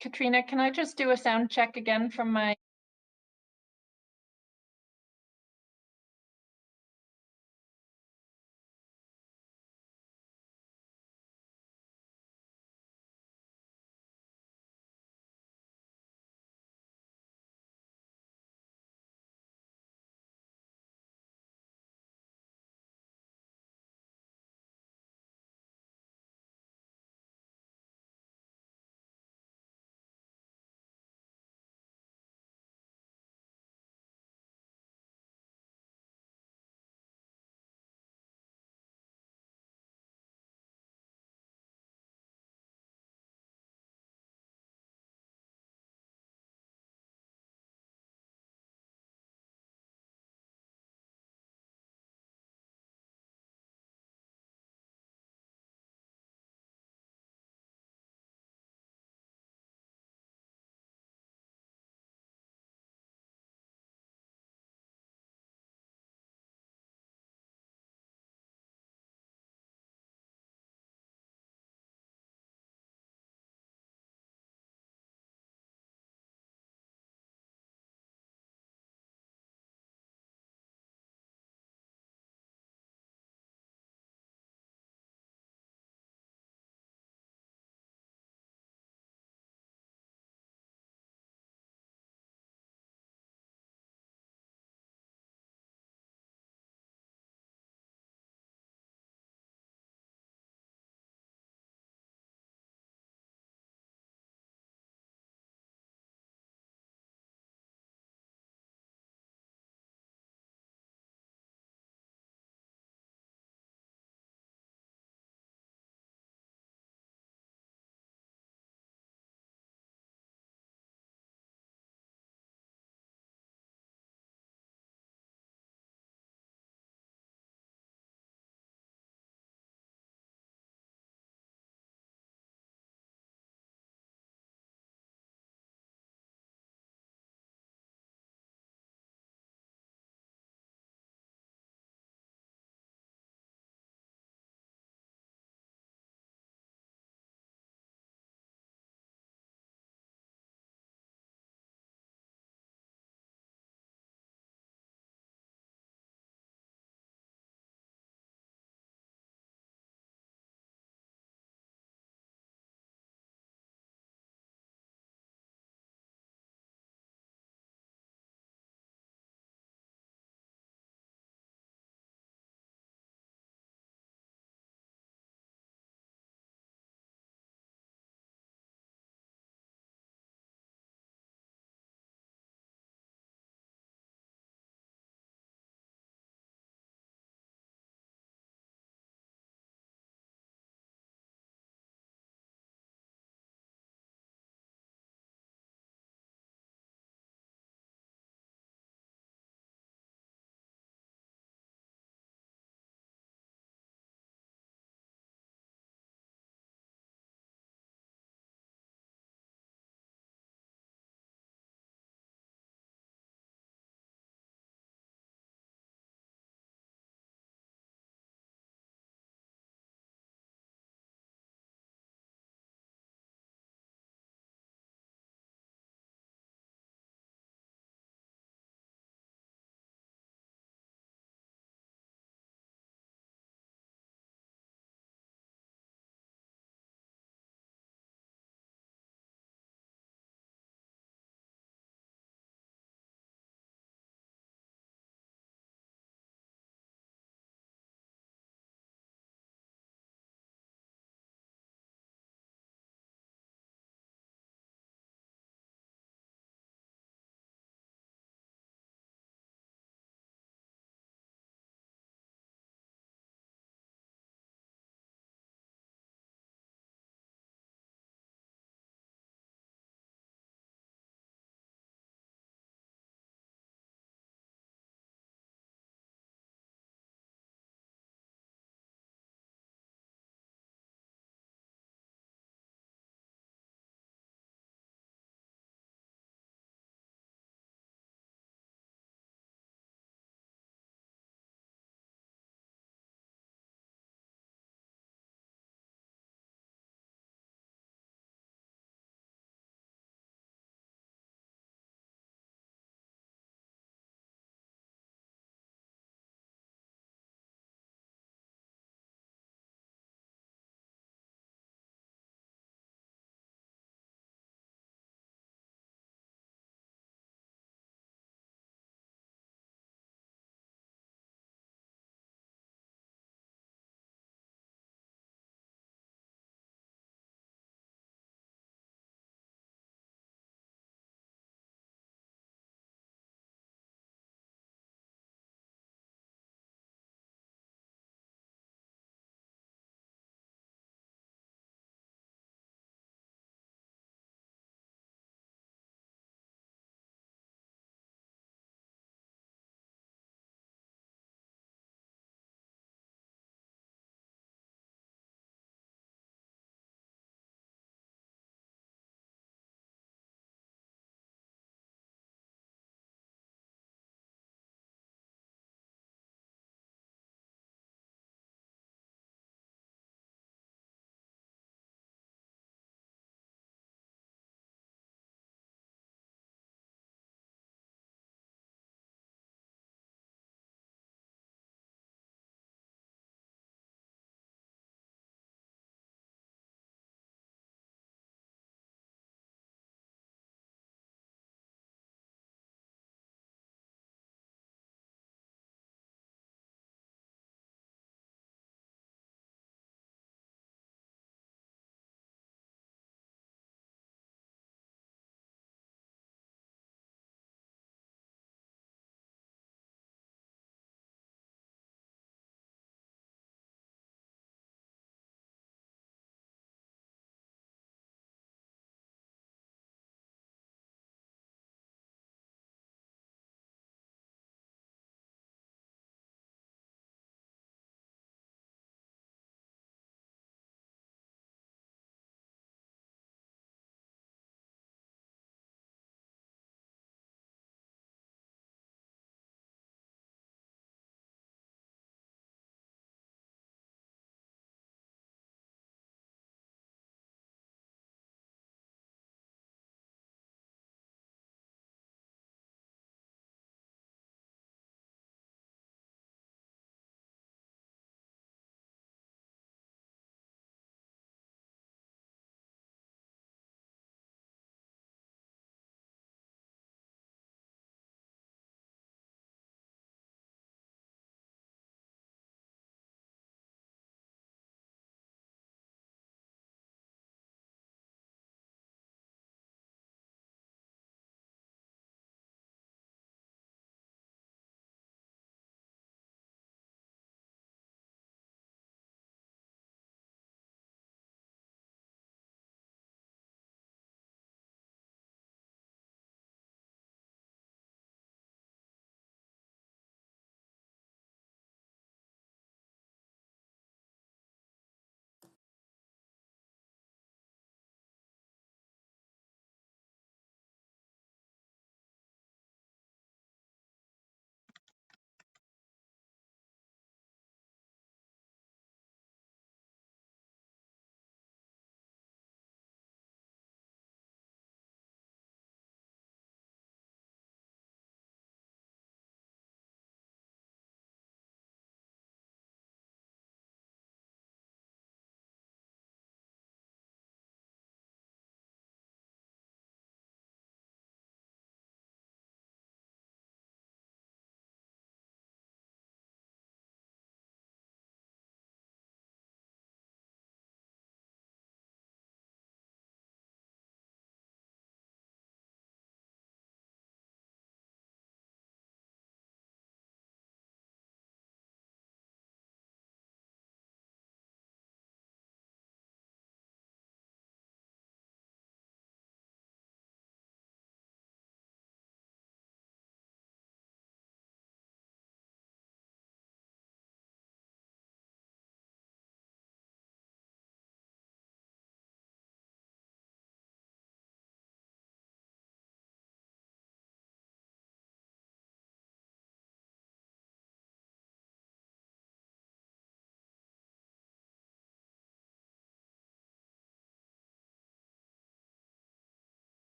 Katrina, can I just do a sound check again from my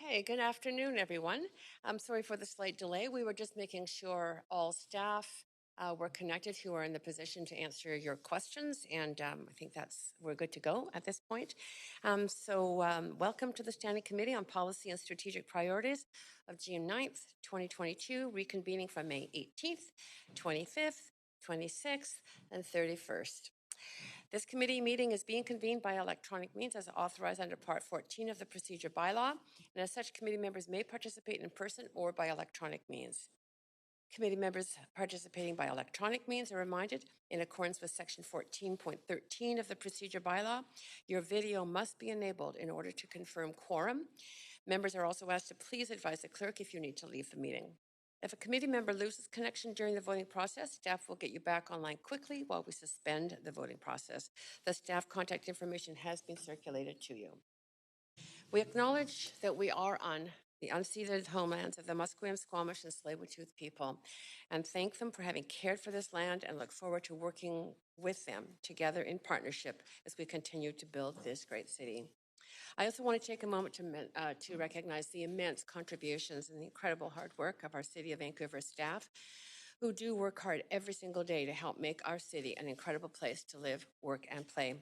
Okay, good afternoon, everyone. I'm sorry for the slight delay. We were just making sure all staff were connected who are in the position to answer your questions, and I think we're good to go at this point. Welcome to the Standing Committee on Policy and Strategic Priorities of June 9th, 2022, reconvening from May 18th, 25th, 26th, and 31st. This committee meeting is being convened by electronic means as authorized under Part 14 of the Procedure Bylaw, and as such, committee members may participate in person or by electronic means. Committee members participating by electronic means are reminded, in accordance with Section 14.13 of the Procedure Bylaw, your video must be enabled in order to confirm quorum. Members are also asked to please advise the clerk if you need to leave the meeting. If a committee member loses connection during the voting process, staff will get you back online quickly while we suspend the voting process. The staff contact information has been circulated to you. We acknowledge that we are on the unceded homelands of the Musqueam, Squamish, and Tsleil-Waututh people, and thank them for having cared for this land and look forward to working with them together in partnership as we continue to build this great city. I also want to take a moment to recognize the immense contributions and the incredible hard work of our City of Vancouver staff, who do work hard every single day to help make our city an incredible place to live, work, and play.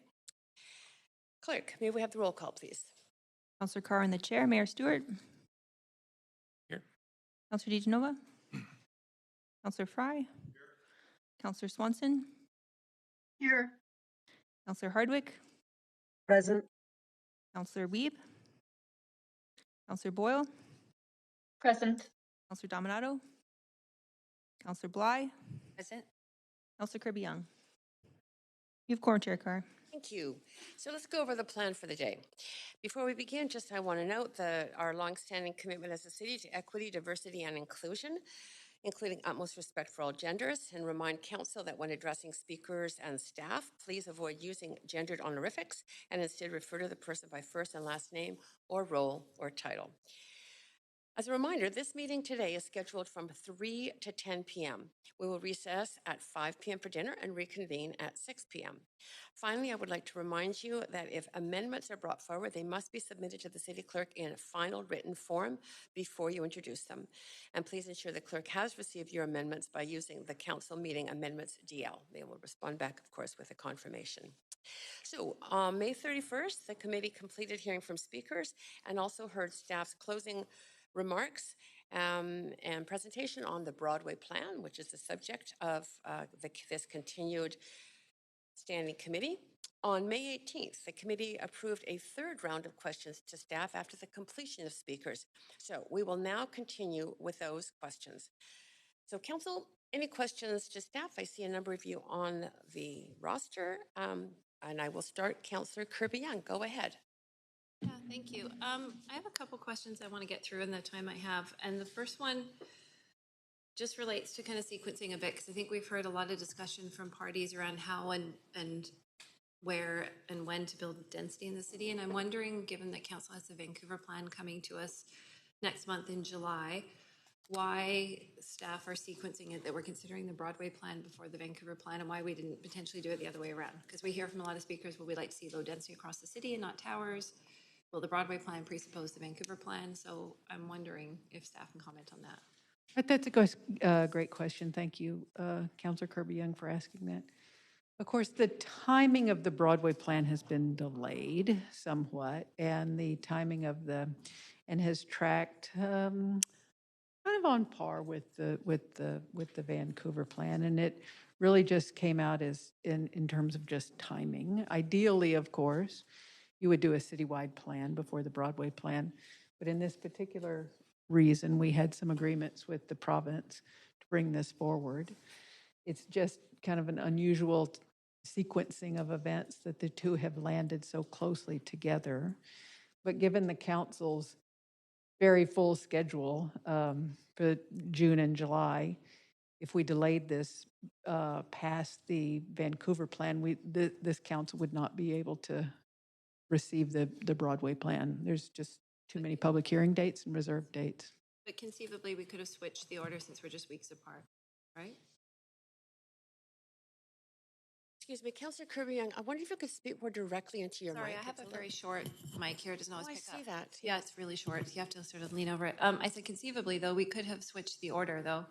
Clerk, may we have the roll call, please? Councillor Carr in the chair. Mayor Stewart. Here. Councillor DiGenova. Councillor Fry. Here. Councillor Swanson. Here. Councillor Hardwick. Present. Councillor Wiebe. Councillor Boyle. Present. Councillor Dominato. Councillor Bly. Present. Councillor Kirby-Young. You have quorum, Chair Carr. Thank you. So let's go over the plan for the day. Before we begin, I want to note our longstanding commitment as a city to equity, diversity, and inclusion, including utmost respect for all genders, and remind council that when addressing speakers and staff, please avoid using gendered honorifics and instead refer to the person by first and last name or role or title. As a reminder, this meeting today is scheduled from 3 to 10 p.m. We will recess at 5 p.m. for dinner and reconvene at 6 p.m. Finally, I would like to remind you that if amendments are brought forward, they must be submitted to the city clerk in a final written form before you introduce them. And please ensure the clerk has received your amendments by using the council meeting amendments DL. They will respond back, of course, with a confirmation. So on May 31st, the committee completed hearing from speakers and also heard staff's closing remarks and presentation on the Broadway plan, which is the subject of this continued standing committee. On May 18th, the committee approved a third round of questions to staff after the completion of speakers. So we will now continue with those questions. So council, any questions to staff? I see a number of you on the roster, and I will start. Councillor Kirby-Young, go ahead. Yeah, thank you. I have a couple questions I want to get through in the time I have. And the first one just relates to kind of sequencing a bit, because I think we've heard a lot of discussion from parties around how and where and when to build density in the city. And I'm wondering, given that council has the Vancouver plan coming to us next month in July, why staff are sequencing it, that we're considering the Broadway plan before the Vancouver plan, and why we didn't potentially do it the other way around. Because we hear from a lot of speakers, well, we like to see low density across the city and not towers. Will the Broadway plan presuppose the Vancouver plan? So I'm wondering if staff can comment on that. That's a great question. Thank you, Councillor Kirby-Young, for asking that. Of course, the timing of the Broadway plan has been delayed somewhat, and the timing of and has tracked kind of on par with the Vancouver plan, and it really just came out as in terms of just timing. Ideally, of course, you would do a citywide plan before the Broadway plan, but in this particular reason, we had some agreements with the province to bring this forward. It's just kind of an unusual sequencing of events that the two have landed so closely together. But given the council's very full schedule for June and July, if we delayed this past the Vancouver plan, this council would not be able to receive the Broadway plan. There's just too many public hearing dates and reserved dates. But conceivably, we could have switched the order since we're just weeks apart, right? Excuse me, Councillor Kirby-Young, I wonder if you could speak more directly into your Sorry, mic. I have It's a little- very short mic here. It doesn't always Oh, I pick see up. that, Yeah, yeah. it's really short. You have to sort of lean over it. I said conceivably, though, we could have switched the order, though,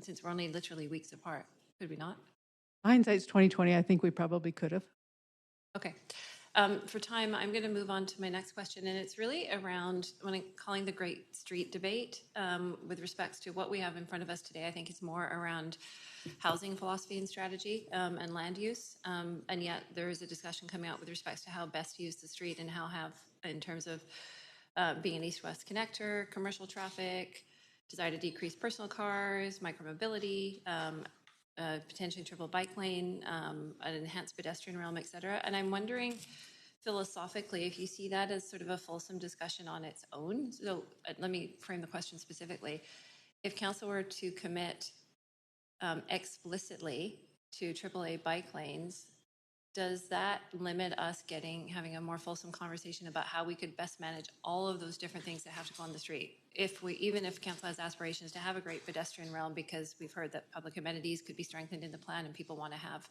since we're only literally weeks apart. Could we not? Hindsight's 2020. I think we probably could have. Okay. For time, I'm going to move on to my next question, and it's really around what I'm calling the Great Street debate with respects to what we have in front of us today. I think it's more around housing philosophy and strategy and land use, and yet there is a discussion coming out with respects to how best to use the street and how have, in terms of being an east-west connector, commercial traffic, desire to decrease personal cars, micromobility, potentially triple bike lane, an enhanced pedestrian realm, et cetera. And I'm wondering philosophically if you see that as sort of a fulsome discussion on its own. So let me frame the question specifically. If council were to commit explicitly to AAA bike lanes, does that limit us having a more fulsome conversation about how we could best manage all of those different things that have to go on the street? Even if council has aspirations to have a great pedestrian realm, because we've heard that public amenities could be strengthened in the plan and people want to have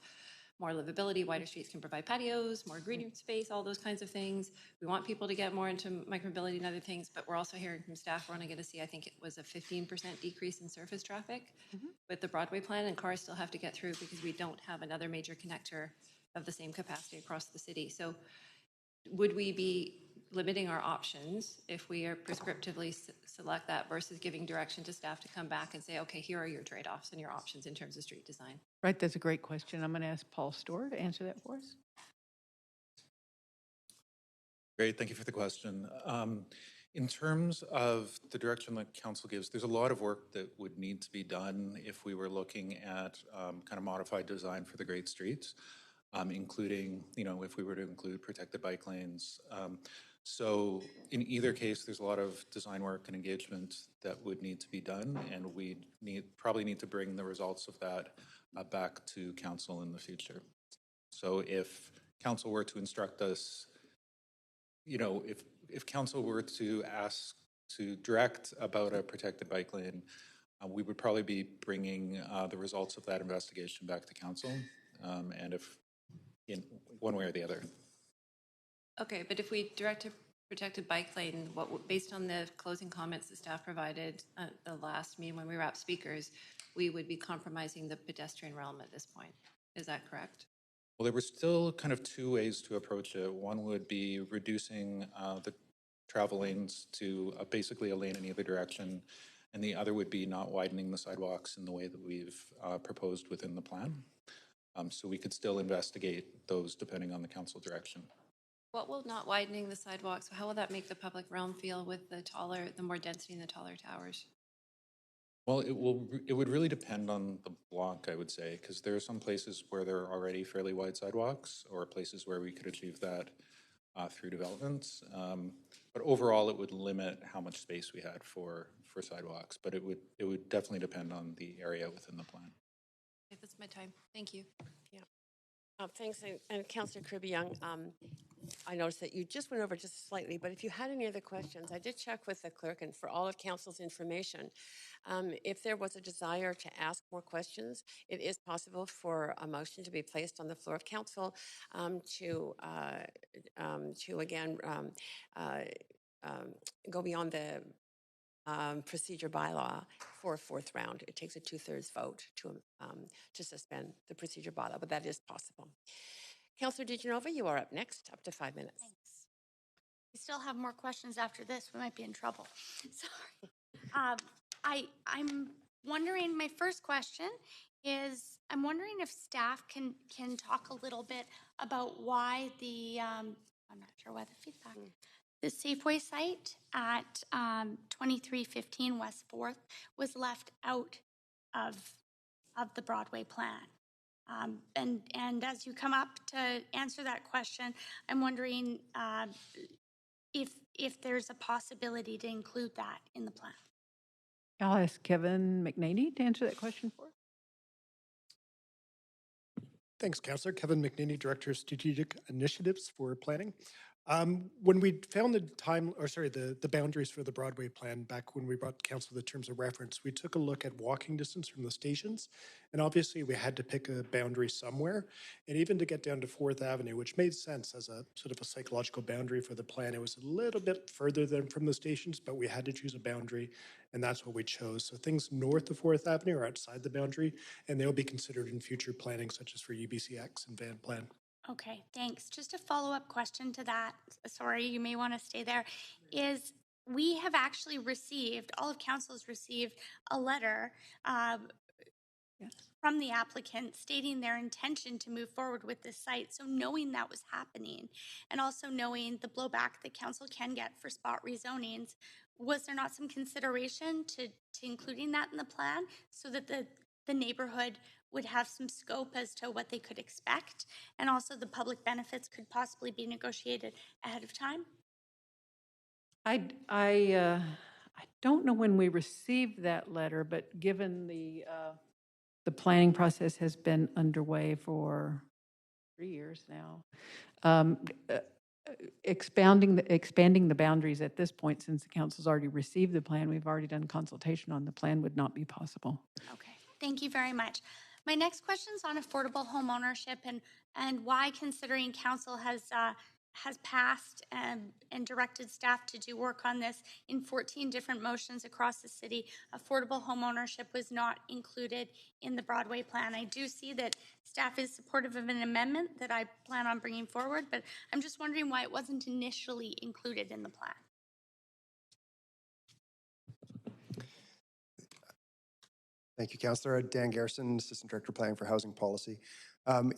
more livability, wider streets can provide patios, more green space, all those kinds of things. We want people to get more into micromobility and other things, but we're also hearing from staff, we're only going to see, I think it was a 15% decrease in surface traffic with the Broadway plan, and cars still have to get through because we don't have another major connector of the same capacity across the city. So would we be limiting our options if we are prescriptively select that versus giving direction to staff to come back and say, okay, here are your trade-offs and your options in terms of street design? Right, that's a great question. I'm going to ask Paul Storr to answer that for us. Great, thank you for the question. In terms of the direction that council gives, there's a lot of work that would need to be done if we were looking at kind of modified design for the Great Streets, including, if we were to include protected bike lanes. So in either case, there's a lot of design work and engagement that would need to be done, and we probably need to bring the results of that back to council in the future. So if council were to instruct us, if council were to ask to direct about a protected bike lane, we would probably be bringing the results of that investigation back to council, and if in one way or the other. Okay, but if we direct a protected bike lane, based on the closing comments the staff provided at the last meeting when we wrapped speakers, we would be compromising the pedestrian realm at this point. Is that correct? Well, there were still kind of two ways to approach it. One would be reducing the travel lanes to basically a lane in either direction, and the other would be not widening the sidewalks in the way that we've proposed within the plan. So we could still investigate those depending on the council direction. What will not widening the sidewalks, how will that make the public realm feel with the more density in the taller towers? Well, it would really depend on the block, I would say, because there are some places where there are already fairly wide sidewalks, or places where we could achieve that through developments. But overall, it would limit how much space we had for sidewalks, but it would definitely depend on the area within the plan. Okay, that's my time. Thank you. Yeah. Thanks, and Councillor Kirby-Young, I noticed that you just went over just slightly, but if you had any other questions, I did check with the clerk, and for all of council's information, if there was a desire to ask more questions, it is possible for a motion to be placed on the floor of council to again go beyond the procedure bylaw for a fourth round. It takes a 2/3 vote to suspend the procedure bylaw, but that is possible. Councillor DeGenova, you are up next, up to 5 minutes. Thanks. We still have more questions after this. We might be in trouble. Sorry. I'm wondering, my first question is, I'm wondering if staff can talk a little bit about why I'm not sure why the feedback, the Safeway site at 2315 West 4th was left out of the Broadway plan. And as you come up to answer that question, I'm wondering if there's a possibility to include that in the plan. I'll ask Kevin McNaney to answer that question for us. Thanks, Councillor. Kevin McNaney, Director of Strategic Initiatives for Planning. When we found the boundaries for the Broadway plan back when we brought council the terms of reference, we took a look at walking distance from the stations. And obviously we had to pick a boundary somewhere. And even to get down to 4th Avenue, which made sense as a sort of a psychological boundary for the plan, it was a little bit further than from the stations, but we had to choose a boundary. And that's what we chose. So things north of 4th Avenue are outside the boundary, and they'll be considered in future planning, such as for UBCX and Van Plan. Okay, thanks. Just a follow-up question to that. Sorry, you may want to stay there. Is we have actually received, all of council has received a letter Yes. from the applicant stating their intention to move forward with this site. So knowing that was happening and also knowing the blowback that council can get for spot rezonings, was there not some consideration to including that in the plan so that the neighborhood would have some scope as to what they could expect, and also the public benefits could possibly be negotiated ahead of time? I don't know when we received that letter, but given the planning process has been underway for 3 years now, um, uh, expanding the boundaries at this point, since the council's already received the plan, we've already done consultation on the plan, would not be possible. Okay, thank you very much. My next question is on affordable home ownership and why, considering council has passed and directed staff to do work on this in 14 different motions across the city, affordable home ownership was not included in the Broadway plan. I do see that staff is supportive of an amendment that I plan on bringing forward, but I'm just wondering why it wasn't initially included in the plan. Thank you, Councillor. Dan Garrison, Assistant Director Planning for Housing Policy.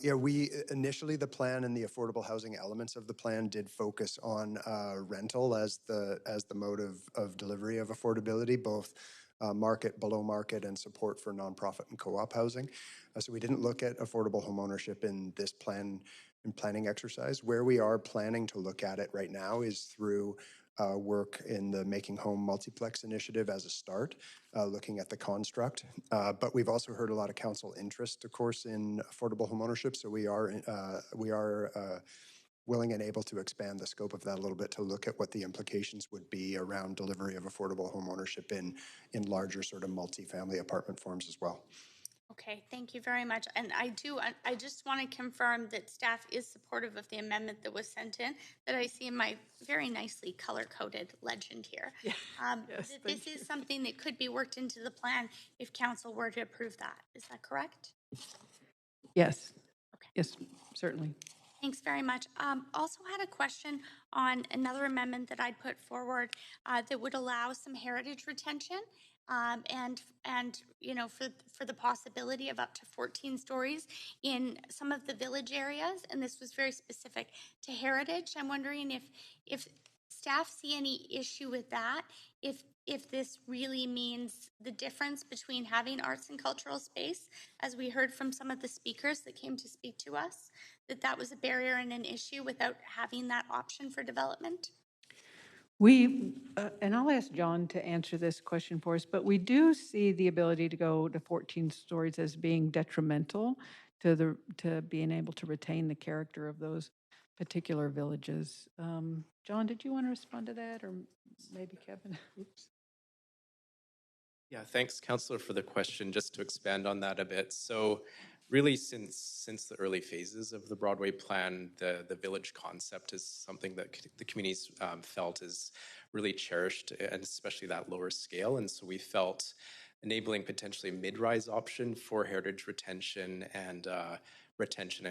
We initially, the plan and the affordable housing elements of the plan did focus on rental as the mode of delivery of affordability, both market, below market, and support for nonprofit and co-op housing. So we didn't look at affordable home ownership in this planning exercise. Where we are planning to look at it right now is through work in the Making Home Multiplex initiative as a start, looking at the construct. But we've also heard a lot of council interest, of course, in affordable homeownership. So we are willing and able to expand the scope of that a little bit to look at what the implications would be around delivery of affordable homeownership in larger sort of multifamily apartment forms as well. Okay, thank you very much. And I just want to confirm that staff is supportive of the amendment that was sent in, that I see in my very nicely color-coded legend here. Yeah. That this is something that could be worked into the plan if council were to approve that. Is that correct? Yes. Okay. Yes, certainly. Thanks very much. Also had a question on another amendment that I'd put forward that would allow some heritage retention and you know, for the possibility of up to 14 stories in some of the village areas. And this was very specific to heritage. I'm wondering if staff see any issue with that, if this really means the difference between having arts and cultural space, as we heard from some of the speakers that came to speak to us, that was a barrier and an issue without having that option for development? And I'll ask John to answer this question for us, but we do see the ability to go to 14 stories as being detrimental to being able to retain the character of those particular villages. John, did you want to respond to that, or maybe Kevin? Oops. Yeah, thanks, Councillor, for the question. Just to expand on that a bit. So really, since the early phases of the Broadway plan, the village concept is something that the communities felt is really cherished, and especially that lower scale. And so we felt enabling potentially a mid-rise option for heritage retention and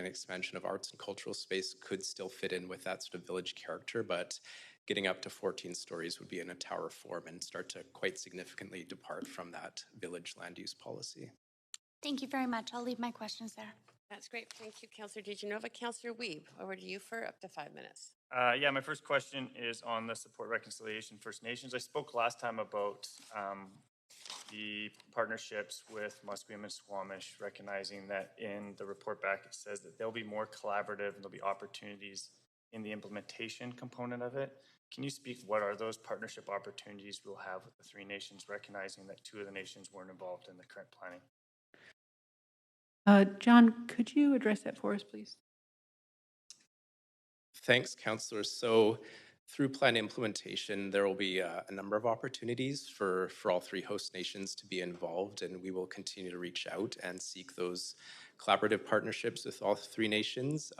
expansion of arts and cultural space could still fit in with that sort of village character, but getting up to 14 stories would be in a tower form and start to quite significantly depart from that village land use policy. Thank you very much. I'll leave my questions there. That's great. Thank you, Councillor DeGenova. Councillor Weeb, over to you for up to 5 minutes. Yeah, my first question is on the Support Reconciliation First Nations. I spoke last time about the partnerships with Musqueam and Squamish, recognizing that in the report back it says that they'll be more collaborative and there'll be opportunities in the implementation component of it. Can you speak what are those partnership opportunities we'll have with the three nations, recognizing that two of the nations weren't involved in the current planning? John, could you address that for us, please? Thanks, Councillor. So through plan implementation, there will be a number of opportunities for all three host nations to be involved, and we will continue to reach out and seek those collaborative partnerships with all three nations.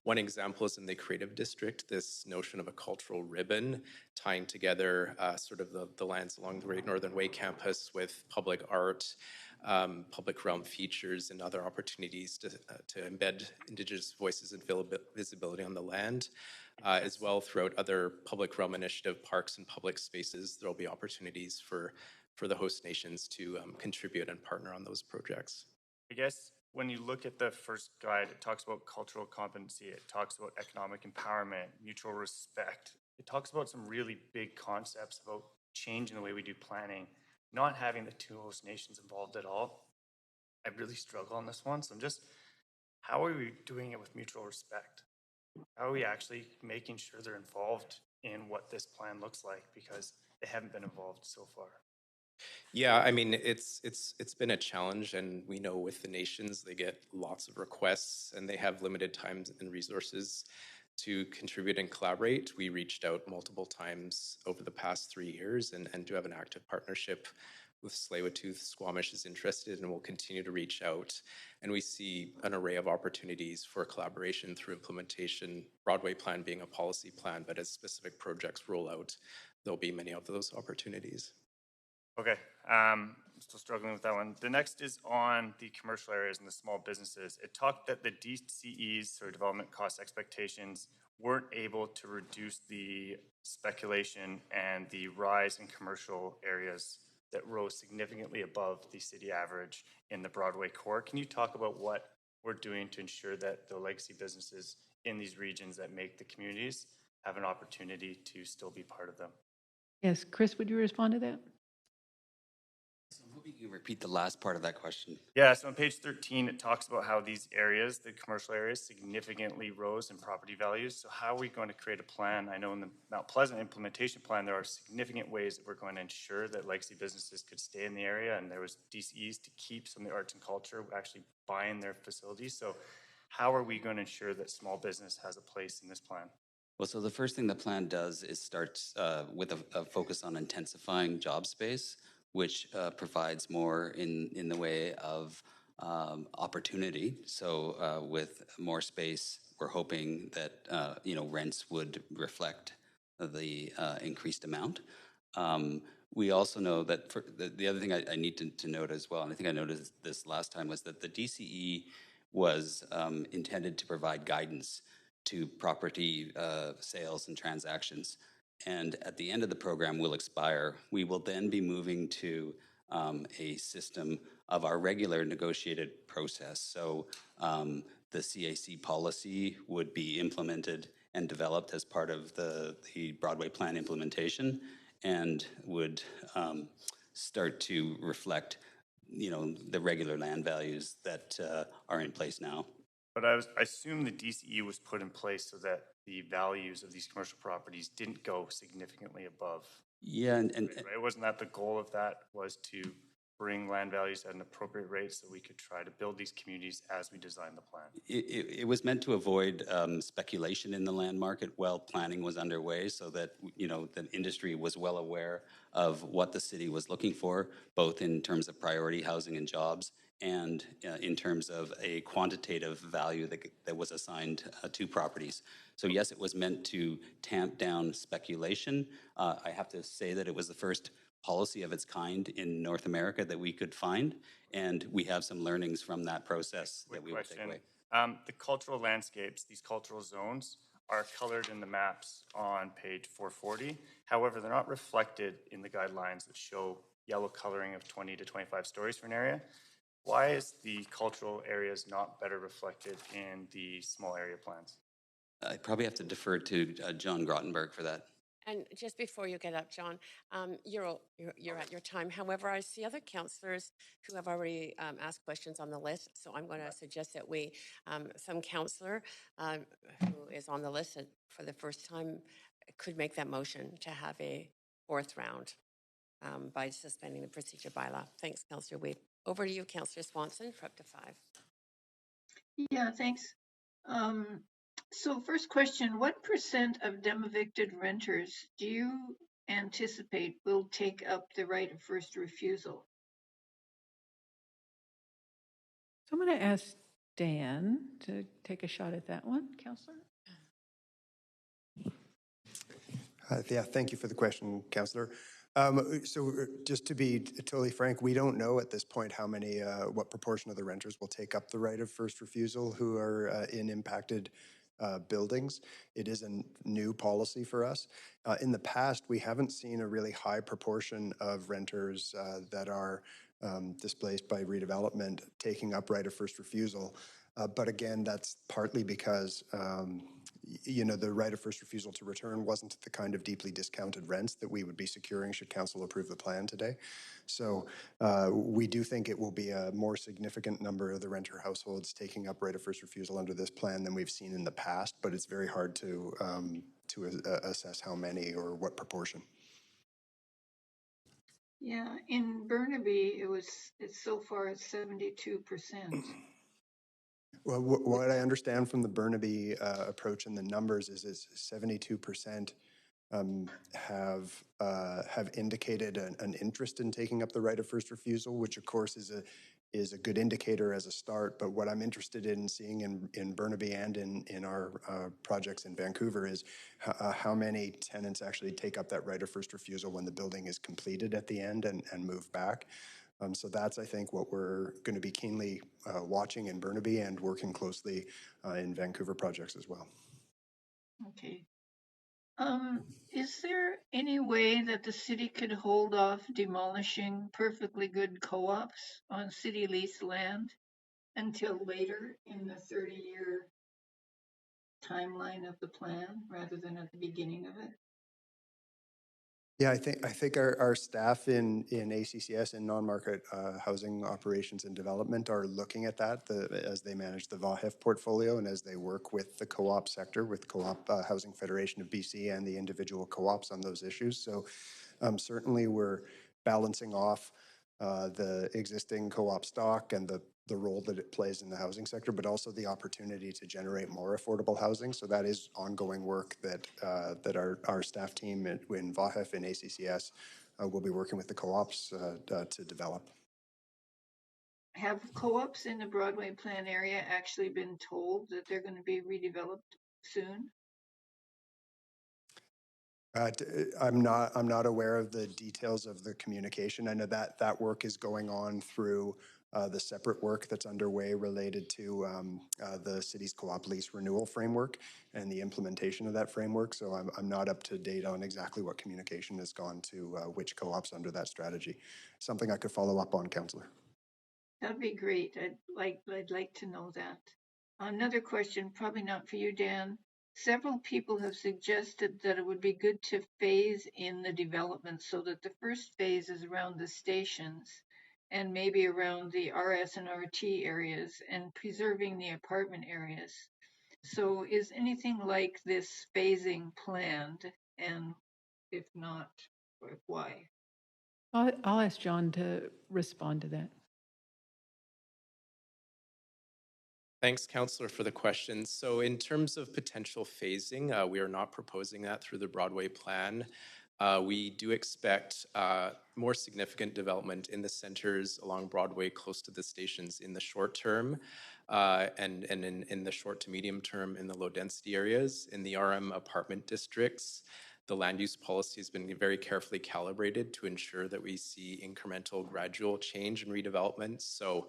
One example is in the Creative District, this notion of a cultural ribbon tying together sort of the lands along the Great Northern Way campus with public art, public realm features, and other opportunities to embed Indigenous voices and visibility on the land. As well, throughout other public realm initiative parks and public spaces, there will be opportunities for the host nations to contribute and partner on those projects. I guess when you look at the first guide, it talks about cultural competency, it talks about economic empowerment, mutual respect. It talks about some really big concepts about changing the way we do planning, not having the two host nations involved at all. I really struggle on this one. So how are we doing it with mutual respect? How are we actually making sure they're involved in what this plan looks like? Because they haven't been involved so far. Yeah, I mean, it's been a challenge, and we know with the nations, they get lots of requests and they have limited time and resources to contribute and collaborate. We reached out multiple times over the past 3 years and do have an active partnership with Tsleil-Waututh. Squamish is interested and will continue to reach out. And we see an array of opportunities for collaboration through implementation, Broadway plan being a policy plan, but as specific projects roll out, there'll be many of those opportunities. Okay, still struggling with that one. The next is on the commercial areas and the small businesses. It talked that the DCEs, or development cost expectations, weren't able to reduce the speculation and the rise in commercial areas that rose significantly above the city average in the Broadway core. Can you talk about what we're doing to ensure that the legacy businesses in these regions that make the communities have an opportunity to still be part of them? Yes, Chris, would you respond to that? I'm hoping you can repeat the last part of that question. Yeah, so on page 13, it talks about how these areas, the commercial areas, significantly rose in property values. So how are we going to create a plan? I know in the Mount Pleasant implementation plan, there are significant ways that we're going to ensure that legacy businesses could stay in the area, and there was DCEs to keep some of the arts and culture actually buying their facilities. So how are we going to ensure that small business has a place in this plan? Well, so the first thing the plan does is start with a focus on intensifying job space, which provides more in the way of opportunity. So with more space, we're hoping that rents would reflect the increased amount. We also know that the other thing I need to note as well, and I think I noticed this last time, was that the DCE was intended to provide guidance to property sales and transactions. And at the end of the program will expire. We will then be moving to a system of our regular negotiated process. So the CAC policy would be implemented and developed as part of the Broadway plan implementation, and would start to reflect, the regular land values that are in place now. But I assume the DCE was put in place so that the values of these commercial properties didn't go significantly above. Yeah, and right? Wasn't that the goal of that, was to bring land values at an appropriate rate so we could try to build these communities as we design the plan? it was meant to avoid speculation in the land market while planning was underway, so that the industry was well aware of what the city was looking for, both in terms of priority housing and jobs, and in terms of a quantitative value that was assigned to properties. So yes, it was meant to tamp down speculation. I have to say that it was the first policy of its kind in North America that we could find, and we have some learnings from that process that we will take away. The cultural landscapes, these cultural zones, are colored in the maps on page 440. However, they're not reflected in the guidelines that show yellow coloring of 20 to 25 stories for an area. Why is the cultural areas not better reflected in the small area plans? I probably have to defer to John Grottenberg for that. And just before you get up, John, you're at your time. However, I see other councillors who have already asked questions on the list. So I'm going to suggest that some councillor who is on the list for the first time could make that motion to have a fourth round by suspending the procedure bylaw. Thanks, Councillor Weed. Over to you, Councillor Swanson, for up to 5. Yeah, thanks. So first question, what percent of dem-evicted renters do you anticipate will take up the right of first refusal? So I'm going to ask Dan to take a shot at that one, Counselor. Yeah, thank you for the question, Councillor. Just to be totally frank, we don't know at this point how many, what proportion of the renters will take up the right of first refusal who are in impacted buildings. It is a new policy for us. In the past, we haven't seen a really high proportion of renters that are displaced by redevelopment taking up right of first refusal. But again, that's partly because the right of first refusal to return wasn't the kind of deeply discounted rents that we would be securing should council approve the plan today. So we do think it will be a more significant number of the renter households taking up right of first refusal under this plan than we've seen in the past, but it's very hard to assess how many or what proportion. Yeah, in Burnaby, it's so far it's 72%. Well, what I understand from the Burnaby approach and the numbers is 72% have indicated an interest in taking up the right of first refusal, which of course is a good indicator as a start. But what I'm interested in seeing in Burnaby and in our projects in Vancouver is how many tenants actually take up that right of first refusal when the building is completed at the end and move back. So that's, I think, what we're going to be keenly watching in Burnaby and working closely in Vancouver projects as well. Okay. Is there any way that the city could hold off demolishing perfectly good co-ops on city leased land until later in the 30-year timeline of the plan rather than at the beginning of it? Yeah, I think our staff in ACCS and non-market housing operations and development are looking at that as they manage the VAHF portfolio and as they work with the co-op sector, with Co-op Housing Federation of BC and the individual co-ops on those issues. So certainly we're balancing off the existing co-op stock and the role that it plays in the housing sector, but also the opportunity to generate more affordable housing. So that is ongoing work that our staff team in VAHF and ACCS will be working with the co-ops to develop. Have co-ops in the Broadway Plan area actually been told that they're going to be redeveloped soon? I'm not aware of the details of the communication. I know that work is going on through the separate work that's underway related to the city's co-op lease renewal framework and the implementation of that framework. So I'm not up to date on exactly what communication has gone to which co-ops under that strategy. Something I could follow up on, Councillor. That'd be great. I'd like to know that. Another question, probably not for you, Dan. Several people have suggested that it would be good to phase in the development so that the first phase is around the stations and maybe around the RS and RT areas and preserving the apartment areas. So is anything like this phasing planned? And if not, why? I'll ask John to respond to that. Thanks, Councillor, for the question. So in terms of potential phasing, we are not proposing that through the Broadway plan. We do expect more significant development in the centers along Broadway close to the stations in the short term and in the short to medium term in the low density areas. In the RM apartment districts, the land use policy has been very carefully calibrated to ensure that we see incremental gradual change and redevelopment. So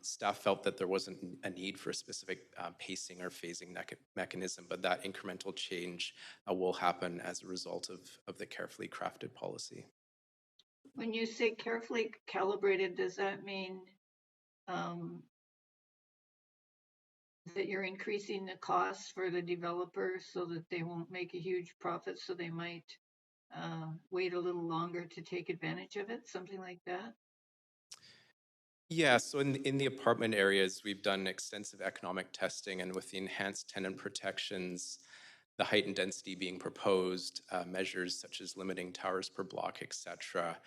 staff felt that there wasn't a need for a specific pacing or phasing mechanism, but that incremental change will happen as a result of the carefully crafted policy. When you say carefully calibrated, does that mean that you're increasing the costs for the developer so that they won't make a huge profit, so they might wait a little longer to take advantage of it, something like that? Yeah, so in the apartment areas, we've done extensive economic testing, and with the enhanced tenant protections, the height and density being proposed, measures such as limiting towers per block, et cetera,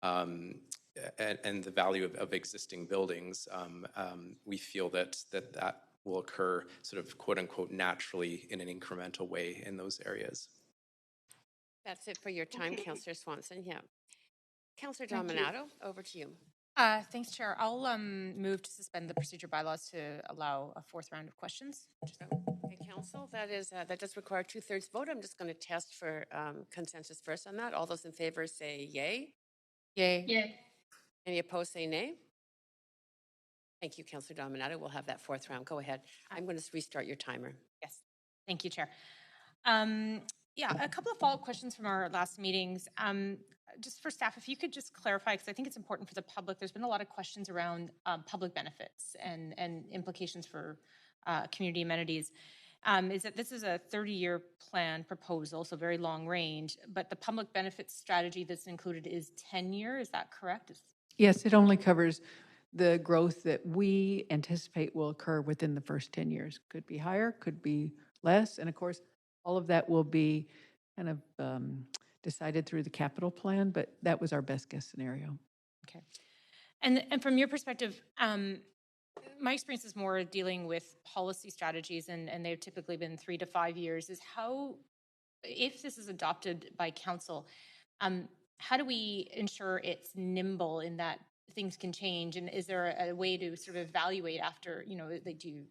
and the value of existing buildings, we feel that will occur sort of quote unquote naturally in an incremental way in those areas. That's it for your time, Okay. Councillor Swanson. Yeah. Councillor Thank you. Dominato, over to you. Thanks, Chair. I'll move to suspend the procedure bylaws to allow a fourth round of questions. Okay, Council, that does require 2/3 vote. I'm just going to test for consensus first on that. All those in favor say yay. Yay. Yeah. Any opposed say nay. Thank you, Councillor Dominato. We'll have that fourth round. Go ahead. I'm going to restart your timer. Yes. Thank you, Chair. Yeah, a couple of follow-up questions from our last meetings. Just for staff, if you could just clarify, because I think it's important for the public. There's been a lot of questions around public benefits and implications for community amenities. Is that this is a 30-year plan proposal, so very long range, but the public benefits strategy that's included is 10-year. Is that correct? Yes, it only covers the growth that we anticipate will occur within the first 10 years. Could be higher, could be less. And of course, all of that will be kind of decided through the capital plan, but that was our best guess scenario. Okay. And from your perspective, my experience is more dealing with policy strategies, and they've typically been 3 to 5 years, is how, if this is adopted by council, how do we ensure it's nimble in that things can change? And is there a way to sort of evaluate after, do you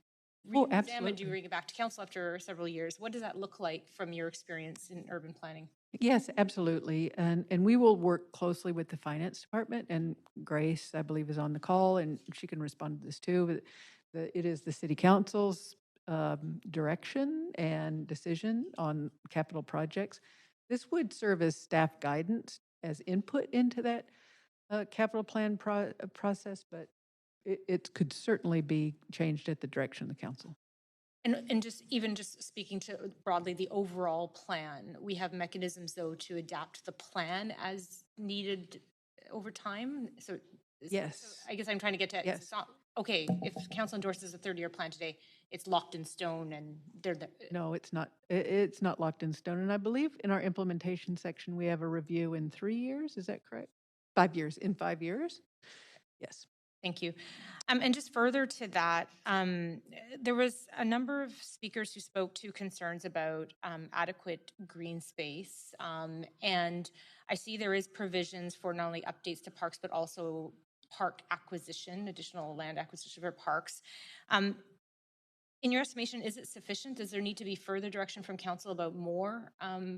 re-examine, do you bring it back to council after several years? What does that look like from your experience in urban planning? Yes, absolutely. And we will work closely with the finance department, and Grace, I believe, is on the call and she can respond to this too. But it is the city council's direction and decision on capital projects. This would serve as staff guidance as input into that capital plan process, but it could certainly be changed at the direction of the council. And just speaking to broadly the overall plan, we have mechanisms though to adapt the plan as needed over time. So yes, so I guess I'm trying to get to yes. It's not okay if council endorses a 30-year plan today, it's locked in stone and they're the, No, it's not. It's not locked in stone. And I believe in our implementation section we have a review in 3 years. Is that correct? 5 years. In 5 years. Yes. Thank you. And just further to that, there was a number of speakers who spoke to concerns about adequate green space. And I see there is provisions for not only updates to parks, but also park acquisition, additional land acquisition for parks. In your estimation, is it sufficient? Does there need to be further direction from council about more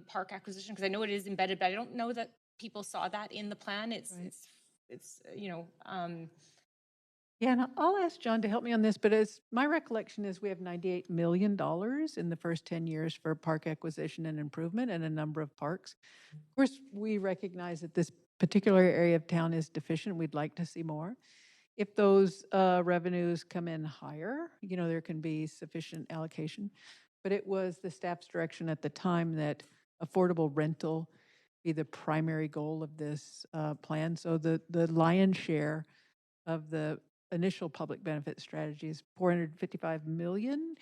park acquisition? Because I know it is embedded, but I don't know that people saw that in the plan. It's Yeah, and I'll ask John to help me on this, but as my recollection is we have $98 million in the first 10 years for park acquisition and improvement and a number of parks. Of course, we recognize that this particular area of town is deficient. We'd like to see more. If those revenues come in higher, there can be sufficient allocation. But it was the staff's direction at the time that affordable rental be the primary goal of this plan. So the lion's share of the initial public benefit strategies, $455 million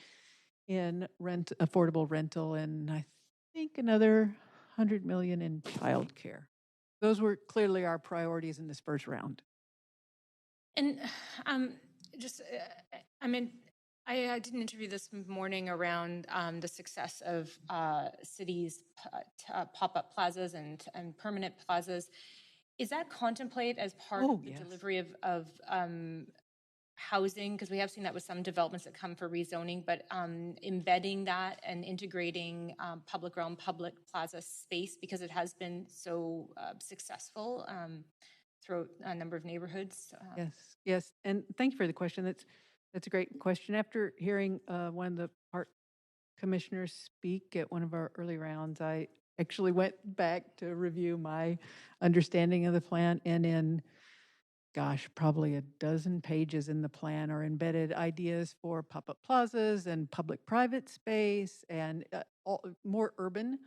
in affordable rental, and I think another $100 million in childcare. Those were clearly our priorities in this first round. And I did an interview this morning around the success of cities' pop-up plazas and permanent plazas. Is that contemplated as part of the delivery of housing? Because we have seen that with some developments that come for rezoning, but embedding that and integrating public realm, public plaza space, because it has been so successful throughout a number of neighborhoods. Yes, and thank you for the question. That's a great question. After hearing one of the park commissioners speak at one of our early rounds, I actually went back to review my understanding of the plan, and in probably a dozen pages in the plan are embedded ideas for pop-up plazas and public-private space and more urban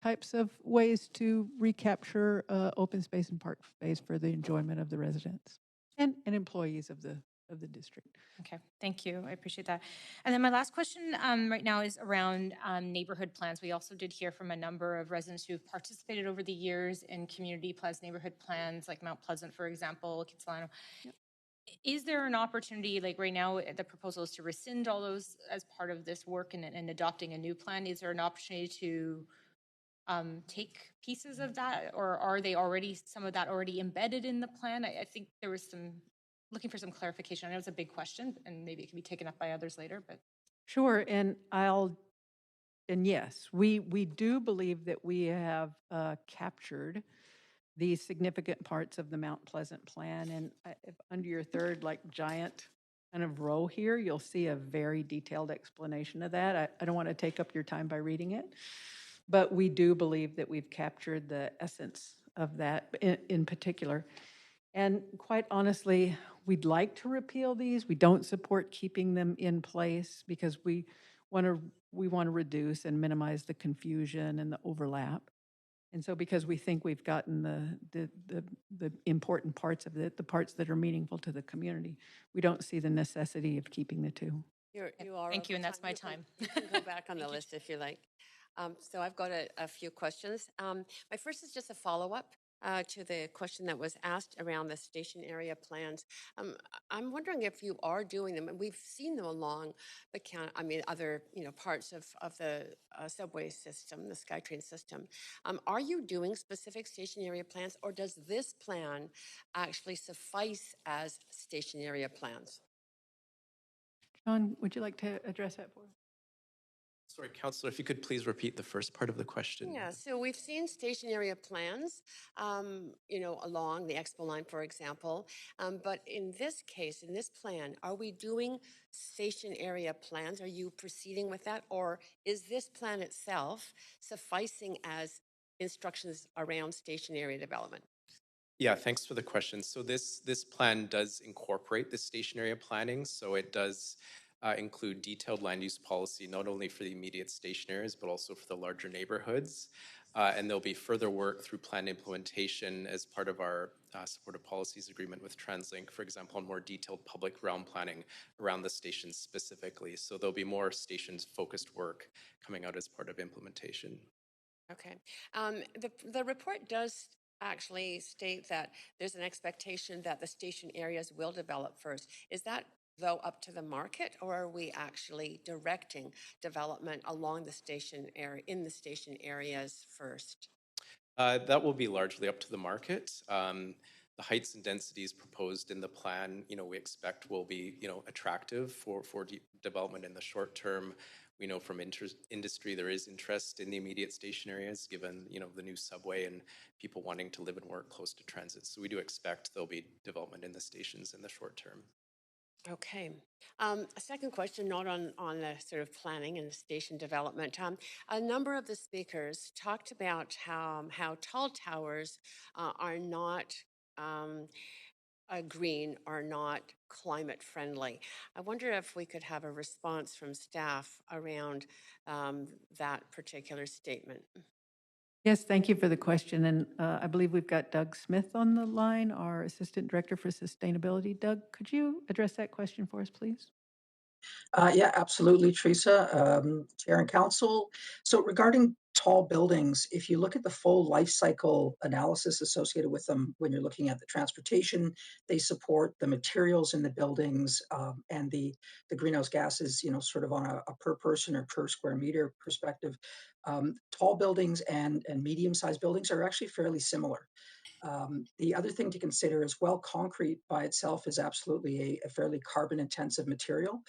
types of ways to recapture open space and park space for the enjoyment of the residents and employees of the district. Okay, thank you. I appreciate that. And then my last question right now is around neighborhood plans. We also did hear from a number of residents who've participated over the years in community plans, neighborhood plans, like Mount Pleasant, for example, Kitsilano. Yep. Is there an opportunity, like right now, the proposal is to rescind all those as part of this work and adopting a new plan? Is there an opportunity to take pieces of that, or are they already, some of that already embedded in the plan? I think there was looking for some clarification. I know it's a big question and maybe it can be taken up by others later, but. Sure, and yes, we do believe that we have captured the significant parts of the Mount Pleasant plan. And if under your third, like, giant kind of row here, you'll see a very detailed explanation of that. I don't want to take up your time by reading it, but we do believe that we've captured the essence of that in particular. And quite honestly, we'd like to repeal these. We don't support keeping them in place because we want to reduce and minimize the confusion and the overlap. And so because we think we've gotten the important parts of it, the parts that are meaningful to the community, we don't see the necessity of keeping the two. You are Thank you, over and that's time. my You can- time. You can go back on the list if you like. So I've got a few questions. My first is just a follow-up to the question that was asked around the station area plans. I'm wondering if you are doing them, and we've seen them along the other parts of the subway system, the SkyTrain system. Are you doing specific station area plans, or does this plan actually suffice as station area plans? John, would you like to address that for us? Sorry, Councillor, if you could please repeat the first part of the question. Yeah, so we've seen station area plans, along the Expo line, for example. But in this case, in this plan, are we doing station area plans? Are you proceeding with that? Or is this plan itself sufficing as instructions around station area development? Yeah, thanks for the question. So this plan does incorporate the station area planning. So it does include detailed land use policy, not only for the immediate station areas, but also for the larger neighborhoods. And there'll be further work through plan implementation as part of our supportive policies agreement with TransLink, for example, on more detailed public realm planning around the stations specifically. So there'll be more stations focused work coming out as part of implementation. Okay. The report does actually state that there's an expectation that the station areas will develop first. Is that, though, up to the market, or are we actually directing development along the station area, in the station areas first? That will be largely up to the market. The heights and densities proposed in the plan, we expect will be, attractive for development in the short term. We know from industry there is interest in the immediate station areas, given the new subway and people wanting to live and work close to transit. So we do expect there'll be development in the stations in the short term. Okay. A second question, not on the sort of planning and station development. A number of the speakers talked about how tall towers are not green, are not climate friendly. I wonder if we could have a response from staff around that particular statement. Yes, thank you for the question. And I believe we've got Doug Smith on the line, our Assistant Director for Sustainability. Doug, could you address that question for us, please? Yeah, absolutely, Teresa, Chair and Council. So regarding tall buildings, if you look at the full life cycle analysis associated with them, when you're looking at the transportation, they support the materials in the buildings and the greenhouse gases, sort of on a per person or per square meter perspective. Tall buildings and medium-sized buildings are actually fairly similar. The other thing to consider is, well, concrete by itself is absolutely a fairly carbon-intensive material.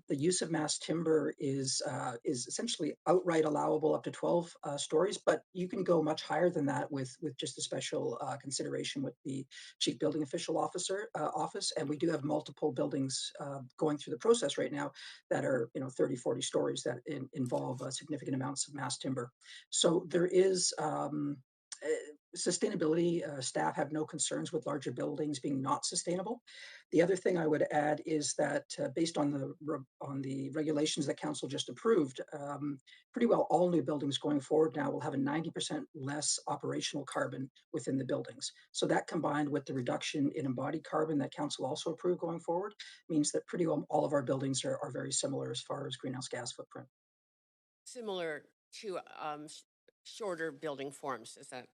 The use of mass timber is essentially outright allowable up to 12 stories, but you can go much higher than that with just a special consideration with the Chief Building Official office. And we do have multiple buildings going through the process right now that are 30, 40 stories that involve significant amounts of mass timber. So there is sustainability staff have no concerns with larger buildings being not sustainable. The other thing I would add is that based on the regulations that Council just approved, pretty well all new buildings going forward now will have a 90% less operational carbon within the buildings. So that, combined with the reduction in embodied carbon that Council also approved going forward, means that pretty well all of our buildings are very similar as far as greenhouse gas footprint. Similar to shorter building forms, is that?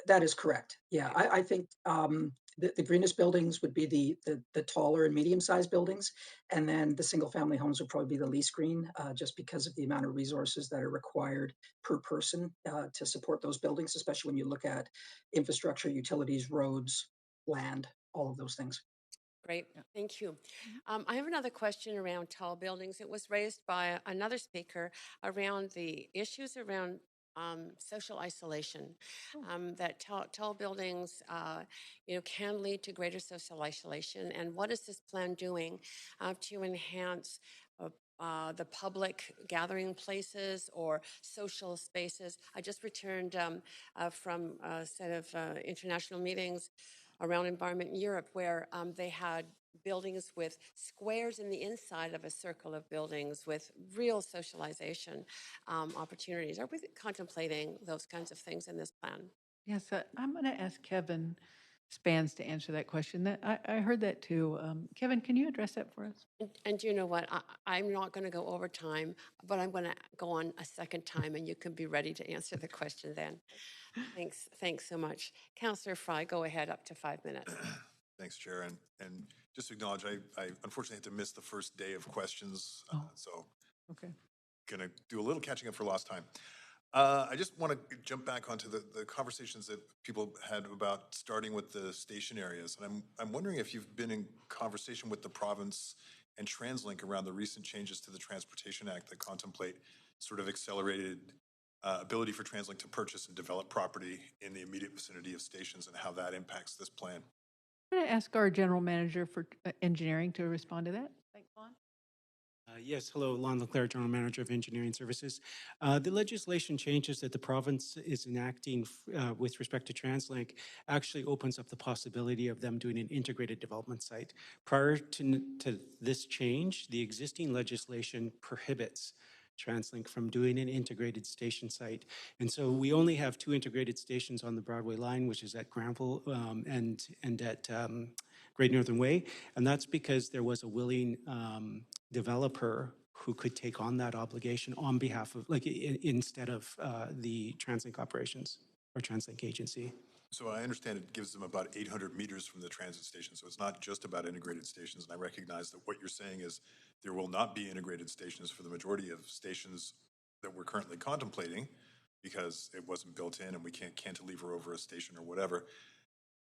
That is correct. Yeah, I think the greenest buildings would be the taller and medium-sized buildings, and then the single-family homes would probably be the least green, just because of the amount of resources that are required per person to support those buildings, especially when you look at infrastructure, utilities, roads, land, all of those things. Great, thank you. I have another question around tall buildings. It was raised by another speaker around the issues around social isolation. That tall buildings, can lead to greater social isolation. And what is this plan doing to enhance the public gathering places or social spaces? I just returned from a set of international meetings around environment in Europe, where they had buildings with squares in the inside of a circle of buildings with real socialization opportunities. Are we contemplating those kinds of things in this plan? Yes, I'm going to ask Kevin Spans to answer that question. I heard that too. Kevin, can you address that for us? And you know what? I'm not going to go over time, but I'm going to go on a second time, and you can be ready to answer the question then. Thanks so much. Councillor Fry, go ahead, up to 5 minutes. Thanks, Chair. And just to acknowledge, I unfortunately had to miss the first day of questions, so Okay. going to do a little catching up for lost time. I just want to jump back onto the conversations that people had about starting with the station areas. And I'm wondering if you've been in conversation with the province and TransLink around the recent changes to the Transportation Act that contemplate sort of accelerated ability for TransLink to purchase and develop property in the immediate vicinity of stations and how that impacts this plan. I'm going to ask our general manager for engineering to respond to that. Thanks, Lon. Yes, hello, Lon Leclerc, General Manager of Engineering Services. The legislation changes that the province is enacting with respect to TransLink actually opens up the possibility of them doing an integrated development site. Prior to this change, the existing legislation prohibits TransLink from doing an integrated station site. And so we only have 2 integrated stations on the Broadway line, which is at Granville and at Great Northern Way. And that's because there was a willing developer who could take on that obligation on behalf of, instead of the TransLink operations or TransLink agency. So I understand it gives them about 800 meters from the transit station. So it's not just about integrated stations. And I recognize that what you're saying is there will not be integrated stations for the majority of stations that we're currently contemplating because it wasn't built in and we can't cantilever over a station or whatever.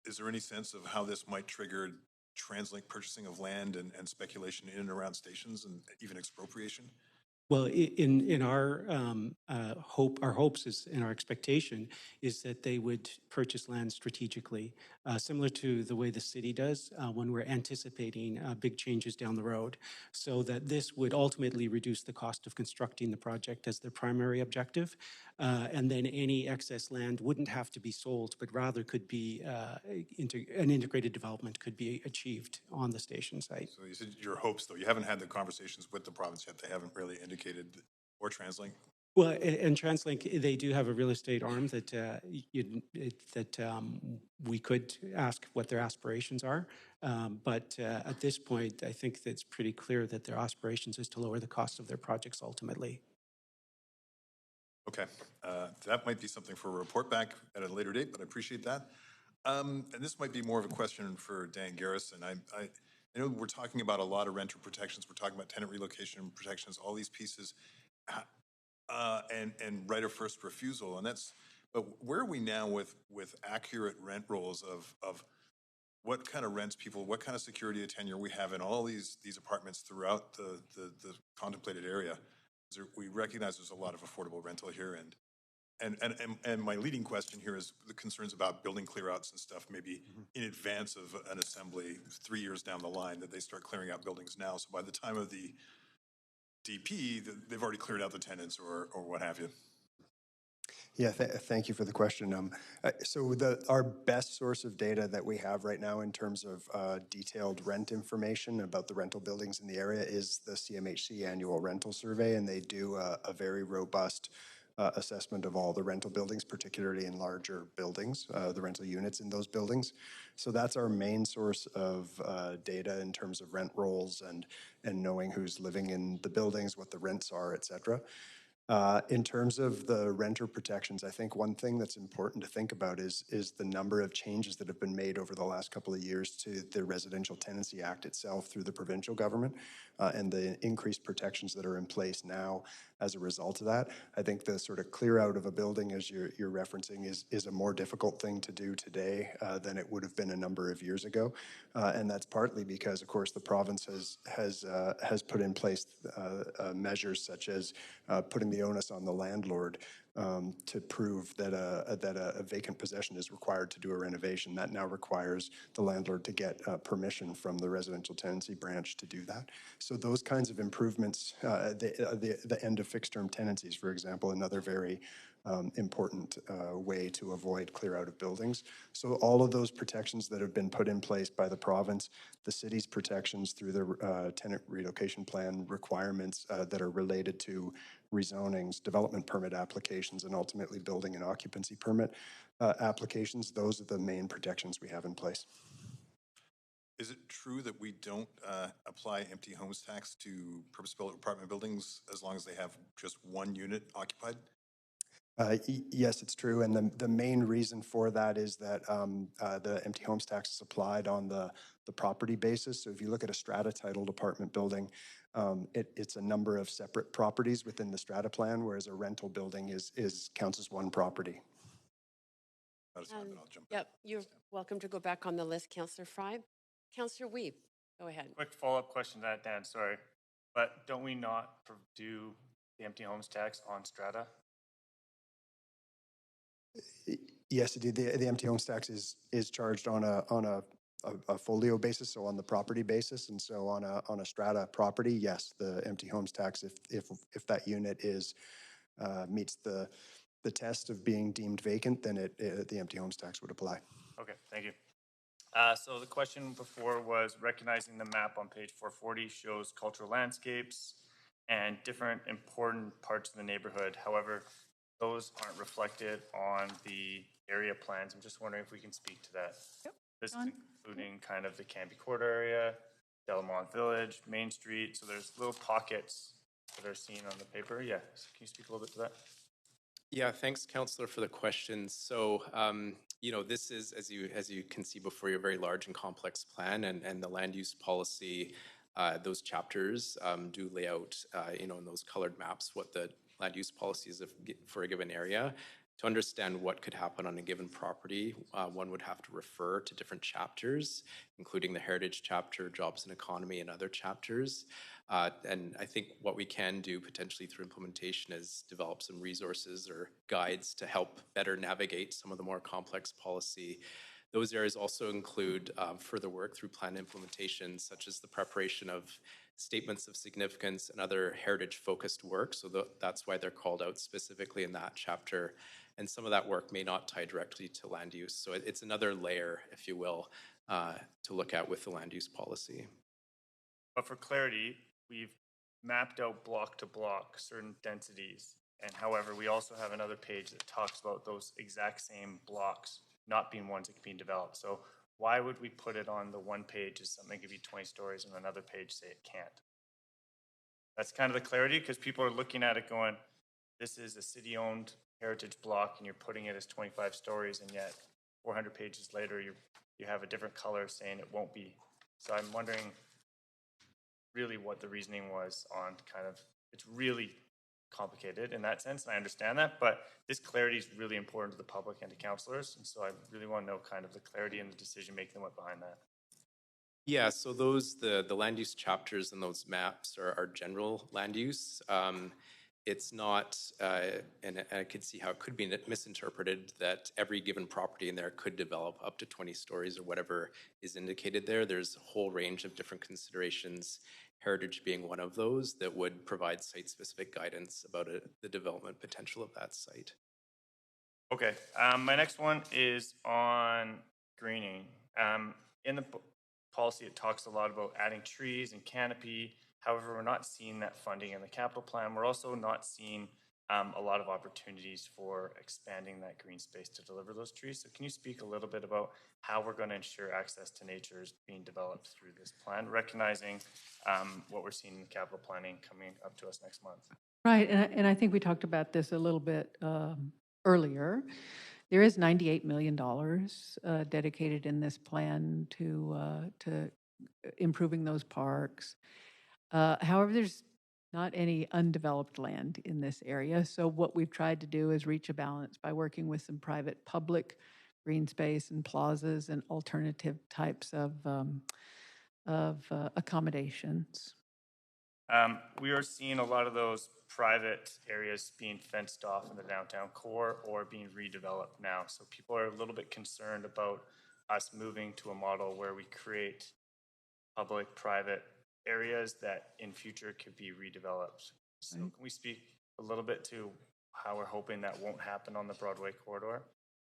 Is there any sense of how this might trigger TransLink purchasing of land and speculation in and around stations and even expropriation? Well, in our our hopes is, and our expectation is that they would purchase land strategically, similar to the way the city does when we're anticipating big changes down the road, so that this would ultimately reduce the cost of constructing the project as their primary objective. And then any excess land wouldn't have to be sold, but rather could be an integrated development could be achieved on the station site. So you said your hopes, though. You haven't had the conversations with the province yet. They haven't really indicated, or TransLink? Well, and TransLink, they do have a real estate arm that we could ask what their aspirations are. But at this point, I think it's pretty clear that their aspirations is to lower the cost of their projects ultimately. Okay, that might be something for a report back at a later date, but I appreciate that. And this might be more of a question for Dan Garrison. I know we're talking about a lot of renter protections. We're talking about tenant relocation protections, all these pieces, and right of first refusal. And that's, but where are we now with accurate rent rolls of what kind of rents people, what kind of security of tenure we have in all these apartments throughout the contemplated area? We recognize there's a lot of affordable rental here, and my leading question here is the concerns about building clearouts and stuff, maybe in advance of an assembly 3 years down the line, that they start clearing out buildings now. So by the time of the DP, they've already cleared out the tenants or what have you. Yeah, thank you for the question. So our best source of data that we have right now in terms of detailed rent information about the rental buildings in the area is the CMHC annual rental survey, and they do a very robust assessment of all the rental buildings, particularly in larger buildings, the rental units in those buildings. So that's our main source of data in terms of rent rolls and knowing who's living in the buildings, what the rents are, et cetera. In terms of the renter protections, I think one thing that's important to think about is the number of changes that have been made over the last couple of years to the Residential Tenancy Act itself through the provincial government, and the increased protections that are in place now as a result of that. I think the sort of clear out of a building, as you're referencing, is a more difficult thing to do today than it would have been a number of years ago, and that's partly because, of course, the province has put in place measures such as putting the onus on the landlord to prove that a vacant possession is required to do a renovation. That now requires the landlord to get permission from the residential tenancy branch to do that. So those kinds of improvements, the end of fixed term tenancies, for example, another very important way to avoid clear out of buildings. So all of those protections that have been put in place by the province, the city's protections through the tenant relocation plan requirements that are related to rezonings, development permit applications, and ultimately building and occupancy permit applications, those are the main protections we have in place. Is it true that we don't apply empty homes tax to purpose-built apartment buildings as long as they have just one unit occupied? Yes, it's true. And the main reason for that is that the empty homes tax is applied on the property basis. So if you look at a strata titled apartment building, it's a number of separate properties within the strata plan, whereas a rental building counts as one property. Yep, you're welcome to go back on the list, Councillor Fry. Councillor Weeb, go ahead. Quick follow-up question to that, Dan, sorry. But don't we not do the empty homes tax on strata? Yes, indeed. The empty homes tax is charged on a folio basis, so on the property basis, and so on a strata property, yes, the empty homes tax, if that unit meets the test of being deemed vacant, then the empty homes tax would apply. Okay, thank you. So the question before was recognizing the map on page 440 shows cultural landscapes and different important parts of the neighborhood. However, those aren't reflected on the area plans. I'm just wondering if we can speak to that. Yep. This is including kind of the Canby Court area, Delamont Village, Main Street. So there's little pockets that are seen on the paper. Yeah, so can you speak a little bit to that? Yeah, thanks, Councillor, for the question. So, this is, as you can see before you, a very large and complex plan, and the land use policy, those chapters do lay out, in those colored maps, what the land use policy is for a given area. To understand what could happen on a given property, one would have to refer to different chapters, including the heritage chapter, jobs and economy, and other chapters. And I think what we can do potentially through implementation is develop some resources or guides to help better navigate some of the more complex policy. Those areas also include further work through plan implementation, such as the preparation of statements of significance and other heritage-focused work. So that's why they're called out specifically in that chapter. And some of that work may not tie directly to land use. So it's another layer, if you will, to look at with the land use policy. But for clarity, we've mapped out block to block certain densities. And however, we also have another page that talks about those exact same blocks not being ones that can be developed. So why would we put it on the one page as something could be 20 stories and another page say it can't? That's kind of the clarity, because people are looking at it going, this is a city-owned heritage block and you're putting it as 25 stories, and yet 400 pages later you have a different color saying it won't be. So I'm wondering really what the reasoning was on kind of, it's really complicated in that sense, and I understand that, but this clarity is really important to the public and to councillors, and so I really want to know kind of the clarity and the decision making that went behind that. Yeah, so the land use chapters and those maps are general land use. It's not, and I could see how it could be misinterpreted that every given property in there could develop up to 20 stories or whatever is indicated there. There's a whole range of different considerations, heritage being one of those, that would provide site-specific guidance about the development potential of that site. Okay, my next one is on greening. In the policy, it talks a lot about adding trees and canopy. However, we're not seeing that funding in the capital plan. We're also not seeing a lot of opportunities for expanding that green space to deliver those trees. So can you speak a little bit about how we're going to ensure access to nature is being developed through this plan, recognizing what we're seeing in capital planning coming up to us next month? Right, and I think we talked about this a little bit earlier. There is $98 million dedicated in this plan to improving those parks. However, there's not any undeveloped land in this area. So what we've tried to do is reach a balance by working with some private public green space and plazas and alternative types of accommodations. We are seeing a lot of those private areas being fenced off in the downtown core or being redeveloped now. So people are a little bit concerned about us moving to a model where we create public-private areas that in future could be redeveloped. So Right. can we speak a little bit to how we're hoping that won't happen on the Broadway corridor?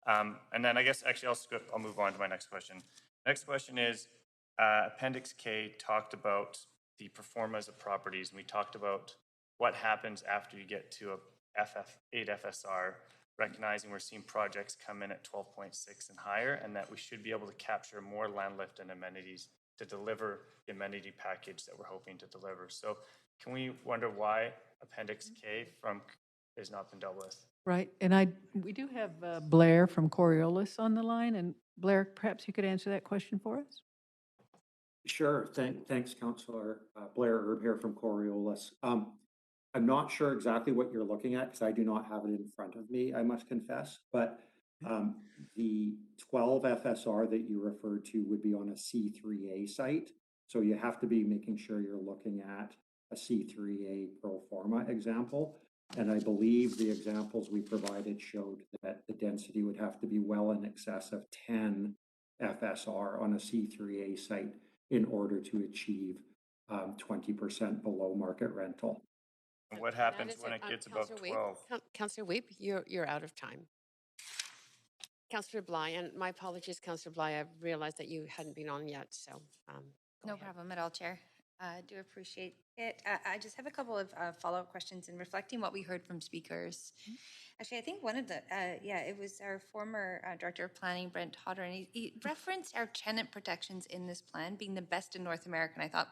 And then I guess actually I'll move on to my next question. Next question is Appendix K talked about the performance of properties, and we talked about what happens after you get to a 8 FSR, recognizing we're seeing projects come in at 12.6 and higher, and that we should be able to capture more land lift and amenities to deliver the amenity package that we're hoping to deliver. So can we wonder why Appendix K has not been dealt with? Right, and we do have Blair from Coriolis on the line, and Blair, perhaps you could answer that question for us? Sure. Thanks, Councillor. Blair Herb here from Coriolis. I'm not sure exactly what you're looking at because I do not have it in front of me, I must confess. But the 12 FSR that you referred to would be on a C3A site. So you have to be making sure you're looking at a C3A pro forma example. And I believe the examples we provided showed that the density would have to be well in excess of 10 FSR on a C3A site in order to achieve 20% below market rental. And what happens when it gets above 12? Councillor Weep, you're out of time. Councillor Bly, and my apologies, Councillor Bly, I realized that you hadn't been on yet, so. No problem at all, Chair. I do appreciate it. I just have a couple of follow-up questions in reflecting what we heard from speakers. Actually, I think one of the, it was our former Director of Planning, Brent Hodder, and he referenced our tenant protections in this plan being the best in North America. And I thought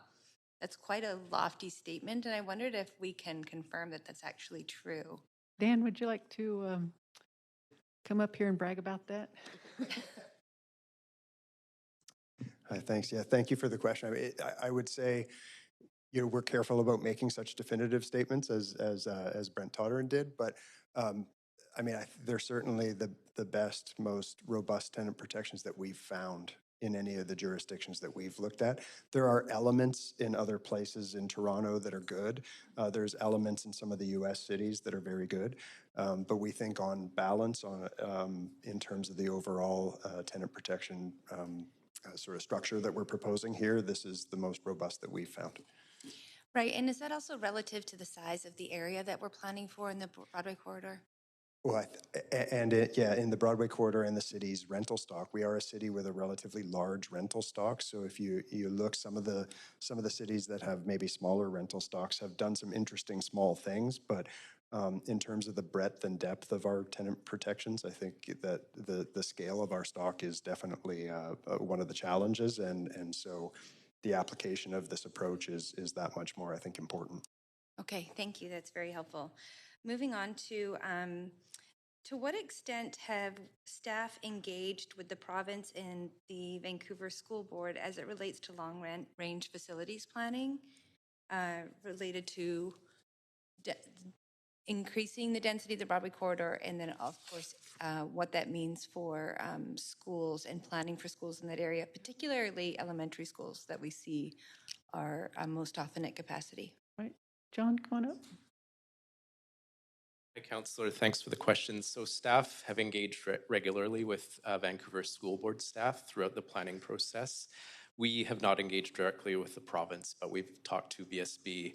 that's quite a lofty statement. And I wondered if we can confirm that that's actually true. Dan, would you like to come up here and brag about that? Hi, thanks. Yeah, thank you for the question. I mean, I would say, you know, we're careful about making such definitive statements as Brent Todderan did, but I mean, they're certainly the best, most robust tenant protections that we've found in any of the jurisdictions that we've looked at. There are elements in other places in Toronto that are good. There's elements in some of the US cities that are very good. But we think on balance, in terms of the overall tenant protection sort of structure that we're proposing here, this is the most robust that we've found. Right, and is that also relative to the size of the area that we're planning for in the Broadway corridor? Well, in the Broadway corridor and the city's rental stock, we are a city with a relatively large rental stock. So if you look, some of the cities that have maybe smaller rental stocks have done some interesting small things, but in terms of the breadth and depth of our tenant protections, I think that the scale of our stock is definitely one of the challenges, and so the application of this approach is that much more, I think, important. Okay, thank you. That's very helpful. Moving on to what extent have staff engaged with the province and the Vancouver School Board as it relates to long-range facilities planning related to increasing the density of the Broadway corridor, and then, of course, what that means for schools and planning for schools in that area, particularly elementary schools that we see are most often at capacity? Right. John, come on up. Hi, Councillor. Thanks for the question. So staff have engaged regularly with Vancouver School Board staff throughout the planning process. We have not engaged directly with the province, but we've talked to VSB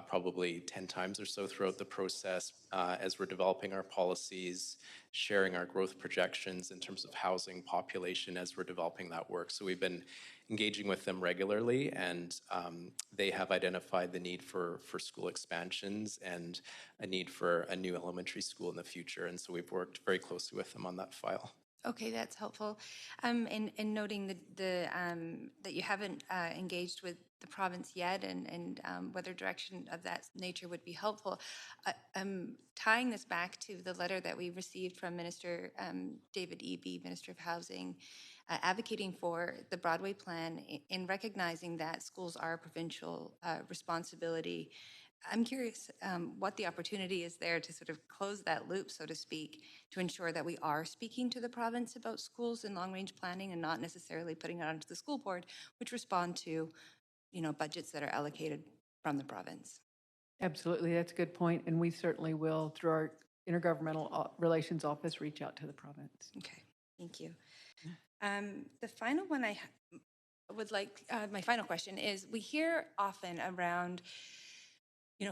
probably 10 times or so throughout the process as we're developing our policies, sharing our growth projections in terms of housing population as we're developing that work. So we've been engaging with them regularly, and they have identified the need for school expansions and a need for a new elementary school in the future. And so we've worked very closely with them on that file. Okay, that's helpful. And noting that you haven't engaged with the province yet, and whether direction of that nature would be helpful. Tying this back to the letter that we received from Minister David Eby, Minister of Housing, advocating for the Broadway plan in recognizing that schools are a provincial responsibility. I'm curious what the opportunity is there to sort of close that loop, so to speak, to ensure that we are speaking to the province about schools and long-range planning and not necessarily putting it onto the school board, which respond to, budgets that are allocated from the province. Absolutely, that's a good point, and we certainly will, through our intergovernmental relations office, reach out to the province. Okay, thank you. The final one I would like, my final question is, we hear often around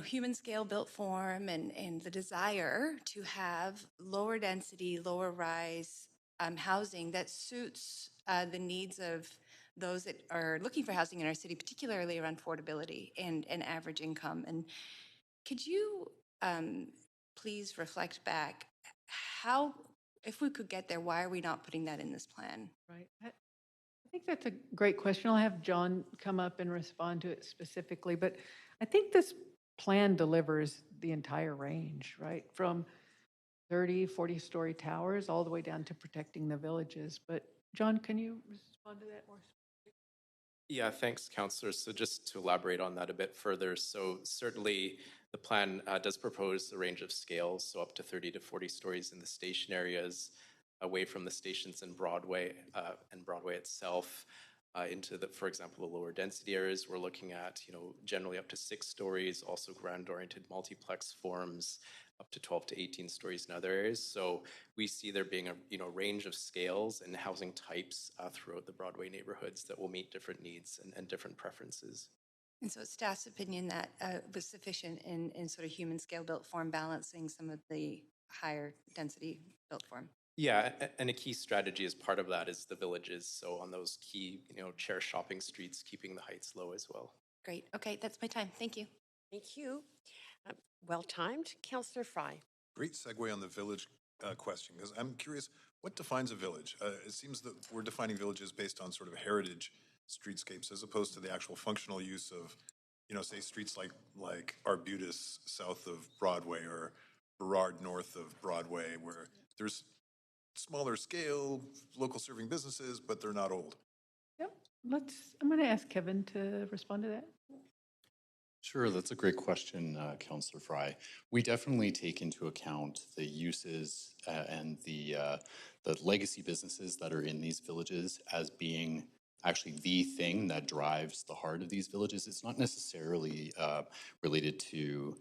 human scale built form and the desire to have lower density, lower rise housing that suits the needs of those that are looking for housing in our city, particularly around affordability and average income. And could you please reflect back how, if we could get there, why are we not putting that in this plan? Right. I think that's a great question. I'll have John come up and respond to it specifically, but I think this plan delivers the entire range, right? From 30, 40-story towers all the way down to protecting the villages. But John, can you respond to that more? Yeah, thanks, Councillor. So just to elaborate on that a bit further, so certainly the plan does propose a range of scales, so up to 30 to 40 stories in the station areas, away from the stations in Broadway and Broadway itself, into the, for example, the lower density areas. We're looking at, generally up to 6 stories, also ground-oriented multiplex forms, up to 12 to 18 stories in other areas. So we see there being a range of scales and housing types throughout the Broadway neighborhoods that will meet different needs and different preferences. And so it's staff's opinion that was sufficient in sort of human scale built form, balancing some of the higher density built form. Yeah, and a key strategy as part of that is the villages. So on those key, chair shopping streets, keeping the heights low as well. Great. Okay, that's my time. Thank you. Thank you. Well timed. Councillor Fry. Great segue on the village question, because I'm curious, what defines a village? It seems that we're defining villages based on sort of heritage streetscapes as opposed to the actual functional use of, say streets like Arbutus south of Broadway or Burrard north of Broadway, where there's smaller scale, local serving businesses, but they're not old. Yep. I'm going to ask Kevin to respond to that. Sure, that's a great question, Councillor Fry. We definitely take into account the uses and the legacy businesses that are in these villages as being actually the thing that drives the heart of these villages. It's not necessarily related to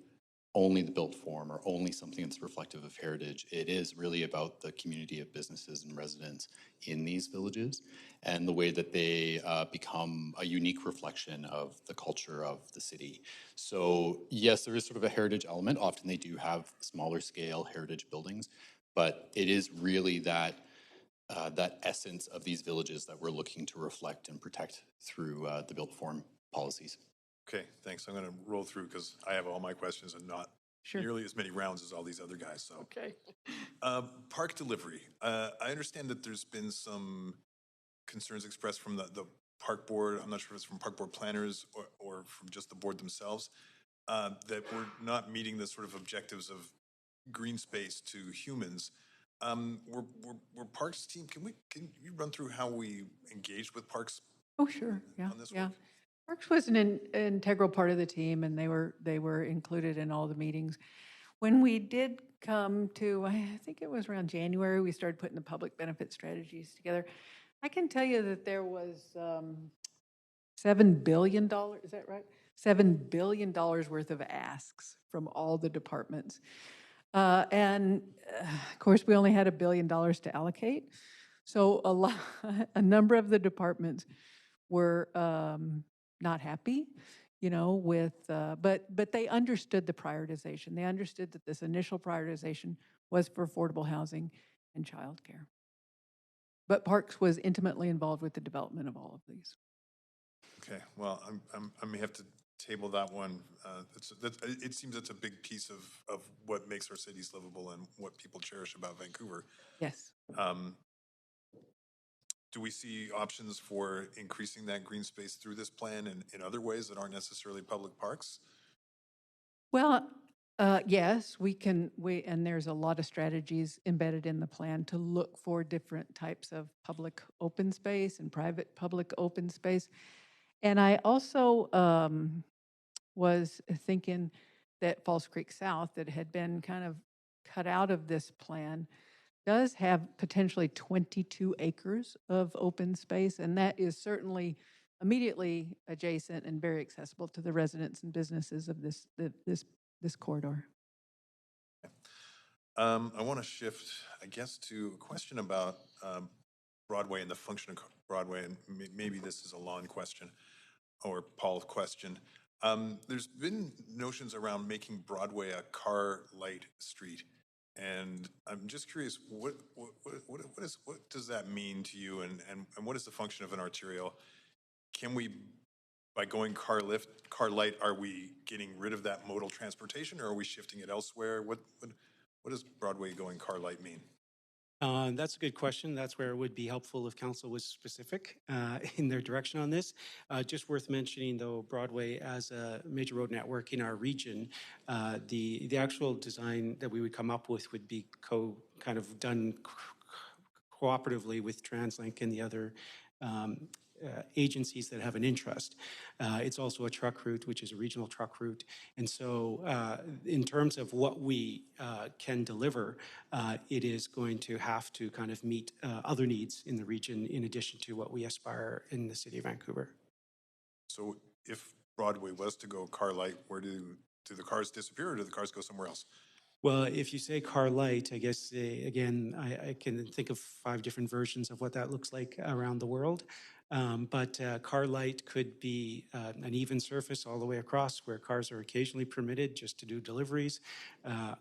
only the built form or only something that's reflective of heritage. It is really about the community of businesses and residents in these villages and the way that they become a unique reflection of the culture of the city. So yes, there is sort of a heritage element. Often they do have smaller scale heritage buildings, but it is really that essence of these villages that we're looking to reflect and protect through the built form policies. Okay, thanks. I'm going to roll through because I have all my questions and not nearly as many rounds as all these other guys. So, okay. Park delivery. I understand that there's been some concerns expressed from the park board. I'm not sure if it's from park board planners or from just the board themselves, that we're not meeting the sort of objectives of green space to humans. We're Parks team. Can you run through how we engaged with Parks? Oh, sure. Yeah. On this yeah. work? Parks was an integral part of the team, and they were included in all the meetings. When we did come to, I think it was around January, we started putting the public benefit strategies together. I can tell you that there was $7 billion, is that right? $7 billion worth of asks from all the departments. And of course, we only had $1 billion to allocate. So a number of the departments were not happy, with, but they understood the prioritization. They understood that this initial prioritization was for affordable housing and childcare. But Parks was intimately involved with the development of all of these. Okay, well, I may have to table that one. It seems it's a big piece of what makes our cities livable and what people cherish about Vancouver. Yes. do we see options for increasing that green space through this plan in other ways that aren't necessarily public parks? Well, yes, and there's a lot of strategies embedded in the plan to look for different types of public open space and private public open space. And I also was thinking that Falls Creek South, that had been kind of cut out of this plan, does have potentially 22 acres of open space, and that is certainly immediately adjacent and very accessible to the residents and businesses of this corridor. I want to shift, I guess, to a question about Broadway and the function of Broadway, and maybe this is a Lon question or Paul question. There's been notions around making Broadway a car light street, and I'm just curious, what does that mean to you, and what is the function of an arterial? Can we, by going car light, are we getting rid of that modal transportation, or are we shifting it elsewhere? What does Broadway going car light mean? That's a good question. That's where it would be helpful if council was specific in their direction on this. Just worth mentioning, though, Broadway as a major road network in our region, the actual design that we would come up with would be kind of done cooperatively with TransLink and the other agencies that have an interest. It's also a truck route, which is a regional truck route. And so in terms of what we can deliver, it is going to have to kind of meet other needs in the region in addition to what we aspire in the city of Vancouver. So if Broadway was to go car light, where do the cars disappear, or do the cars go somewhere else? Well, if you say car light, I guess, again, I can think of 5 different versions of what that looks like around the world. But car light could be an even surface all the way across where cars are occasionally permitted just to do deliveries.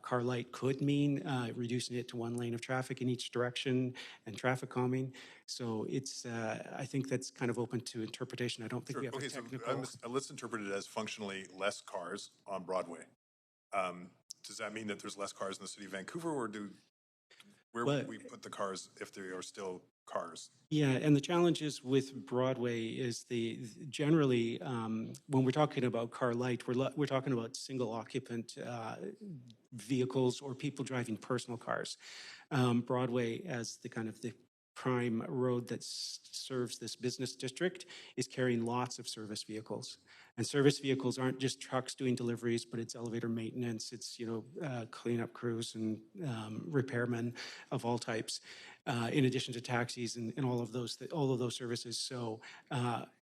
Car light could mean reducing it to 1 lane of traffic in each direction and traffic calming. So it's, I think that's kind of open to interpretation. I don't think we have a technical... So let's interpret it as functionally less cars on Broadway. Does that mean that there's less cars in the city of Vancouver, or where would we put the cars if they are still cars? Yeah, and the challenges with Broadway is generally when we're talking about car light, we're talking about single occupant vehicles or people driving personal cars. Broadway, as the kind of the prime road that serves this business district, is carrying lots of service vehicles. And service vehicles aren't just trucks doing deliveries, but it's elevator maintenance, it's cleanup crews and repairmen of all types, in addition to taxis and all of those services. So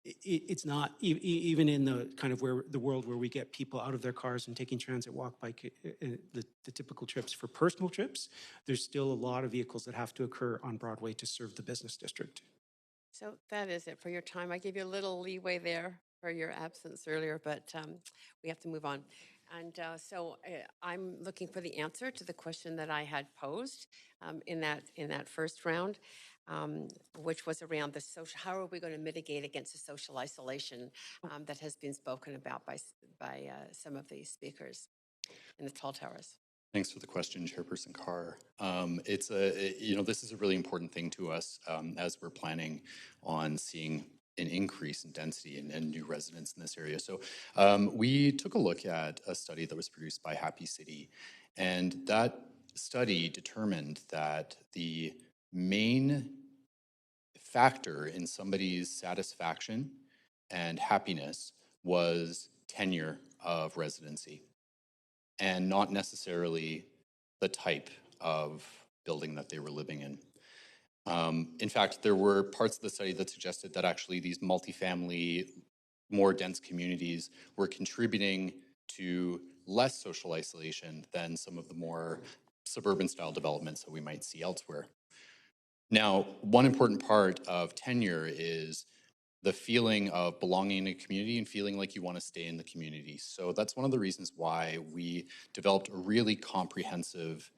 it's not even in the kind of the world where we get people out of their cars and taking transit, walk, bike, the typical trips for personal trips. There's still a lot of vehicles that have to occur on Broadway to serve the business district. So that is it for your time. I gave you a little leeway there for your absence earlier, but we have to move on. And I'm looking for the answer to the question that I had posed in that first round, which was around the social. How are we going to mitigate against the social isolation that has been spoken about by some of the speakers in the tall towers? Thanks for the question, Chairperson Carr. This is a really important thing to us as we're planning on seeing an increase in density and new residents in this area. So we took a look at a study that was produced by Happy City, and that study determined that the main factor in somebody's satisfaction and happiness was tenure of residency, and not necessarily the type of building that they were living in. In fact, there were parts of the study that suggested that actually these multifamily, more dense communities were contributing to less social isolation than some of the more suburban style developments that we might see elsewhere. Now, one important part of tenure is the feeling of belonging in a community and feeling like you want to stay in the community. So that's one of the reasons why we developed a really comprehensive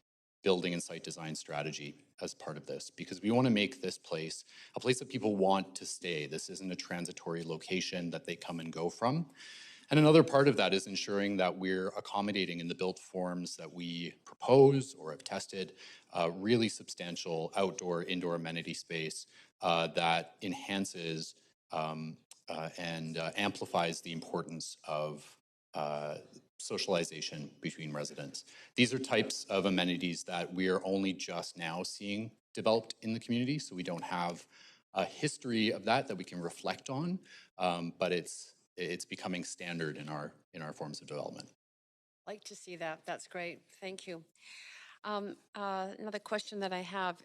building and site design strategy as part of this, because we want to make this place a place that people want to stay. This isn't a transitory location that they come and go from. And another part of that is ensuring that we're accommodating in the built forms that we propose or have tested really substantial outdoor, indoor amenity space that enhances and amplifies the importance of socialization between residents. These are types of amenities that we are only just now seeing developed in the community, so we don't have a history of that we can reflect on, but it's becoming standard in our forms of development. Like to see that. That's great. Thank you. Another question that I have,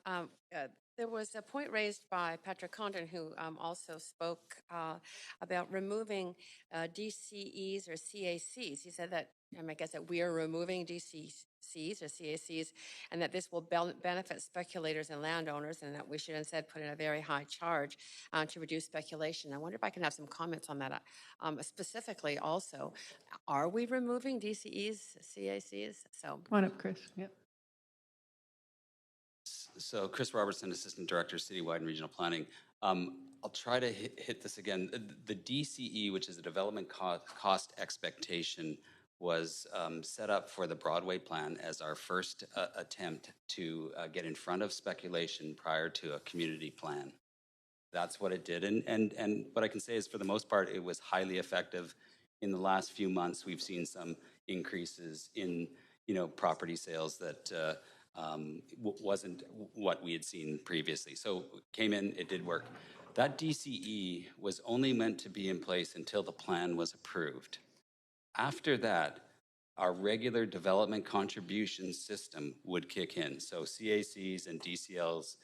there was a point raised by Patrick Condon, who also spoke about removing DCEs or CACs. He said that, I guess that we are removing DCCs or CACs, and that this will benefit speculators and landowners, and that we should instead put in a very high charge to reduce speculation. I wonder if I can have some comments on that. Specifically also, are we removing DCEs, CACs? So, Come on up, Chris. Yep. So Chris Robertson, Assistant Director, Citywide and Regional Planning. I'll try to hit this again. The DCE, which is the Development Cost Expectation, was set up for the Broadway Plan as our first attempt to get in front of speculation prior to a community plan. That's what it did. And what I can say is, for the most part, it was highly effective. In the last few months, we've seen some increases in, property sales that wasn't what we had seen previously. So came in, it did work. That DCE was only meant to be in place until the plan was approved. After that, our regular development contribution system would kick in. So CACs and DCLs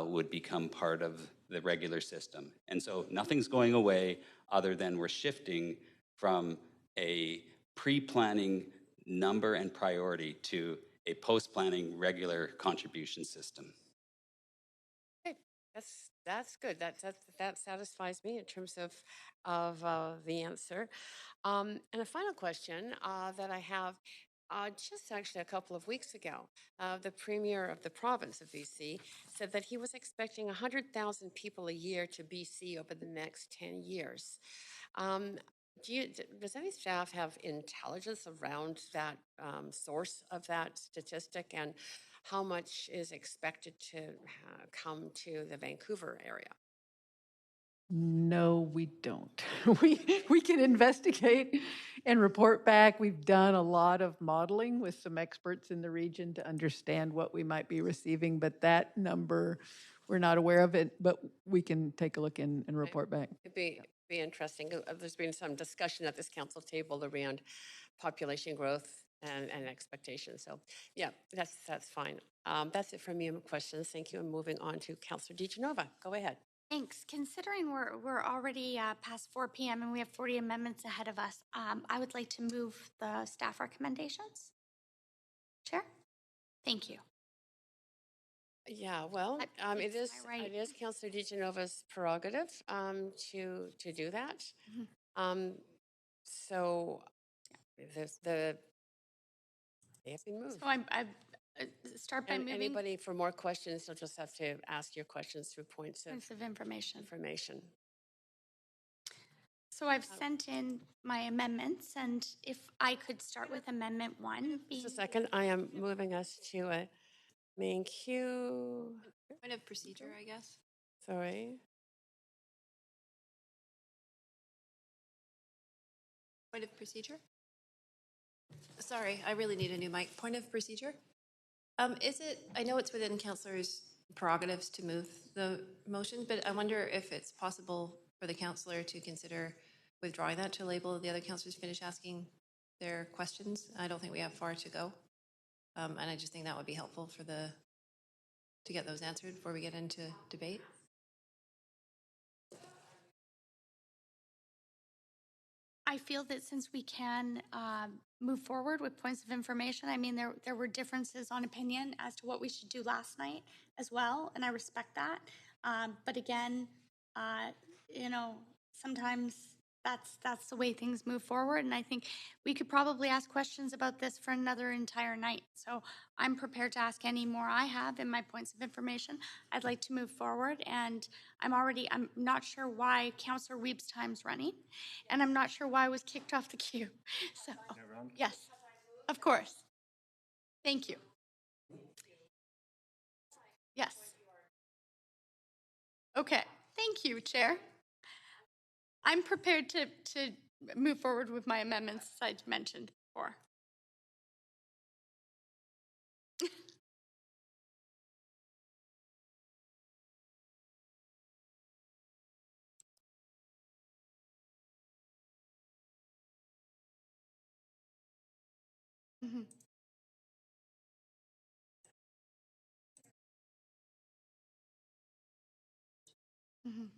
would become part of the regular system. And so nothing's going away other than we're shifting from a pre-planning number and priority to a post-planning regular contribution system. okay, that's good. That satisfies me in terms of the answer. And a final question that I have. Just actually a couple of weeks ago, the Premier of the province of BC said that he was expecting 100,000 people a year to BC over the next 10 years. Does any staff have intelligence around that source of that statistic, and how much is expected to come to the Vancouver area? No, we don't. We can investigate and report back. We've done a lot of modeling with some experts in the region to understand what we might be receiving, but that number, we're not aware of it, but we can take a look and report back. It'd be interesting. There's been some discussion at this council table around population growth and expectations. So yeah, that's fine. That's it for me on questions. Thank you. And moving on to Councillor DiGenova. Go ahead. Thanks. Considering we're already past 4 p.m. and we have 40 amendments ahead of us, I would like to move the staff recommendations. Chair? Thank you. Yeah, well, it is Councillor DiGenova's prerogative to do that. Mm-hmm. So they have been moved. So I start by moving. Anybody for more questions, you'll just have to ask your questions through points of information. So I've sent in my amendments, and if I could start with Amendment 1. Just a second, I am moving us to a main queue. Point of procedure, I guess. Sorry. Point of procedure? Sorry, I really need a new mic. Point of procedure? I know it's within councillors' prerogatives to move the motion, but I wonder if it's possible for the councillor to consider withdrawing that to enable the other councillors finish asking their questions. I don't think we have far to go. And I just think that would be helpful to get those answered before we get into debate. I feel that since we can move forward with points of information, I mean, there were differences on opinion as to what we should do last night as well, and I respect that. But again, sometimes that's the way things move forward. And I think we could probably ask questions about this for another entire night. So I'm prepared to ask any more I have in my points of information. I'd like to move forward, and I'm not sure why Councillor Weeb's time's running, and I'm not sure why I was kicked off the queue. So, yes, of course. Thank you. Yes. Okay. Thank you, Chair. I'm prepared to move forward with my amendments as I mentioned before. Mhm. Mhm.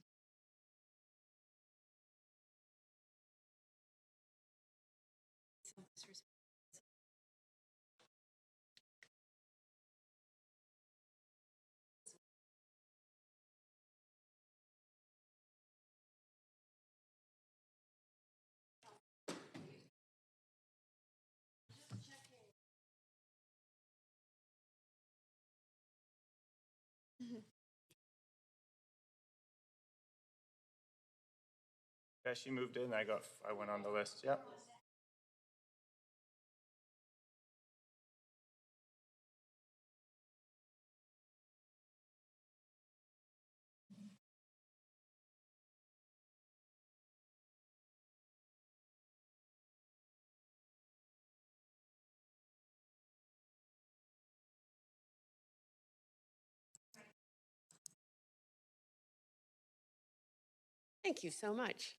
Mhm. Yeah, she moved in. I went on the list. Yep. Thank you so much.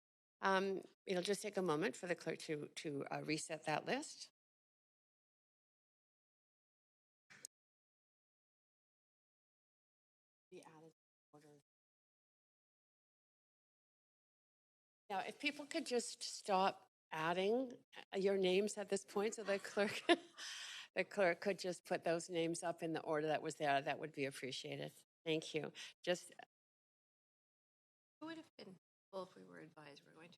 It'll just take a moment for the clerk to reset that list. Be added to order. Now, if people could just stop adding your names at this point, so the clerk, the clerk could just put those names up in the order that was there, that would be appreciated. Thank you. Just It would have been cool if we were advised we're going to.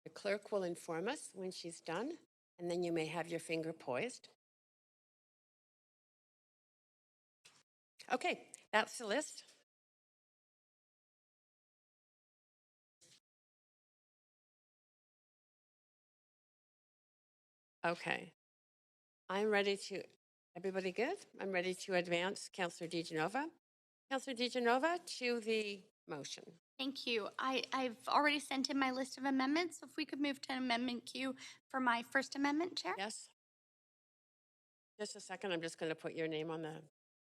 the clerk will inform us when she's done, and then you may have your finger poised. Okay, that's the list. Okay. I'm ready to, everybody good? I'm ready to advance Councillor DiGenova. Councillor DiGenova to the motion. Thank you. I've already sent in my list of amendments. So if we could move to amendment queue for my first amendment, Chair. Yes. Just a second. I'm just going to put your name on the.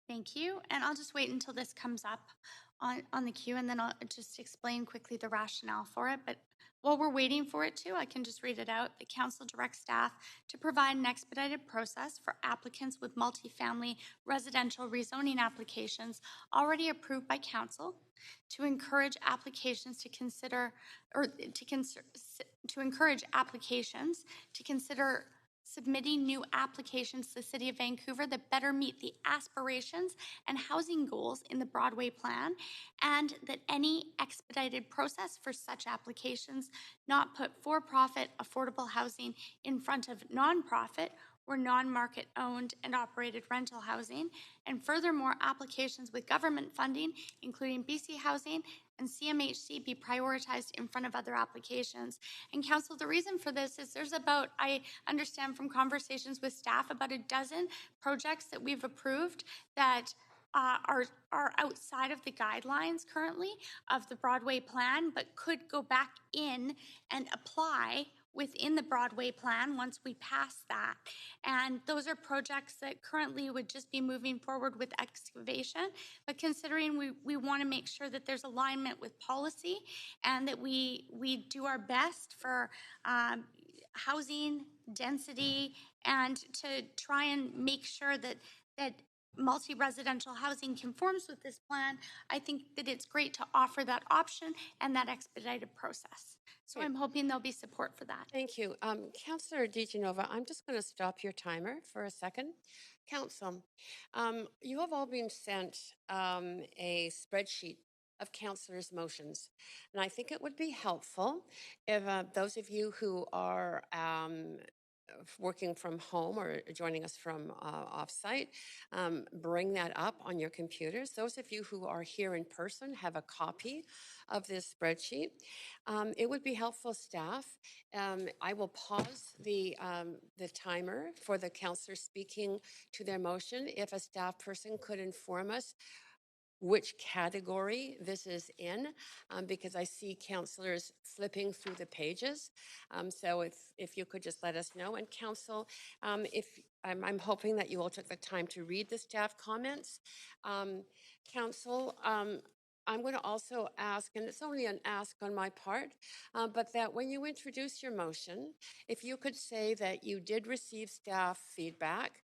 Thank you. And I'll just wait until this comes up on the queue, and then I'll just explain quickly the rationale for it. But while we're waiting for it to, I can just read it out. The council directs staff to provide an expedited process for applicants with multifamily residential rezoning applications already approved by council, to encourage applications to consider, or to encourage applications to consider submitting new applications to the City of Vancouver that better meet the aspirations and housing goals in the Broadway Plan, and that any expedited process for such applications not put for-profit affordable housing in front of non-profit or non-market owned and operated rental housing, and furthermore, applications with government funding, including BC Housing and CMHC, be prioritized in front of other applications. And Council, the reason for this is there's about, I understand from conversations with staff, about a dozen projects that we've approved that are outside of the guidelines currently of the Broadway Plan, but could go back in and apply within the Broadway Plan once we pass that. And those are projects that currently would just be moving forward with excavation, but considering we want to make sure that there's alignment with policy and that we do our best for housing density, and to try and make sure that multi-residential housing conforms with this plan, I think that it's great to offer that option and that expedited process. So I'm hoping there'll be support for that. Thank you. Councillor DeGenova, I'm just going to stop your timer for a second. Council, you have all been sent a spreadsheet of councillors' motions. And I think it would be helpful if those of you who are working from home or joining us from offsite, bring that up on your computers. Those of you who are here in person have a copy of this spreadsheet. It would be helpful, staff. I will pause the timer for the councillor speaking to their motion. If a staff person could inform us which category this is in, because I see councillors flipping through the pages. So if you could just let us know. And council, if I'm hoping that you all took the time to read the staff comments. Council, I'm going to also ask, and it's only an ask on my part, but that when you introduce your motion, if you could say that you did receive staff feedback,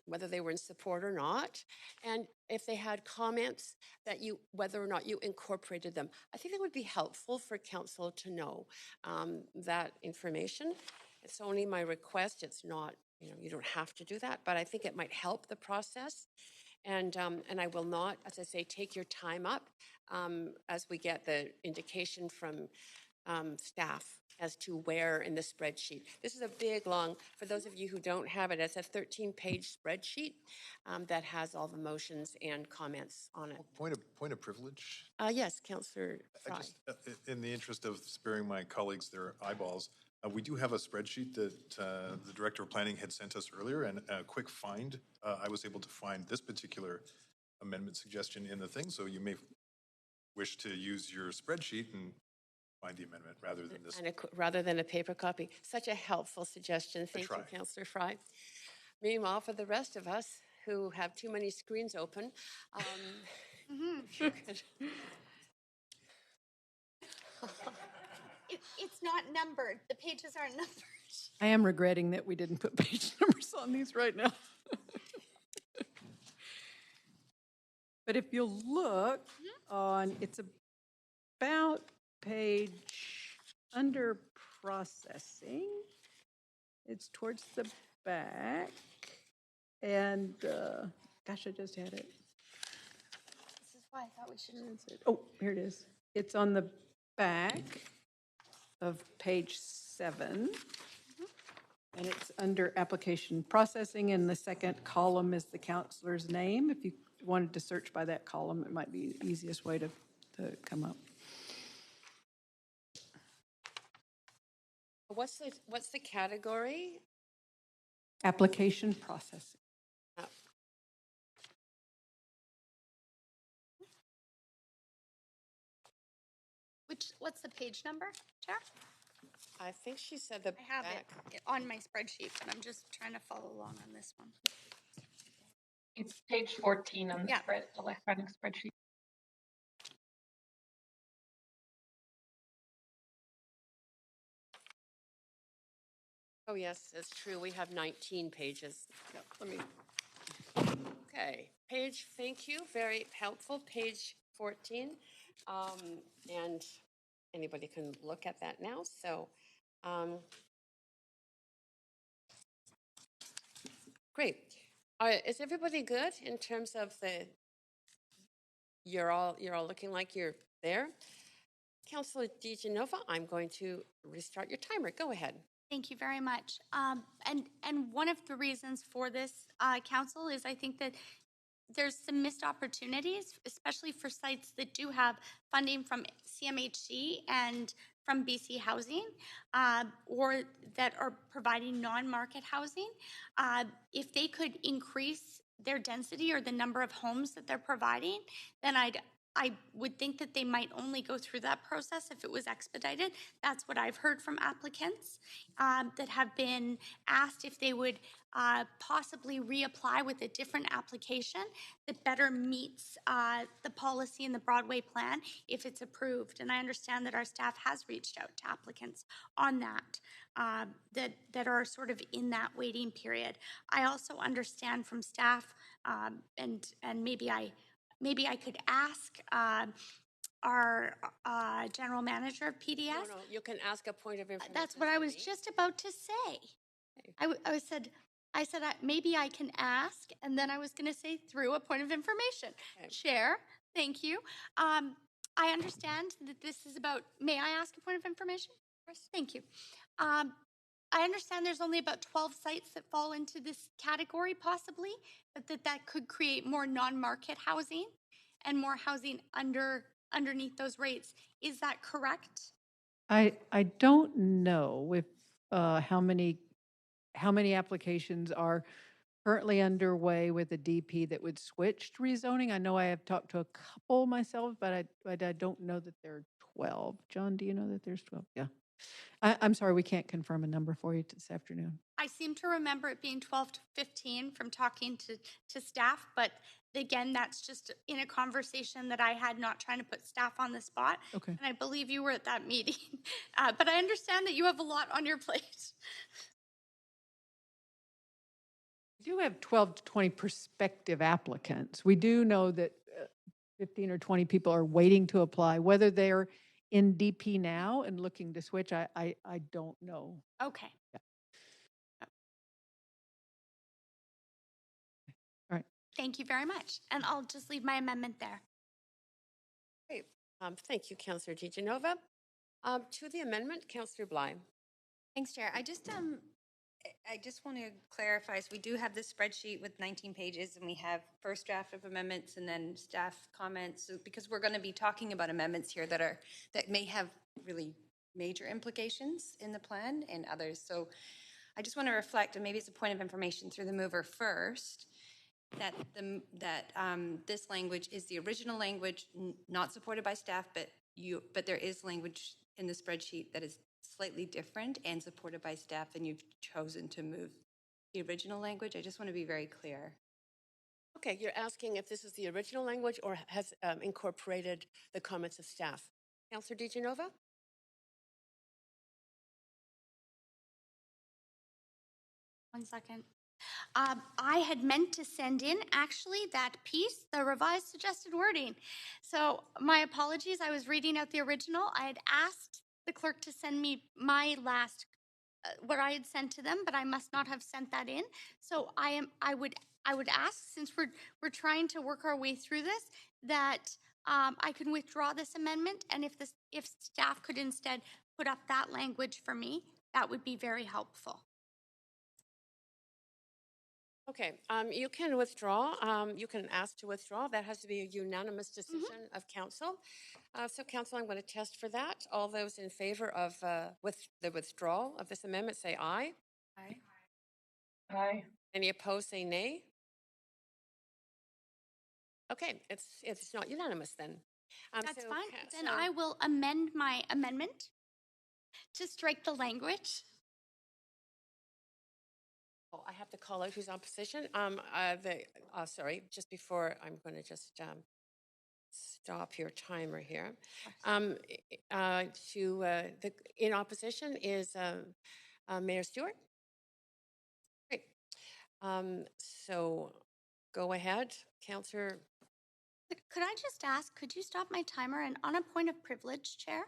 whether they were in support or not, and if they had comments that whether or not you incorporated them. I think it would be helpful for council to know that information. It's only my request. It's not, you don't have to do that, but I think it might help the process. And I will not, as I say, take your time up as we get the indication from staff as to where in the spreadsheet. This is a big, long, for those of you who don't have it, it's a 13-page spreadsheet that has all the motions and comments on it. Point of privilege? Yes, Councillor Fry. In the interest of sparing my colleagues their eyeballs, we do have a spreadsheet that the Director of Planning had sent us earlier, and a quick find, I was able to find this particular amendment suggestion in the thing, so you may wish to use your spreadsheet and find the amendment rather than this. Rather than a paper copy. Such a helpful suggestion. Thank you, Councillor Fry. Meanwhile, for the rest of us who have too many screens open, if you could. It's not numbered. The pages aren't numbered. I am regretting that we didn't put page numbers on these right now. But if you'll look on, it's about page under processing. It's towards the back. And gosh, I just had it. This is why I thought we should. Oh, here it is. It's on the back of page 7. And it's under application processing, and the second column is the counselor's name. If you wanted to search by that column, it might be the easiest way to come up. What's the category? Application processing. Oh. What's the page number, Chair? I think she said the I have it on my spreadsheet, but I'm just trying to follow along on this one. It's page 14 on the electronic spreadsheet. Oh, yes, it's true. We have 19 pages. Yep, let me. Okay, thank you. Very helpful. Page 14. And anybody can look at that now. So, great. Is everybody good in terms of you're all looking like you're there? Councillor DeGenova, I'm going to restart your timer. Go ahead. Thank you very much. And one of the reasons for this council is I think that there's some missed opportunities, especially for sites that do have funding from CMHC and from BC Housing, or that are providing non-market housing. If they could increase their density or the number of homes that they're providing, then I'd I would think that they might only go through that process if it was expedited. That's what I've heard from applicants that have been asked if they would possibly reapply with a different application that better meets the policy in the Broadway plan if it's approved. And I understand that our staff has reached out to applicants on that, that are sort of in that waiting period. I also understand from staff, and maybe I could ask our general manager of PDS. No, you can ask a point of information. That's what I was just about to say. I said maybe I can ask, and then I was going to say through a point of information. Okay. Chair, thank you. I understand that this is about, may I ask a point of information? Yes. Thank you. I understand there's only about 12 sites that fall into this category possibly, but that could create more non-market housing and more housing underneath those rates. Is that correct? I don't know if how many applications are currently underway with a DP that would switch to rezoning. I know I have talked to a couple myself, but I don't know that there are 12. John, do you know that there's 12? Yeah. I'm sorry, we can't confirm a number for you this afternoon. I seem to remember it being 12 to 15 from talking to staff, but again, that's just in a conversation that I had, not trying to put staff on the spot. Okay. And I believe you were at that meeting. But I understand that you have a lot on your plate. We do have 12 to 20 prospective applicants. We do know that 15 or 20 people are waiting to apply. Whether they're in DP now and looking to switch, I don't know. Okay. Yeah. All right. Thank you very much. And I'll just leave my amendment there. Great. Thank you, Councillor DiGenova. To the amendment, Councillor Bly. Thanks, Chair. I just want to clarify, so we do have this spreadsheet with 19 pages, and we have first draft of amendments and then staff comments, so, because we're going to be talking about amendments here that may have really major implications in the plan and others. So I just want to reflect, and maybe it's a point of information through the mover first, that this language is the original language, not supported by staff, but there is language in the spreadsheet that is slightly different and supported by staff, and you've chosen to move the original language. I just want to be very clear. Okay, you're asking if this is the original language or has incorporated the comments of staff. Councillor DiGenova? One second. I had meant to send in actually that piece, the revised suggested wording. So my apologies. I was reading out the original. I had asked the clerk to send me my last, what I had sent to them, but I must not have sent that in. So I would ask, since we're trying to work our way through this, that I can withdraw this amendment, and if staff could instead put up that language for me, that would be very helpful. Okay, you can withdraw. You can ask to withdraw. That has to be a unanimous decision of council. So council, I'm going to test for that. All those in favor of with the withdrawal of this amendment, say aye. Aye. Aye. Any opposed, say nay. Okay, it's not unanimous then. That's fine. Then I will amend my amendment to strike the language. Oh, I have to call out who's on position. Sorry, just before, I'm going to just stop your timer here. In opposition is Mayor Stewart. Great. So go ahead, Councillor. Could I just ask, could you stop my timer? And on a point of privilege, Chair?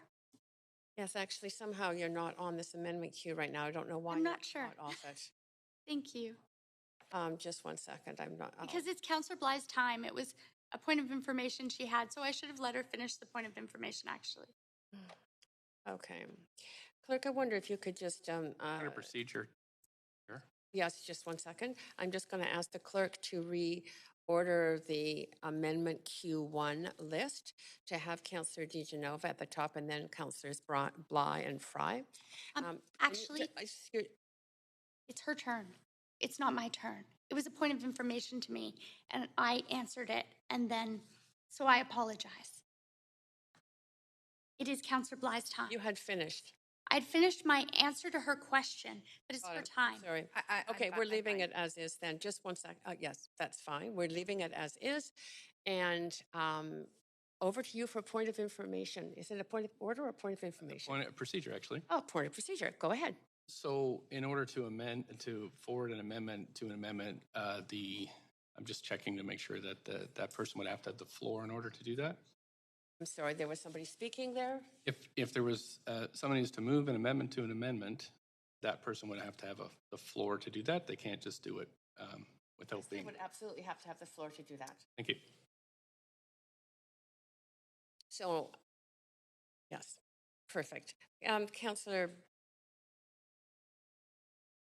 Yes, actually, somehow you're not on this amendment queue right now. I don't know why. I'm not sure. Not off it. Thank you. Just 1 second. I'm not. Because it's Councillor Bly's time. It was a point of information she had, so I should have let her finish the point of information, actually. Okay. Clerk, I wonder if you could just... Under procedure. Sure. Yes, just 1 second. I'm just going to ask the clerk to reorder the amendment Q1 list to have Councillor DiGenova at the top and then Councillors Bly and Fry. Actually, it's her turn. It's not my turn. It was a point of information to me, and I answered it, and then, so I apologize. It is Counselor Bly's time. You had finished. I'd finished my answer to her question, but it's her time. Sorry. Okay, we're leaving it as is then. Just one sec. Yes, that's fine. We're leaving it as is. And over to you for a point of information. Is it a point of order or a point of information? Point of procedure, actually. Oh, point of procedure. Go ahead. So in order to forward an amendment to an amendment, I'm just checking to make sure that that person would have to have the floor in order to do that. I'm sorry, there was somebody speaking there? If there was somebody who's to move an amendment to an amendment, that person would have to have the floor to do that. They can't just do it without Yes, being. they would absolutely have to have the floor to do that. Thank you. So, yes, perfect. Councillor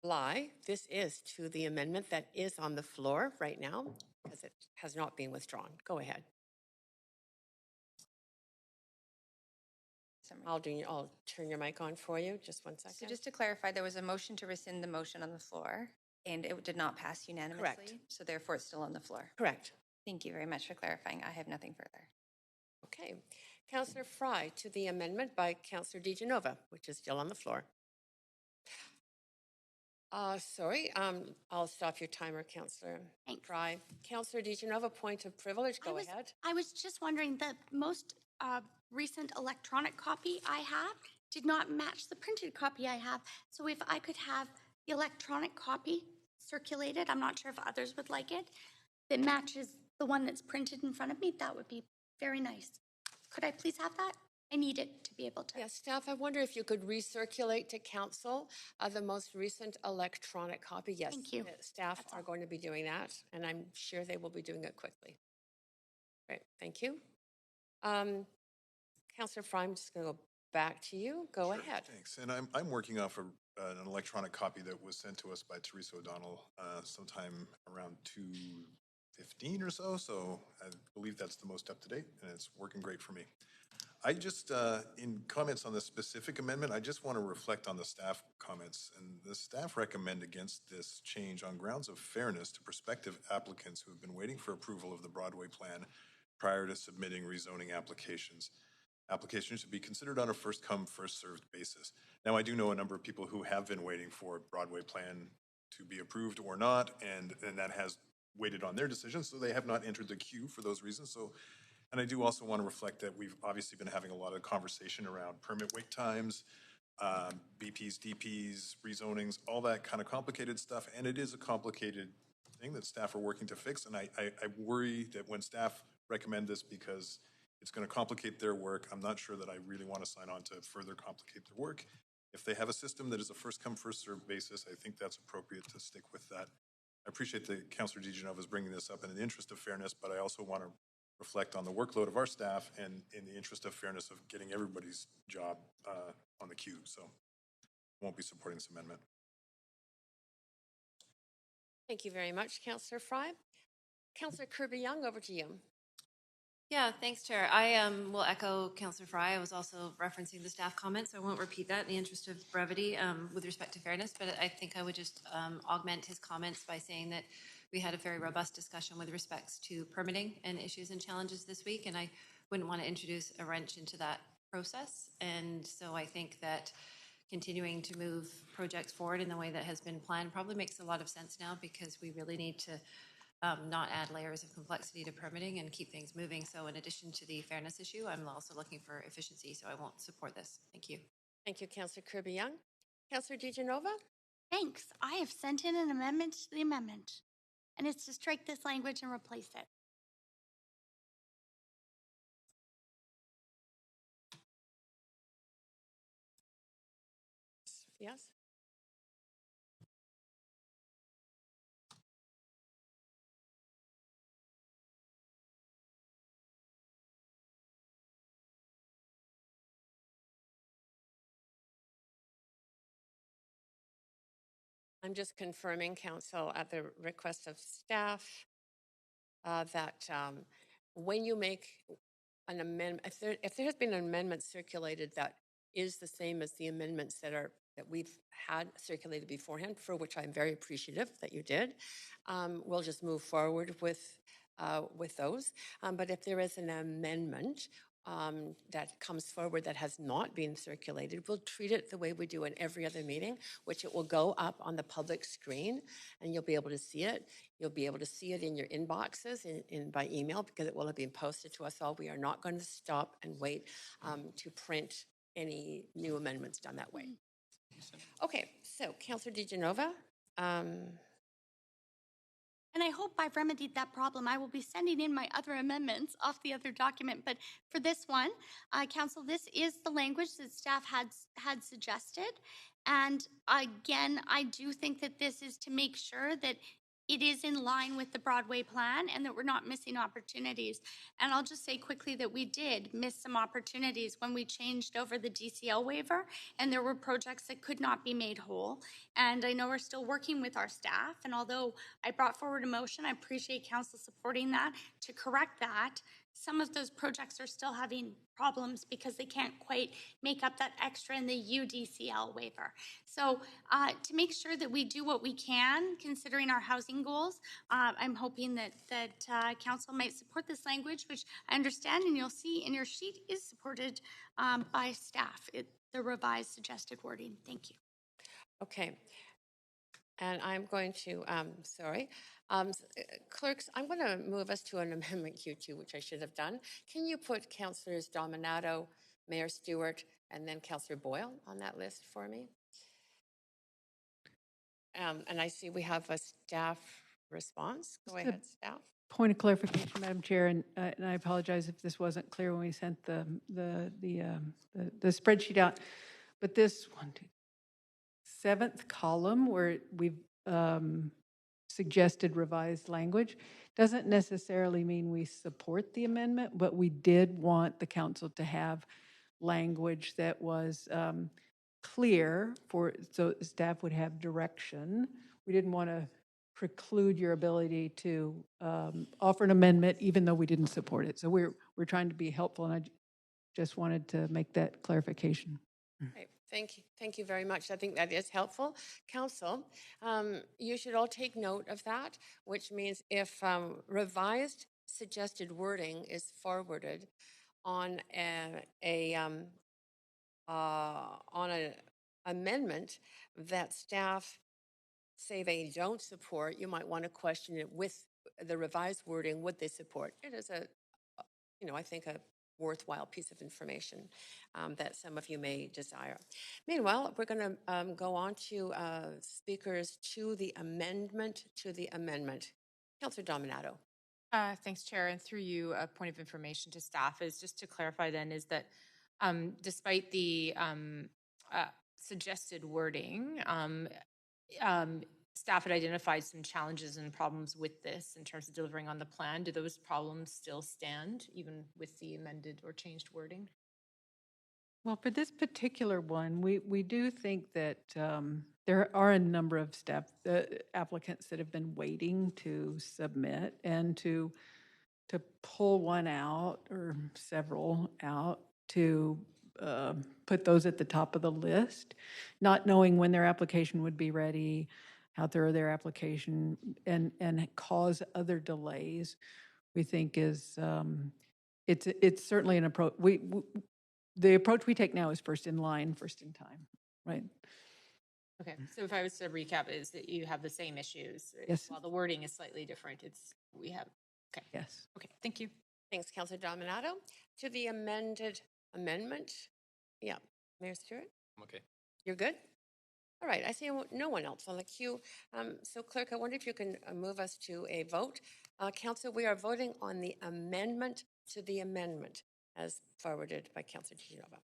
Bly, this is to the amendment that is on the floor right now because it has not been withdrawn. Go ahead. I'll turn your mic on for you. Just one second. So just to clarify, there was a motion to rescind the motion on the floor, and it did not pass unanimously. Correct. So therefore, it's still on the floor. Correct. Thank you very much for clarifying. I have nothing further. Okay. Councillor Fry to the amendment by Councillor DeGenova, which is still on the floor. Sorry, I'll stop your timer, Councillor Fry. Councillor DeGenova, point of privilege. Go ahead. I was just wondering, the most recent electronic copy I have did not match the printed copy I have. So if I could have the electronic copy circulated, I'm not sure if others would like it, that matches the one that's printed in front of me, that would be very nice. Could I please have that? I need it to be able to. Yes, staff, I wonder if you could recirculate to council the most recent electronic copy. Yes, thank you. Staff are going to be doing that, and I'm sure they will be doing it quickly. Great, thank you. Councillor Fry, I'm just going to go back to you. Go ahead. Thanks. And I'm working off an electronic copy that was sent to us by Teresa O'Donnell sometime around 2:15 or so. So I believe that's the most up to date, and it's working great for me. I just, in comments on the specific amendment, I just want to reflect on the staff comments. And the staff recommend against this change on grounds of fairness to prospective applicants who have been waiting for approval of the Broadway plan prior to submitting rezoning applications. Applications should be considered on a first-come, first-served basis. Now, I do know a number of people who have been waiting for Broadway plan to be approved or not, and that has waited on their decision, so they have not entered the queue for those reasons. So. And I do also want to reflect that we've obviously been having a lot of conversation around permit wait times, BPs, DPs, rezonings, all that kind of complicated stuff. And it is a complicated thing that staff are working to fix. And I worry that when staff recommend this because it's going to complicate their work, I'm not sure that I really want to sign on to further complicate their work. If they have a system that is a first come, first served basis, I think that's appropriate to stick with that. I appreciate that Councillor DeGenova is bringing this up in the interest of fairness, but I also want to reflect on the workload of our staff and in the interest of fairness of getting everybody's job on the queue. So I won't be supporting this amendment. Thank you very much, Councillor Fry. Councillor Kirby-Young, over to you. Yeah, thanks, Chair. I will echo Councillor Fry. I was also referencing the staff comments. I won't repeat that in the interest of brevity with respect to fairness, but I think I would just augment his comments by saying that we had a very robust discussion with respects to permitting and issues and challenges this week, and I wouldn't want to introduce a wrench into that process. And so I think that continuing to move projects forward in the way that has been planned probably makes a lot of sense now, because we really need to not add layers of complexity to permitting and keep things moving. So in addition to the fairness issue, I'm also looking for efficiency, so I won't support this. Thank you. Thank you, Councillor Kirby-Young. Councillor DeGenova? Thanks. I have sent in an amendment to the amendment, and it's to strike this language and replace it. Yes. I'm just confirming, Council, at the request of staff, that when you make an amendment, if there has been an amendment circulated that is the same as the amendments that we've had circulated beforehand, for which I'm very appreciative that you did, we'll just move forward with those. But if there is an amendment that comes forward that has not been circulated, we'll treat it the way we do in every other meeting, which it will go up on the public screen and you'll be able to see it. You'll be able to see it in your inboxes by email because it will have been posted to us all. We are not going to stop and wait to print any new amendments done that way. Okay, so Councillor DeGenova. And I hope I've remedied that problem. I will be sending in my other amendments off the other document. But for this one, Council, this is the language that staff had suggested. And again, I do think that this is to make sure that it is in line with the Broadway plan and that we're not missing opportunities. And I'll just say quickly that we did miss some opportunities when we changed over the DCL waiver, and there were projects that could not be made whole. And I know we're still working with our staff, and although I brought forward a motion, I appreciate council supporting that to correct that. Some of those projects are still having problems because they can't quite make up that extra in the UDCL waiver. So to make sure that we do what we can, considering our housing goals, I'm hoping that council might support this language, which I understand and you'll see in your sheet is supported by staff, the revised suggested wording. Thank you. Okay. And I'm going to, clerks, I'm going to move us to an amendment Q2, which I should have done. Can you put Councillors Dominato, Mayor Stewart, and then Councillor Boyle on that list for me? And I see we have a staff response. Go ahead, staff. Point of clarification, Madam Chair, and I apologize if this wasn't clear when we sent the spreadsheet out, but this 7th column where we've suggested revised language doesn't necessarily mean we support the amendment, but we did want the council to have language that was clear so staff would have direction. We didn't want to preclude your ability to offer an amendment even though we didn't support it. So we're trying to be helpful, and I just wanted to make that clarification. Right. Thank you very much. I think that is helpful. Council, you should all take note of that, which means if revised suggested wording is forwarded on an amendment that staff say they don't support, you might want to question it with the revised wording. Would they support? It is I think a worthwhile piece of information that some of you may desire. Meanwhile, we're going to go on to speakers to the amendment Councillor Dominato. Thanks, Chair. And through you, a point of information to staff is just to clarify then is that despite the suggested wording, staff had identified some challenges and problems with this in terms of delivering on the plan. Do those problems still stand even with the amended or changed wording? Well, for this particular one, we do think that there are a number of staff applicants that have been waiting to submit, and to pull one out or several out to put those at the top of the list, not knowing when their application would be ready, how thorough their application, and cause other delays, we think is it's certainly an approach. The approach we take now is first in line, first in time, right? Okay, so if I was to recap, is that you have the same issues. Yes. While the wording is slightly different, okay. Yes. Okay, thank you. Thanks, Councillor Dominato. To the amendment. Yeah, Mayor Stewart? I'm okay. You're good? All right, I see no one else on the queue. So clerk, I wonder if you can move us to a vote. Council, we are voting on the amendment to the amendment as forwarded by Councillor DeGenova.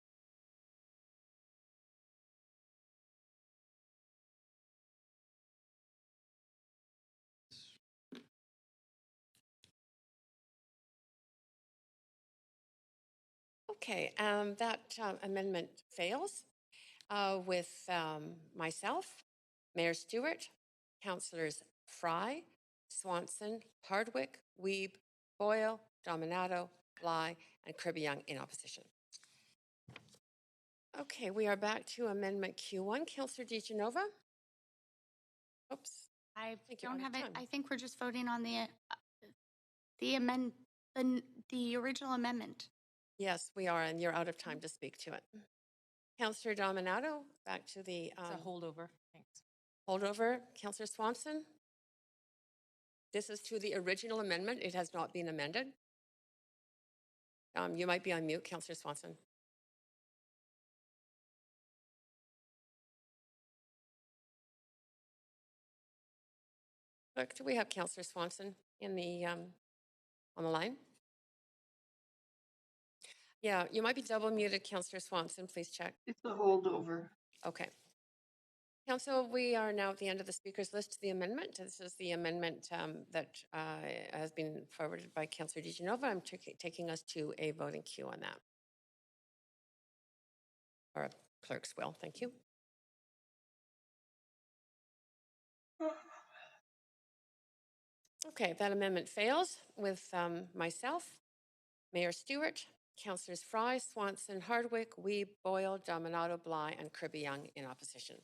Okay, that amendment fails with myself, Mayor Stewart, Councillors Fry, Swanson, Hardwick, Wiebe, Boyle, Dominato, Bly, and Kirby-Young in opposition. Okay, we are back to Amendment Q1. Councillor DeGenova? Oops. I don't have it. I think we're just voting on the original amendment. Yes, we are, and you're out of time to speak to it. Councillor Dominato, back to the It's a holdover. Thanks. holdover. Councillor Swanson? This is to the original amendment. It has not been amended. You might be on mute, Councillor Swanson. Look, do we have Councillor Swanson in the on the line? Yeah, you might be double muted, Councillor Swanson. Please check. It's a holdover. Okay. Council, we are now at the end of the speakers list to the amendment. This is the amendment that has been forwarded by Councillor DeGenova. I'm taking us to a voting queue on that. Or a clerk's will. Thank you. Okay, that amendment fails with myself, Mayor Stewart, Councillors Fry, Swanson, Hardwick, Weeb, Boyle, Dominato, Bly, and Kirby-Young in opposition.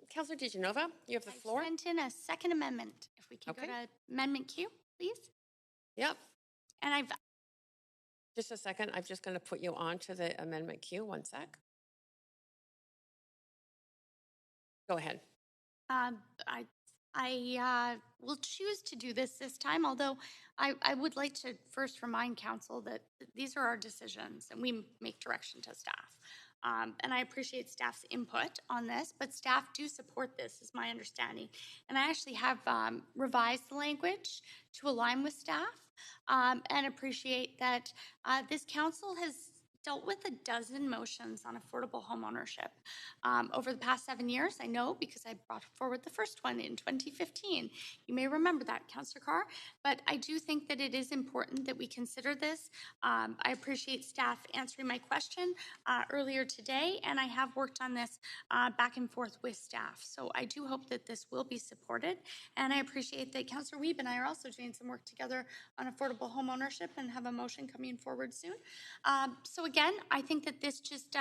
Councillor DeGenova, you have the floor. I sent in a second amendment. If we can go to amendment queue, please. Yep. And I've... Just a second. I'm just going to put you on to the amendment queue. One sec. Go ahead. I will choose to do this time, although I would like to first remind council that these are our decisions and we make direction to staff. And I appreciate staff's input on this, but staff do support this, is my understanding. And I actually have revised the language to align with staff and appreciate that this council has dealt with a dozen motions on affordable homeownership over the past 7 years. I know because I brought forward the first one in 2015. You may remember that, Councillor Carr, but I do think that it is important that we consider this. I appreciate staff answering my question earlier today, and I have worked on this back and forth with staff. So I do hope that this will be supported, and I appreciate that Councillor Weeb and I are also doing some work together on affordable homeownership and have a motion coming forward soon. So again, I think that this just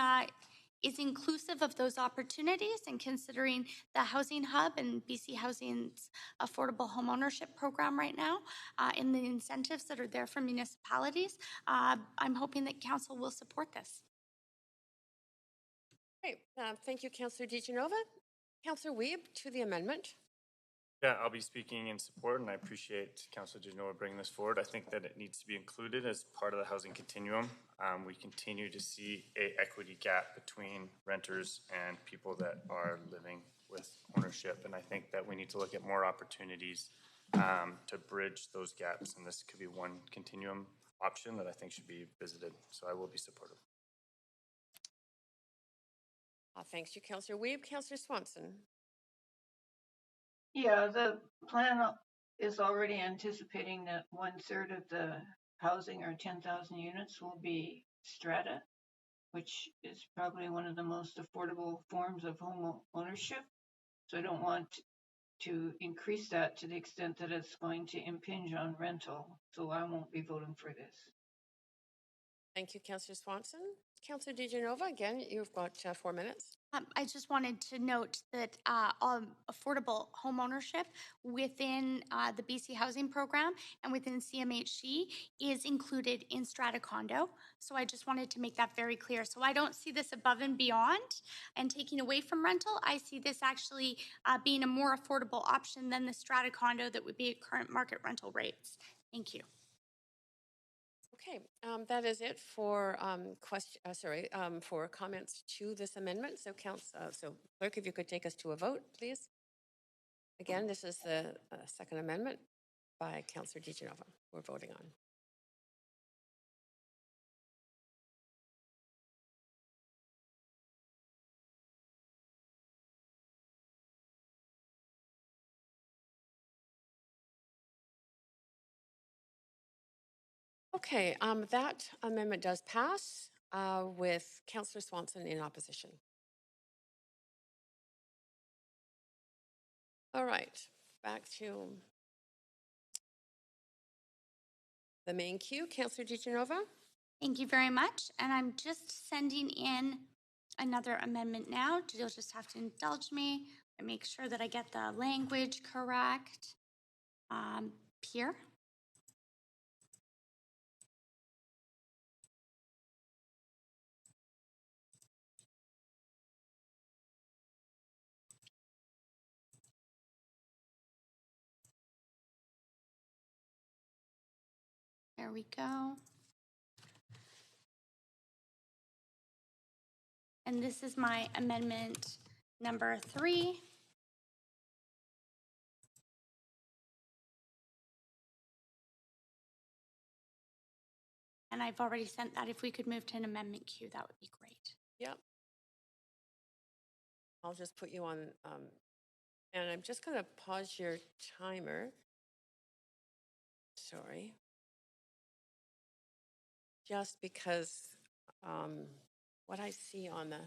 is inclusive of those opportunities, and considering the Housing Hub and BC Housing's affordable homeownership program right now and the incentives that are there for municipalities, I'm hoping that council will support this. Great. Thank you, Councillor DeGenova. Councillor Weeb, to the amendment. Yeah, I'll be speaking in support, and I appreciate Councillor DeGenova bringing this forward. I think that it needs to be included as part of the housing continuum. We continue to see an equity gap between renters and people that are living with ownership, and I think that we need to look at more opportunities to bridge those gaps, and this could be one continuum option that I think should be visited, so I will be supportive. Thanks you, Councillor Weeb. Councillor Swanson. Yeah, the plan is already anticipating that 1/3 of the housing, or 10,000 units, will be strata, which is probably one of the most affordable forms of home ownership. So I don't want to increase that to the extent that it's going to impinge on rental. So I won't be voting for this. Thank you, Councillor Swanson. Councillor DeGenova, again, you've got 4 minutes. I just wanted to note that affordable home ownership within the BC Housing Program and within CMHC is included in strata condo. So I just wanted to make that very clear. So I don't see this above and beyond and taking away from rental. I see this actually being a more affordable option than the strata condo that would be at current market rental rates. Thank you. Okay, that is it for for comments to this amendment. So, so clerk, if you could take us to a vote, please. Again, this is the second amendment by Councillor DeGenova. We're voting on. Okay, that amendment does pass with Councillor Swanson in opposition. All right, back to the main queue. Councillor DeGenova. Thank you very much. And I'm just sending in another amendment now. You'll just have to indulge me and make sure that I get the language correct here. There we go. And this is my amendment number 3. And I've already sent that. If we could move to an amendment queue, that would be great. Yep. I'll just put you on, and I'm just going to pause your timer. Sorry. Just because what I see on the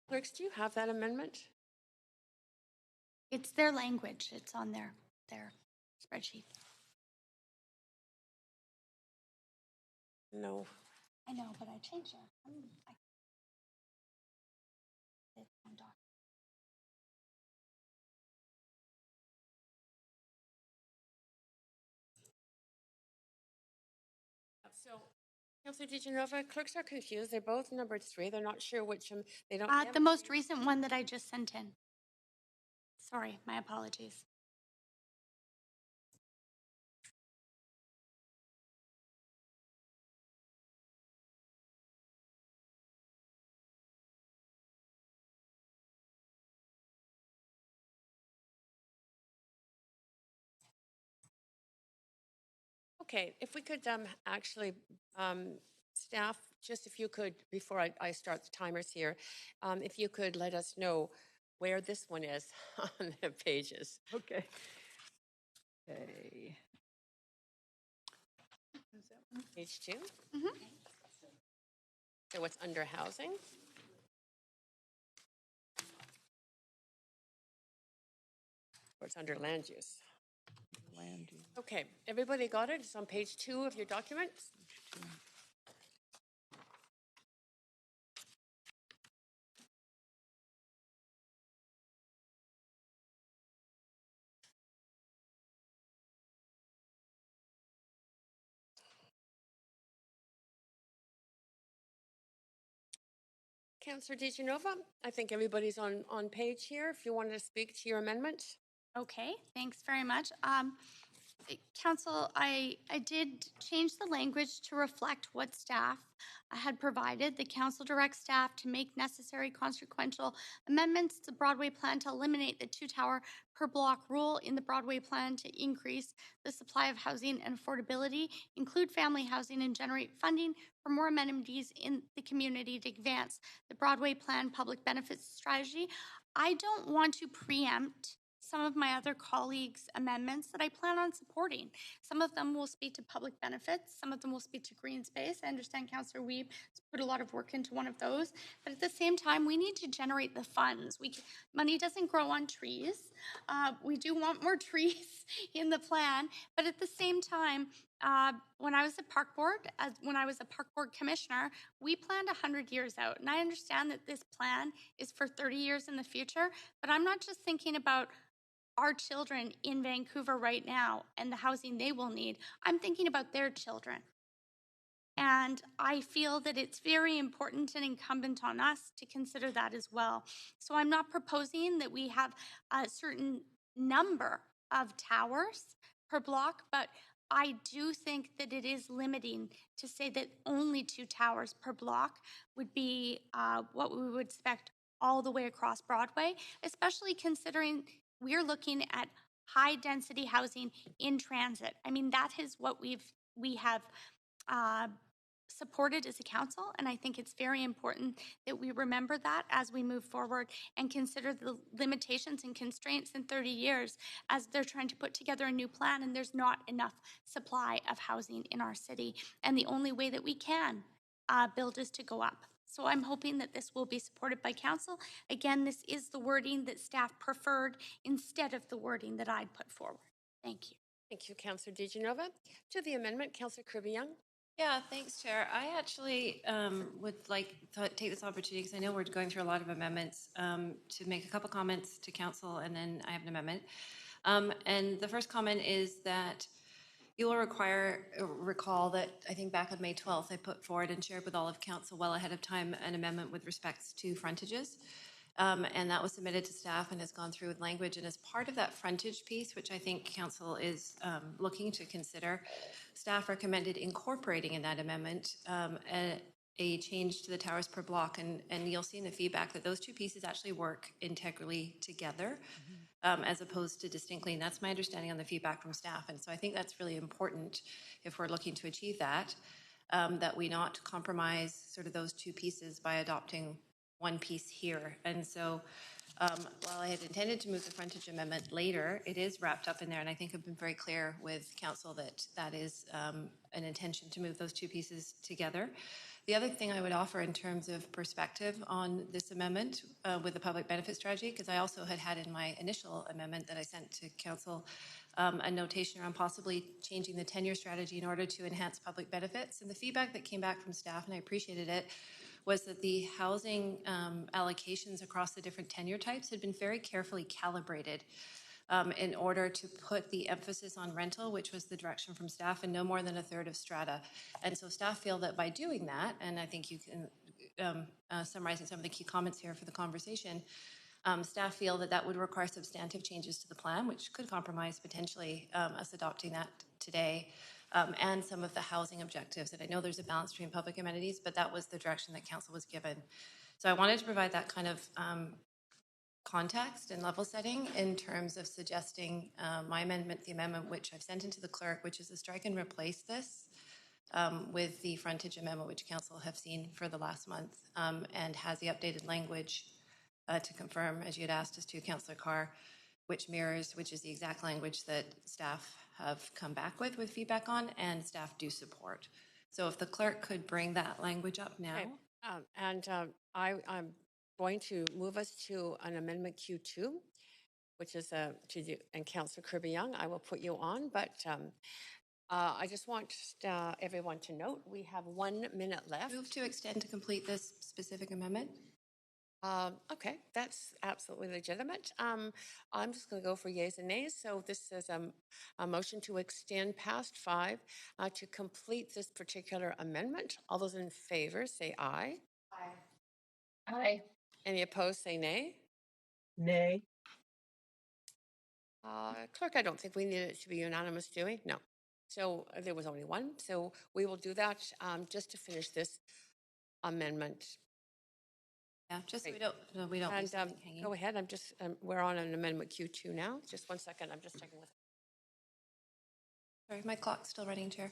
clerks, do you have that amendment? It's their language. It's on their spreadsheet. No. I know, but I changed it. So, Councillor DiGenova, clerks are confused. They're both numbered 3. They're not sure which they don't. The most recent one that I just sent in. Sorry, my apologies. Okay, if we could actually, staff, just if you could, before I start the timers here, if you could let us know where this one is on the pages. Okay. Okay. Page 2. Mm-hmm. So what's under housing? Or it's under land use? Land use. Okay, everybody got it? It's on page 2 of your document. Councillor DiGenova, I think everybody's on page here. If you wanted to speak to your amendment. Okay, thanks very much. Council, I did change the language to reflect what staff had provided. The council directs staff to make necessary consequential amendments to the Broadway plan to eliminate the 2-tower per block rule in the Broadway plan to increase the supply of housing and affordability, include family housing, and generate funding for more amenities in the community to advance the Broadway plan public benefits strategy. I don't want to preempt some of my other colleagues' amendments that I plan on supporting. Some of them will speak to public benefits. Some of them will speak to green space. I understand Councillor Weeb has put a lot of work into one of those. But at the same time, we need to generate the funds. Money doesn't grow on trees. We do want more trees in the plan. But at the same time, when I was a park board commissioner, we planned 100 years out. And I understand that this plan is for 30 years in the future. But I'm not just thinking about our children in Vancouver right now and the housing they will need. I'm thinking about their children. And I feel that it's very important and incumbent on us to consider that as well. So I'm not proposing that we have a certain number of towers per block, but I do think that it is limiting to say that only 2 towers per block would be what we would expect all the way across Broadway, especially considering we're looking at high density housing in transit. I mean, that is what we have supported as a council, and I think it's very important that we remember that as we move forward and consider the limitations and constraints in 30 years as they're trying to put together a new plan and there's not enough supply of housing in our city. And the only way that we can build is to go up. So I'm hoping that this will be supported by council. Again, this is the wording that staff preferred instead of the wording that I'd put forward. Thank you. Thank you, Councillor DiGenova. To the amendment, Councillor Kirby-Young. Yeah, thanks, Chair. I actually would like to take this opportunity, because I know we're going through a lot of amendments, to make a couple comments to council, and then I have an amendment. And the first comment is that you will recall that I think back on May 12th, I put forward and shared with all of council well ahead of time an amendment with respects to frontages. And that was submitted to staff and has gone through with language. And as part of that frontage piece, which I think council is looking to consider, staff recommended incorporating in that amendment a change to the towers per block. And you'll see in the feedback that those two pieces actually work integrally together as opposed to distinctly. And that's my understanding on the feedback from staff. And so I think that's really important if we're looking to achieve that, that we not compromise sort of those two pieces by adopting one piece here. And so while I had intended to move the frontage amendment later, it is wrapped up in there. And I think I've been very clear with council that that is an intention to move those two pieces together. The other thing I would offer in terms of perspective on this amendment with the public benefit strategy, because I also had in my initial amendment that I sent to council a notation around possibly changing the tenure strategy in order to enhance public benefits. And the feedback that came back from staff, and I appreciated it, was that the housing allocations across the different tenure types had been very carefully calibrated in order to put the emphasis on rental, which was the direction from staff, and no more than a third of strata. And so staff feel that by doing that, and I think you can summarizing some of the key comments here for the conversation, staff feel that that would require substantive changes to the plan, which could compromise potentially us adopting that today, and some of the housing objectives. And I know there's a balance between public amenities, but that was the direction that council was given. So I wanted to provide that kind of context and level setting in terms of suggesting my amendment, the amendment which I've sent into the clerk, which is to strike and replace this with the frontage amendment, which council have seen for the last month, and has the updated language to confirm, as you had asked us to, Councillor Carr, which mirrors, which is the exact language that staff have come back with feedback on, and staff do support. So if the clerk could bring that language up now. Okay. I'm going to move us to an amendment Q2, which is and Councillor Kirby-Young, I will put you on, but I just want everyone to note we have 1 minute left. Move to extend to complete this specific amendment. Okay, that's absolutely legitimate. I'm just going to go for yeas and nays. So this is a motion to extend past 5 to complete this particular amendment. All those in favor say aye. Aye. Aye. Any opposed say nay. Nay. Clerk, I don't think we need it to be unanimous, do we? No. So there was only one. So we will do that just to finish this amendment. Yeah, just we don't and, leave something hanging. Go ahead. We're on an amendment Q2 now. Just 1 second. I'm just checking with. Sorry, my clock's still running, Chair.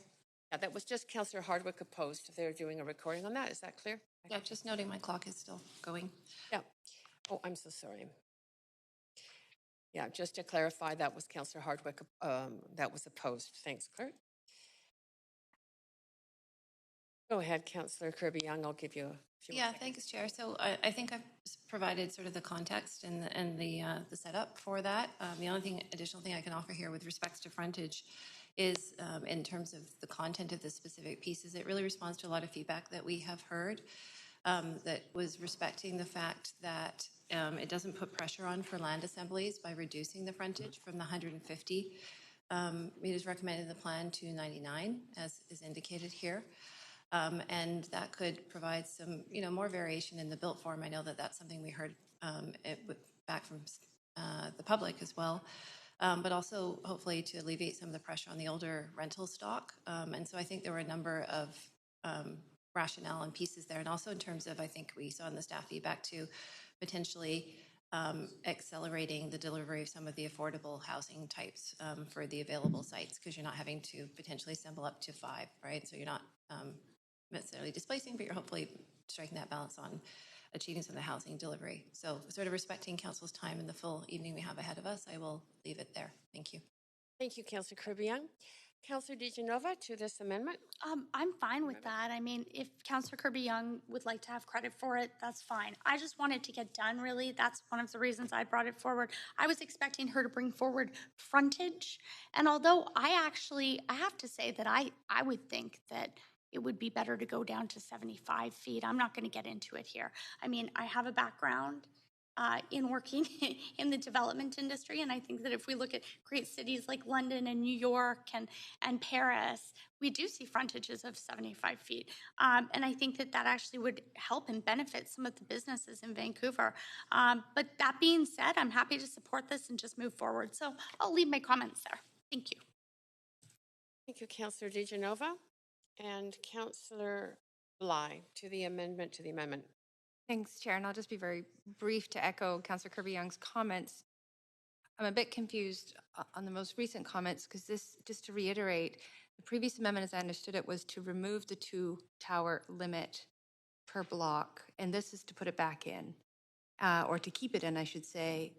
Yeah, that was just Councillor Hardwick opposed. They're doing a recording on that. Is that clear? Yeah, just noting my clock is still going. Yeah. Oh, I'm so sorry. Yeah, just to clarify, that was Councillor Hardwick that was opposed. Thanks, Clerk. Go ahead, Councillor Kirby-Young. I'll give you a few Yeah, seconds. thanks, Chair. So I think I've provided sort of the context and the setup for that. The only additional thing I can offer here with respects to frontage is in terms of the content of the specific pieces, it really responds to a lot of feedback that we have heard that was respecting the fact that it doesn't put pressure on for land assemblies by reducing the frontage from the 150 meters recommended in the plan to 99, as is indicated here. And that could provide some, more variation in the built form. I know that that's something we heard back from the public as well, but also hopefully to alleviate some of the pressure on the older rental stock. And so I think there were a number of rationale and pieces there. And also in terms of, I think we saw in the staff feedback too, potentially accelerating the delivery of some of the affordable housing types for the available sites, because you're not having to potentially assemble up to 5, right? So you're not necessarily displacing, but you're hopefully striking that balance on achieving some of the housing delivery. So sort of respecting council's time and the full evening we have ahead of us, I will leave it there. Thank you. Thank you, Councillor Kirby-Young. Councillor DeGenova to this amendment. I'm fine with that. I mean, if Councillor Kirby-Young would like to have credit for it, that's fine. I just wanted to get done, really. That's one of the reasons I brought it forward. I was expecting her to bring forward frontage. And although I have to say that I would think that it would be better to go down to 75 feet. I'm not going to get into it here. I mean, I have a background in working in the development industry. And I think that if we look at great cities like London and New York and Paris, we do see frontages of 75 feet. And I think that that actually would help and benefit some of the businesses in Vancouver. But that being said, I'm happy to support this and just move forward. So I'll leave my comments there. Thank you. Thank you, Councillor DeGenova. And Councillor Bly to the amendment to the amendment. Thanks, Chair. And I'll just be very brief to echo Councillor Kirby-Young's comments. I'm a bit confused on the most recent comments because this, just to reiterate, the previous amendment, as I understood it, was to remove the 2-tower limit per block, and this is to put it back in, or to keep it in, I should say,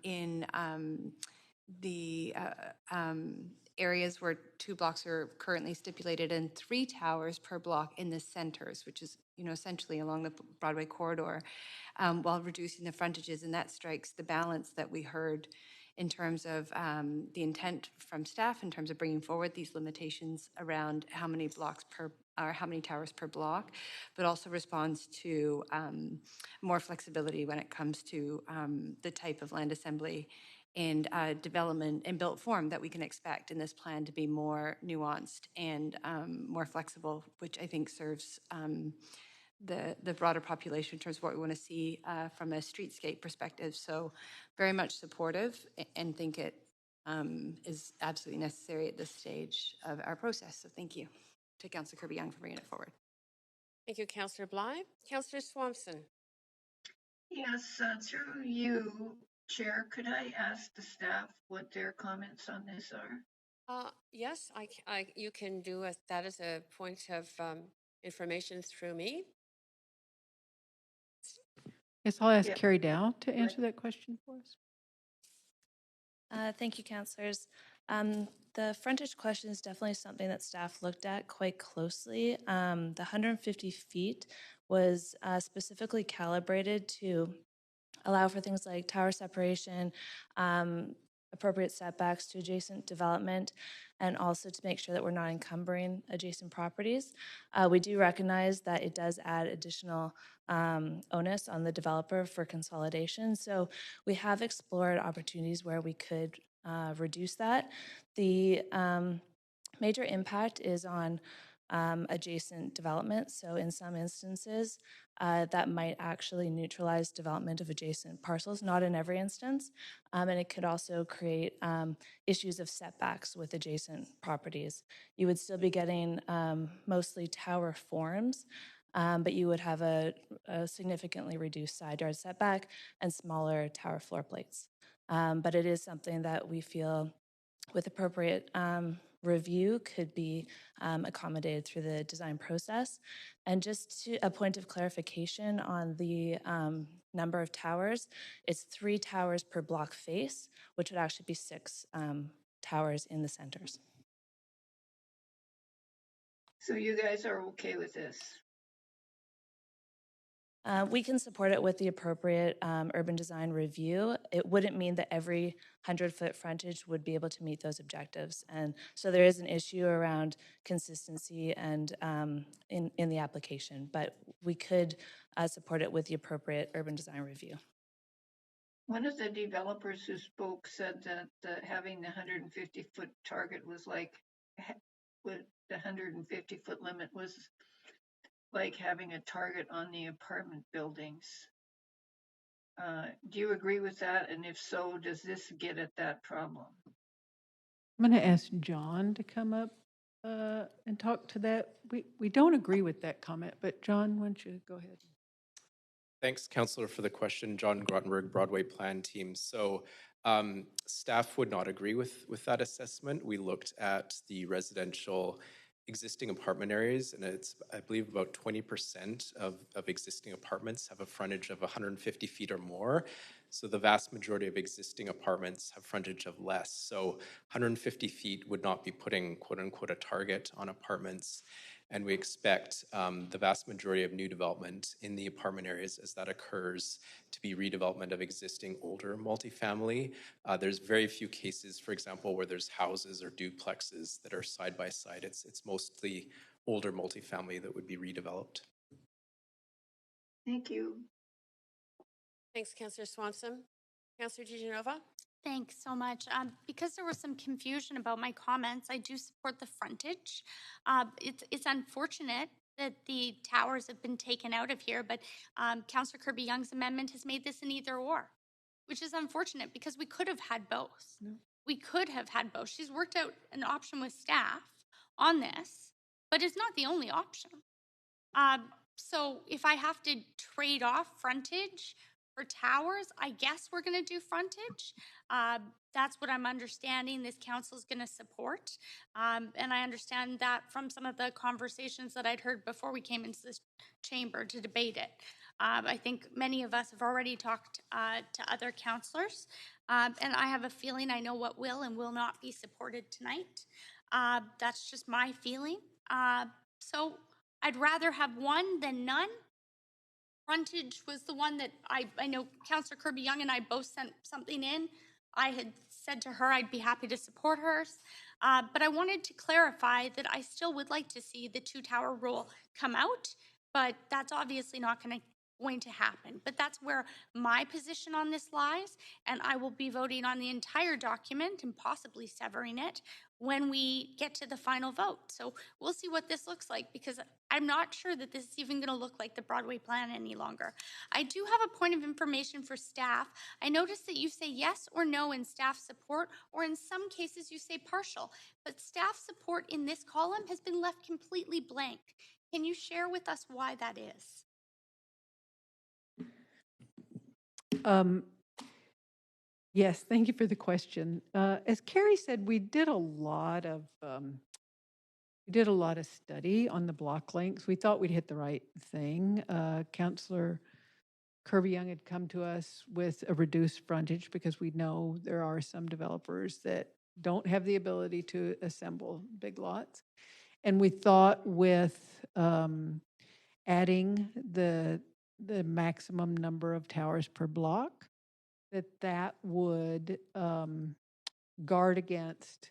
in the areas where 2 blocks are currently stipulated and 3 towers per block in the centers, which is, essentially along the Broadway corridor, while reducing the frontages. And that strikes the balance that we heard in terms of the intent from staff in terms of bringing forward these limitations around how many blocks per or how many towers per block, but also responds to more flexibility when it comes to the type of land assembly and development and built form that we can expect in this plan to be more nuanced and more flexible, which I think serves the broader population in terms of what we want to see from a streetscape perspective. So very much supportive and think it is absolutely necessary at this stage of our process. So thank you to Councillor Kirby-Young for bringing it forward. Thank you, Councillor Bly. Councillor Swampson. Yes, through you, Chair, could I ask the staff what their comments on this are? Yes, you can do that as a point of information through me. Yes, I'll ask Carrie Dow to answer that question for us. Thank you, councillors. The frontage question is definitely something that staff looked at quite closely. The 150 feet was specifically calibrated to allow for things like tower separation, appropriate setbacks to adjacent development, and also to make sure that we're not encumbering adjacent properties. We do recognize that it does add additional onus on the developer for consolidation. So we have explored opportunities where we could reduce that. The major impact is on adjacent development. So in some instances, that might actually neutralize development of adjacent parcels, not in every instance. And it could also create issues of setbacks with adjacent properties. You would still be getting mostly tower forms, but you would have a significantly reduced side yard setback and smaller tower floor plates. But it is something that we feel with appropriate review could be accommodated through the design process. And just to a point of clarification on the number of towers, it's 3 towers per block face, which would actually be 6 towers in the centers. So you guys are okay with this? We can support it with the appropriate urban design review. It wouldn't mean that every 100-foot frontage would be able to meet those objectives. And so there is an issue around consistency and in the application, but we could support it with the appropriate urban design review. One of the developers who spoke said that having the 150-foot target was like, with the 150-foot limit was like having a target on the apartment buildings. Do you agree with that? And if so, does this get at that problem? I'm going to ask John to come up and talk to that. We don't agree with that comment, but John, why don't you go ahead? Thanks, Councillor, for the question. John Grottenberg, Broadway Plan Team. So staff would not agree with that assessment. We looked at the residential existing apartment areas, and it's, I believe, about 20% of existing apartments have a frontage of 150 feet or more. So the vast majority of existing apartments have frontage of less. So 150 feet would not be putting, quote unquote, a target on apartments. And we expect the vast majority of new development in the apartment areas as that occurs to be redevelopment of existing older multifamily. There's very few cases, for example, where there's houses or duplexes that are side by side. It's mostly older multifamily that would be redeveloped. Thank you. Thanks, Councillor Swanson. Councillor DiGenova? Thanks so much. Because there was some confusion about my comments, I do support the frontage. It's unfortunate that the towers have been taken out of here, but Councillor Kirby-Young's amendment has made this an either or, which is unfortunate because we could have had both. No. We could have had both. She's worked out an option with staff on this, but it's not the only option. So if I have to trade off frontage for towers, I guess we're going to do frontage. That's what I'm understanding this council is going to support. And I understand that from some of the conversations that I'd heard before we came into this chamber to debate it. I think many of us have already talked to other councillors, and I have a feeling I know what will and will not be supported tonight. That's just my feeling. So I'd rather have one than none. Frontage was the one that I know Councillor Kirby-Young and I both sent something in. I had said to her I'd be happy to support hers. But I wanted to clarify that I still would like to see the two-tower rule come out, but that's obviously not going to happen. But that's where my position on this lies, and I will be voting on the entire document and possibly severing it when we get to the final vote. So we'll see what this looks like, because I'm not sure that this is even going to look like the Broadway plan any longer. I do have a point of information for staff. I noticed that you say yes or no in staff support, or in some cases you say partial, but staff support in this column has been left completely blank. Can you share with us why that is? Yes, thank you for the question. As Carrie said, we did a lot of study on the block lengths. We thought we'd hit the right thing. Councillor Kirby-Young had come to us with a reduced frontage because we know there are some developers that don't have the ability to assemble big lots. And we thought with adding the maximum number of towers per block, that would guard against,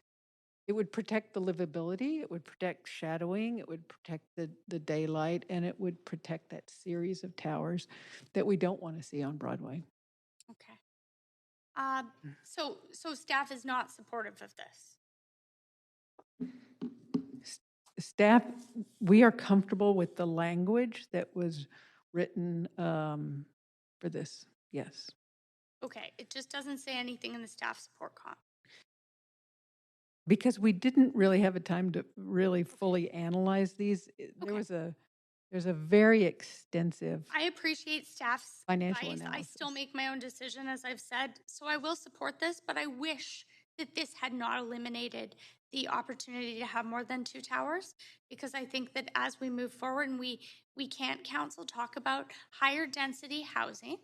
it would protect the livability, it would protect shadowing, it would protect the daylight, and it would protect that series of towers that we don't want to see on Broadway. Okay. So staff is not supportive of this? Staff, we are comfortable with the language that was written for this, yes. Okay, it just doesn't say anything in the staff support comp. Because we didn't really have a time to really fully analyze these. Okay. There's a very extensive. I appreciate staff's financial advice. analysis. I still make my own decision, as I've said, so I will support this, but I wish that this had not eliminated the opportunity to have more than two towers, because I think that as we move forward and we can't council talk about higher density housing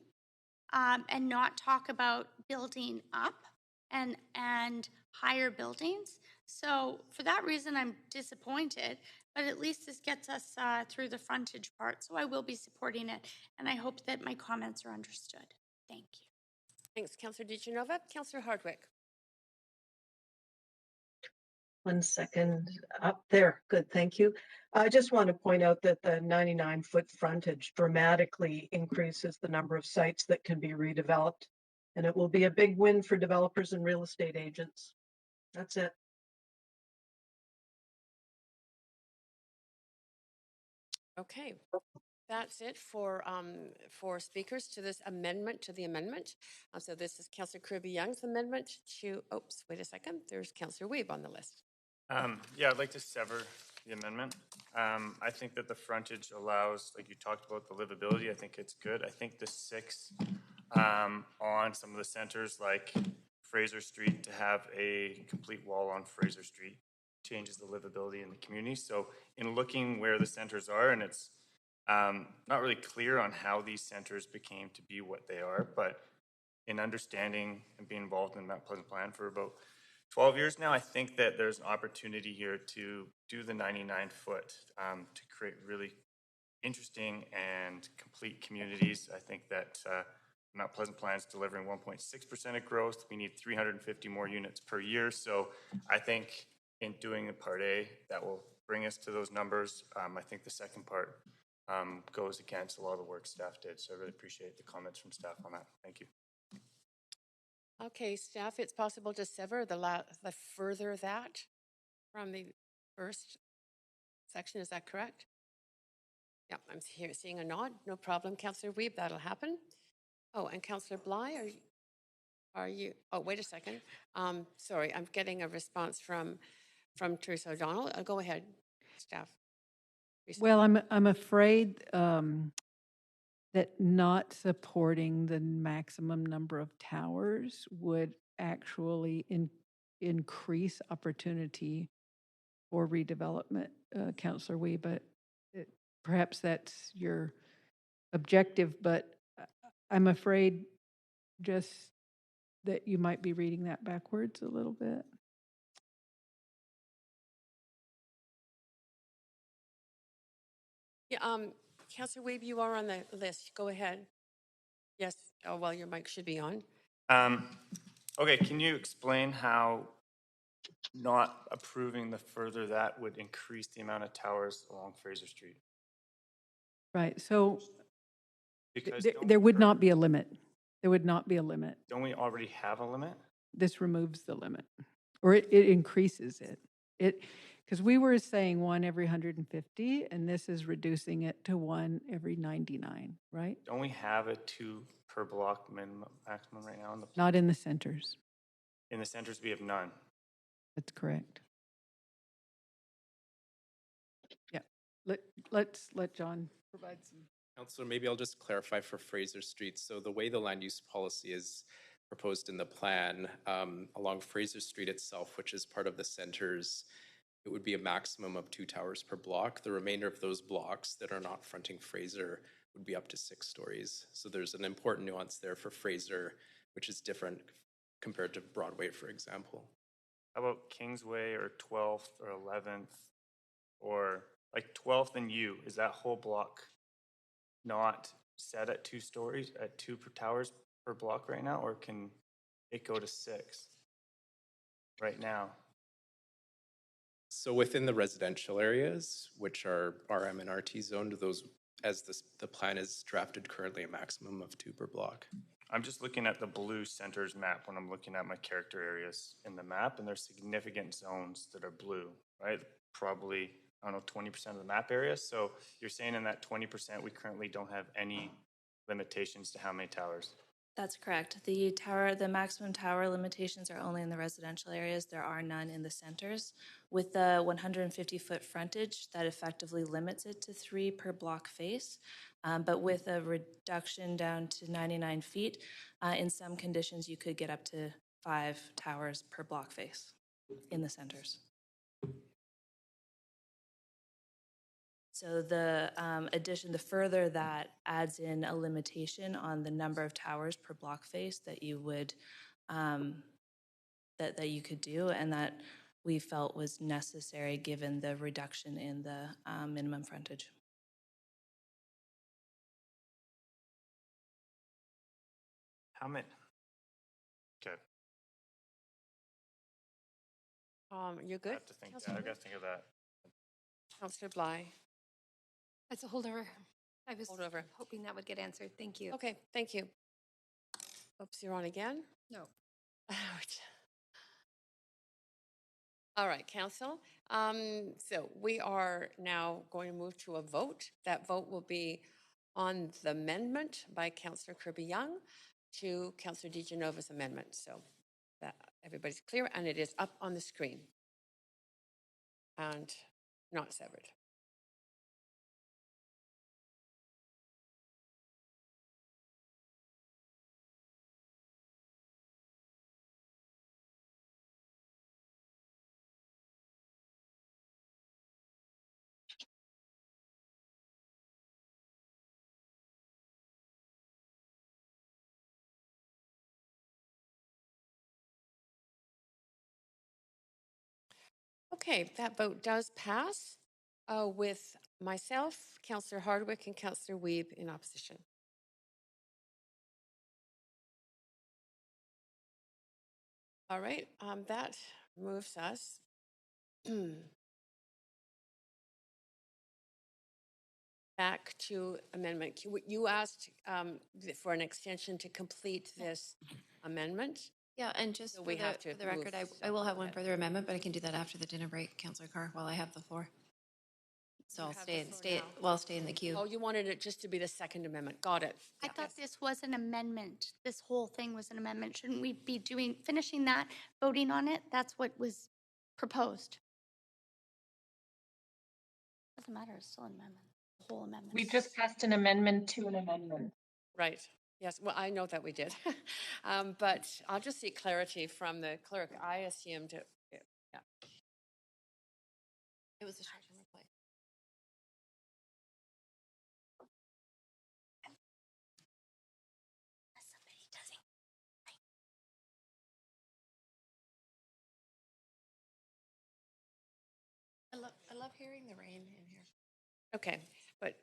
and not talk about building up and higher buildings. So for that reason, I'm disappointed, but at least this gets us through the frontage part. So I will be supporting it, and I hope that my comments are understood. Thank you. Thanks, Councillor DiGenova. Councillor Hardwick. 1 second. Up there. Good, thank you. I just want to point out that the 99-foot frontage dramatically increases the number of sites that can be redeveloped, and it will be a big win for developers and real estate agents. That's it. Okay, that's it for speakers to this amendment to the amendment. So this is Councillor Kirby-Young's amendment to, oops, wait a second. There's Councillor Weeb on the list. Yeah, I'd like to sever the amendment. I think that the frontage allows, like you talked about, the livability. I think it's good. I think the 6 on some of the centers like Fraser Street, to have a complete wall on Fraser Street changes the livability in the community. So in looking where the centers are, and it's not really clear on how these centers became to be what they are, but in understanding and being involved in Mount Pleasant Plan for about 12 years now, I think that there's an opportunity here to do the 99-foot to create really interesting and complete communities. I think that Mount Pleasant Plan is delivering 1.6% of growth. We need 350 more units per year. So I think in doing a Part A, that will bring us to those numbers. I think the second part goes against a lot of the work staff did. So I really appreciate the comments from staff on that. Thank you. Okay, staff, it's possible to sever the further that from the first section. Is that correct? Yeah, I'm seeing a nod. No problem, Councillor Weeb. That'll happen. Oh, and Councillor Bly, are you? Oh, wait a second. Sorry, I'm getting a response from Teresa O'Donnell. Go ahead, staff. Teresa. Well, I'm afraid that not supporting the maximum number of towers would actually increase opportunity for redevelopment, Councillor Wee, but perhaps that's your objective, but I'm afraid just that you might be reading that backwards a little bit. Yeah, Councillor Weeb, you are on the list. Go ahead. Yes. Oh, well, your mic should be on. Okay, can you explain how not approving the further that would increase the amount of towers along Fraser Street? Right. So Because there would not be a limit. There would not be a limit. Don't we already have a limit? This removes the limit, or it increases it. Because we were saying one every 150, and this is reducing it to one every 99, right? Don't we have a 2 per block minimum maximum right now in the plan? Not in the centers. In the centers, we have none. That's correct. Yeah. Let's let John provide some. Councillor, maybe I'll just clarify for Fraser Street. So the way the land use policy is proposed in the plan, along Fraser Street itself, which is part of the centers, it would be a maximum of 2 towers per block. The remainder of those blocks that are not fronting Fraser would be up to 6 stories. So there's an important nuance there for Fraser, which is different compared to Broadway, for example. How about Kingsway or 12th or 11th or like 12th and U? Is that whole block not set at 2 stories, at 2 towers per block right now, or can it go to 6 right now? So within the residential areas, which are RM and RT zoned, those, as the plan is drafted currently, a maximum of 2 per block. I'm just looking at the blue centers map when I'm looking at my character areas in the map, and there's significant zones that are blue, right? Probably, I don't know, 20% of the map area. So you're saying in that 20%, we currently don't have any limitations to how many towers? That's correct. The maximum tower limitations are only in the residential areas. There are none in the centers. With the 150-foot frontage, that effectively limits it to 3 per block face. But with a reduction down to 99 feet, in some conditions, you could get up to 5 towers per block face in the centers. So the addition, the further that adds in a limitation on the number of towers per block face that you would, that you could do, and that we felt was necessary given the reduction in the minimum frontage. How many? Okay. You're good? I have to think that. I got to think of that. Councillor Bly. That's a holdover. I was Holdover. hoping that would get answered. Thank you. Okay, thank you. Oops, you're on again? No. All right, Council. So we are now going to move to a vote. That vote will be on the amendment by Councillor Kirby-Young to Councillor DeGenova's amendment. So that everybody's clear, and it is up on the screen and not severed. Okay, that vote does pass with myself, Councillor Hardwick, and Councillor Weeb in opposition. All right, that moves us back to amendment. You asked for an extension to complete this amendment. Yeah, and just So for we have to for the record, move I will have one ahead. further amendment, but I can do that after the dinner break, Councillor Carr, while I have the floor. So I'll stay in the queue. Oh, you wanted it just to be the second amendment. Got it. I thought this was an amendment. This whole thing was an amendment. Shouldn't we be finishing that, voting on it? That's what was proposed. Doesn't matter, it's still an amendment, the whole amendment. We just passed an amendment to an amendment. Right. Yes. Well, I know that we did. But I'll just seek clarity from the clerk. I assumed it. Yeah. It was a short-term reply. I love hearing the rain in here. Okay. But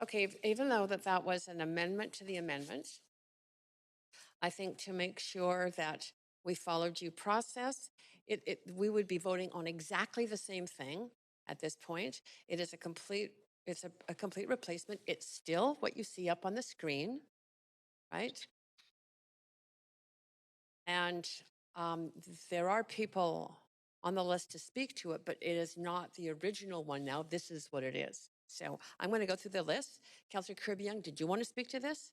okay, even though that was an amendment to the amendment, I think to make sure that we followed due process, we would be voting on exactly the same thing at this point. It is it's a complete replacement. It's still what you see up on the screen, right? And there are people on the list to speak to it, but it is not the original one now. This is what it is. So I'm going to go through the list. Councillor Kirby-Young, did you want to speak to this?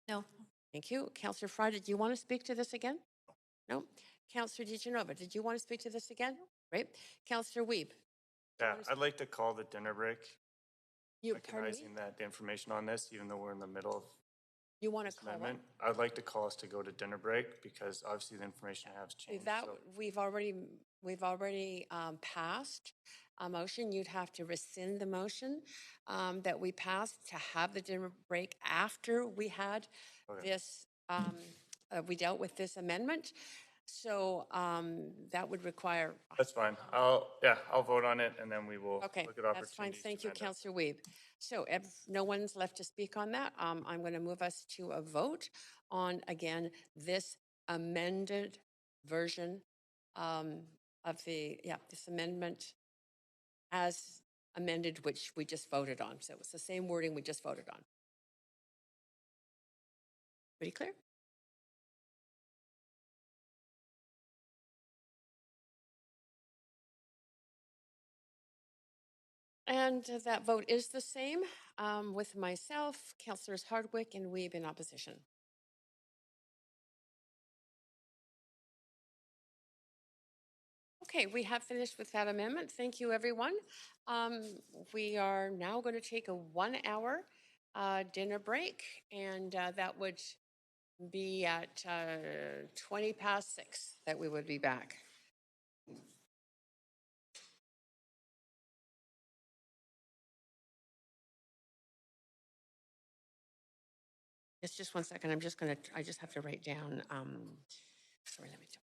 No. Thank you. Councillor Fry, did you want to speak to this again? No. Councillor DeGenova, did you want to speak to this again? Great. Councillor Weeb. Yeah, I'd like to call the dinner break. Pardon me? Recognizing that the information on this, even though we're in the middle of You want to this call what? amendment, I'd like to call us to go to dinner break because obviously the information has changed. So We've already passed a motion. You'd have to rescind the motion that we passed to have the dinner break after we had this. We dealt with this amendment, so that would require. that's fine. I'll vote on it and then we will look at opportunities. That's fine. Thank you, amend it. Councillor Weeb. So if no one's left to speak on that, I'm going to move us to a vote on, again, this amended version of this amendment as amended, which we just voted on. So it's the same wording we just voted on. Pretty clear? And that vote is the same with myself, Councillors Hardwick and Weeb in opposition. Okay, we have finished with that amendment. Thank you, everyone. We are now going to take a 1 hour dinner break, and that would be at 20 past 6 that we would be back. Just 1 second. I just have to write down, sorry, let me do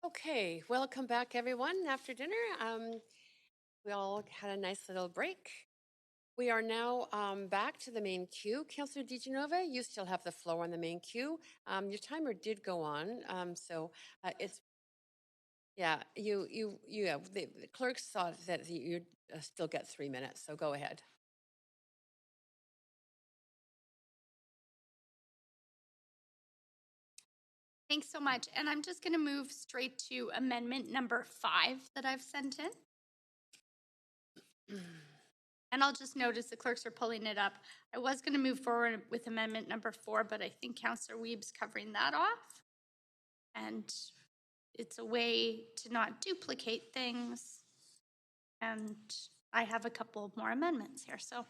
Okay, welcome back, everyone, after dinner. We all had a nice little break. We are now back to the main queue. Councillor DiGenova, you still have the floor on the main queue. Your timer did go on, so it's yeah. The clerk saw that you still get 3 minutes, so go ahead. Thanks so much. And I'm just going to move straight to amendment number 5 that I've sent in. And I'll just notice the clerks are pulling it up. I was going to move forward with amendment number 4, but I think Councillor Weeb's covering that off. And it's a way to not duplicate things. And I have a couple more amendments here. So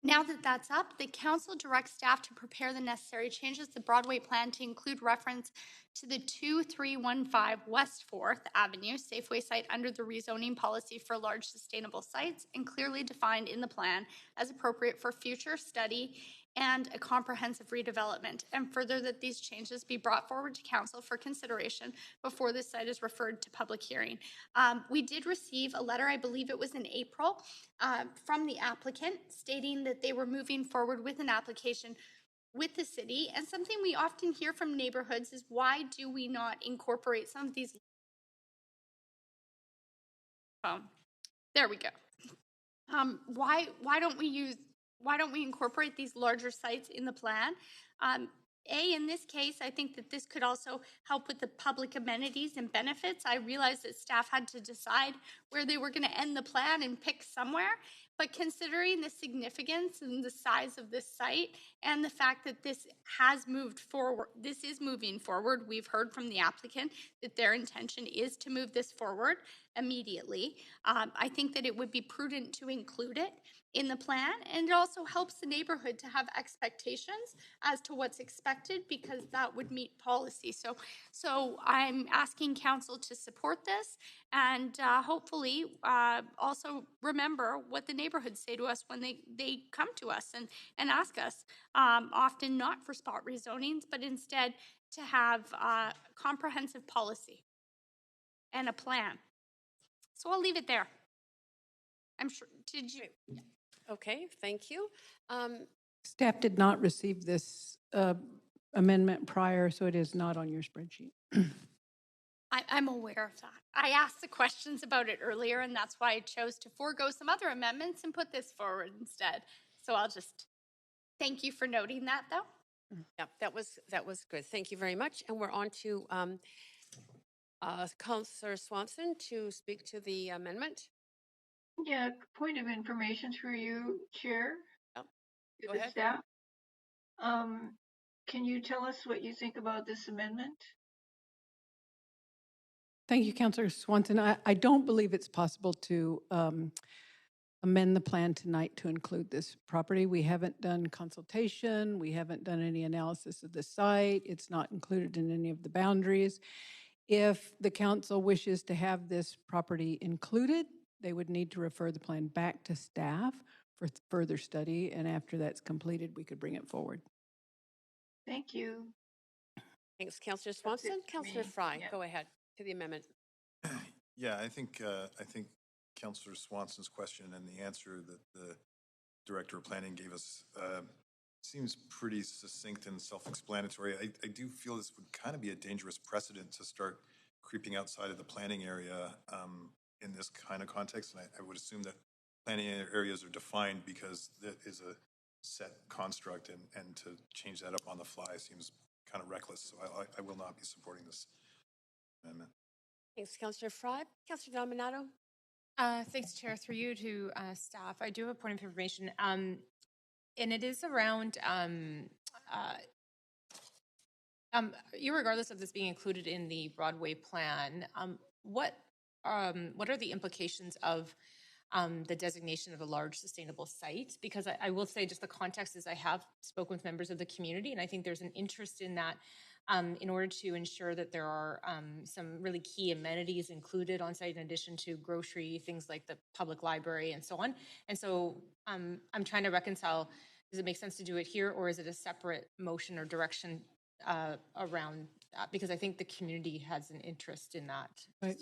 now that that's up, the council directs staff to prepare the necessary changes to the Broadway plan to include reference to the 2315 West 4th Avenue Safeway site under the rezoning policy for large sustainable sites and clearly defined in the plan as appropriate for future study and a comprehensive redevelopment, and further that these changes be brought forward to council for consideration before this site is referred to public hearing. We did receive a letter, I believe it was in April, from the applicant stating that they were moving forward with an application with the city. And something we often hear from neighborhoods is, why do we not incorporate some of these? There we go. Why don't we incorporate these larger sites in the plan? In this case, I think that this could also help with the public amenities and benefits. I realized that staff had to decide where they were going to end the plan and pick somewhere. But considering the significance and the size of this site and the fact that this has moved forward, this is moving forward. We've heard from the applicant that their intention is to move this forward immediately. I think that it would be prudent to include it in the plan, and it also helps the neighborhood to have expectations as to what's expected, because that would meet policy. So I'm asking council to support this, and hopefully also remember what the neighborhoods say to us when they come to us and ask us, often not for spot rezonings, but instead to have comprehensive policy and a plan. So I'll leave it there. I'm sure, did you? Okay, thank you. Staff did not receive this amendment prior, so it is not on your spreadsheet. I'm aware of that. I asked the questions about it earlier, and that's why I chose to forego some other amendments and put this forward instead. So I'll just thank you for noting that, though. Yeah, that was good. Thank you very much. And we're on to Councillor Swanson to speak to the amendment. Yeah, point of information through you, Chair. Oh, to go the ahead. staff. Can you tell us what you think about this amendment? Thank you, Councillor Swanson. I don't believe it's possible to amend the plan tonight to include this property. We haven't done consultation. We haven't done any analysis of the site. It's not included in any of the boundaries. If the council wishes to have this property included, they would need to refer the plan back to staff for further study. And after that's completed, we could bring it forward. Thank you. Thanks, Councillor Swanson. Councillor Fry, go ahead to the amendment. Yeah, I think Councillor Swanson's question and the answer that the Director of Planning gave us seems pretty succinct and self-explanatory. I do feel this would kind of be a dangerous precedent to start creeping outside of the planning area in this kind of context. And I would assume that planning areas are defined because that is a set construct, and to change that up on the fly seems kind of reckless. So I will not be supporting this amendment. Thanks, Councillor Fry. Councillor Dominato. Thanks, Chair. Through you to staff, I do have a point of information, and it is around, irregardless of this being included in the Broadway plan, what are the implications of the designation of a large sustainable site? Because I will say, just the context is, I have spoken with members of the community, and I think there's an interest in that in order to ensure that there are some really key amenities included on site, in addition to grocery, things like the public library and so on. And so I'm trying to reconcile, does it make sense to do it here, or is it a separate motion or direction around that? Because I think the community has an interest in that. Right.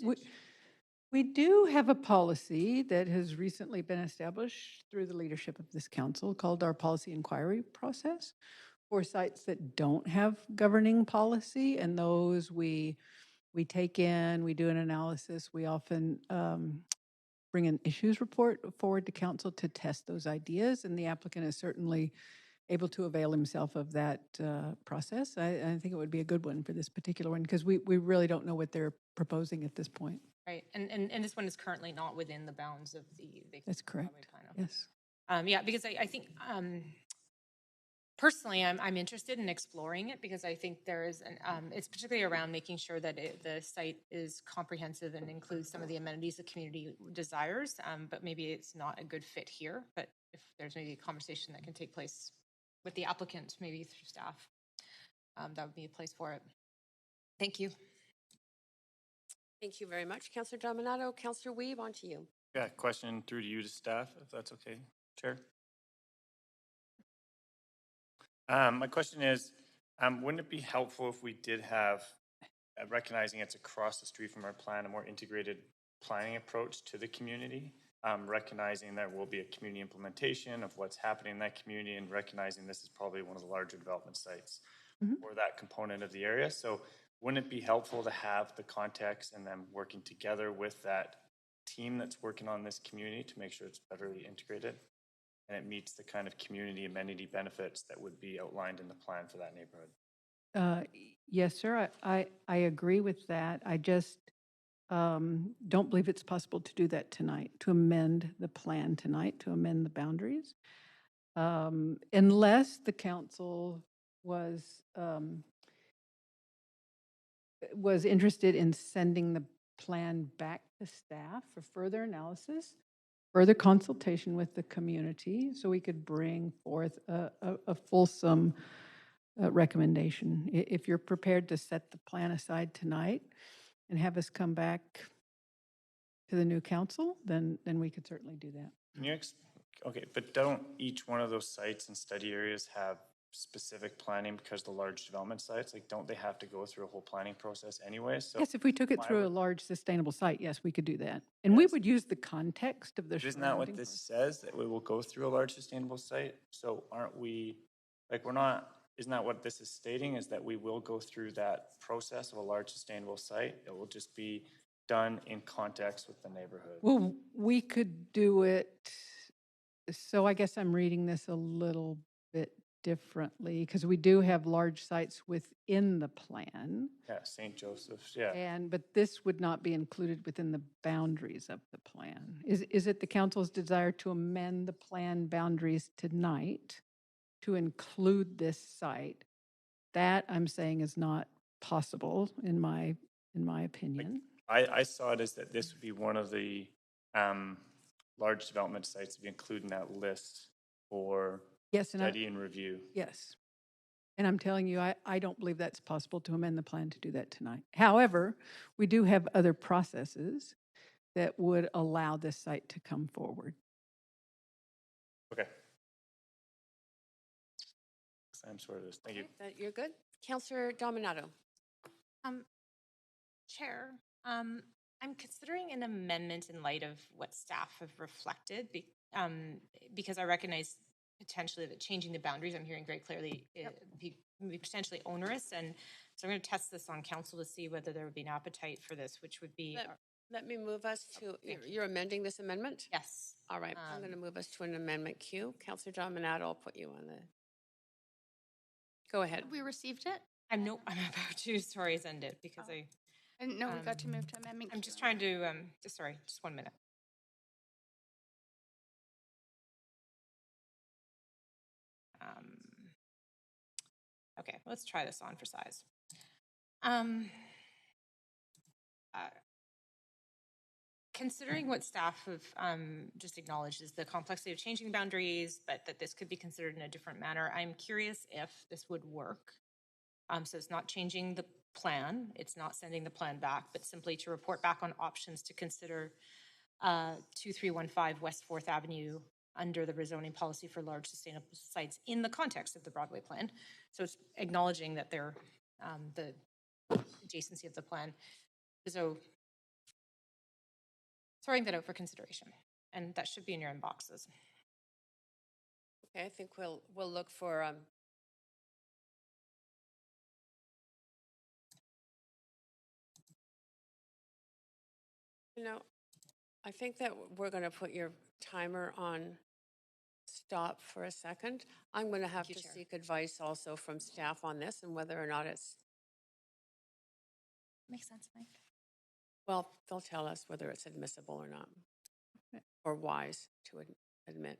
We do have a policy that has recently been established through the leadership of this council called our policy inquiry process for sites that don't have governing policy, and those we take in, we do an analysis, we often bring an issues report forward to council to test those ideas, and the applicant is certainly able to avail himself of that process. I think it would be a good one for this particular one because we really don't know what they're proposing at this point. Right, and this one is currently not within the bounds of the That's correct. Plan. Yes. Yeah, because I think personally, I'm interested in exploring it because I think there is it's particularly around making sure that the site is comprehensive and includes some of the amenities the community desires. But maybe it's not a good fit here. But if there's maybe a conversation that can take place with the applicant, maybe through staff, that would be a place for it. Thank you. Thank you very much, Councillor Dominato. Councillor Weeb, on to you. Yeah, question through to you to staff, if that's okay, Chair. My question is, wouldn't it be helpful if we did have, recognizing it's across the street from our plan, a more integrated planning approach to the community, recognizing there will be a community implementation of what's happening in that community and recognizing this is probably one of the larger development sites for that component of the area. So wouldn't it be helpful to have the context and them working together with that team that's working on this community to make sure it's better integrated and it meets the kind of community amenity benefits that would be outlined in the plan for that neighborhood? Yes, sir. I agree with that. I just don't believe it's possible to do that tonight, to amend the plan tonight, to amend the boundaries, unless the council was interested in sending the plan back to staff for further analysis, further consultation with the community, so we could bring forth a fulsome recommendation. If you're prepared to set the plan aside tonight and have us come back to the new council, then we could certainly do that. Can you okay, but don't each one of those sites and study areas have specific planning because the large development sites, like don't they have to go through a whole planning process anyway? So yes, if we took it through a large sustainable site, yes, we could do that. And we would use the context of the isn't that what this says, that we will go through a large sustainable site? So aren't we, like we're not, isn't that what this is stating, is that we will go through that process of a large sustainable site? It will just be done in context with the neighborhood. Well, we could do it. So I guess I'm reading this a little bit differently because we do have large sites within the plan. Yeah, St. Joseph's, yeah. But this would not be included within the boundaries of the plan. Is it the council's desire to amend the plan boundaries tonight to include this site? That I'm saying is not possible in my opinion. I saw it as that this would be one of the large development sites to be included in that list for study and review. Yes. And I'm telling you, I don't believe that's possible to amend the plan to do that tonight. However, we do have other processes that would allow this site to come forward. Okay. I'm sure it is. Thank you. You're good. Councillor Dominato. Chair, I'm considering an amendment in light of what staff have reflected because I recognize potentially that changing the boundaries, I'm hearing very clearly, be potentially onerous. And so I'm going to test this on council to see whether there would be an appetite for this, which would be... Let me move us to, you're amending this amendment? Yes. All right, I'm going to move us to an amendment queue. Councillor Dominato, I'll put you on the... Go ahead. We received it? I'm about to, sorry, send it because I didn't know we got to move to amendment. I'm just trying to, just 1 minute. Okay, let's try this on for size. Considering what staff have just acknowledged is the complexity of changing boundaries, but that this could be considered in a different manner, I'm curious if this would work. So it's not changing the plan, it's not sending the plan back, but simply to report back on options to consider 2315 West 4th Avenue under the rezoning policy for large sustainable sites in the context of the Broadway plan. So it's acknowledging that they're adjacency of the plan. So throwing that out for consideration, and that should be in your inboxes. Okay, I think we'll look for I think that we're going to put your timer on stop for a second. I'm going to have to seek advice also from staff on this and whether or not it's, Makes sense, Mike. well, they'll tell us whether it's admissible or not, or wise to admit.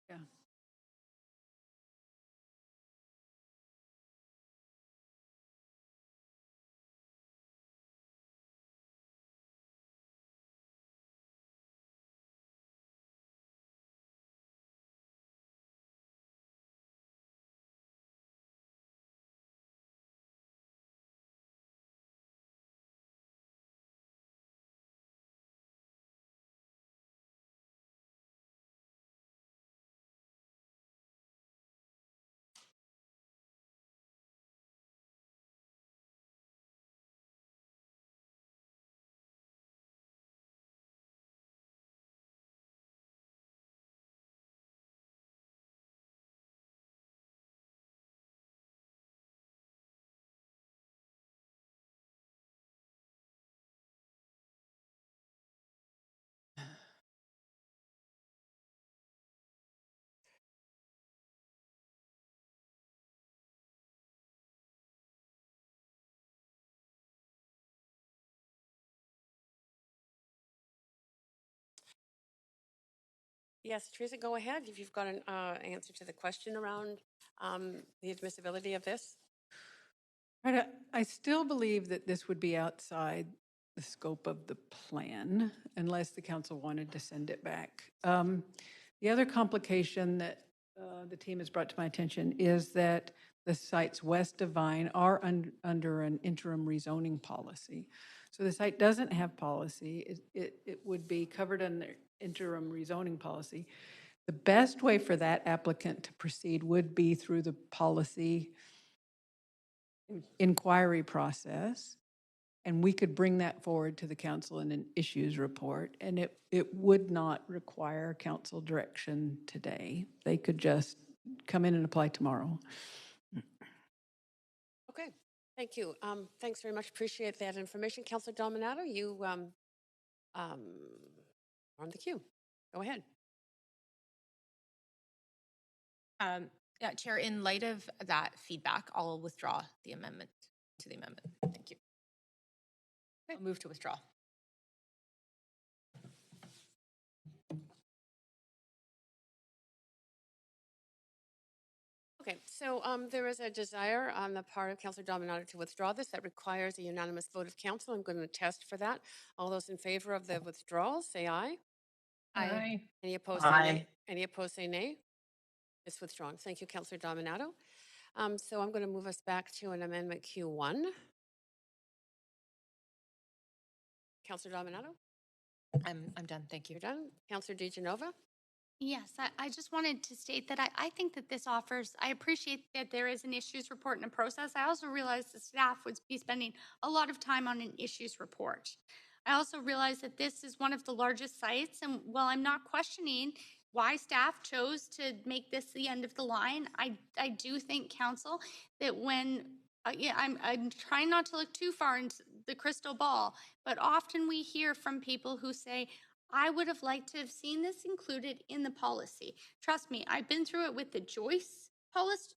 Yeah. Yes, Teresa, go ahead if you've got an answer to the question around the admissibility of this. I still believe that this would be outside the scope of the plan unless the council wanted to send it back. The other complication that the team has brought to my attention is that the sites west of Vine are under an interim rezoning policy. So the site doesn't have policy. It would be covered under interim rezoning policy. The best way for that applicant to proceed would be through the policy inquiry process, and we could bring that forward to the council in an issues report, and it would not require council direction today. They could just come in and apply tomorrow. Okay, thank you. Thanks very much. Appreciate that information. Councillor Dominato, you are on the queue. Go ahead. Yeah, Chair, in light of that feedback, I'll withdraw the amendment to the amendment. Thank you. I'll move to withdraw. Okay, so there is a desire on the part of Councillor Dominato to withdraw this. That requires a unanimous vote of council. I'm going to test for that. All those in favor of the withdrawal, say aye. Aye. Any opposed, say nay. Any opposed, say nay. It's withdrawn. Thank you, Councillor Dominato. So I'm going to move us back to an amendment Q1. Councillor Dominato? I'm done. Thank you. You're done. Councillor DeGenova? Yes, I just wanted to state that I think that this offers, I appreciate that there is an issues report and a process. I also realize the staff would be spending a lot of time on an issues report. I also realize that this is one of the largest sites, and while I'm not questioning why staff chose to make this the end of the line, I do think, council, that when yeah, I'm trying not to look too far into the crystal ball, but often we hear from people who say, I would have liked to have seen this included in the policy. Trust me, I've been through it with the Joyce policy,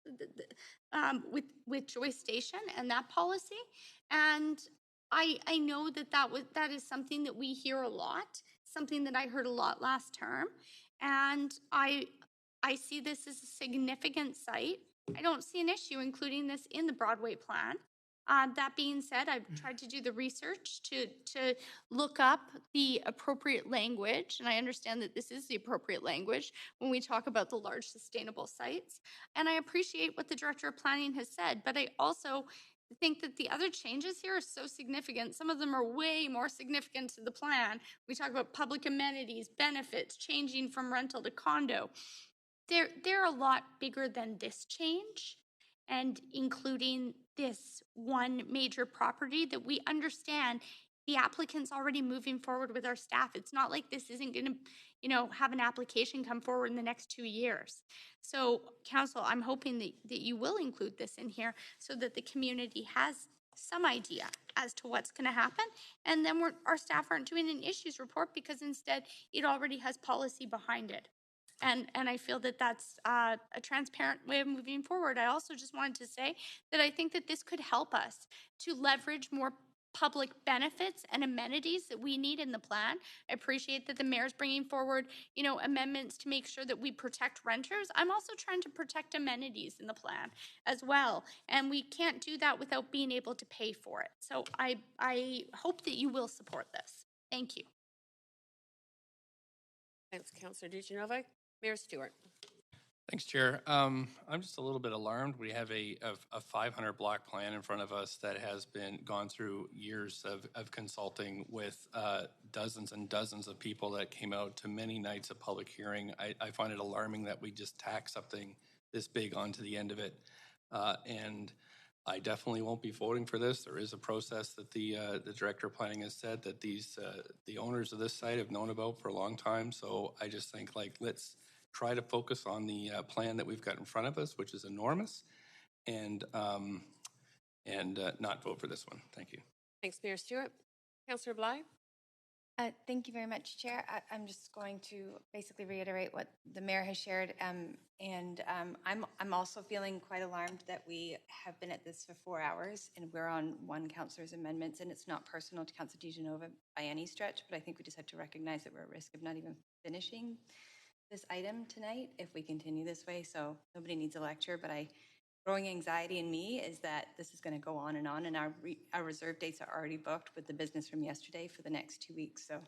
with Joyce Station and that policy, and I know that that is something that we hear a lot, something that I heard a lot last term, and I see this as a significant site. I don't see an issue including this in the Broadway plan. That being said, I've tried to do the research to look up the appropriate language, and I understand that this is the appropriate language when we talk about the large sustainable sites. And I appreciate what the Director of Planning has said, but I also think that the other changes here are so significant. Some of them are way more significant to the plan. We talk about public amenities, benefits, changing from rental to condo. They're a lot bigger than this change, and including this one major property that we understand the applicant's already moving forward with our staff. It's not like this isn't going to, have an application come forward in the next 2 years. So, council, I'm hoping that you will include this in here so that the community has some idea as to what's going to happen, and then our staff aren't doing an issues report because instead it already has policy behind it. And I feel that that's a transparent way of moving forward. I also just wanted to say that I think that this could help us to leverage more public benefits and amenities that we need in the plan. I appreciate that the mayor's bringing forward, amendments to make sure that we protect renters. I'm also trying to protect amenities in the plan as well. And we can't do that without being able to pay for it. So I hope that you will support this. Thank you. Thanks, Councillor DiGenova. Mayor Stewart. Thanks, Chair. I'm just a little bit alarmed. We have a 500 block plan in front of us that has been gone through years of consulting with dozens and dozens of people that came out to many nights of public hearing. I find it alarming that we just tack something this big onto the end of it. And I definitely won't be voting for this. There is a process that the Director of Planning has said that the owners of this site have known about for a long time. So I just think, let's try to focus on the plan that we've got in front of us, which is enormous, and not vote for this one. Thank you. Thanks, Mayor Stewart. Councillor Bly. Thank you very much, Chair. I'm just going to basically reiterate what the mayor has shared, and I'm also feeling quite alarmed that we have been at this for 4 hours, and we're on one councillor's amendments, and it's not personal to Councillor DiGenova by any stretch, but I think we just have to recognize that we're at risk of not even finishing this item tonight if we continue this way. So nobody needs a lecture, but growing anxiety in me is that this is going to go on, and our reserve dates are already booked with the business from yesterday for the next 2 weeks. So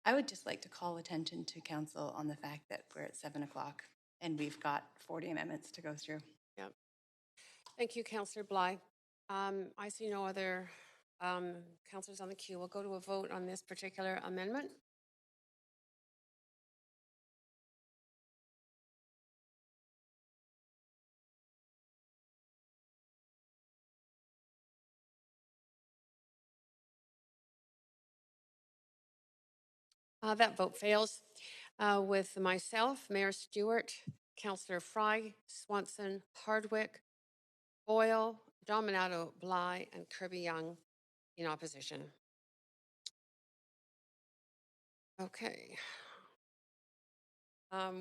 I would just like to call attention to council on the fact that we're at 7 o'clock and we've got 40 amendments to go through. Yep. Thank you, Councillor Bly. I see no other councillors on the queue. We'll go to a vote on this particular amendment. That vote fails with myself, Mayor Stewart, Councillor Fry, Swanson, Hardwick, Boyle, Dominato, Bly, and Kirby-Young in opposition. Okay.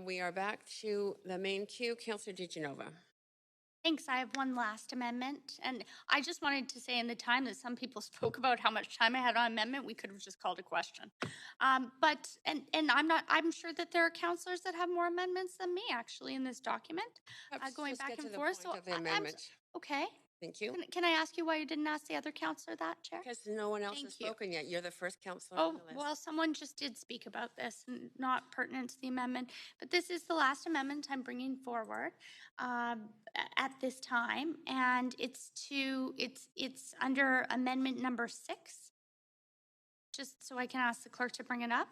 We are back to the main queue. Councillor DiGenova. Thanks. I have one last amendment. And I just wanted to say in the time that some people spoke about how much time I had on amendment, we could have just called a question. But I'm sure that there are councillors that have more amendments than me actually in this document, going back and forth. So okay. Thank you. Can I ask you why you didn't ask the other councillor that, Chair? Because no one else has spoken yet. You're the first councillor on the list. Well, someone just did speak about this, not pertinent to the amendment. But this is the last amendment I'm bringing forward at this time, and it's under amendment number 6. Just so I can ask the clerk to bring it up.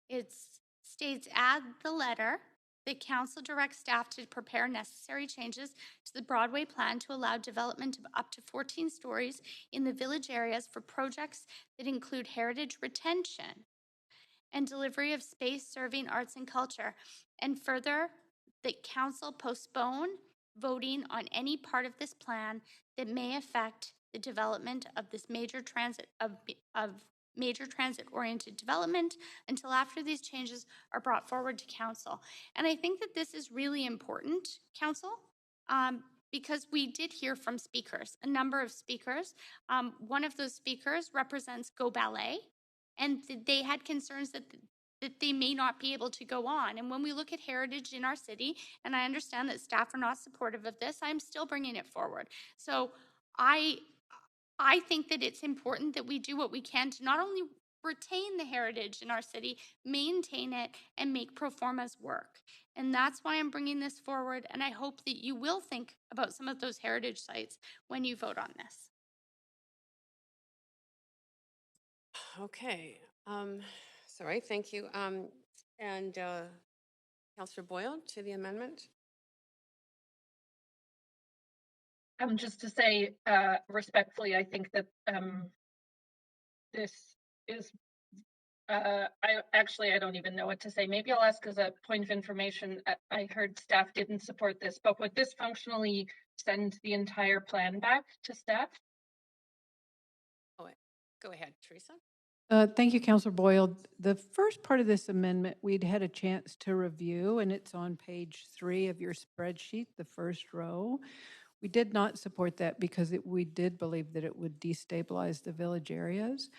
It's states add the letter that council directs staff to prepare necessary changes to the Broadway plan to allow development of up to 14 stories in the village areas for projects that include heritage retention and delivery of space serving arts and culture. And further, that council postpone voting on any part of this plan that may affect the development of this major transit oriented development until after these changes are brought forward to council. And I think that this is really important, council, because we did hear from speakers, a number of speakers. One of those speakers represents Go Ballet, and they had concerns that they may not be able to go on. And when we look at heritage in our city, and I understand that staff are not supportive of this, I'm still bringing it forward. So I think that it's important that we do what we can to not only retain the heritage in our city, maintain it, and make pro formas work. And that's why I'm bringing this forward, and I hope that you will think about some of those heritage sites when you vote on this. Okay. Sorry, thank you. And Councillor Boyle to the amendment. Just to say respectfully, I think that this is, I don't even know what to say. Maybe I'll ask as a point of information. I heard staff didn't support this, but would this functionally send the entire plan back to staff? Oh, go ahead, Teresa. Thank you, Councillor Boyle. The first part of this amendment, we'd had a chance to review, and it's on page 3 of your spreadsheet, the first row. We did not support that because we did believe that it would destabilize the village areas.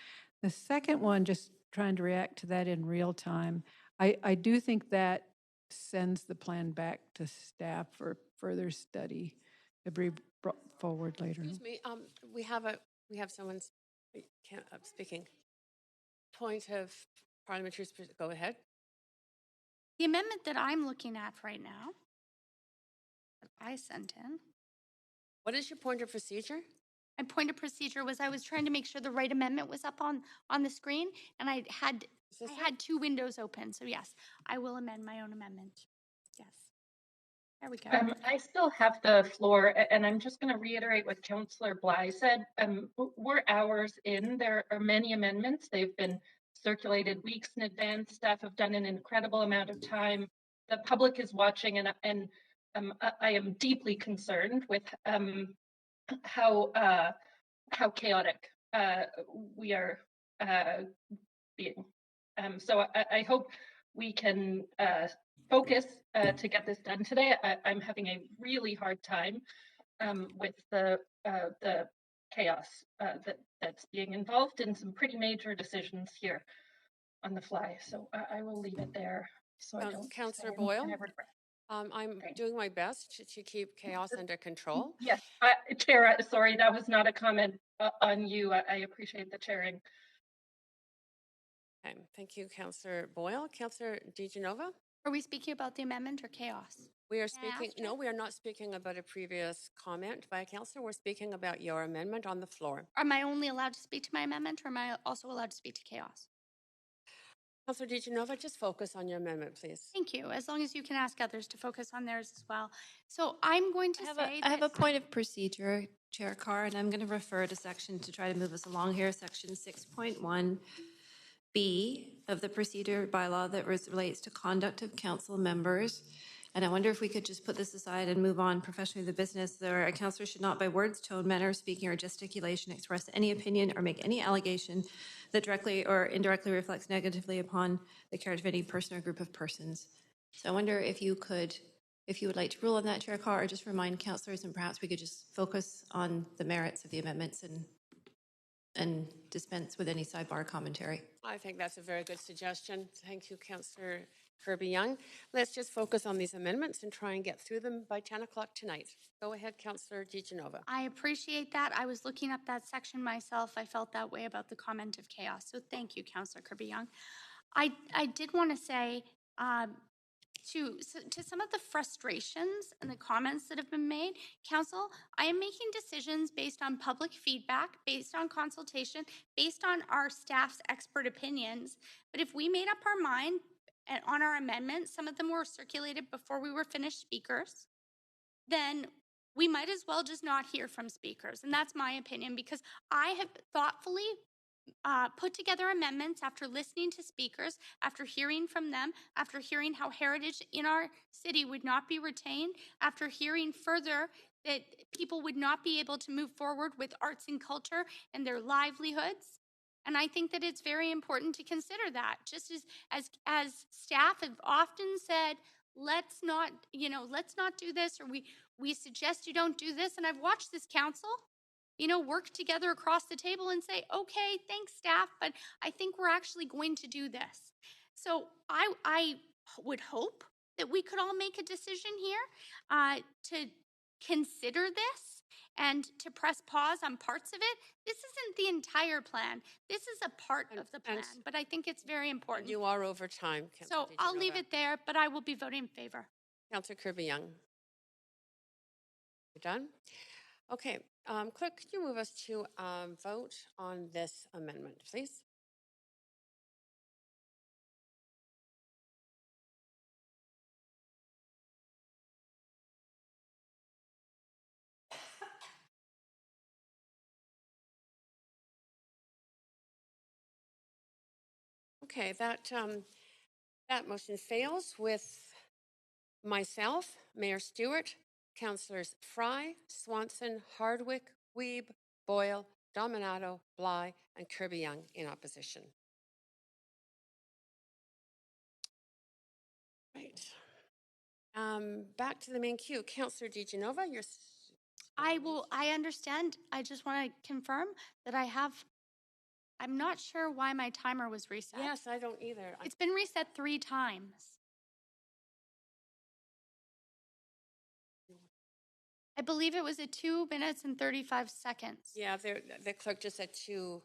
The second one, just trying to react to that in real time, I do think that sends the plan back to staff for further study to be brought forward later. Excuse me, we have someone speaking. Point of parliamentary, go ahead. The amendment that I'm looking at right now, that I sent in. What is your point of procedure? My point of procedure was I was trying to make sure the right amendment was up on the screen, and I had 2 windows open. So yes, I will amend my own amendment. Yes. There we go. I still have the floor, and I'm just going to reiterate what Councillor Bly said. We're hours in. There are many amendments. They've been circulated weeks in advance. Staff have done an incredible amount of time. The public is watching, and I am deeply concerned with how chaotic we are being. So I hope we can focus to get this done today. I'm having a really hard time with the chaos that's being involved in some pretty major decisions here on the fly. So I will leave it there. So I don't. Councillor Boyle, I'm doing my best to keep chaos under control. Yes, Chair. Sorry, that was not a comment on you. I appreciate the chairing. Okay, thank you, Councillor Boyle. Councillor DiGenova? Are we speaking about the amendment or chaos? We are speaking, no, we are not speaking about a previous comment by a councillor. We're speaking about your amendment on the floor. Am I only allowed to speak to my amendment, or am I also allowed to speak to chaos? Councillor DiGenova, just focus on your amendment, please. Thank you. As long as you can ask others to focus on theirs as well. So I'm going to I have a point of procedure, Chair Carr, and I'm going to refer to section to try to move us along here, section 6.1. B of the procedure bylaw that relates to conduct of council members. And I wonder if we could just put this aside and move on professionally to the business. There, a councillor should not by words, tone, manner of speaking, or gesticulation express any opinion or make any allegation that directly or indirectly reflects negatively upon the character of any person or group of persons. So I wonder if you would like to rule on that, Chair Carr, or just remind councillors, and perhaps we could just focus on the merits of the amendments and dispense with any sidebar commentary. I think that's a very good suggestion. Thank you, Councillor Kirby-Young. Let's just focus on these amendments and try and get through them by 10 o'clock tonight. Go ahead, Councillor DiGenova. I appreciate that. I was looking up that section myself. I felt that way about the comment of chaos. So thank you, Councillor Kirby-Young. I did want to say to some of the frustrations and the comments that have been made, Council, I am making decisions based on public feedback, based on consultation, based on our staff's expert opinions. But if we made up our mind and on our amendments, some of them were circulated before we were finished speakers, then we might as well just not hear from speakers. And that's my opinion, because I have thoughtfully put together amendments after listening to speakers, after hearing from them, after hearing how heritage in our city would not be retained, after hearing further that people would not be able to move forward with arts and culture and their livelihoods. And I think that it's very important to consider that. Just as staff have often said, let's not do this, or we suggest you don't do this. And I've watched this council, work together across the table and say, okay, thanks, staff, but I think we're actually going to do this. So I would hope that we could all make a decision here to consider this and to press pause on parts of it. This isn't the entire plan. This is a part of the plan, but I think it's very important. You are over time, Councillor So I'll leave it there, but I will be voting in favor. Councillor Kirby-Young. You're done? Okay, clerk, could you move us to vote on this amendment, please? Okay, that motion fails with myself, Mayor Stewart, Councillors Fry, Swanson, Hardwick, Wiebe, Boyle, Dominato, Bly, and Kirby-Young in opposition. Right. Back to the main queue. Councillor DiGenova, you're... I understand. I just want to confirm that I'm not sure why my timer was reset. Yes, I don't either. It's been reset 3 times. I believe it was at 2 minutes and 35 seconds. Yeah, the clerk just said 2:45.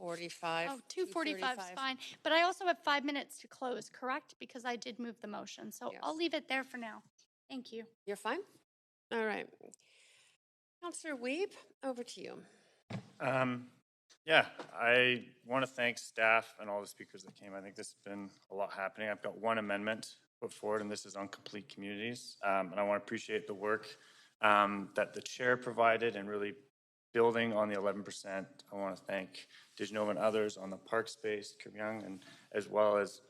Oh, 2:45 is fine. But I also have 5 minutes to close, correct? Because I did move the motion. So yes. I'll leave it there for now. Thank you. You're fine? All right. Councillor Wiebe, over to you. Yeah, I want to thank staff and all the speakers that came. I think this has been a lot happening. I've got one amendment put forward, and this is on complete communities. And I want to appreciate the work that the chair provided and really building on the 11%. I want to thank DiGenova and others on the park space, Kirby-Young, and as well as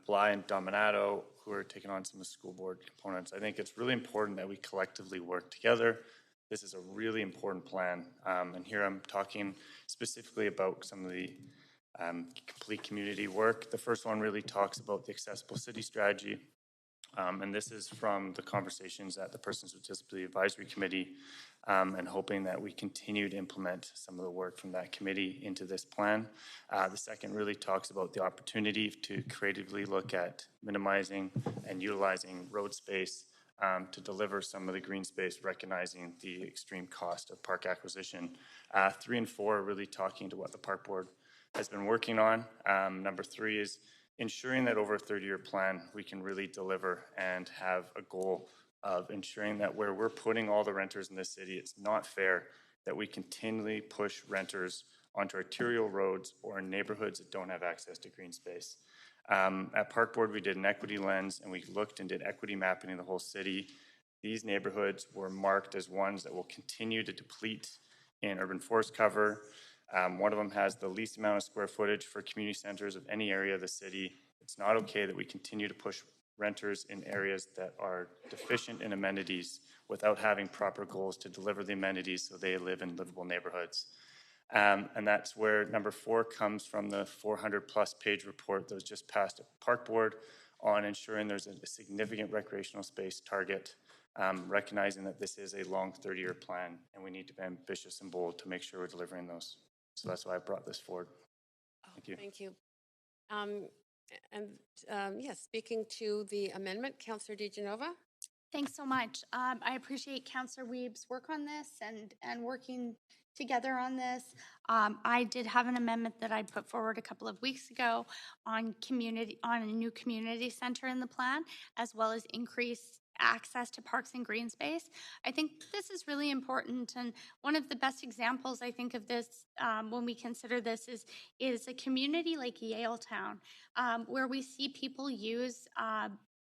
Bly and Dominato, who are taking on some of the school board components. I think it's really important that we collectively work together. This is a really important plan. And here I'm talking specifically about some of the complete community work. The first one really talks about the accessible city strategy. And this is from the conversations at the Persons with Disability Advisory Committee, and hoping that we continue to implement some of the work from that committee into this plan. The second really talks about the opportunity to creatively look at minimizing and utilizing road space to deliver some of the green space, recognizing the extreme cost of park acquisition. 3 and 4 are really talking to what the park board has been working on. Number 3 is ensuring that over a 30-year plan, we can really deliver and have a goal of ensuring that where we're putting all the renters in this city, it's not fair that we continually push renters onto arterial roads or in neighborhoods that don't have access to green space. At Park Board, we did an equity lens and we looked and did equity mapping in the whole city. These neighborhoods were marked as ones that will continue to deplete in urban forest cover. One of them has the least amount of square footage for community centers of any area of the city. It's not okay that we continue to push renters in areas that are deficient in amenities without having proper goals to deliver the amenities so they live in livable neighborhoods. And that's where number 4 comes from the 400+ page report that was just passed at Park Board on ensuring there's a significant recreational space target, recognizing that this is a long 30-year plan and we need to be ambitious and bold to make sure we're delivering those. So that's why I brought this forward. Thank you. Thank you. Yes, speaking to the amendment, Councillor DiGenova. Thanks so much. I appreciate Councillor Wiebe's work on this and working together on this. I did have an amendment that I put forward a couple of weeks ago on a new community center in the plan, as well as increase access to parks and green space. I think this is really important, and one of the best examples I think of this when we consider this is a community like Yaletown, where we see people use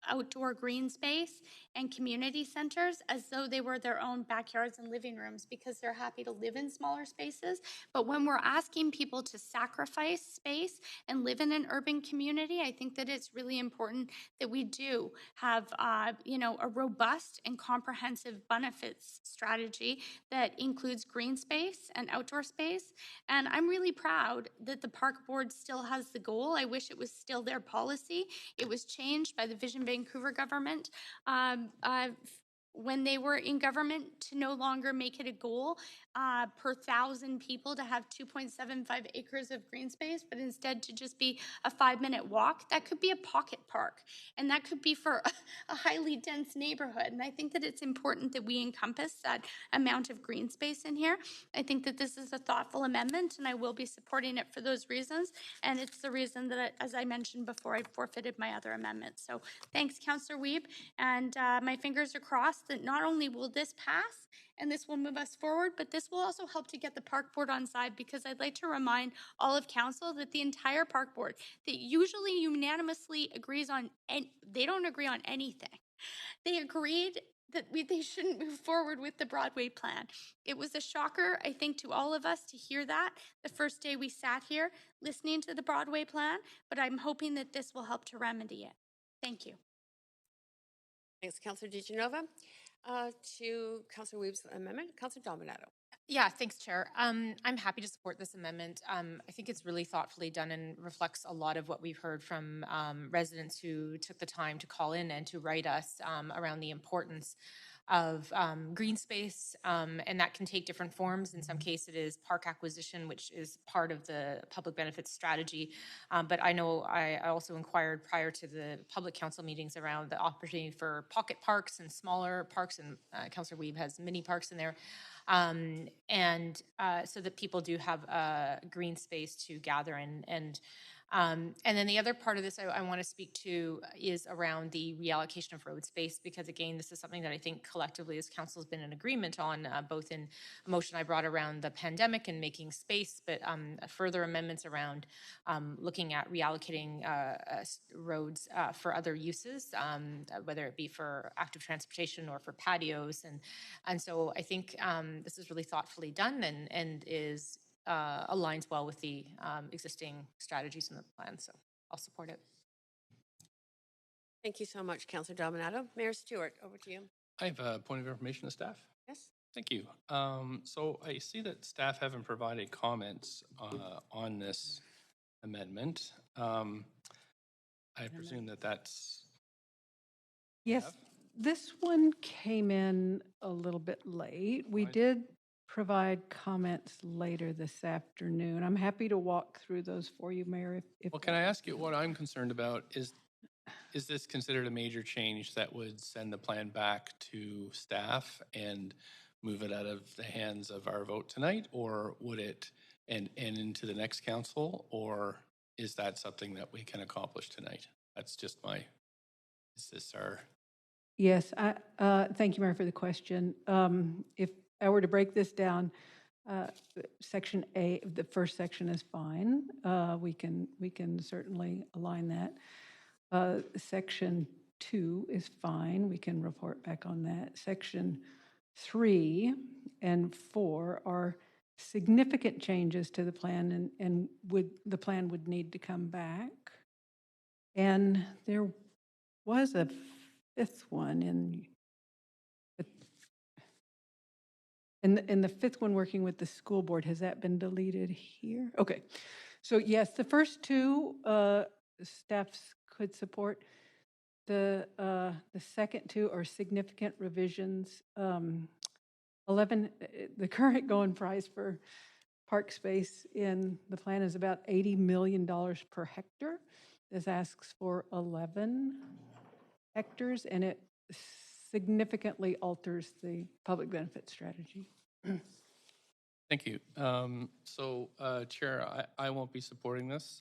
outdoor green space and community centers as though they were their own backyards and living rooms because they're happy to live in smaller spaces. But when we're asking people to sacrifice space and live in an urban community, I think that it's really important that we do have a robust and comprehensive benefits strategy that includes green space and outdoor space. And I'm really proud that the park board still has the goal. I wish it was still their policy. It was changed by the Vision Vancouver government when they were in government to no longer make it a goal per 1,000 people to have 2.75 acres of green space, but instead to just be a 5-minute walk. That could be a pocket park, and that could be for a highly dense neighborhood. And I think that it's important that we encompass that amount of green space in here. I think that this is a thoughtful amendment, and I will be supporting it for those reasons. And it's the reason that, as I mentioned before, I forfeited my other amendments. So thanks, Councillor Wiebe. And my fingers are crossed that not only will this pass and this will move us forward, but this will also help to get the park board on side, because I'd like to remind all of council that the entire park board that usually unanimously agrees on, and they don't agree on anything. They agreed that they shouldn't move forward with the Broadway plan. It was a shocker, I think, to all of us to hear that the first day we sat here listening to the Broadway plan, but I'm hoping that this will help to remedy it. Thank you. Thanks, Councillor DiGenova. To Councillor Wiebe's amendment, Councillor Dominato. Yeah, thanks, Chair. I'm happy to support this amendment. I think it's really thoughtfully done and reflects a lot of what we've heard from residents who took the time to call in and to write us around the importance of green space, and that can take different forms. In some cases, it is park acquisition, which is part of the public benefits strategy. But I know I also inquired prior to the public council meetings around the opportunity for pocket parks and smaller parks, and Councillor Wiebe has mini parks in there. So that people do have green space to gather in. And then the other part of this I want to speak to is around the reallocation of road space, because again, this is something that I think collectively as council has been in agreement on, both in a motion I brought around the pandemic and making space, but further amendments around looking at reallocating roads for other uses, whether it be for active transportation or for patios. And so I think this is really thoughtfully done and is aligns well with the existing strategies in the plan. So I'll support it. Thank you so much, Councillor Dominato. Mayor Stewart, over to you. I have a point of information to staff. Yes. Thank you. So I see that staff haven't provided comments on this amendment. I presume that that's... Yes, this one came in a little bit late. We did provide comments later this afternoon. I'm happy to walk through those for you, Mayor. If well, can I ask you what I'm concerned about is this considered a major change that would send the plan back to staff and move it out of the hands of our vote tonight, or would it and into the next council, or is that something that we can accomplish tonight? That's just is this our... Yes, thank you, Mayor, for the question. If I were to break this down, Section A, the first section is fine. We can certainly align that. Section 2 is fine. We can report back on that. Section 3 and 4 are significant changes to the plan, and the plan would need to come back. And there was a fifth one and the fifth one working with the school board. Has that been deleted here? Okay. So yes, the first two staffs could support. The second two are significant revisions. 11, the current going price for park space in the plan is about $80 million per hectare. This asks for 11 hectares, and it significantly alters the public benefit strategy. Thank you. So, Chair, I won't be supporting this.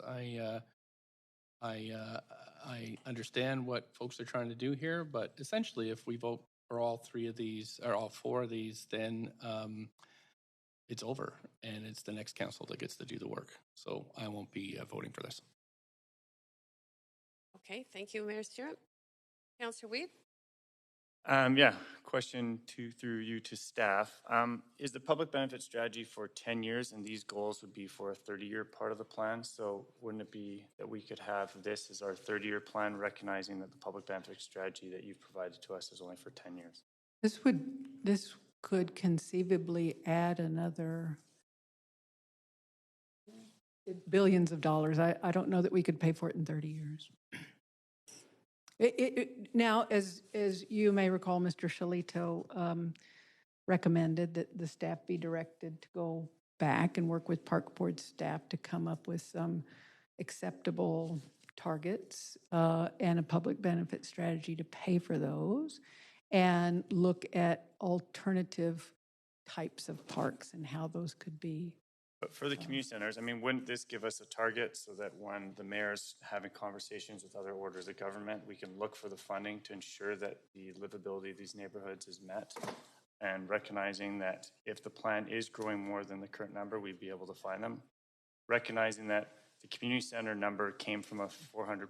I understand what folks are trying to do here, but essentially, if we vote for all three of these or all four of these, then it's over, and it's the next council that gets to do the work. So I won't be voting for this. Okay, thank you, Mayor Stewart. Councillor Weed? Yeah, question through you to staff. Is the public benefit strategy for 10 years and these goals would be for a 30-year part of the plan? So wouldn't it be that we could have this as our 30-year plan, recognizing that the public benefit strategy that you've provided to us is only for 10 years? This could conceivably add another billions of dollars. I don't know that we could pay for it in 30 years. Now, as you may recall, Mr. Shalito recommended that the staff be directed to go back and work with Park Board staff to come up with some acceptable targets and a public benefit strategy to pay for those, and look at alternative types of parks and how those could be. But for the community centers, I mean, wouldn't this give us a target so that when the mayor's having conversations with other orders of government, we can look for the funding to ensure that the livability of these neighborhoods is met? And recognizing that if the plan is growing more than the current number, we'd be able to find them. Recognizing that the community center number came from a 400+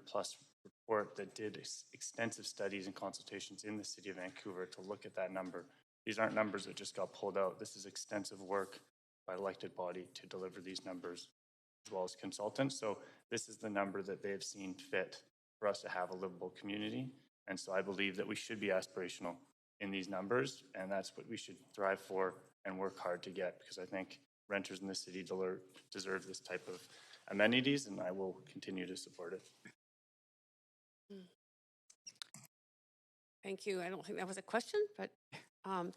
report that did extensive studies and consultations in the city of Vancouver to look at that number. These aren't numbers that just got pulled out. This is extensive work by elected body to deliver these numbers, as well as consultants. So this is the number that they have seen fit for us to have a livable community. And so I believe that we should be aspirational in these numbers, and that's what we should thrive for and work hard to get, because I think renters in the city deserve this type of amenities, and I will continue to support it. Thank you. I don't think that was a question, but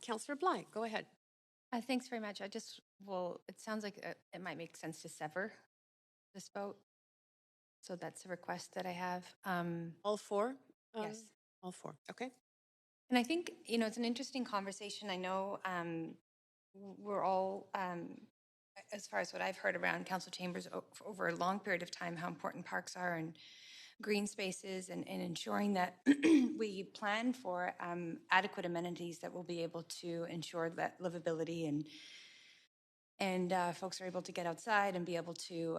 Councillor Bly, go ahead. Thanks very much. It sounds like it might make sense to sever this vote. So that's a request that I have. All four? Yes. All four, okay. And I think, it's an interesting conversation. I know we're all, as far as what I've heard around council chambers over a long period of time, how important parks are and green spaces, and ensuring that we plan for adequate amenities that will be able to ensure that livability and folks are able to get outside and be able to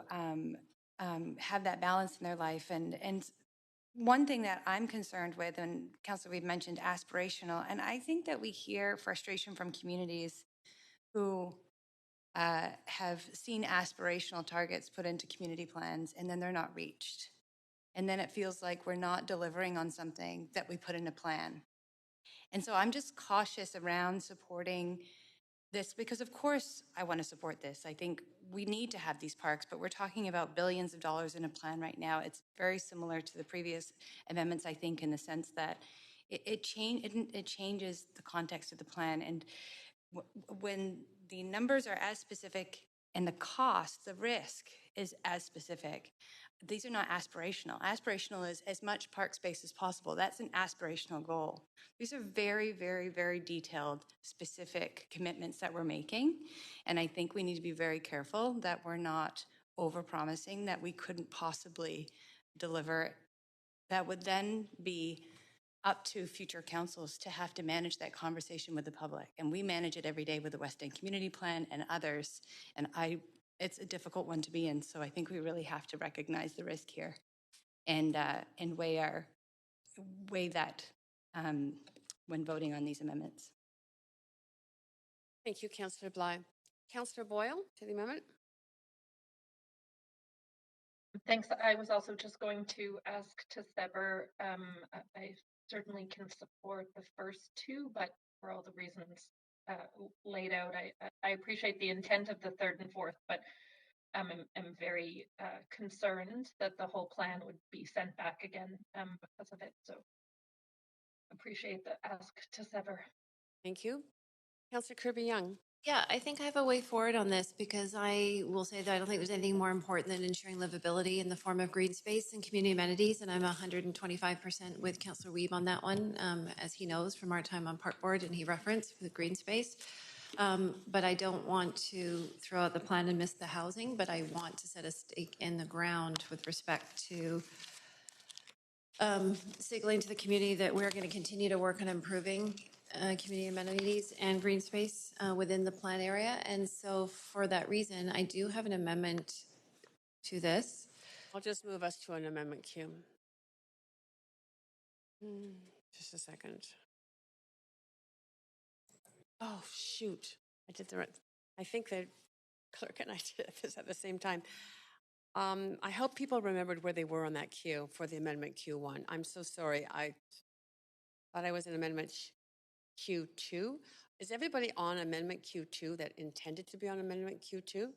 have that balance in their life. And one thing that I'm concerned with, and Councillor, we've mentioned aspirational, and I think that we hear frustration from communities who have seen aspirational targets put into community plans and then they're not reached. And then it feels like we're not delivering on something that we put in a plan. And so I'm just cautious around supporting this, because of course I want to support this. I think we need to have these parks, but we're talking about billions of dollars in a plan right now. It's very similar to the previous amendments, I think, in the sense that it changes the context of the plan. And when the numbers are as specific and the cost, the risk is as specific, these are not aspirational. Aspirational is as much park space as possible. That's an aspirational goal. These are very, very, very detailed, specific commitments that we're making. And I think we need to be very careful that we're not overpromising that we couldn't possibly deliver. That would then be up to future councils to have to manage that conversation with the public. And we manage it every day with the West End Community Plan and others. And it's a difficult one to be in. So I think we really have to recognize the risk here and weigh that when voting on these amendments. Thank you, Councillor Bly. Councillor Boyle, to the amendment. Thanks. I was also just going to ask to sever. I certainly can support the first two, but for all the reasons laid out, I appreciate the intent of the third and fourth, but am very concerned that the whole plan would be sent back again because of it. So appreciate the ask to sever. Thank you. Councillor Kirby-Young. Yeah, I think I have a way forward on this, because I will say that I don't think there's anything more important than ensuring livability in the form of green space and community amenities. And I'm 125% with Councillor Weeb on that one, as he knows from our time on Park Board, and he referenced the green space. But I don't want to throw out the plan and miss the housing, but I want to set a stake in the ground with respect to signaling to the community that we're going to continue to work on improving community amenities and green space within the plan area. And so for that reason, I do have an amendment to this. I'll just move us to an amendment queue. Just a second. Oh, shoot. I did the right, I think the clerk and I did this at the same time. I hope people remembered where they were on that queue for the amendment Q1. I'm so sorry. I thought I was in amendment Q2. Is everybody on amendment Q2 that intended to be on amendment Q2?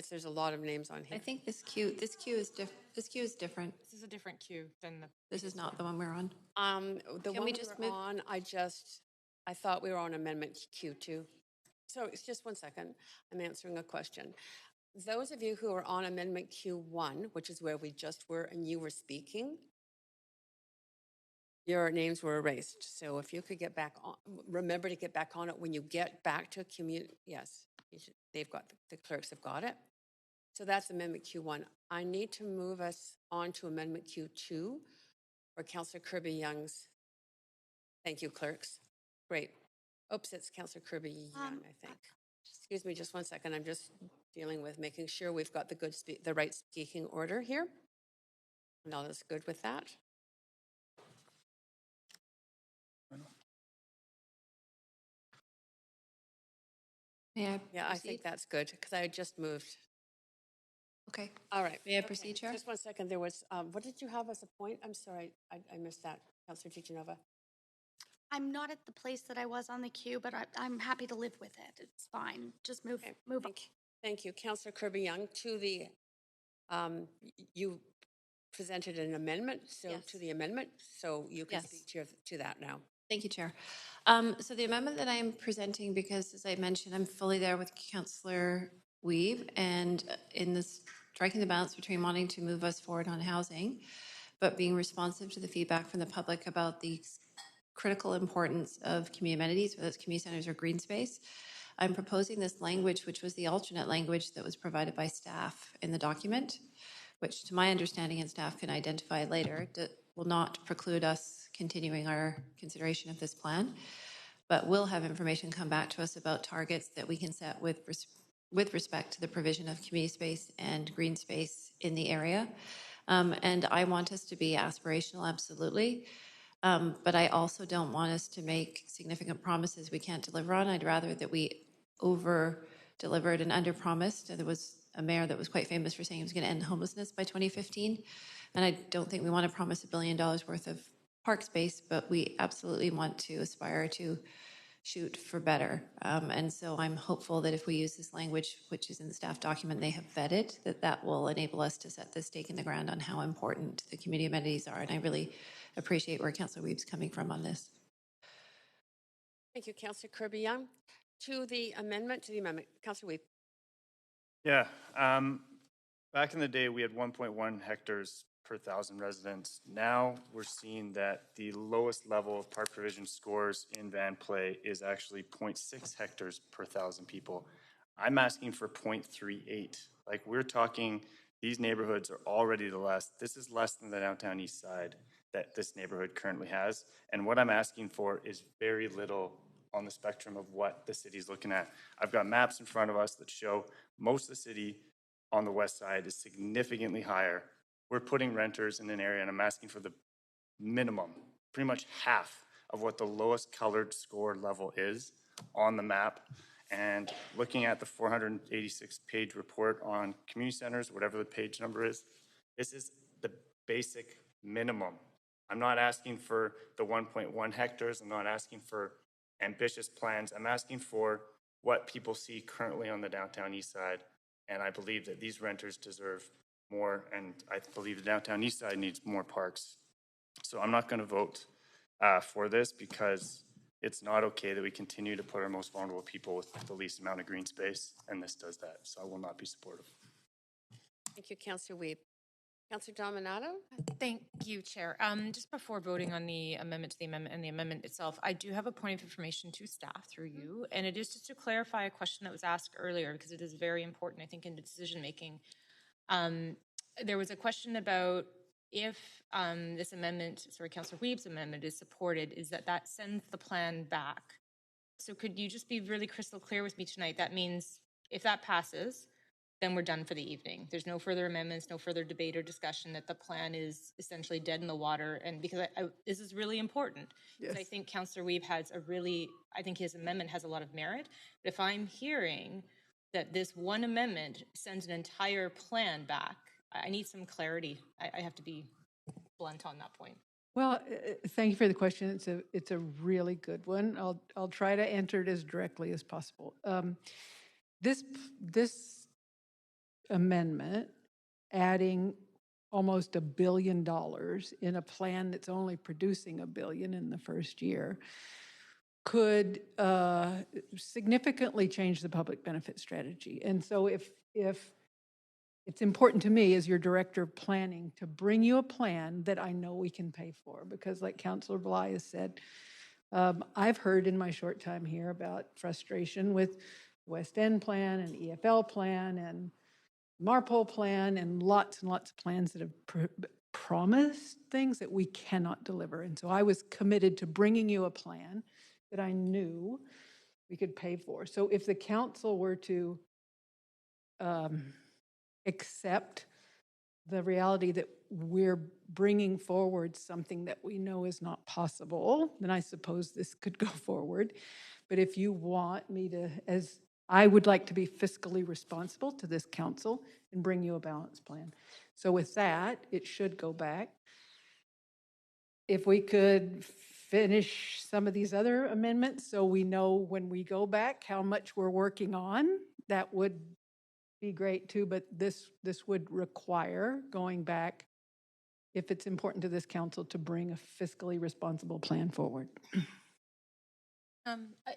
There's a lot of names on here. I think this queue is different. This is a different queue than the. This is not the one we're on. The Can one we we just were move? on, I thought we were on amendment Q2. So it's just one second. I'm answering a question. Those of you who are on amendment Q1, which is where we just were and you were speaking, your names were erased. So if you could get back on, remember to get back on it when you get back to community. Yes, they've got, the clerks have got it. So that's amendment Q1. I need to move us on to amendment Q2 for Councillor Kirby-Young's. Thank you, clerks. Great. Oops, it's Councillor Kirby-Young, I think. Excuse me just one second. I'm just dealing with making sure we've got the right speaking order here. And all is good with that. May I Yeah, proceed? I think that's good because I just moved. Okay. All right. May I proceed, Chair? Just one second. There was, what did you have as a point? I'm sorry, I missed that, Councillor DiGenova. I'm not at the place that I was on the queue, but I'm happy to live with it. It's fine. Just move on. Thank you. Councillor Kirby-Young, to the, you presented an amendment, so Yes. to the amendment, so you can Yes. speak to that now. Thank you, Chair. So the amendment that I'm presenting, because as I mentioned, I'm fully there with Councillor Weave, and in this striking the balance between wanting to move us forward on housing, but being responsive to the feedback from the public about the critical importance of community amenities, whether it's community centers or green space. I'm proposing this language, which was the alternate language that was provided by staff in the document, which to my understanding and staff can identify later, will not preclude us continuing our consideration of this plan, but will have information come back to us about targets that we can set with respect to the provision of community space and green space in the area. And I want us to be aspirational, absolutely. But I also don't want us to make significant promises we can't deliver on. I'd rather that we over-delivered and under-promised. There was a mayor that was quite famous for saying he was going to end homelessness by 2015. And I don't think we want to promise $1 billion worth of park space, but we absolutely want to aspire to shoot for better. And so I'm hopeful that if we use this language, which is in the staff document they have vetted, that will enable us to set the stake in the ground on how important the community amenities are. And I really appreciate where Councillor Weave's coming from on this. Thank you, Councillor Kirby-Young. To the amendment, Councillor Weave. Yeah, back in the day, we had 1.1 hectares per 1,000 residents. Now we're seeing that the lowest level of park provision scores in Van Play is actually 0.6 hectares per 1,000 people. I'm asking for 0.38. Like, we're talking, these neighborhoods are already this is less than the downtown east side that this neighborhood currently has. And what I'm asking for is very little on the spectrum of what the city's looking at. I've got maps in front of us that show most of the city on the west side is significantly higher. We're putting renters in an area, and I'm asking for the minimum, pretty much half of what the lowest colored score level is on the map. And looking at the 486-page report on community centers, whatever the page number is, this is the basic minimum. I'm not asking for the 1.1 hectares. I'm not asking for ambitious plans. I'm asking for what people see currently on the downtown east side. And I believe that these renters deserve more, and I believe the downtown east side needs more parks. So I'm not going to vote for this because it's not okay that we continue to put our most vulnerable people with the least amount of green space, and this does that. So I will not be supportive. Thank you, Councillor Weave. Councillor Dominato? Thank you, Chair. Just before voting on the amendment to the amendment and the amendment itself, I do have a point of information to staff through you, and it is just to clarify a question that was asked earlier because it is very important, I think, in decision making. There was a question about if this amendment, sorry, Councillor Weeb's amendment is supported, is that that sends the plan back. So could you just be really crystal clear with me tonight? That means if that passes, then we're done for the evening. There's no further amendments, no further debate or discussion, that the plan is essentially dead in the water. And because this is really important, because I think Councillor Weeb has I think his amendment has a lot of merit. But if I'm hearing that this one amendment sends an entire plan back, I need some clarity. I have to be blunt on that point. Well, thank you for the question. It's a really good one. I'll try to answer it as directly as possible. This amendment, adding almost $1 billion in a plan that's only producing $1 billion in the first year, could significantly change the public benefit strategy. And so if it's important to me as your director of planning to bring you a plan that I know we can pay for, because like Councillor Bly has said, I've heard in my short time here about frustration with West End plan and EFL plan and Marpole plan and lots of plans that have promised things that we cannot deliver. And so I was committed to bringing you a plan that I knew we could pay for. So if the council were to accept the reality that we're bringing forward something that we know is not possible, then I suppose this could go forward. But if you want me to, as I would like to be fiscally responsible to this council and bring you a balanced plan. So with that, it should go back. If we could finish some of these other amendments so we know when we go back how much we're working on, that would be great too, but this would require going back, if it's important to this council, to bring a fiscally responsible plan forward.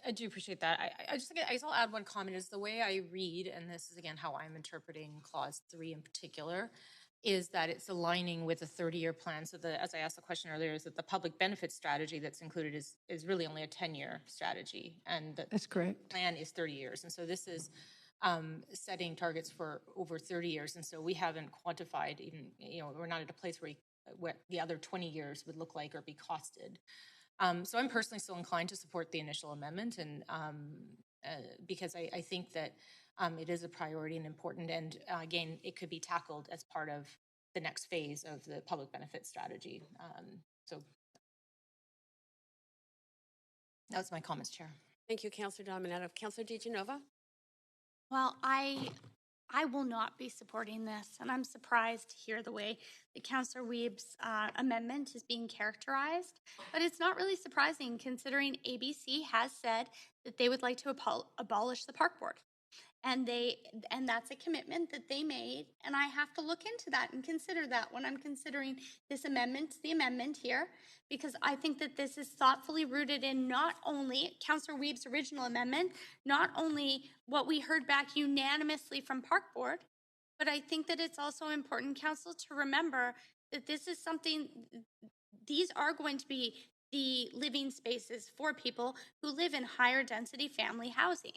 I do appreciate that. I guess I'll add one comment. Is the way I read, and this is again how I'm interpreting clause 3 in particular, is that it's aligning with a 30-year plan. So as I asked the question earlier, is that the public benefit strategy that's included is really only a 10-year strategy, and that's correct. The plan is 30 years, and so this is setting targets for over 30 years, and so we haven't quantified even. We're not at a place where what the other 20 years would look like or be costed. So I'm personally still inclined to support the initial amendment, and because I think that it is a priority and important, and again, it could be tackled as part of the next phase of the public benefit strategy. So that was my comments, Chair. Thank you, Councillor Dominato. Councillor DiGenova? Well, I will not be supporting this, and I'm surprised to hear the way that Councillor Weeb's amendment is being characterized. But it's not really surprising, considering ABC has said that they would like to abolish the park board, and that's a commitment that they made. And I have to look into that and consider that when I'm considering this amendment, the amendment here, because I think that this is thoughtfully rooted in not only Councillor Weeb's original amendment, not only what we heard back unanimously from Park Board, but I think that it's also important, Council, to remember that this is something, these are going to be the living spaces for people who live in higher density family housing.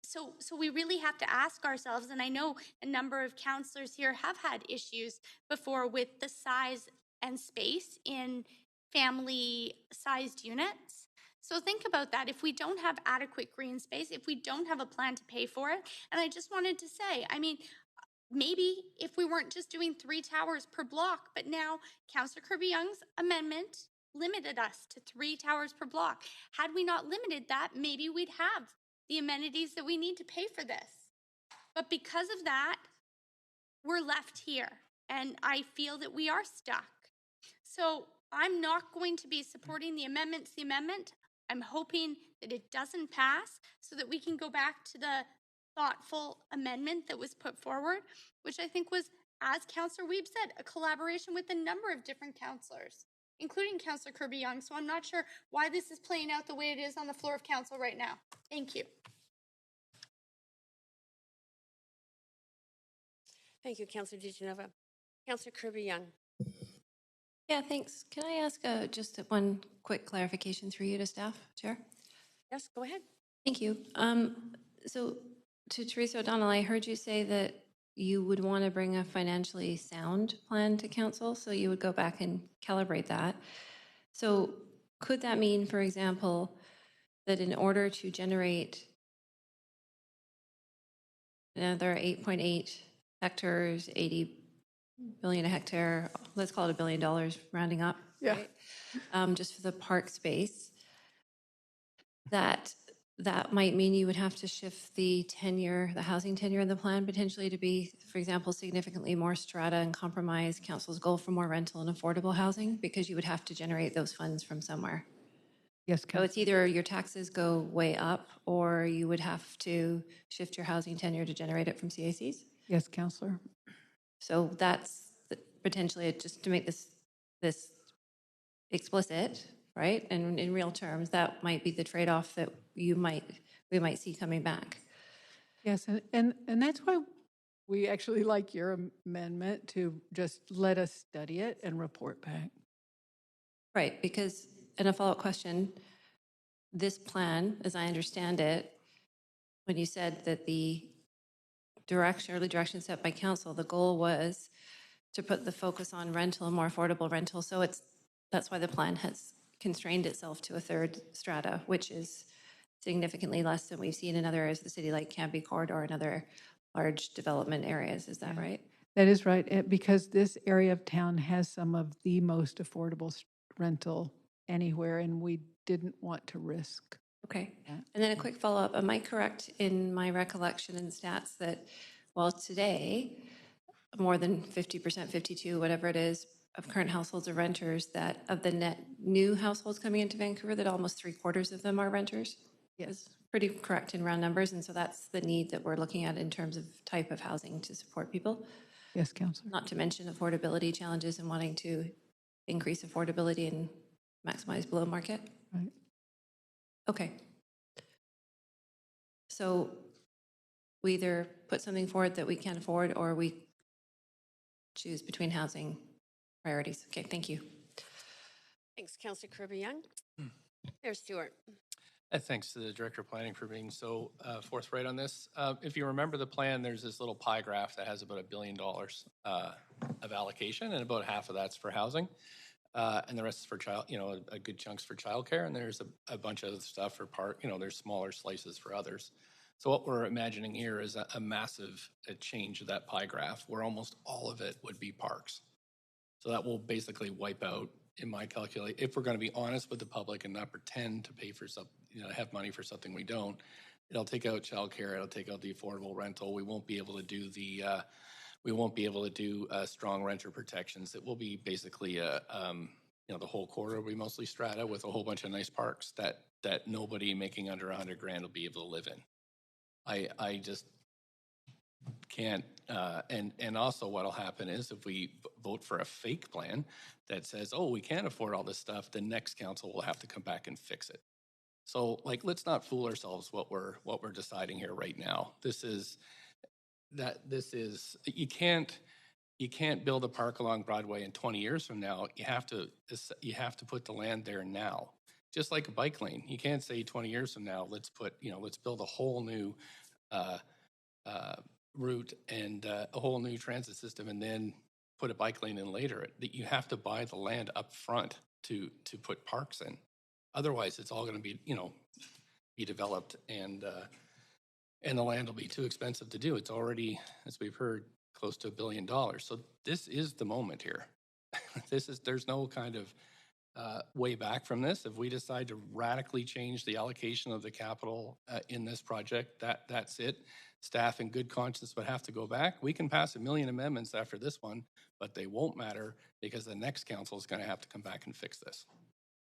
So we really have to ask ourselves, and I know a number of councillors here have had issues before with the size and space in family-sized units. So think about that. If we don't have adequate green space, if we don't have a plan to pay for it, and I just wanted to say, I mean, maybe if we weren't just doing 3 towers per block, but now Councillor Kirby-Young's amendment limited us to 3 towers per block. Had we not limited that, maybe we'd have the amenities that we need to pay for this. But because of that, we're left here, and I feel that we are stuck. So I'm not going to be supporting the amendment. I'm hoping that it doesn't pass so that we can go back to the thoughtful amendment that was put forward, which I think was, as Councillor Weeb said, a collaboration with a number of different councillors, including Councillor Kirby-Young. So I'm not sure why this is playing out the way it is on the floor of council right now. Thank you. Thank you, Councillor DiGenova. Councillor Kirby-Young. Yeah, thanks. Can I ask just one quick clarification through you to staff, Chair? Yes, go ahead. Thank you. So to Teresa O'Donnell, I heard you say that you would want to bring a financially sound plan to council. So you would go back and calibrate that. So could that mean, for example, that in order to generate another 8.8 hectares, 80 billion a hectare, let's call it $1 billion rounding up, Yeah. right? Just for the park space, that might mean you would have to shift the housing tenure in the plan potentially to be, for example, significantly more strata and compromise council's goal for more rental and affordable housing, because you would have to generate those funds from somewhere. Yes, So Councillor. it's either your taxes go way up, or you would have to shift your housing tenure to generate it from CACs. Yes, Councillor. So that's potentially, just to make this explicit, right? And in real terms, that might be the trade-off that we might see coming back. Yes, and that's why we actually like your amendment to just let us study it and report back. Right, because, and a follow-up question, this plan, as I understand it, when you said that the early direction set by council, the goal was to put the focus on rental and more affordable rental. So that's why the plan has constrained itself to a third strata, which is significantly less than we've seen in other areas of the city, like Canby Corridor and other large development areas. Is that right? That is right, because this area of town has some of the most affordable rental anywhere, and we didn't want to risk. Okay. And then a quick follow-up. Am I correct in my recollection and stats that, well, today, more than 50%, 52, whatever it is, of current households are renters, that of the net new households coming into Vancouver, that almost 3/4 of them are renters? Yes. Pretty correct in round numbers. And so that's the need that we're looking at in terms of type of housing to support people. Yes, Councillor. Not to mention affordability challenges and wanting to increase affordability and maximize below market. Right. Okay. So we either put something forward that we can't afford, or we choose between housing priorities. Okay, thank you. Thanks, Councillor Kirby-Young. There's Stuart. Thanks to the Director of Planning for being so forthright on this. If you remember the plan, there's this little pie graph that has about $1 billion of allocation, and about half of that's for housing. And the rest is for a good chunks for childcare, and there's a bunch of other stuff for there's smaller slices for others. So what we're imagining here is a massive change of that pie graph, where almost all of it would be parks. So that will basically wipe out, in my calculation, if we're going to be honest with the public and not pretend to pay for something, have money for something we don't. It'll take out childcare. It'll take out the affordable rental. We won't be able to do strong renter protections. It will be basically the whole quarter will be mostly strata with a whole bunch of nice parks that nobody making under $100,000 will be able to live in. I just can't. And also what'll happen is, if we vote for a fake plan that says, oh, we can't afford all this stuff, the next council will have to come back and fix it. So let's not fool ourselves what we're deciding here right now. You can't build a park along Broadway in 20 years from now. You have to put the land there now. Just like a bike lane. You can't say 20 years from now, let's build a whole new route and a whole new transit system, and then put a bike lane in later. You have to buy the land up front to put parks in. Otherwise, it's all going to be developed, and the land will be too expensive to do. It's already, as we've heard, close to $1 billion. So this is the moment here. There's no kind of way back from this. If we decide to radically change the allocation of the capital in this project, that's it. Staff in good conscience would have to go back. We can pass 1 million amendments after this one, but they won't matter, because the next council is going to have to come back and fix this.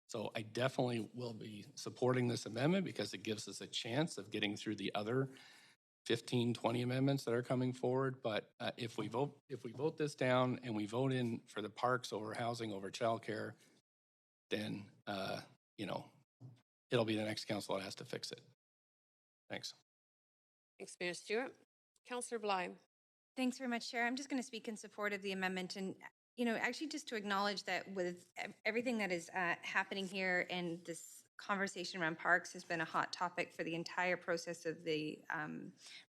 So I definitely will be supporting this amendment, because it gives us a chance of getting through the other 15, 20 amendments that are coming forward. But if we vote this down and we vote in for the parks over housing over childcare, then it'll be the next council that has to fix it. Thanks. Thanks, Mayor Stewart. Councillor Bly. Thanks very much, Chair. I'm just going to speak in support of the amendment, and actually just to acknowledge that with everything that is happening here, and this conversation around parks has been a hot topic for the entire process of the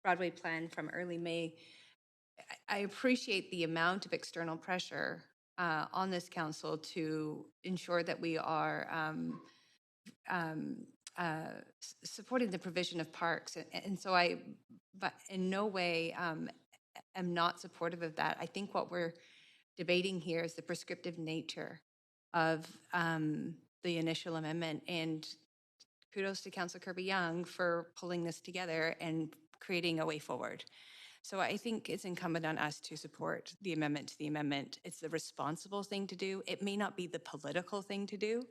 Broadway plan from early May. I appreciate the amount of external pressure on this council to ensure that we are um, supporting the provision of parks. And so but in no way am not supportive of that. I think what we're debating here is the prescriptive nature of the initial amendment. And kudos to Councillor Kirby-Young for pulling this together and creating a way forward. So I think it's incumbent on us to support the amendment to the amendment. It's the responsible thing to do. It may not be the political thing to do.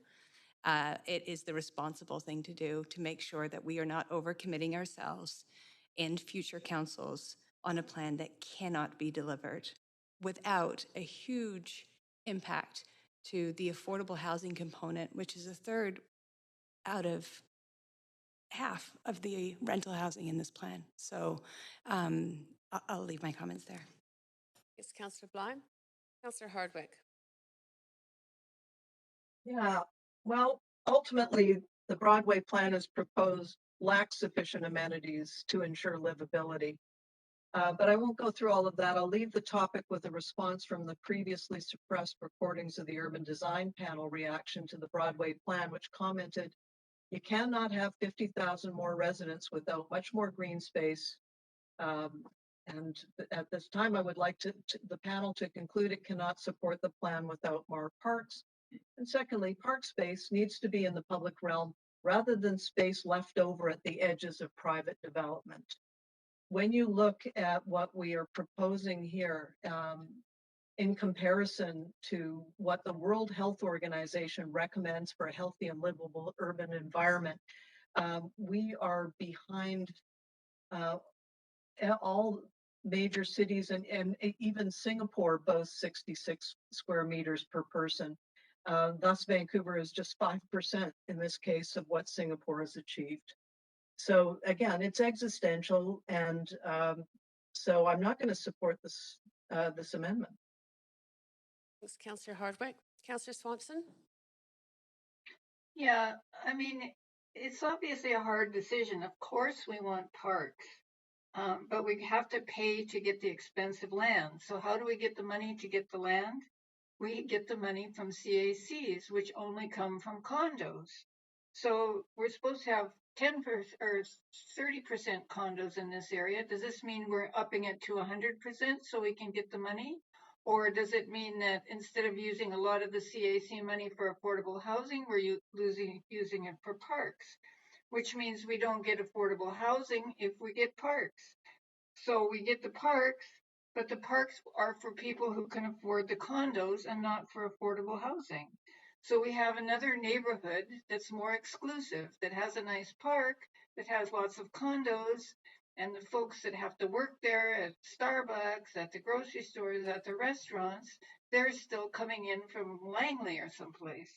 It is the responsible thing to do to make sure that we are not overcommitting ourselves and future councils on a plan that cannot be delivered without a huge impact to the affordable housing component, which is a third out of half of the rental housing in this plan. So I'll leave my comments there. Yes, Councillor Bly. Councillor Hardwick. Yeah, well, ultimately, the Broadway plan as proposed lacks sufficient amenities to ensure livability. But I won't go through all of that. I'll leave the topic with a response from the previously suppressed recordings of the Urban Design Panel reaction to the Broadway plan, which commented, you cannot have 50,000 more residents without much more green space. And at this time, I would like the panel to conclude it cannot support the plan without more parks. And secondly, park space needs to be in the public realm rather than space left over at the edges of private development. When you look at what we are proposing here, in comparison to what the World Health Organization recommends for a healthy and livable urban environment, we are behind all major cities, and even Singapore boasts 66 square meters per person. Thus, Vancouver is just 5% in this case of what Singapore has achieved. So again, it's existential, and so I'm not going to support this this amendment. Thanks, Councillor Hardwick. Councillor Swanson. Yeah, I mean, it's obviously a hard decision. Of course, we want parks, but we have to pay to get the expensive land. So how do we get the money to get the land? We get the money from CACs, which only come from condos. So we're supposed to have 10% or 30% condos in this area. Does this mean we're upping it to 100% so we can get the money? Or does it mean that instead of using a lot of the CAC money for affordable housing, we're using it for parks, which means we don't get affordable housing if we get parks. So we get the parks, but the parks are for people who can afford the condos and not for affordable housing. So we have another neighborhood that's more exclusive, that has a nice park, that has lots of condos, and the folks that have to work there at Starbucks, at the grocery stores, at the restaurants, they're still coming in from Langley or someplace.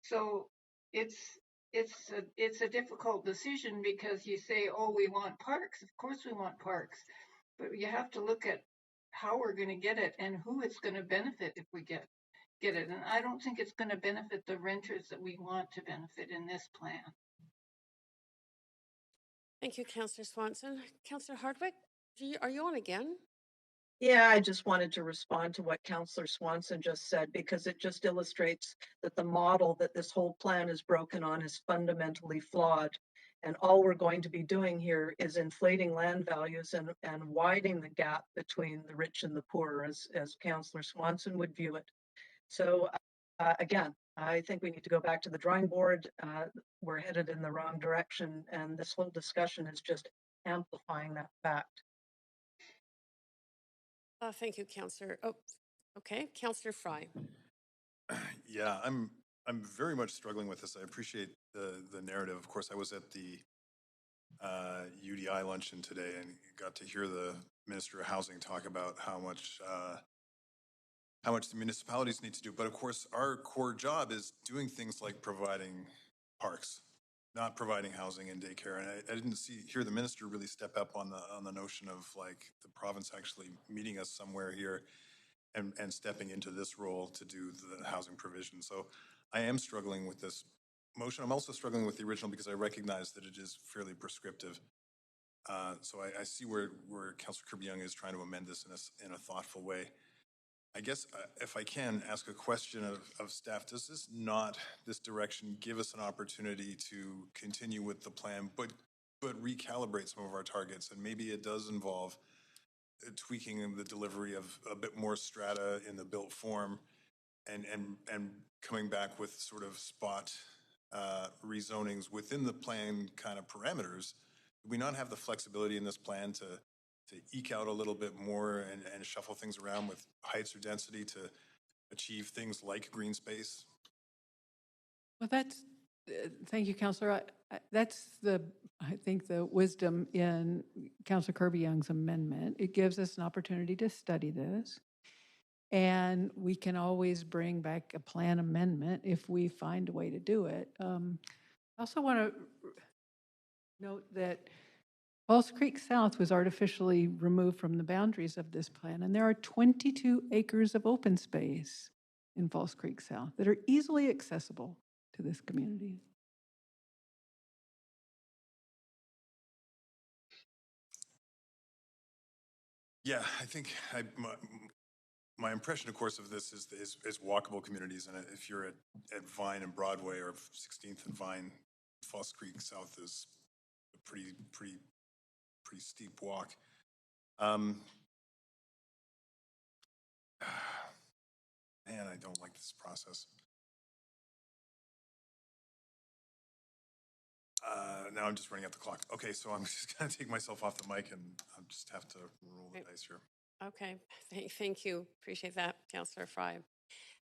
So it's a difficult decision because you say, oh, we want parks. Of course we want parks, but you have to look at how we're going to get it and who it's going to benefit if we get it. And I don't think it's going to benefit the renters that we want to benefit in this plan. Thank you, Councillor Swanson. Councillor Hardwick, are you on again? Yeah, I just wanted to respond to what Councillor Swanson just said, because it just illustrates that the model that this whole plan is broken on is fundamentally flawed. And all we're going to be doing here is inflating land values and widening the gap between the rich and the poor, as Councillor Swanson would view it. So again, I think we need to go back to the drawing board. We're headed in the wrong direction, and this whole discussion is just amplifying that fact. Thank you, Councillor. Oh, okay, Councillor Fry. Yeah, I'm very much struggling with this. I appreciate the narrative. Of course, I was at the UDI luncheon today and got to hear the Minister of Housing talk about how much the municipalities need to do. But of course, our core job is doing things like providing parks, not providing housing and daycare. And I didn't hear the minister really step up on the notion of like the province actually meeting us somewhere here and stepping into this role to do the housing provision. So I am struggling with this motion. I'm also struggling with the original because I recognize that it is fairly prescriptive. So I see where Councillor Kirby-Young is trying to amend this in a thoughtful way. I guess if I can ask a question of staff, does this direction give us an opportunity to continue with the plan, but recalibrate some of our targets? And maybe it does involve tweaking the delivery of a bit more strata in the built form and coming back with sort of spot rezonings within the plan kind of parameters. Do we not have the flexibility in this plan to eke out a little bit more and shuffle things around with heights or density to achieve things like green space? Well, thank you, Councillor. That's I think the wisdom in Councillor Kirby-Young's amendment. It gives us an opportunity to study this. And we can always bring back a plan amendment if we find a way to do it. I also want to note that Falls Creek South was artificially removed from the boundaries of this plan, and there are 22 acres of open space in Falls Creek South that are easily accessible to this community. Yeah, I think my impression, of course, of this is walkable communities, and if you're at Vine and Broadway or 16th and Vine, Falls Creek South is a pretty steep walk. Man, I don't like this process. Now I'm just running out the clock. Okay, so I'm just going to take myself off the mic and I'll just have to roll the dice here. Okay, thank you. Appreciate that, Councillor Fry.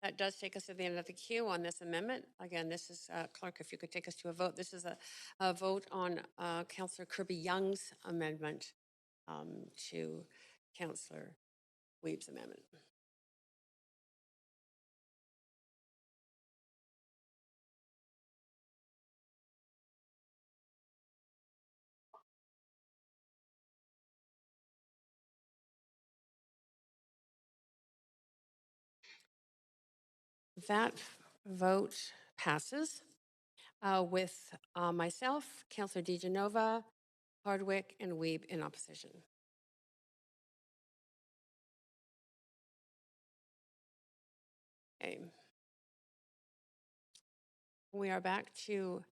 That does take us to the end of the queue on this amendment. Again, this is, Clerk, if you could take us to a vote. This is a vote on Councillor Kirby-Young's amendment to Councillor Weeb's amendment. That vote passes with myself, Councillor DeGenova, Hardwick, and Weeb in opposition. Okay. We are back to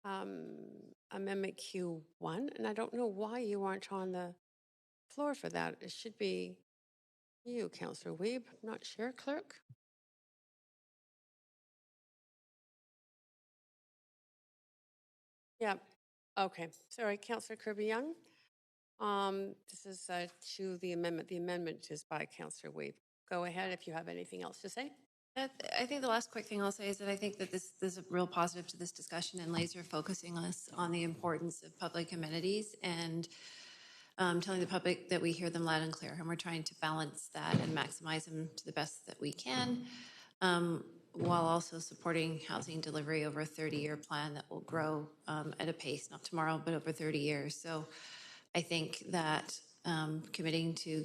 Amendment Q1, and I don't know why you aren't on the floor for that. It should be you, Councillor Weeb. I'm not sure, Clerk. Yeah. Okay. Sorry, Councillor Kirby-Young. This is to the amendment. The amendment is by Councillor Weeb. Go ahead if you have anything else to say. I think the last quick thing I'll say is that I think that this is a real positive to this discussion and laser focusing us on the importance of public amenities and telling the public that we hear them loud and clear. And we're trying to balance that and maximize them to the best that we can, while also supporting housing delivery over a 30-year plan that will grow at a pace, not tomorrow, but over 30 years. So I think that committing to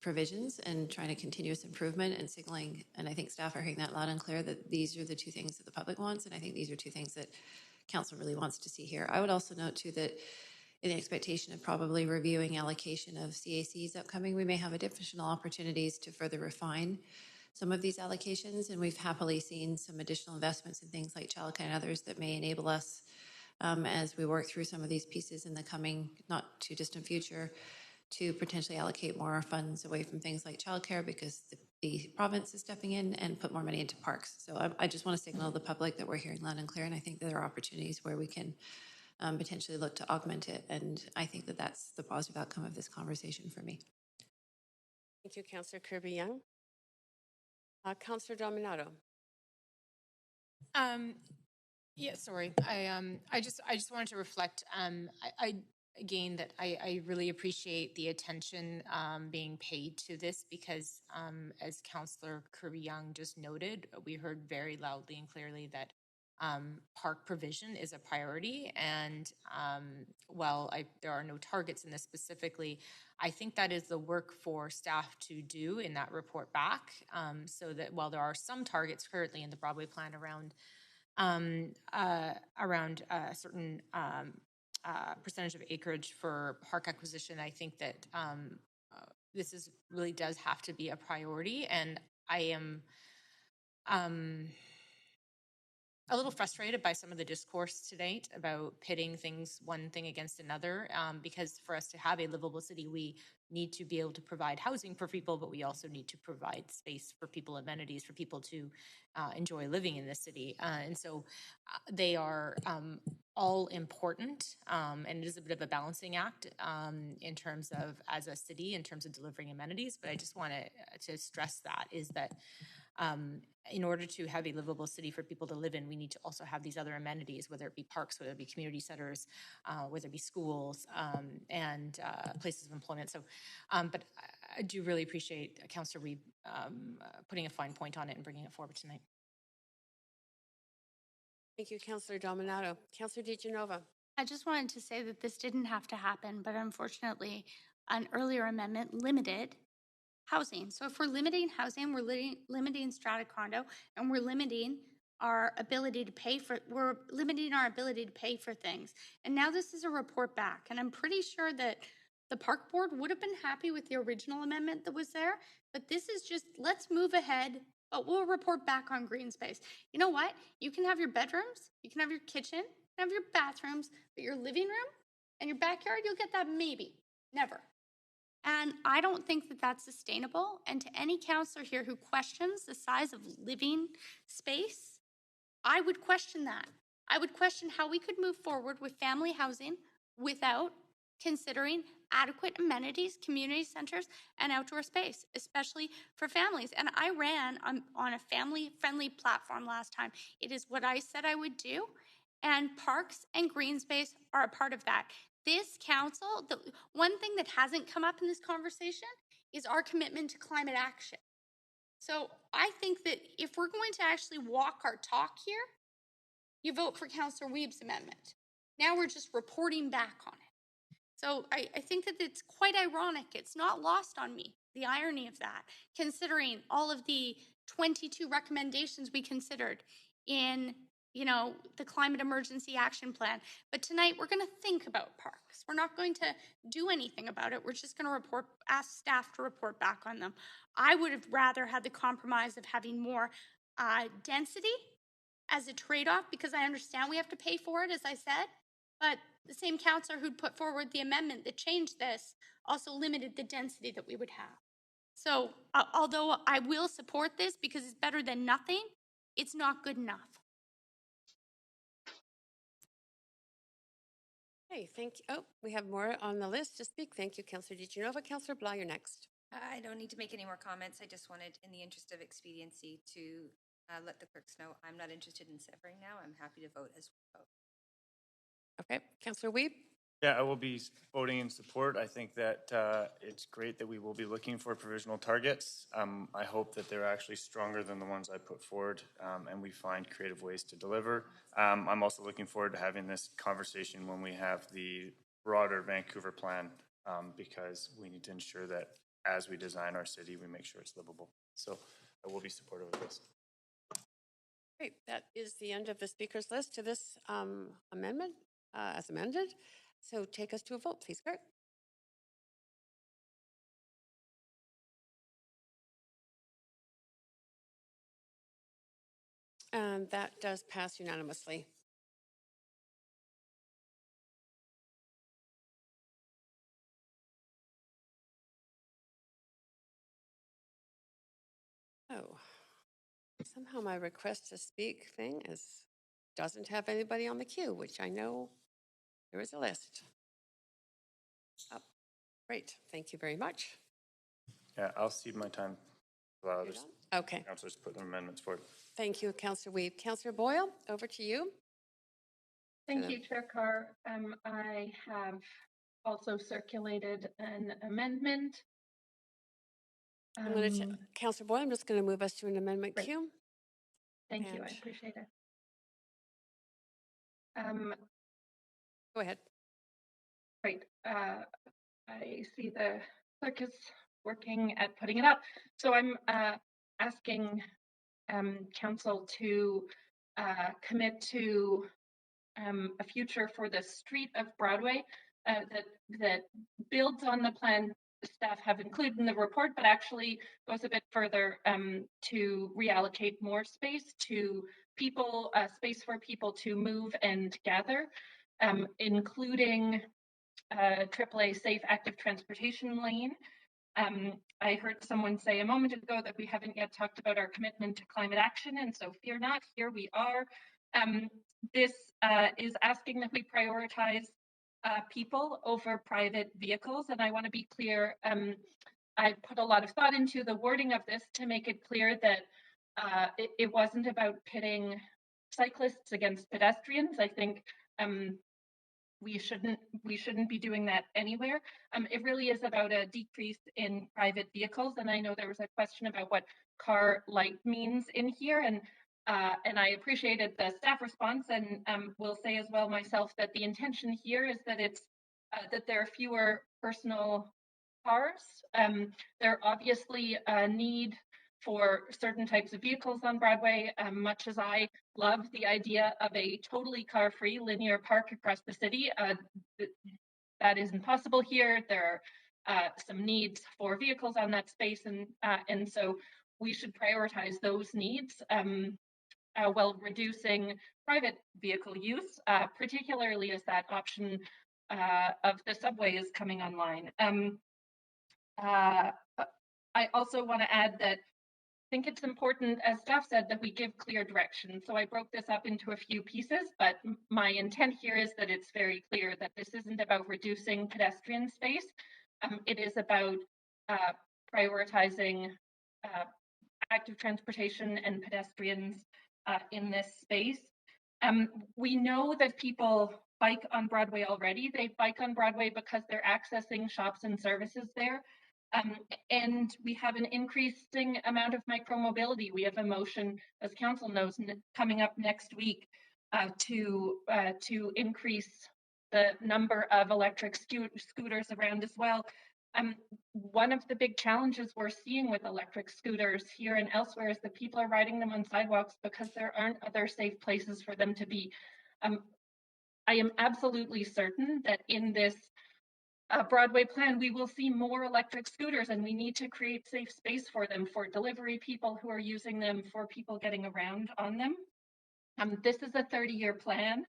provisions and trying to continuous improvement and signaling, and I think staff are hearing that loud and clear, that these are the two things that the public wants, and I think these are two things that council really wants to see here. I would also note too that in the expectation of probably reviewing allocation of CACs upcoming, we may have additional opportunities to further refine some of these allocations, and we've happily seen some additional investments in things like childcare and others that may enable us as we work through some of these pieces in the coming not too distant future to potentially allocate more funds away from things like childcare because the province is stepping in and put more money into parks. So I just want to signal the public that we're hearing loud and clear, and I think that there are opportunities where we can potentially look to augment it, and I think that that's the positive outcome of this conversation for me. Thank you, Councillor Kirby-Young. Councillor Dominato. Yeah, sorry. I just wanted to reflect. Again, that I really appreciate the attention being paid to this because, as Councillor Kirby-Young just noted, we heard very loudly and clearly that park provision is a priority. And while there are no targets in this specifically, I think that is the work for staff to do in that report back, so that while there are some targets currently in the Broadway plan around certain percentage of acreage for park acquisition, I think that this is really does have to be a priority, and I am a little frustrated by some of the discourse to date about pitting one thing against another, because for us to have a livable city, we need to be able to provide housing for people, but we also need to provide space for people, amenities for people to enjoy living in the city. And so they are all important, and it is a bit of a balancing act in terms of, as a city, in terms of delivering amenities. But I just want to stress that is that in order to have a livable city for people to live in, we need to also have these other amenities, whether it be parks, whether it be community centers, whether it be schools, and places of employment. So, but I do really appreciate Councillor Reid putting a fine point on it and bringing it forward tonight. Thank you, Councillor Dominato. Councillor DiGenova. I just wanted to say that this didn't have to happen, but unfortunately, an earlier amendment limited housing. So if we're limiting housing, we're limiting strata condo, and we're limiting our ability to pay for, things. And now this is a report back, and I'm pretty sure that the park board would have been happy with the original amendment that was there, but this is just, let's move ahead, but we'll report back on green space. You know what? You can have your bedrooms, you can have your kitchen, you can have your bathrooms, but your living room and your backyard, you'll get that maybe, never. And I don't think that that's sustainable. And to any counselor here who questions the size of living space, I would question that. I would question how we could move forward with family housing without considering adequate amenities, community centers, and outdoor space, especially for families. And I ran on a family-friendly platform last time. It is what I said I would do. And parks and green space are a part of that. This council, the one thing that hasn't come up in this conversation is our commitment to climate action. So I think that if we're going to actually walk our talk here, you vote for Councillor Weeb's amendment. Now we're just reporting back on it. So I think that it's quite ironic. It's not lost on me, the irony of that, considering all of the 22 recommendations we considered in, the climate emergency action plan. But tonight we're going to think about parks. We're not going to do anything about it. We're just going to ask staff to report back on them. I would have rather had the compromise of having more density as a trade-off, because I understand we have to pay for it, as I said, but the same councillor who'd put forward the amendment that changed this also limited the density that we would have. So although I will support this because it's better than nothing, it's not good enough. Okay, thank you. Oh, we have more on the list to speak. Thank you, Councillor DiGenova. Councillor Blau, you're next. I don't need to make any more comments. I just wanted, in the interest of expediency, to let the clerks know I'm not interested in severing now. I'm happy to vote as well. Okay, Councillor Weeb. Yeah, I will be voting in support. I think that it's great that we will be looking for provisional targets. I hope that they're actually stronger than the ones I put forward, and we find creative ways to deliver. I'm also looking forward to having this conversation when we have the broader Vancouver plan, because we need to ensure that as we design our city, we make sure it's livable. So I will be supportive of this. Great, that is the end of the speakers list to this amendment as amended. So take us to a vote, please, Kurt. And that does pass unanimously. Oh, somehow my request to speak thing doesn't have anybody on the queue, which I know there is a list. Oh, great, thank you very much. Yeah, I'll cede my time. Allow others. Okay. Councillors put their amendments forward. Thank you, Councillor Weeb. Councillor Boyle, over to you. Thank you, Chair Carr. I have also circulated an amendment. I'm going to, Councillor Boyle, I'm just going to move us to an amendment queue. Thank you, I appreciate it. Go ahead. Great. I see the clerk is working at putting it up. So I'm asking council to commit to a future for the street of Broadway that builds on the plan staff have included in the report, but actually goes a bit further to reallocate more space to people, space for people to move and gather, including AAA safe active transportation lane. I heard someone say a moment ago that we haven't yet talked about our commitment to climate action, and so fear not, here we are. This is asking that we prioritize people over private vehicles, and I want to be clear, I put a lot of thought into the wording of this to make it clear that it wasn't about pitting cyclists against pedestrians. I think we shouldn't be doing that anywhere. It really is about a decrease in private vehicles, and I know there was a question about what car light means in here, and I appreciated the staff response, and will say as well myself that the intention here is that it's that there are fewer personal cars. There obviously a need for certain types of vehicles on Broadway, much as I love the idea of a totally car-free linear park across the city. That isn't possible here. There are some needs for vehicles on that space, and so we should prioritize those needs while reducing private vehicle use, particularly as that option of the subway is coming online. I also want to add that I think it's important, as staff said, that we give clear direction. So I broke this up into a few pieces, but my intent here is that it's very clear that this isn't about reducing pedestrian space. It is about prioritizing active transportation and pedestrians in this space. We know that people bike on Broadway already. They bike on Broadway because they're accessing shops and services there. And we have an increasing amount of micromobility. We have a motion, as council knows, coming up next week to increase the number of electric scooters around as well. One of the big challenges we're seeing with electric scooters here and elsewhere is that people are riding them on sidewalks because there aren't other safe places for them to be. I am absolutely certain that in this Broadway plan, we will see more electric scooters, and we need to create safe space for them, for delivery people who are using them, for people getting around on them. This is a 30-year plan,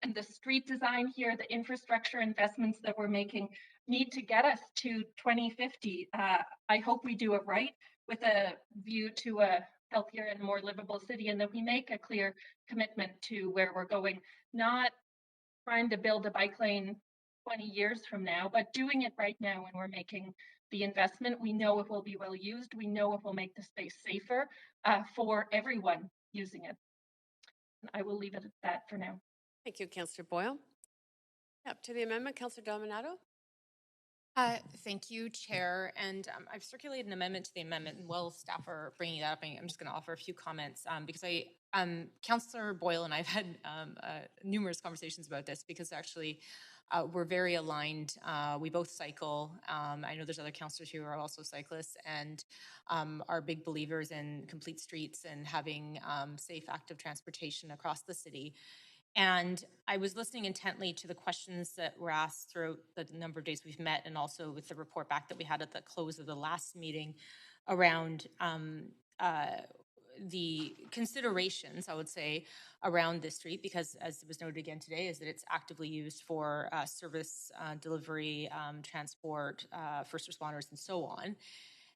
and the street design here, the infrastructure investments that we're making need to get us to 2050. I hope we do it right with a view to a healthier and more livable city, and that we make a clear commitment to where we're going, not trying to build a bike lane 20 years from now, but doing it right now when we're making the investment. We know it will be well used. We know it will make the space safer for everyone using it. And I will leave it at that for now. Thank you, Councillor Boyle. Up to the amendment, Councillor Dominato. Thank you, Chair. And I've circulated an amendment to the amendment, and while staff are bringing it up, I'm just going to offer a few comments because Councillor Boyle and I've had numerous conversations about this because actually we're very aligned. We both cycle. I know there's other councillors who are also cyclists and are big believers in complete streets and having safe, active transportation across the city. And I was listening intently to the questions that were asked throughout the number of days we've met, and also with the report back that we had at the close of the last meeting around the considerations, I would say, around this street, because as was noted again today, is that it's actively used for service delivery, transport, first responders, and so on.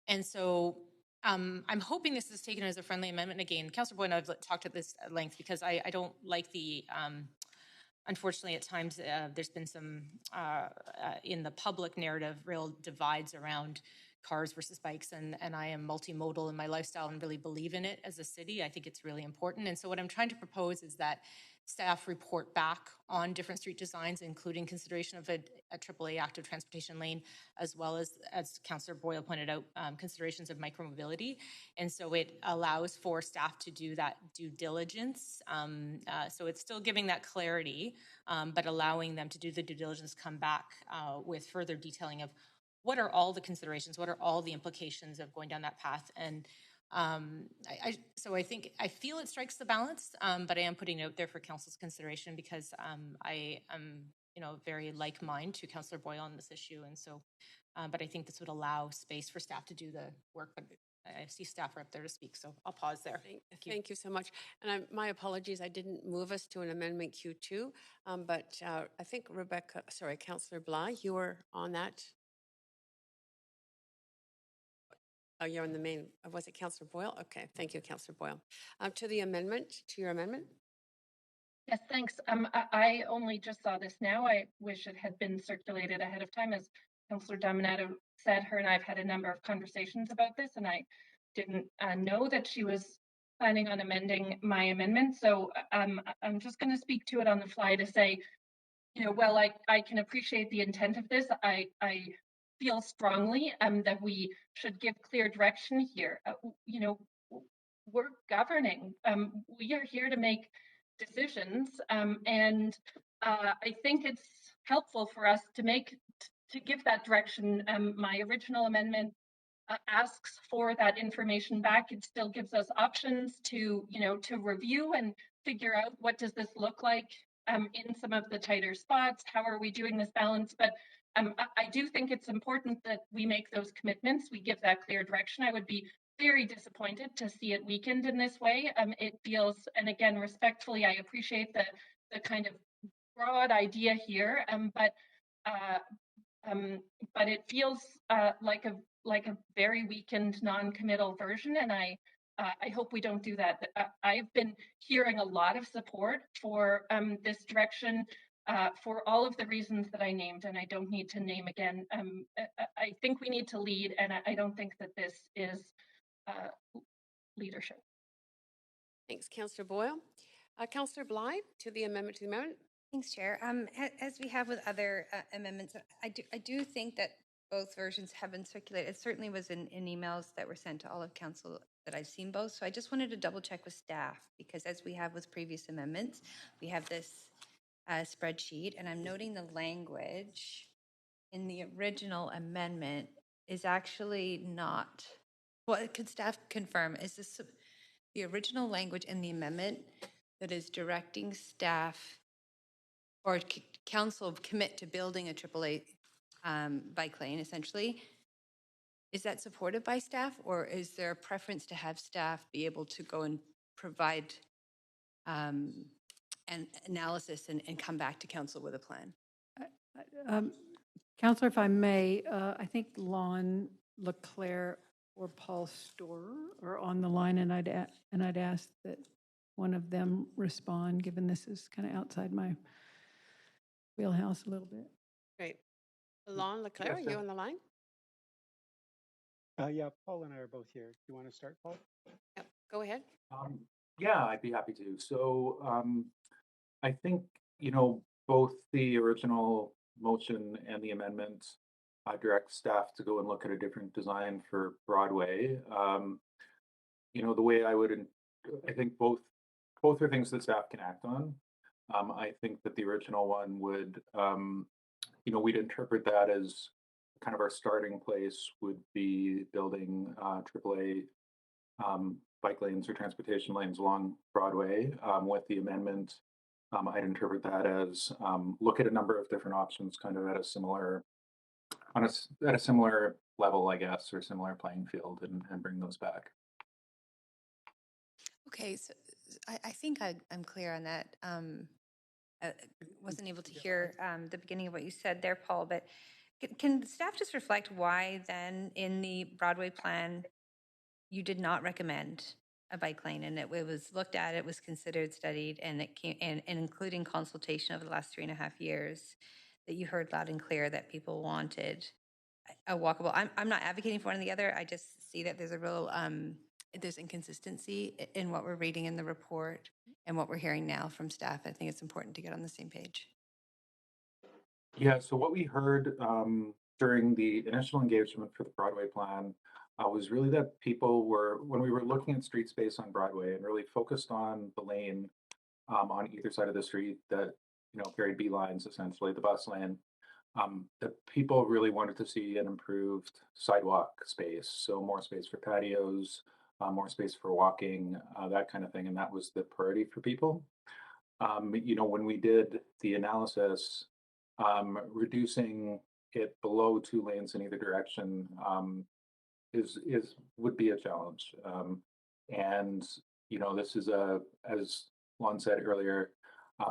And so I'm hoping this is taken as a friendly amendment. And again, Councillor Boyd and I've talked at this at length because I don't like the, unfortunately at times there's been some, in the public narrative, real divides around cars versus bikes. And I am multimodal in my lifestyle and really believe in it as a city. I think it's really important. And so what I'm trying to propose is that staff report back on different street designs, including consideration of a AAA active transportation lane, as well as Councillor Boyle pointed out, considerations of micromobility. And so it allows for staff to do that due diligence. So it's still giving that clarity, but allowing them to do the due diligence, come back with further detailing of what are all the considerations, what are all the implications of going down that path, and So I feel it strikes the balance, but I am putting it out there for council's consideration because I am, very like mind to Councillor Boyle on this issue, and so, but I think this would allow space for staff to do the work. But I see staff are up there to speak, so I'll pause there. Thank you so much. And my apologies, I didn't move us to an amendment Q2, but I think Councillor Bly, you were on that. Oh, you're on the main. Was it Councillor Boyle? Okay, thank you, Councillor Boyle. To your amendment. Yes, thanks. I only just saw this now. I wish it had been circulated ahead of time. As Councillor Dominato said, her and I've had a number of conversations about this, and I didn't know that she was planning on amending my amendment. So I'm just going to speak to it on the fly to say, well, I can appreciate the intent of this. I feel strongly that we should give clear direction here. We're governing. We are here to make decisions, and I think it's helpful for us to give that direction. My original amendment asks for that information back. It still gives us options to review and figure out what does this look like in some of the tighter spots. How are we doing this balance? But I do think it's important that we make those commitments. We give that clear direction. I would be very disappointed to see it weakened in this way. It feels, and again, respectfully, I appreciate the kind of broad idea here, but it feels like a very weakened, non-committal version, and I hope we don't do that. I've been hearing a lot of support for this direction for all of the reasons that I named, and I don't need to name again. I think we need to lead, and I don't think that this is leadership. Thanks, Councillor Boyle. Councillor Bly, to the amendment. Thanks, Chair. As we have with other amendments, I do think that both versions have been circulated. It certainly was in emails that were sent to all of council that I've seen both. So I just wanted to double check with staff because as we have with previous amendments, we have this spreadsheet, and I'm noting the language in the original amendment is actually not. Well, could staff confirm, is this the original language in the amendment that is directing staff or council commit to building a AAA bike lane, essentially? Is that supported by staff, or is there a preference to have staff be able to go and provide an analysis and come back to council with a plan? Councillor, if I may, I think Lon Leclerc or Paul Storer are on the line, and I'd ask that one of them respond, given this is kind of outside my wheelhouse a little bit. Great. Lon Leclerc, Yes, are you on the line? Yeah, Paul and I are both here. Do you want to start, Paul? Yep, go ahead. Yeah, I'd be happy to. So I think, both the original motion and the amendment direct staff to go and look at a different design for Broadway. The way I think both are things that staff can act on. I think that the original one would, we'd interpret that as kind of our starting place would be building AAA bike lanes or transportation lanes along Broadway. With the amendment, I'd interpret that as look at a number of different options, kind of at a similar level, I guess, or similar playing field, and bring those back. Okay, so I think I'm clear on that. Wasn't able to hear the beginning of what you said there, Paul, but can staff just reflect why then in the Broadway plan you did not recommend a bike lane, and it was looked at, it was considered, studied, and it came and including consultation over the last 3.5 years, that you heard loud and clear that people wanted a walkable. I'm not advocating for one or the other. I just see that there's a real there's inconsistency in what we're reading in the report and what we're hearing now from staff. I think it's important to get on the same page. Yeah, so what we heard during the initial engagement for the Broadway plan was really that people were, when we were looking at street space on Broadway and really focused on the lane on either side of the street that, carried B lines, essentially, the bus lane, that people really wanted to see an improved sidewalk space. So more space for patios, more space for walking, that kind of thing. And that was the priority for people. When we did the analysis, reducing it below 2 lanes in either direction would be a challenge. And this is as Lon said earlier,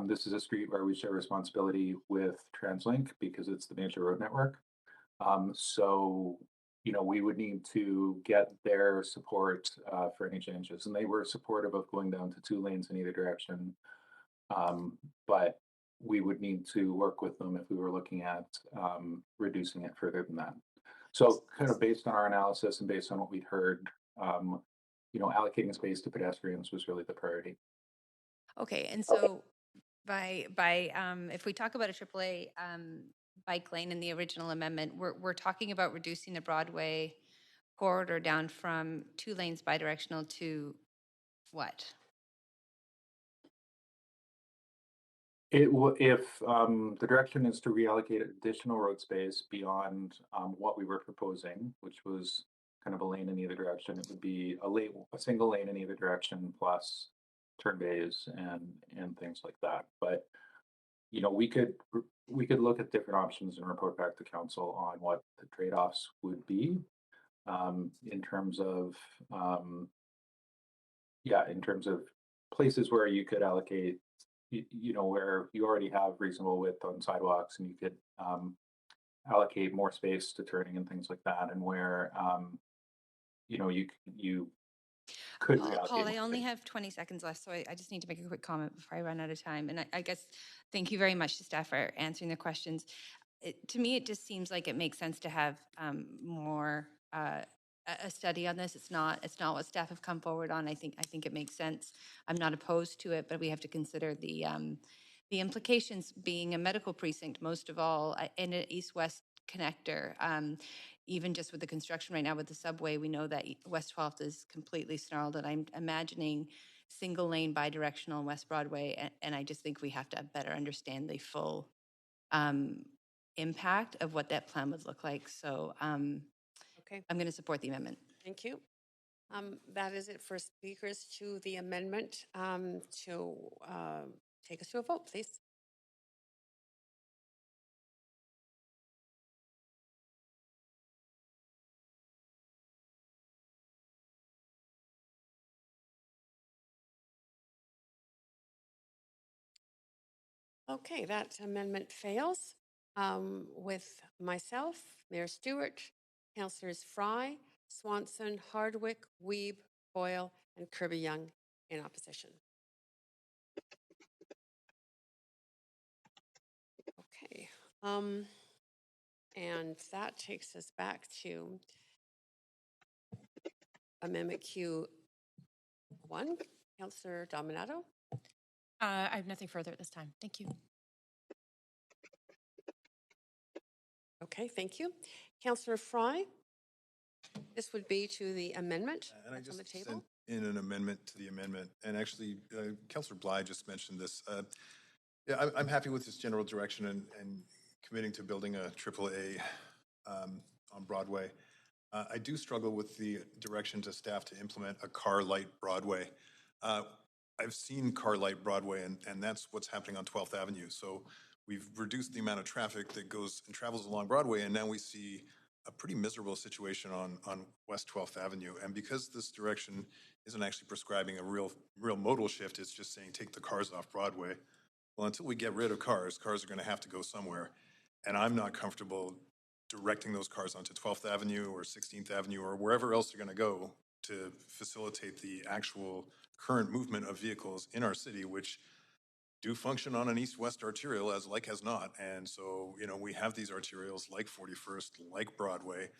this is a street where we share responsibility with TransLink because it's the major road network. So we would need to get their support for any changes, and they were supportive of going down to 2 lanes in either direction. But we would need to work with them if we were looking at reducing it further than that. So kind of based on our analysis and based on what we'd heard, allocating space to pedestrians was really the priority. Okay, and so by if we talk about a AAA bike lane in the original amendment, we're talking about reducing the Broadway corridor down from 2 lanes bidirectional to what? If the direction is to reallocate additional road space beyond what we were proposing, which was kind of a lane in either direction, it would be a single lane in either direction plus turn bays and things like that. But we could look at different options and report back to council on what the trade-offs would be in terms of places where you could allocate, where you already have reasonable width on sidewalks and you could allocate more space to turning and things like that, and where you could reallocate. Paul, I only have 20 seconds left, so I just need to make a quick comment before I run out of time. And I guess thank you very much to staff for answering the questions. To me, it just seems like it makes sense to have more a study on this. It's not what staff have come forward on. I think it makes sense. I'm not opposed to it, but we have to consider the implications being a medical precinct, most of all, in an east-west connector. Even just with the construction right now with the subway, we know that West 12th is completely snarled, and I'm imagining single lane bidirectional on West Broadway, and I just think we have to better understand the full impact of what that plan would look like. So Okay. I'm going to support the amendment. Thank you. That is it for speakers to the amendment. To take us to a vote, please. Okay, that amendment fails. With myself, Mayor Stewart, Councillors Fry, Swanson, Hardwick, Weeb, Boyle, and Kirby-Young in opposition. Okay, and that takes us back to Amendment Q1. Councillor Dominato. I have nothing further at this time. Thank you. Okay, thank you. Councillor Fry, this would be to the amendment and I on the just table. sent in an amendment to the amendment, and actually, Councillor Bly just mentioned this. Yeah, I'm happy with this general direction and committing to building a AAA on Broadway. I do struggle with the direction to staff to implement a car light Broadway. I've seen car light Broadway, and that's what's happening on 12th Avenue. So we've reduced the amount of traffic that goes and travels along Broadway, and now we see a pretty miserable situation on West 12th Avenue. And because this direction isn't actually prescribing a real modal shift, it's just saying take the cars off Broadway. Well, until we get rid of cars are going to have to go somewhere. And I'm not comfortable directing those cars onto 12th Avenue or 16th Avenue or wherever else they're going to go to facilitate the actual current movement of vehicles in our city, which do function on an east-west arterial as not. And so, we have these arterials like 41st, like Broadway.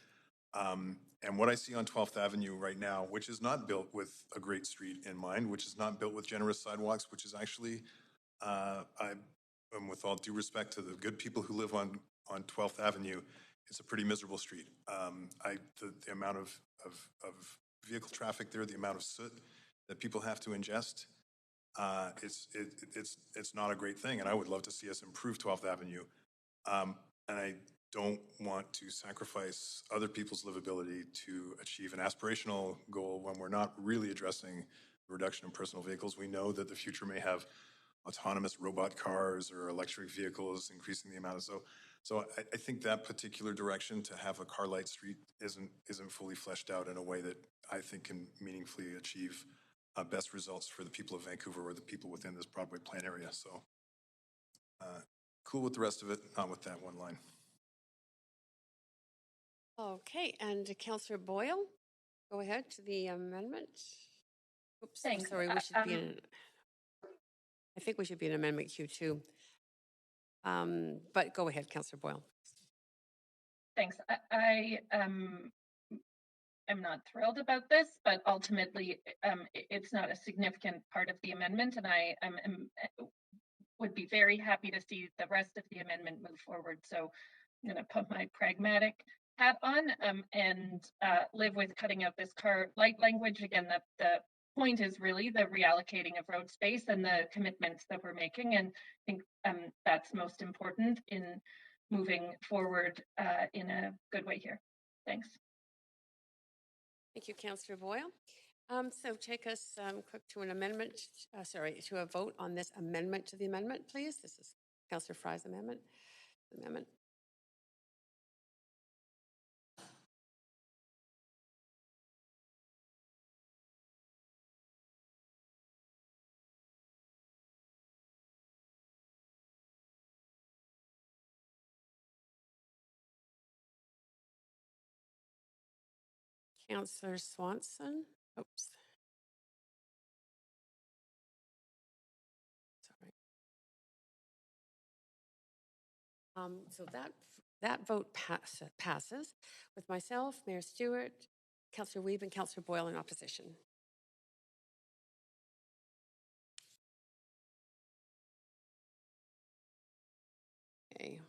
And what I see on 12th Avenue right now, which is not built with a great street in mind, which is not built with generous sidewalks, which is actually, with all due respect to the good people who live on 12th Avenue, it's a pretty miserable street. The amount of vehicle traffic there, the amount of soot that people have to ingest, it's not a great thing. And I would love to see us improve 12th Avenue. And I don't want to sacrifice other people's livability to achieve an aspirational goal when we're not really addressing the reduction in personal vehicles. We know that the future may have autonomous robot cars or electric vehicles, increasing the amount of so I think that particular direction to have a car light street isn't fully fleshed out in a way that I think can meaningfully achieve best results for the people of Vancouver or the people within this Broadway plan area. So cool with the rest of it, not with that one line. Okay, and Councillor Boyle, go ahead to the amendment. Oops, Thanks. sorry, we should be in, I think we should be in amendment Q2. But go ahead, Councillor Boyle. Thanks. I am not thrilled about this, but ultimately it's not a significant part of the amendment, and I would be very happy to see the rest of the amendment move forward. So I'm going to put my pragmatic hat on and live with cutting out this car light language. Again, the point is really the reallocating of road space and the commitments that we're making, and I think that's most important in moving forward in a good way here. Thanks. Thank you, Councillor Boyle. So take us quick to an amendment, to a vote on this amendment to the amendment, please. This is Councillor Fry's amendment. Councillor Swanson. Oops. Sorry. So that vote passes with myself, Mayor Stewart, Councillor Weeb, and Councillor Boyle in opposition. Okay.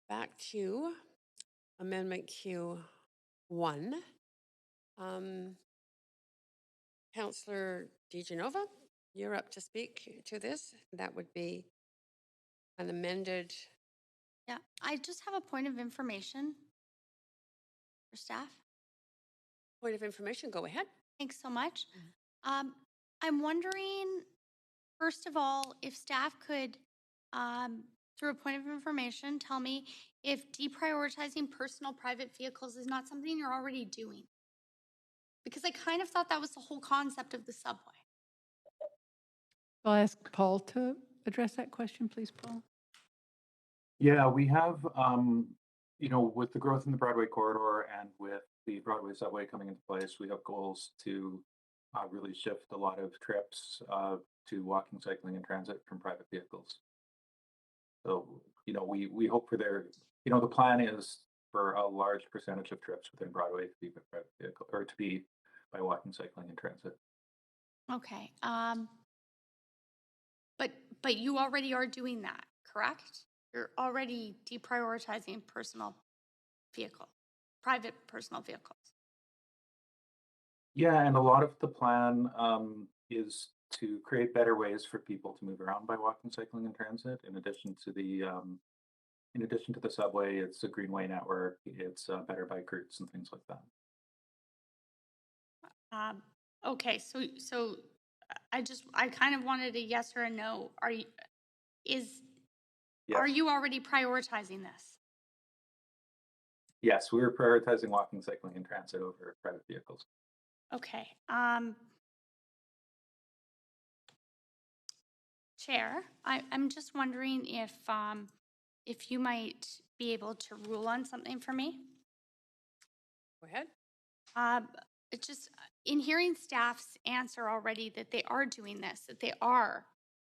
Back to Amendment Q1. Councillor DeGenova, you're up to speak to this. That would be an amended. Yeah, I just have a point of information for staff. Point of information, go ahead. Thanks so much. I'm wondering, first of all, if staff could, through a point of information, tell me if deprioritizing personal private vehicles is not something you're already doing. Because I kind of thought that was the whole concept of the subway. I'll ask Paul to address that question, please, Paul. Yeah, we have, with the growth in the Broadway corridor and with the Broadway subway coming into place, we have goals to really shift a lot of trips to walking, cycling, and transit from private vehicles. So, we hope for the plan is for a large percentage of trips within Broadway to be by private vehicle or to be by walking, cycling, and transit. Okay. But you already are doing that, correct? You're already deprioritizing private personal vehicles. Yeah, and a lot of the plan is to create better ways for people to move around by walking, cycling, and transit. In addition to the subway, it's a greenway network. It's better bike routes and things like that. Okay, so I kind of wanted a yes or a no. Are you already prioritizing this? Yes, we're prioritizing walking, cycling, and transit over private vehicles. Okay. Chair, I'm just wondering if you might be able to rule on something for me. Go ahead. It's just in hearing staff's answer already that they are doing this, and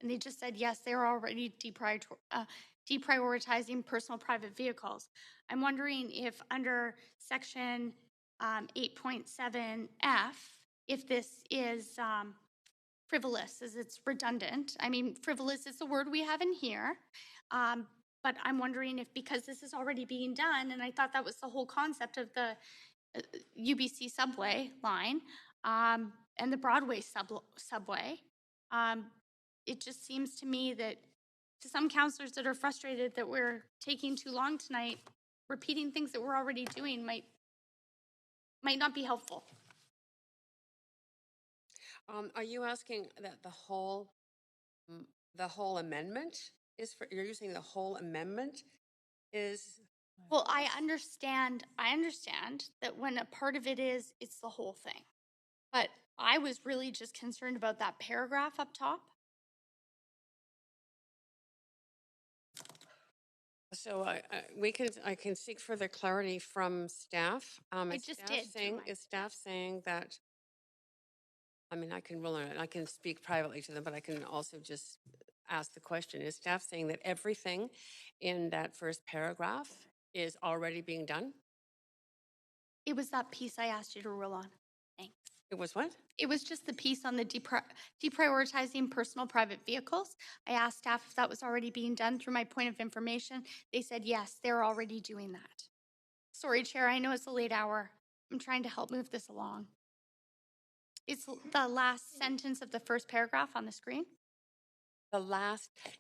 they just said yes, they're already deprioritizing personal private vehicles. I'm wondering if under section 8.7F, if this is frivolous, as it's redundant. I mean, frivolous is the word we have in here. But I'm wondering if, because this is already being done, and I thought that was the whole concept of the UBC subway line and the Broadway subway, it just seems to me that to some counselors that are frustrated that we're taking too long tonight, repeating things that we're already doing might not be helpful. Are you asking that the whole amendment is for, you're using the whole amendment is? Well, I understand that when a part of it is, it's the whole thing. But I was really just concerned about that paragraph up top. So I can seek further clarity from staff. I just did. Is staff saying that, I mean, I can rule on it, I can speak privately to them, but I can also just ask the question. Is staff saying that everything in that first paragraph is already being done? It was that piece I asked you to rule on. Thanks. It was what? It was just the piece on the deprioritizing personal private vehicles. I asked staff if that was already being done through my point of information. They said, yes, they're already doing that. Sorry, Chair, I know it's a late hour. I'm trying to help move this along. It's the last sentence of the first paragraph on the screen.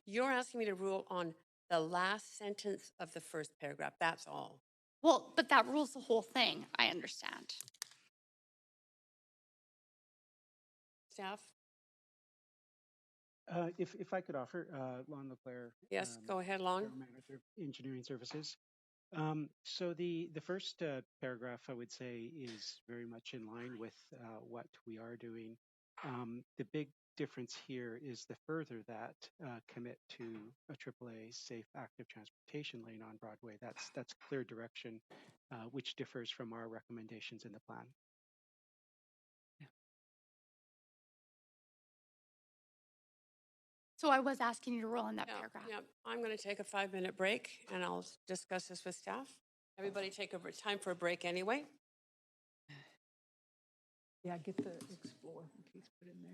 You're asking me to rule on the last sentence of the first paragraph. That's all. Well, but that rules the whole thing, I understand. Staff? If I could offer, Lon Leclerc. Yes, go ahead, Lon. General Manager of Engineering Services. So the first paragraph, I would say, is very much in line with what we are doing. The big difference here is the further that commit to a AAA safe active transportation lane on Broadway. That's clear direction, which differs from our recommendations in the plan. So I was asking you to roll on that paragraph. Yeah, I'm going to take a 5-minute break and I'll discuss this with staff. Everybody take a time for a break anyway. Yeah, get the Explore piece put in there.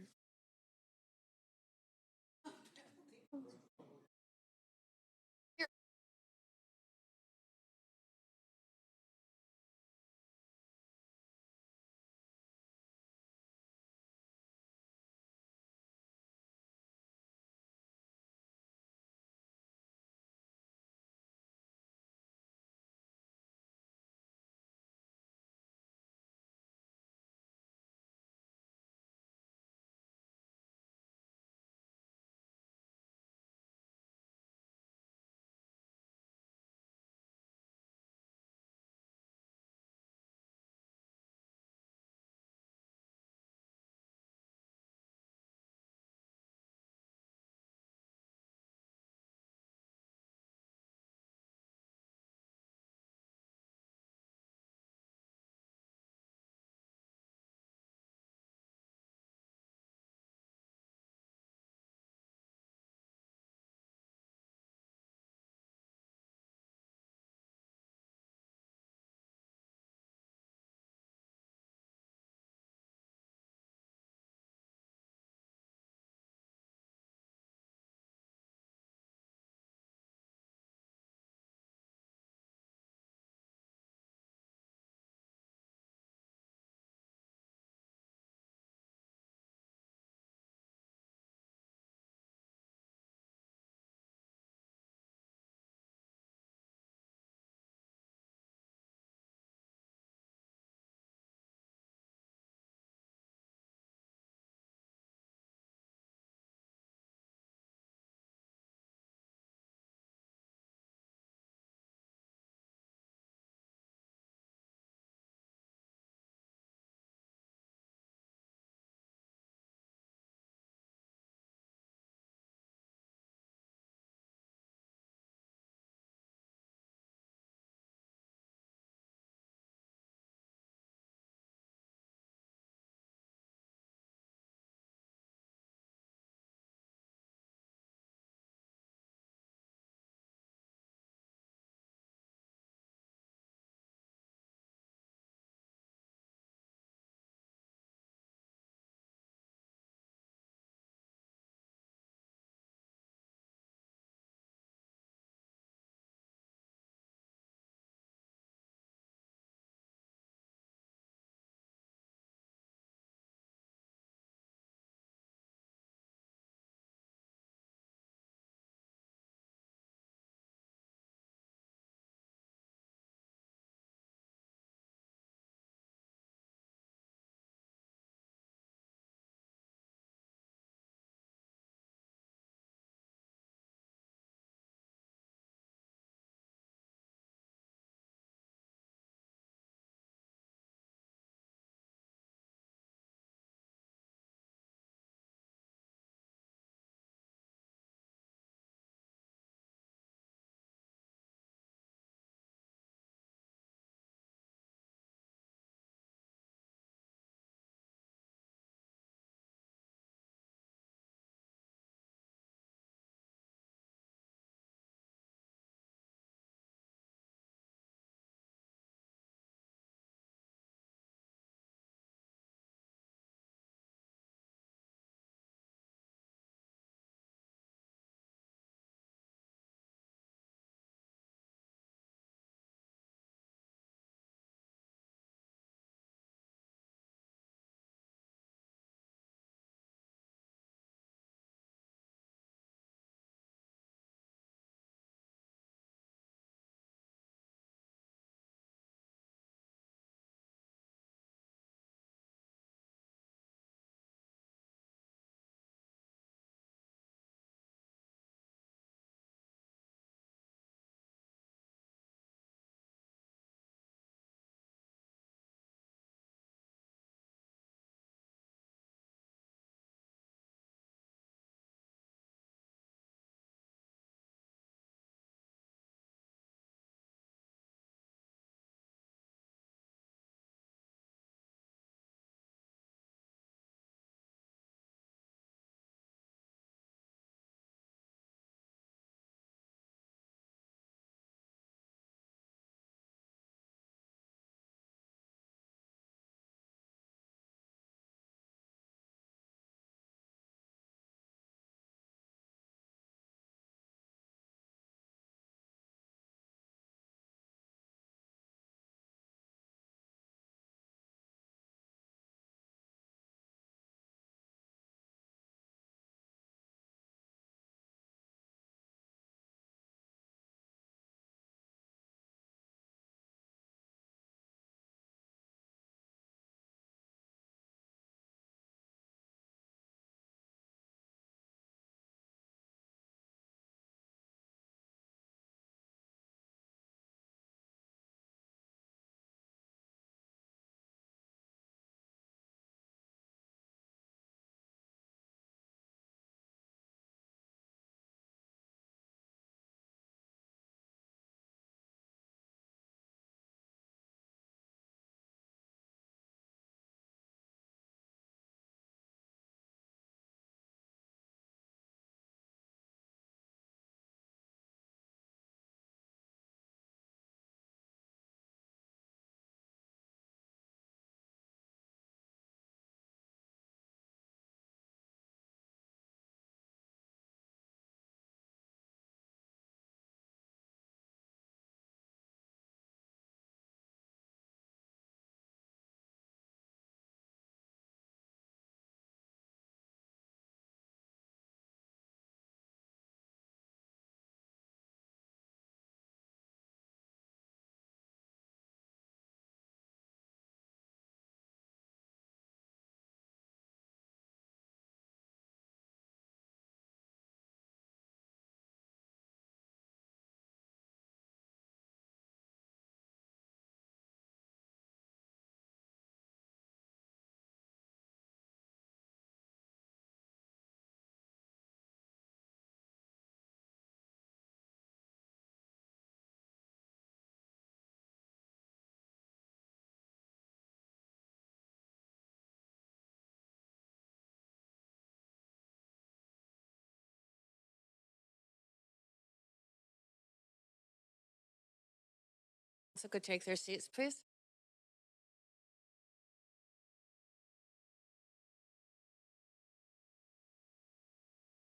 Also could take their seats, please.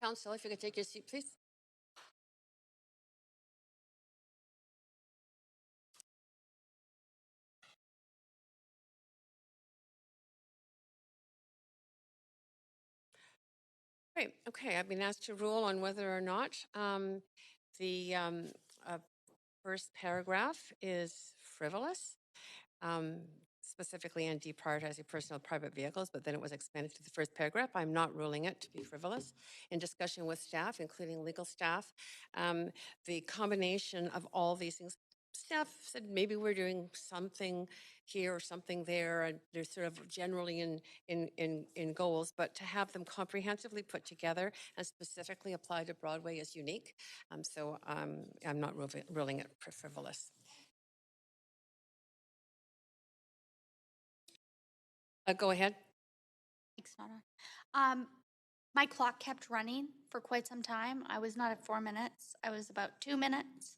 Council, if you could take your seat, please. Great. Okay, I've been asked to rule on whether or not the first paragraph is frivolous, specifically in deprioritizing personal private vehicles, but then it was expanded to the first paragraph. I'm not ruling it to be frivolous. In discussion with staff, including legal staff, the combination of all these things, staff said maybe we're doing something here or something there, and they're sort of generally in goals, but to have them comprehensively put together and specifically applied to Broadway is unique. So I'm not ruling it frivolous. Go ahead. Thanks, Nona. My clock kept running for quite some time. I was not at 4 minutes. I was about 2 minutes.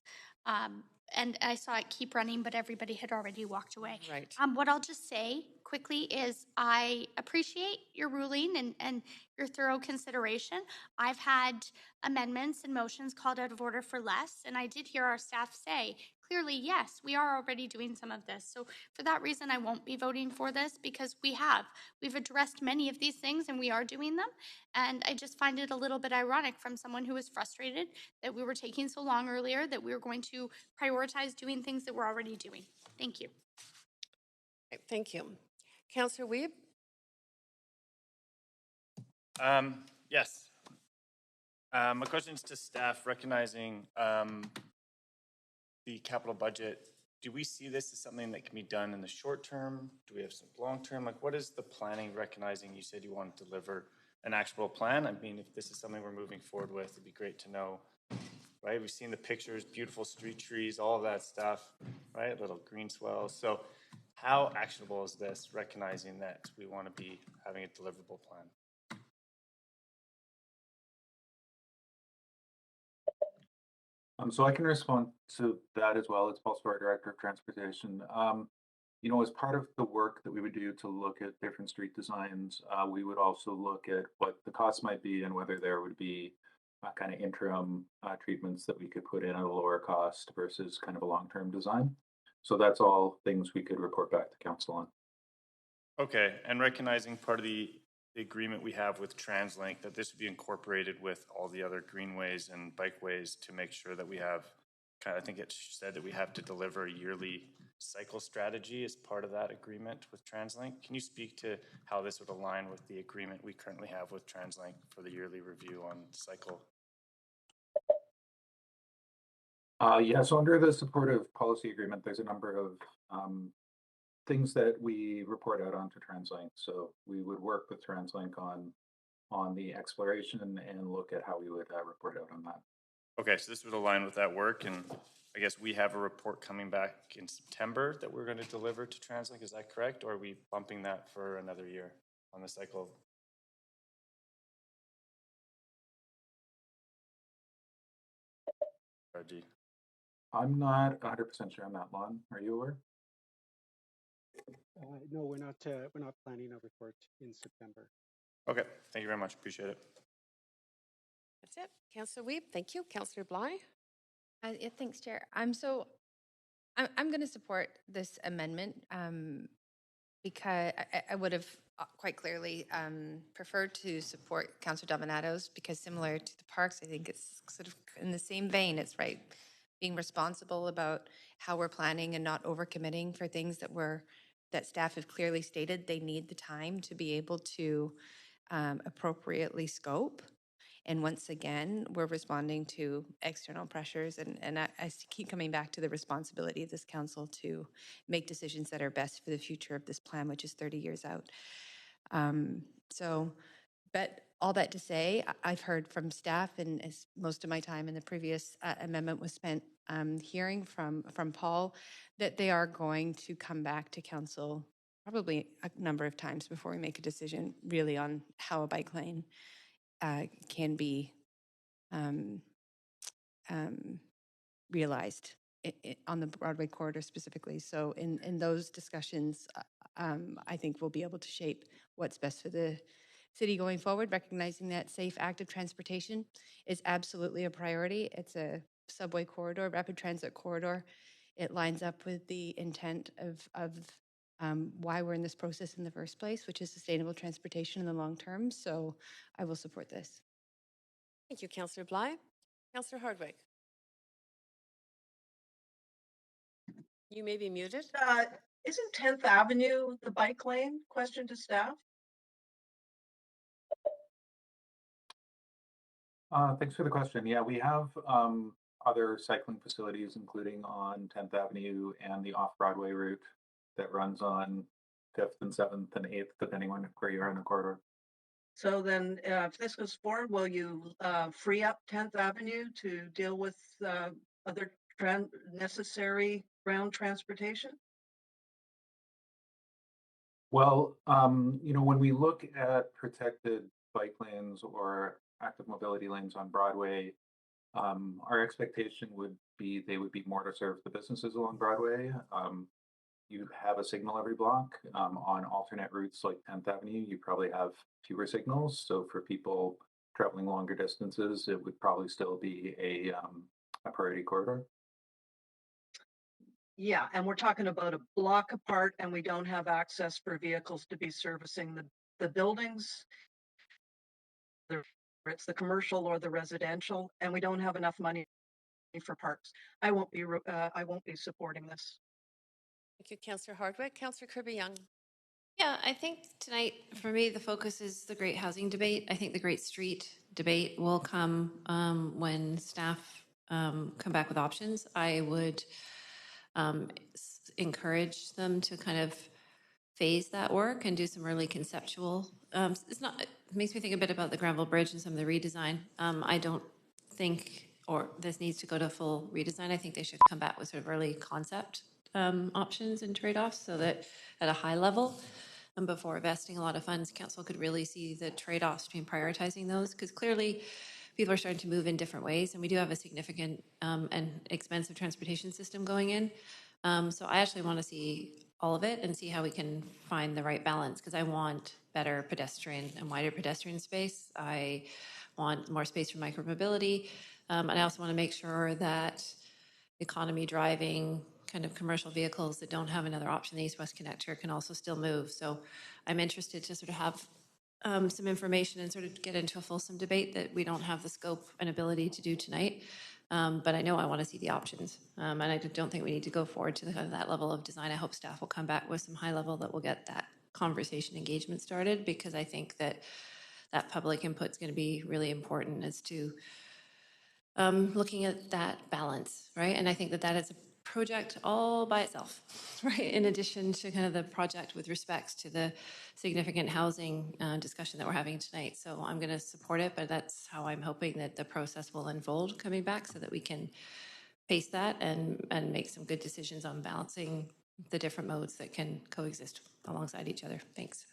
And I saw it keep running, but everybody had already walked away. Right. What I'll just say quickly is I appreciate your ruling and your thorough consideration. I've had amendments and motions called out of order for less, and I did hear our staff say, clearly, yes, we are already doing some of this. So for that reason, I won't be voting for this because we've addressed many of these things and we are doing them. And I just find it a little bit ironic from someone who was frustrated that we were taking so long earlier, that we were going to prioritize doing things that we're already doing. Thank you. Thank you. Councillor Wiebe? Yes. My question is to staff, recognizing the capital budget. Do we see this as something that can be done in the short term? Do we have some long term? Like, what is the planning, recognizing you said you want to deliver an actionable plan? I mean, if this is something we're moving forward with, it'd be great to know, right? We've seen the pictures, beautiful street trees, all of that stuff, right? Little green swells. So how actionable is this, recognizing that we want to be having a deliverable plan? So I can respond to that as well. It's Paul Spar, Director of Transportation. You know, as part of the work that we would do to look at different street designs, we would also look at what the costs might be and whether there would be kind of interim treatments that we could put in at a lower cost versus kind of a long-term design. So that's all things we could report back to council on. Okay, and recognizing part of the agreement we have with TransLink, that this would be incorporated with all the other greenways and bikeways to make sure that we have, I think it said that we have to deliver a yearly cycle strategy as part of that agreement with TransLink. Can you speak to how this would align with the agreement we currently have with TransLink for the yearly review on cycle? Yeah, so under the supportive policy agreement, there's a number of things that we report out onto TransLink. So we would work with TransLink on the exploration and look at how we would report out on that. Okay, so this would align with that work, and I guess we have a report coming back in September that we're going to deliver to TransLink. Is that correct, or are we bumping that for another year on the cycle? RD. I'm not 100% sure on that, Lon. Are you aware? No, we're not planning a report in September. Okay, thank you very much. Appreciate it. That's it. Councillor Wiebe, thank you. Councillor Bly? Yeah, thanks, Chair. I'm going to support this amendment because I would have quite clearly preferred to support Councillor Dominato's, because similar to the parks, I think it's sort of in the same vein. It's right, being responsible about how we're planning and not overcommitting for things that staff have clearly stated they need the time to be able to appropriately scope. And once again, we're responding to external pressures. And I keep coming back to the responsibility of this council to make decisions that are best for the future of this plan, which is 30 years out. But all that to say, I've heard from staff, and as most of my time in the previous amendment was spent hearing from Paul, that they are going to come back to council probably a number of times before we make a decision really on how a bike lane can be realized. on the Broadway corridor specifically. So in those discussions, I think we'll be able to shape what's best for the city going forward, recognizing that safe, active transportation is absolutely a priority. It's a subway corridor, rapid transit corridor. It lines up with the intent of why we're in this process in the first place, which is sustainable transportation in the long term. So I will support this. Thank you, Councillor Bly. Councillor Hardwick. You may be muted. Isn't 10th Avenue the bike lane? Question to staff. Thanks for the question. Yeah, we have other cycling facilities, including on 10th Avenue and the off-Broadway route that runs on 5th and 7th and 8th, depending on where you are in the corridor. So then if this goes forward, will you free up 10th Avenue to deal with other necessary ground transportation? Well, when we look at protected bike lanes or active mobility lanes on Broadway, our expectation would be they would be more to serve the businesses along Broadway. You have a signal every block. On alternate routes like 10th Avenue, you probably have fewer signals. So for people traveling longer distances, it would probably still be a priority corridor. Yeah, and we're talking about a block apart and we don't have access for vehicles to be servicing the buildings. It's the commercial or the residential, and we don't have enough money for parks. I won't be supporting this. Thank you, Councillor Hardwick. Councillor Kirby-Young. Yeah, I think tonight, for me, the focus is the great housing debate. I think the great street debate will come when staff come back with options. I would encourage them to kind of phase that work and do some really conceptual. It makes me think a bit about the Granville Bridge and some of the redesign. I don't think, or this needs to go to full redesign. I think they should come back with sort of early concept options and trade-offs so that at a high level, before investing a lot of funds, council could really see the trade-offs between prioritizing those, because clearly people are starting to move in different ways, and we do have a significant and expensive transportation system going in. So I actually want to see all of it and see how we can find the right balance, because I want better pedestrian and wider pedestrian space. I want more space for micromobility. And I also want to make sure that economy driving kind of commercial vehicles that don't have another option, the East-West Connector, can also still move. So I'm interested to sort of have some information and sort of get into a fulsome debate that we don't have the scope and ability to do tonight. But I know I want to see the options. And I don't think we need to go forward to that level of design. I hope staff will come back with some high level that will get that conversation engagement started, because I think that public input is going to be really important as to looking at that balance, right? And I think that is a project all by itself, right? In addition to kind of the project with respects to the significant housing discussion that we're having tonight. So I'm going to support it, but that's how I'm hoping that the process will unfold coming back, so that we can pace that and make some good decisions on balancing the different modes that can coexist alongside each other. Thanks.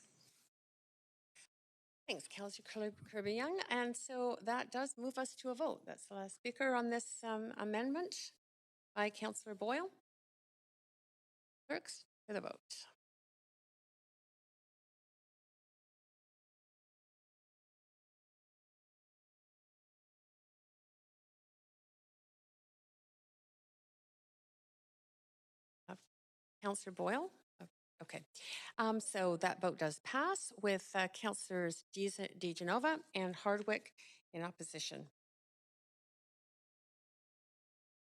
Thanks, Councillor Kirby-Young. And so that does move us to a vote. That's the last speaker on this amendment by Councillor Boyle. Clerks, for the vote. Councillor Boyle? Okay. So that vote does pass with Councillors DeGenova and Hardwick in opposition.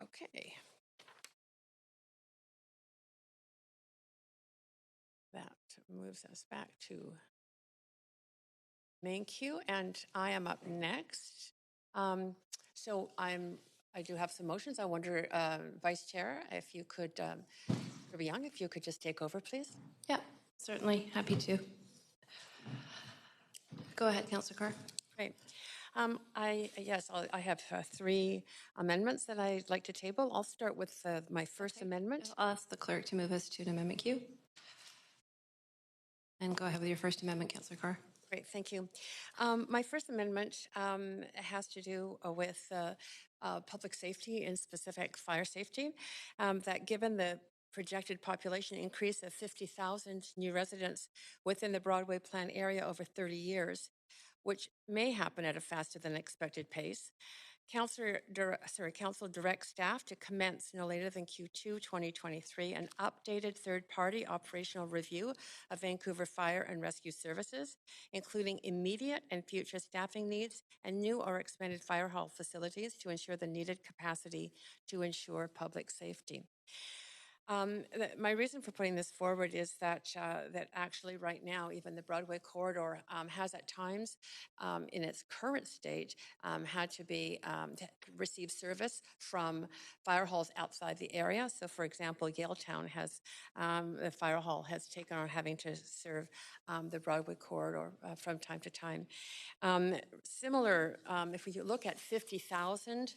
Okay. That moves us back to main queue, and I am up next. So I do have some motions. I wonder, Vice Chair, if you could, Young, if you could just take over, please. Yeah, certainly. Happy to. Go ahead, Councillor Carr. Great. I have three amendments that I'd like to table. I'll start with my first amendment. I'll ask the clerk to move us to an amendment queue. And go ahead with your first amendment, Councillor Carr. Great, thank you. My first amendment has to do with public safety and specific fire safety. That given the projected population increase of 50,000 new residents within the Broadway Plan area over 30 years, which may happen at a faster than expected pace, Council directs staff to commence no later than Q2 2023 an updated third-party operational review of Vancouver Fire and Rescue Services, including immediate and future staffing needs and new or expanded fire hall facilities to ensure the needed capacity to ensure public safety. My reason for putting this forward is that actually right now, even the Broadway corridor has at times, in its current state, had to receive service from fire halls outside the area. So, for example, Yaletown has the fire hall has taken on having to serve the Broadway corridor from time to time. Similar, if we look at 50,000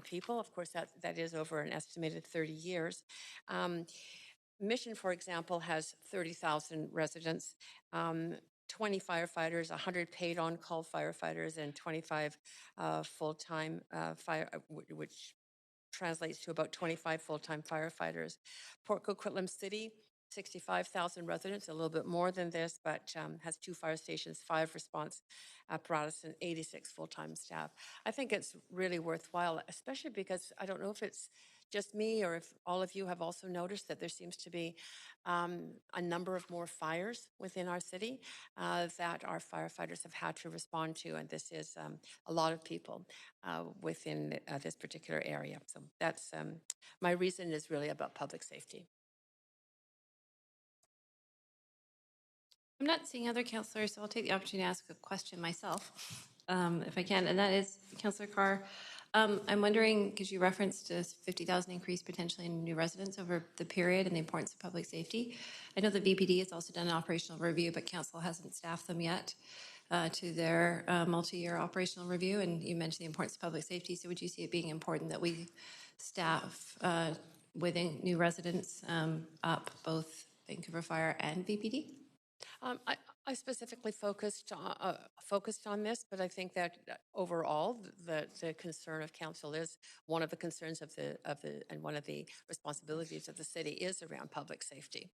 people, of course, that is over an estimated 30 years. Mission, for example, has 30,000 residents, 20 firefighters, 100 paid on-call firefighters, and 25 full-time which translates to about 25 full-time firefighters. Port Coquitlam City, 65,000 residents, a little bit more than this, but has 2 fire stations, 5 response apparatus, and 86 full-time staff. I think it's really worthwhile, especially because I don't know if it's just me or if all of you have also noticed that there seems to be a number of more fires within our city that our firefighters have had to respond to, and this is a lot of people within this particular area. So that's my reason is really about public safety. I'm not seeing other councillors, so I'll take the opportunity to ask a question myself, if I can, and that is, Councillor Carr, I'm wondering, because you referenced a 50,000 increase potentially in new residents over the period and the importance of public safety. I know the VPD has also done an operational review, but council hasn't staffed them yet to their multi-year operational review, and you mentioned the importance of public safety, so would you see it being important that we staff within new residents up both Vancouver Fire and VPD? I specifically focused on this, but I think that overall, the concern of council is one of the concerns of the and one of the responsibilities of the city is around public safety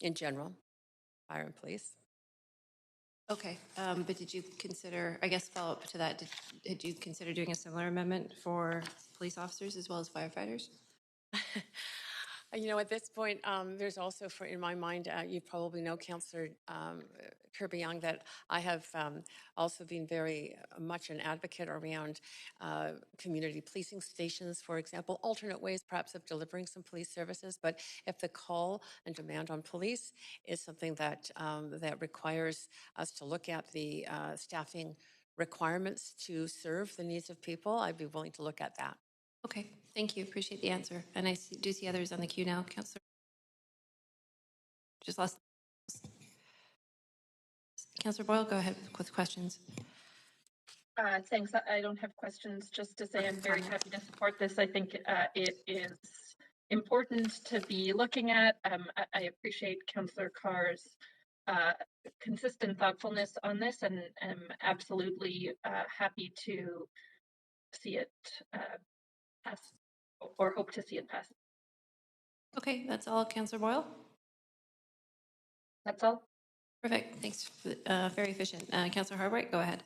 in general, fire and police. Okay, but did you consider, I guess follow up to that, did you consider doing a similar amendment for police officers as well as firefighters? You know, at this point, there's also, in my mind, you probably know, Councillor Kirby-Young, that I have also been very much an advocate around community policing stations, for example, alternate ways perhaps of delivering some police services. But if the call and demand on police is something that that requires us to look at the staffing requirements to serve the needs of people, I'd be willing to look at that. Okay, thank you. Appreciate the answer. And I do see others on the queue now, Councillor. Just lost. Councillor Boyle, go ahead with questions. Thanks. I don't have questions. Just to say I'm very happy to support this. I think it is important to be looking at. I appreciate Councillor Carr's consistent thoughtfulness on this, and am absolutely happy to see it pass, or hope to see it pass. Okay, that's all, Councillor Boyle? That's all. Perfect. Thanks. Very efficient. Councillor Hardwick, go ahead.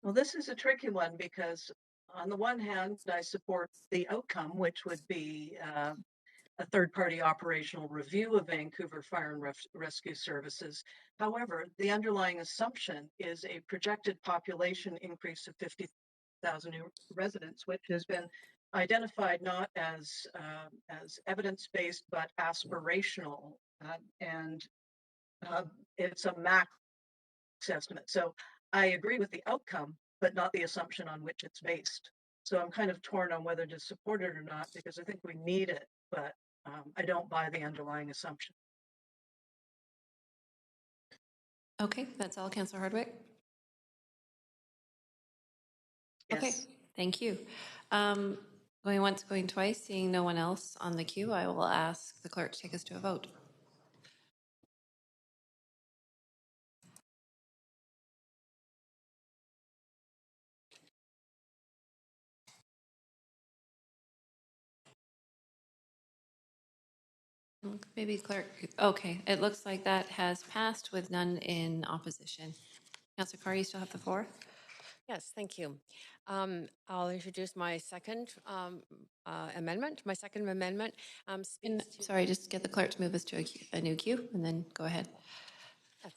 Well, this is a tricky one because on the one hand, I support the outcome, which would be a third-party operational review of Vancouver Fire and Rescue Services. However, the underlying assumption is a projected population increase of 50,000 new residents, which has been identified not as evidence-based but aspirational, and it's a max estimate. So I agree with the outcome, but not the assumption on which it's based. So I'm kind of torn on whether to support it or not, because I think we need it, but I don't buy the underlying assumption. Okay, that's all, Councillor Hardwick. Yes. Okay, thank you. Going once, going twice, seeing no one else on the queue, I will ask the clerk to take us to a vote. Maybe clerk, okay, it looks like that has passed with none in opposition. Councillor Carr, you still have the floor. Yes, thank you. I'll introduce my second amendment. My second amendment And, speaks to... sorry, just get the clerk to move us to a new queue and then go ahead.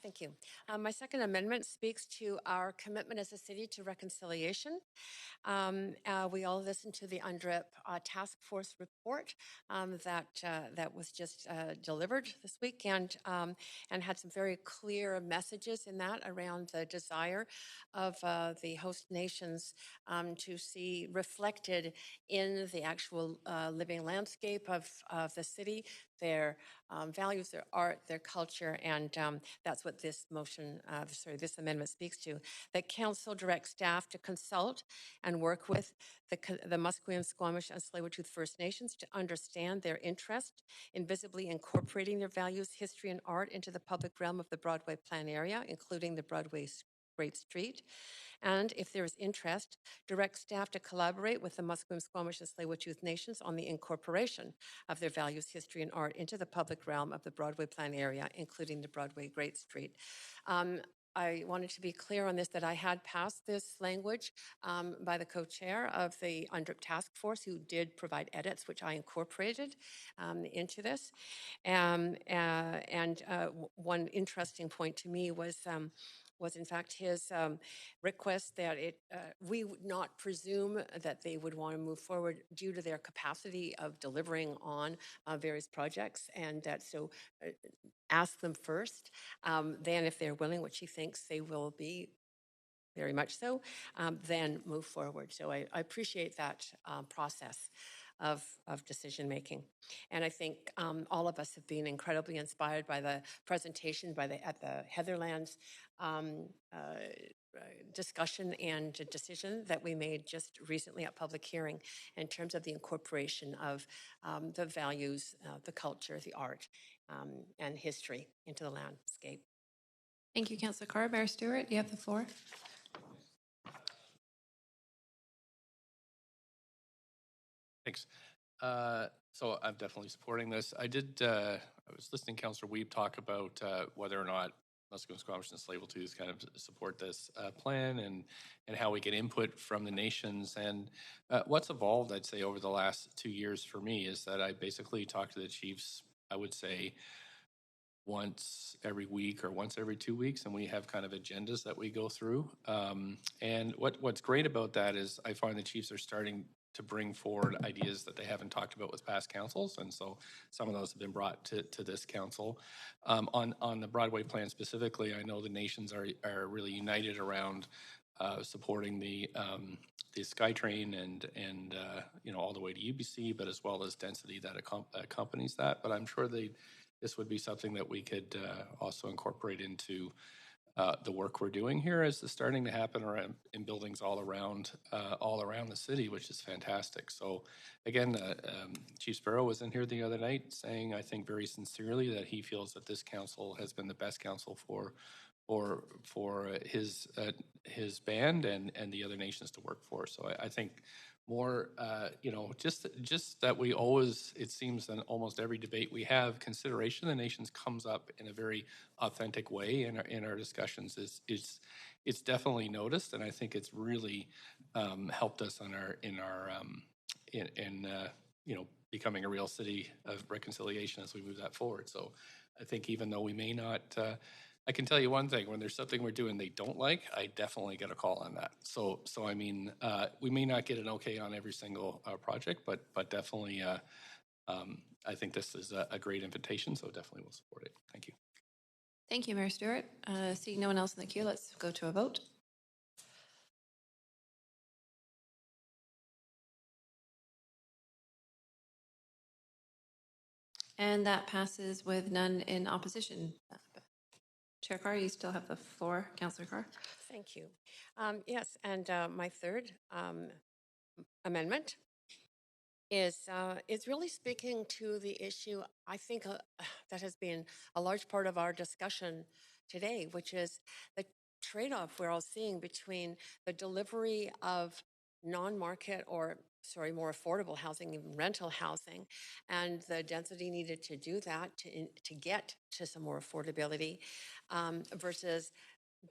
Thank you. My second amendment speaks to our commitment as a city to reconciliation. We all listened to the UNDRIP task force report that was just delivered this week, and had some very clear messages in that around the desire of the host nations to see reflected in the actual living landscape of the city their values, their art, their culture, and that's what this this amendment speaks to. That council directs staff to consult and work with the Musqueam, Squamish, and Tsleil-Waututh First Nations to understand their interest in visibly incorporating their values, history, and art into the public realm of the Broadway Plan area, including the Broadway Great Street. And if there is interest, direct staff to collaborate with the Musqueam, Squamish, and Tsleil-Waututh Nations on the incorporation of their values, history, and art into the public realm of the Broadway Plan area, including the Broadway Great Street. I wanted to be clear on this, that I had passed this language by the co-chair of the UNDRIP task force, who did provide edits, which I incorporated into this. One interesting point to me was in fact his request that we would not presume that they would want to move forward due to their capacity of delivering on various projects, and that so ask them first. Then if they're willing, which he thinks they will be very much so, then move forward. So I appreciate that process of decision making. And I think all of us have been incredibly inspired by the presentation at the Heatherlands discussion and decision that we made just recently at public hearing in terms of the incorporation of the values, the culture, the art, and history into the landscape. Thank you, Councillor Carr. Mayor Stewart, you have the floor. Thanks. So I'm definitely supporting this. I was listening to Councillor Weeb talk about whether or not Musqueam, Squamish, and Tsleil-Waututh kind of support this plan, and how we get input from the nations. And what's evolved, I'd say, over the last 2 years for me is that I basically talk to the chiefs, I would say, once every week or once every 2 weeks, and we have kind of agendas that we go through. And what's great about that is I find the chiefs are starting to bring forward ideas that they haven't talked about with past councils, and so some of those have been brought to this council. On the Broadway plan specifically, I know the nations are really united around supporting the SkyTrain and all the way to UBC, but as well as density that accompanies that. But I'm sure this would be something that we could also incorporate into the work we're doing here, as it's starting to happen around in buildings all around the city, which is fantastic. So again, Chief Sparrow was in here the other night saying, I think very sincerely, that he feels that this council has been the best council for his band and the other nations to work for. So I think more, just that we always, it seems in almost every debate we have, consideration of the nations comes up in a very authentic way in our discussions. It's definitely noticed, and I think it's really helped us in becoming a real city of reconciliation as we move that forward. So I think even though we may not, I can tell you one thing: when there's something we're doing they don't like, I definitely get a call on that. So I mean, we may not get an okay on every single project, but definitely, I think this is a great invitation. So definitely will support it. Thank you. Thank you, Mayor Stewart. Seeing no one else in the queue, let's go to a vote. And that passes with none in opposition. Chair Carr, you still have the floor. Councillor Carr. Thank you. Yes, and my third amendment is really speaking to the issue, I think, that has been a large part of our discussion today, which is the trade-off we're all seeing between the delivery of non-market or more affordable housing, even rental housing, and the density needed to do that to get to some more affordability versus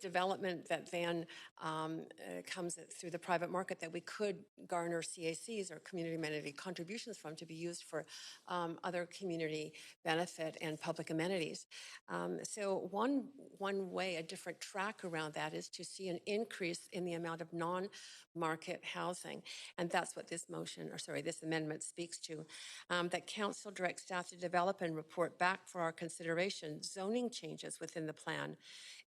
development that then comes through the private market that we could garner CACs or community amenity contributions from to be used for other community benefit and public amenities. So one way, a different track around that is to see an increase in the amount of non-market housing. And that's what this this amendment speaks to, that council directs staff to develop and report back for our consideration zoning changes within the plan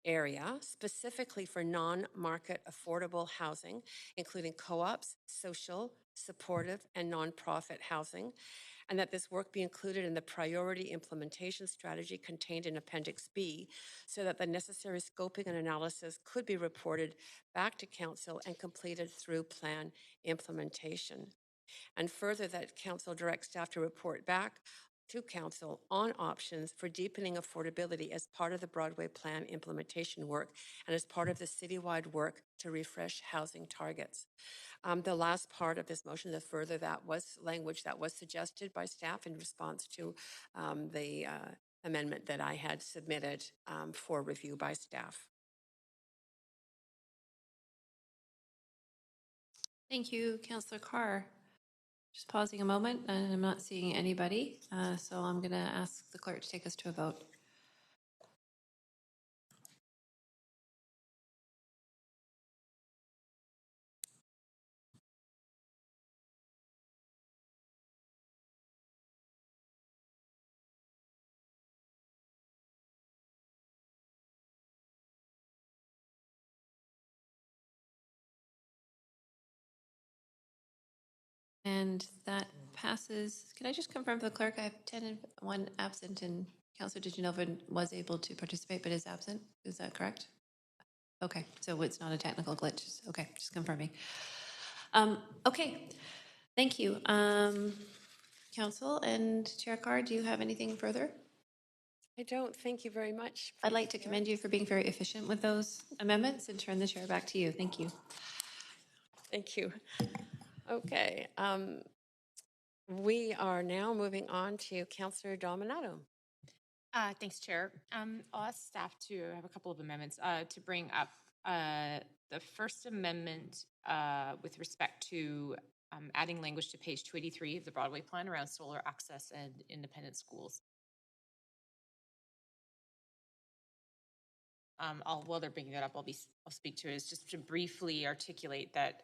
area, specifically for non-market affordable housing, including co-ops, social, supportive, and nonprofit housing, and that this work be included in the priority implementation strategy contained in Appendix B, so that the necessary scoping and analysis could be reported back to council and completed through plan implementation. And further, that council directs staff to report back to council on options for deepening affordability as part of the Broadway plan implementation work and as part of the citywide work to refresh housing targets. The last part of this motion, the further, that was language that was suggested by staff in response to the amendment that I had submitted for review by staff. Thank you, Councillor Carr. Just pausing a moment, and I'm not seeing anybody, so I'm going to ask the clerk to take us to a vote. And that passes. Can I just confirm for the clerk? I have 10 and 1 absent, and Councillor DiGenova was able to participate but is absent. Is that correct? Okay, so it's not a technical glitch. Okay, just confirming. Okay, thank you. Council and Chair Carr, do you have anything further? I don't. Thank you very much. I'd like to commend you for being very efficient with those amendments and turn the chair back to you. Thank you. Thank you. Okay. We are now moving on to Councillor Dominato. Thanks, Chair. I'll ask staff to have a couple of amendments to bring up the first amendment with respect to adding language to page 283 of the Broadway plan around solar access and independent schools. While they're bringing that up, I'll speak to it. It's just to briefly articulate that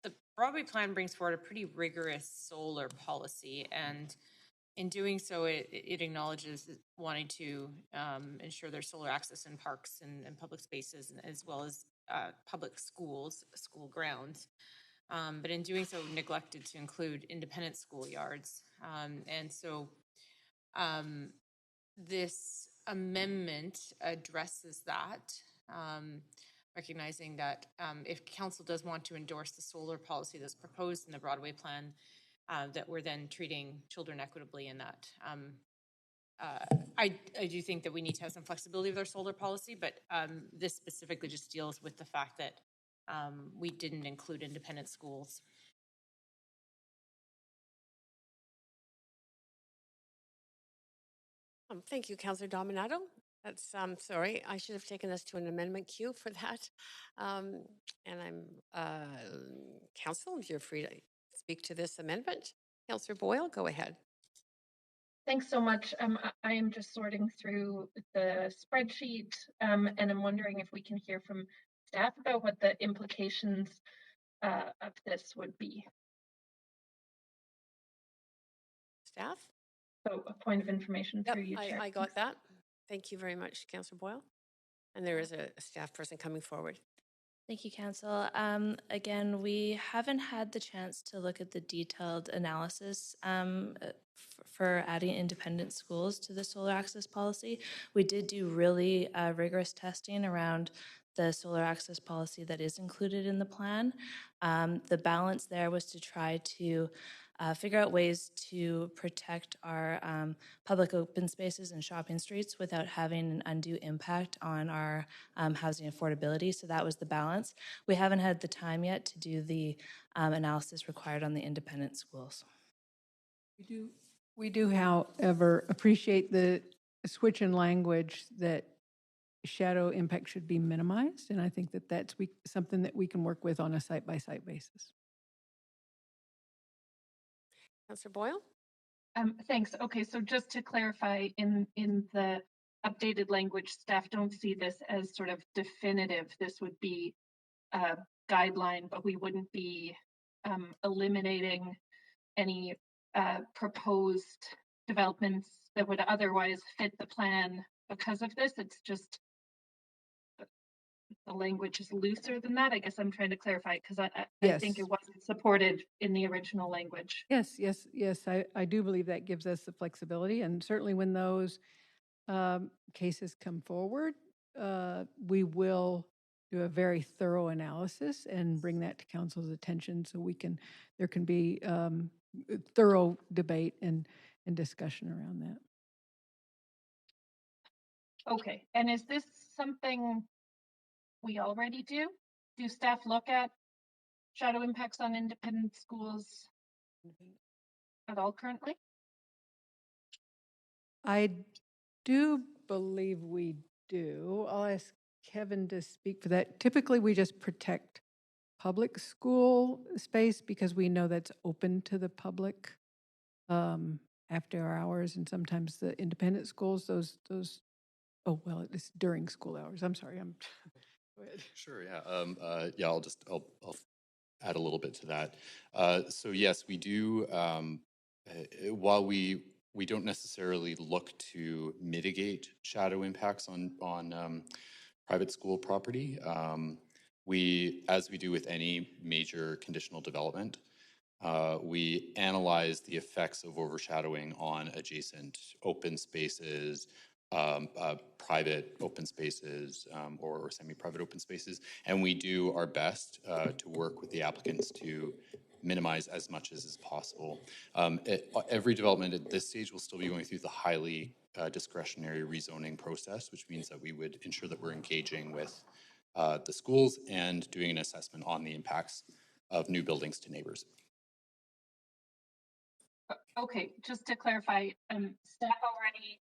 the Broadway plan brings forward a pretty rigorous solar policy, and in doing so, it acknowledges wanting to ensure there's solar access in parks and public spaces, as well as public schools, school grounds. But in doing so, neglected to include independent schoolyards. And so this amendment addresses that, recognizing that if council does want to endorse the solar policy that's proposed in the Broadway plan, that we're then treating children equitably in that. I do think that we need to have some flexibility with our solar policy, but this specifically just deals with the fact that we didn't include independent schools. Thank you, Councillor Dominato. That's, sorry, I should have taken us to an amendment queue for that. And I'm, Council, if you're free to speak to this amendment. Councillor Boyle, go ahead. Thanks so much. I am just sorting through the spreadsheet, and I'm wondering if we can hear from staff about what the implications of this would be. Staff? So a point of information through you, Chair. I got that. Thank you very much, Councillor Boyle. And there is a staff person coming forward. Thank you, Council. Again, we haven't had the chance to look at the detailed analysis for adding independent schools to the solar access policy. We did do really rigorous testing around the solar access policy that is included in the plan. The balance there was to try to figure out ways to protect our public open spaces and shopping streets without having an undue impact on our housing affordability. So that was the balance. We haven't had the time yet to do the analysis required on the independent schools. We do, however, appreciate the switch in language that shadow impact should be minimized, and I think that that's something that we can work with on a site-by-site basis. Councillor Boyle? Thanks. Okay, so just to clarify, in the updated language, staff don't see this as sort of definitive. This would be a guideline, but we wouldn't be eliminating any proposed developments that would otherwise fit the plan because of this. It's just the language is looser than that. I guess I'm trying to clarify because I think it wasn't supported in the original language. Yes. I do believe that gives us the flexibility, and certainly when those cases come forward, we will do a very thorough analysis and bring that to council's attention so there can be thorough debate and discussion around that. Okay, and is this something we already do? Do staff look at shadow impacts on independent schools at all currently? I do believe we do. I'll ask Kevin to speak for that. Typically, we just protect public school space because we know that's open to the public after hours, and sometimes the independent schools, oh, well, it's during school hours. I'm sorry. Go ahead. Sure. Yeah. I'll add a little bit to that. So yes, we do. While we don't necessarily look to mitigate shadow impacts on private school property, as we do with any major conditional development, we analyze the effects of overshadowing on adjacent open spaces, private open spaces, or semi-private open spaces, and we do our best to work with the applicants to minimize as much as is possible. Every development at this stage will still be going through the highly discretionary rezoning process, which means that we would ensure that we're engaging with the schools and doing an assessment on the impacts of new buildings to neighbors. Okay, just to clarify, staff already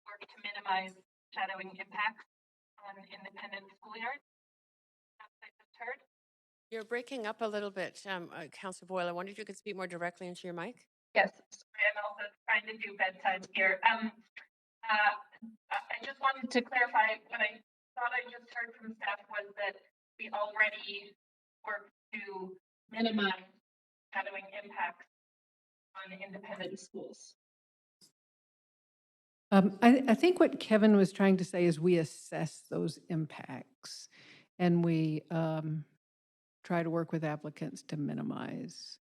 work to minimize shadowing impacts on independent schoolyards? That's what I just heard. You're breaking up a little bit, Councillor Boyle. I wonder if you could speak more directly into your mic. Yes, sorry, I'm also trying to do bedtime here. I just wanted to clarify what I thought I just heard from staff was that we already work to minimize shadowing impacts on independent schools. I think what Kevin was trying to say is we assess those impacts and we try to work with applicants to minimize.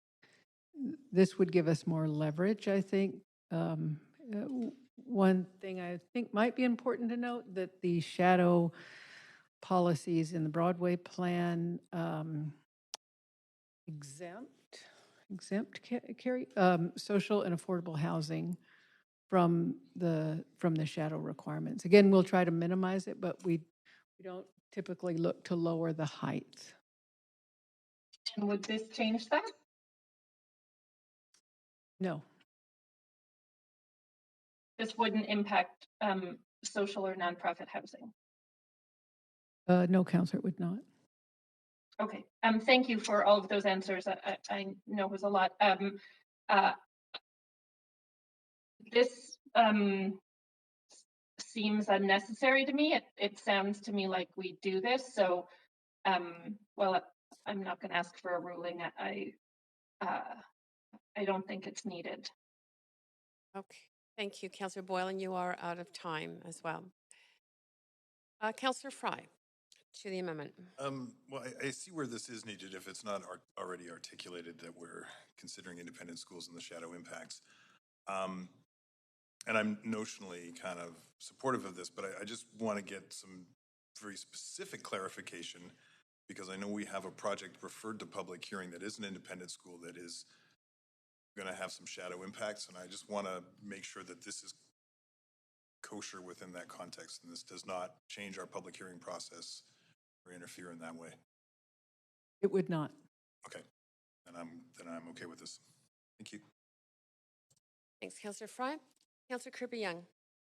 This would give us more leverage, I think. One thing I think might be important to note that the shadow policies in the Broadway plan exempt carry social and affordable housing from the shadow requirements. Again, we'll try to minimize it, but we don't typically look to lower the height. And would this change that? No. This wouldn't impact social or nonprofit housing? No, Councillor, it would not. Okay. Thank you for all of those answers. I know it was a lot. This seems unnecessary to me. It sounds to me like we do this. So, well, I'm not going to ask for a ruling. I don't think it's needed. Okay. Thank you, Councillor Boyle, and you are out of time as well. Councillor Fry, to the amendment. Well, I see where this is needed if it's not already articulated that we're considering independent schools and the shadow impacts. And I'm notionally kind of supportive of this, but I just want to get some very specific clarification because I know we have a project referred to public hearing that is an independent school that is going to have some shadow impacts, and I just want to make sure that this is kosher within that context, and this does not change our public hearing process or interfere in that way. It would not. Okay, then I'm okay with this. Thank you. Thanks, Councillor Fry. Councillor Kirby-Young.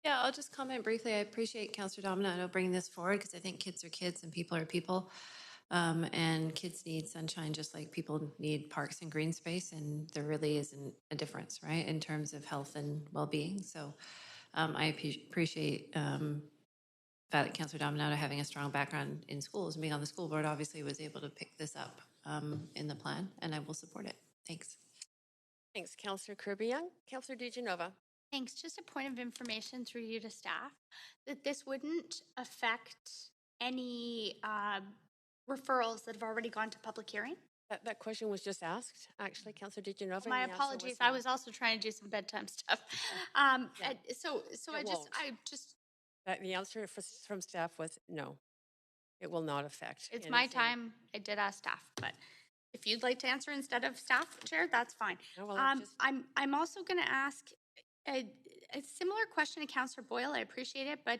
Yeah, I'll just comment briefly. I appreciate Councillor Dominato bringing this forward because I think kids are kids and people are people. And kids need sunshine just like people need parks and green space. And there really isn't a difference, right, in terms of health and well-being. So I appreciate that Councillor Dominato, having a strong background in schools and being on the school board, obviously was able to pick this up in the plan, and I will support it. Thanks. Thanks, Councillor Kirby-Young. Councillor DeGenova. Thanks. Just a point of information through you to staff that this wouldn't affect any referrals that have already gone to public hearing. That question was just asked, actually, Councillor DeGenova. My apologies. I was also trying to do some bedtime stuff. So the answer from staff was no. It will not affect. It's my time. I did ask staff, but if you'd like to answer instead of staff, Chair, that's fine. No, well, I'm also going to ask a similar question to Councillor Boyle. I appreciate it, but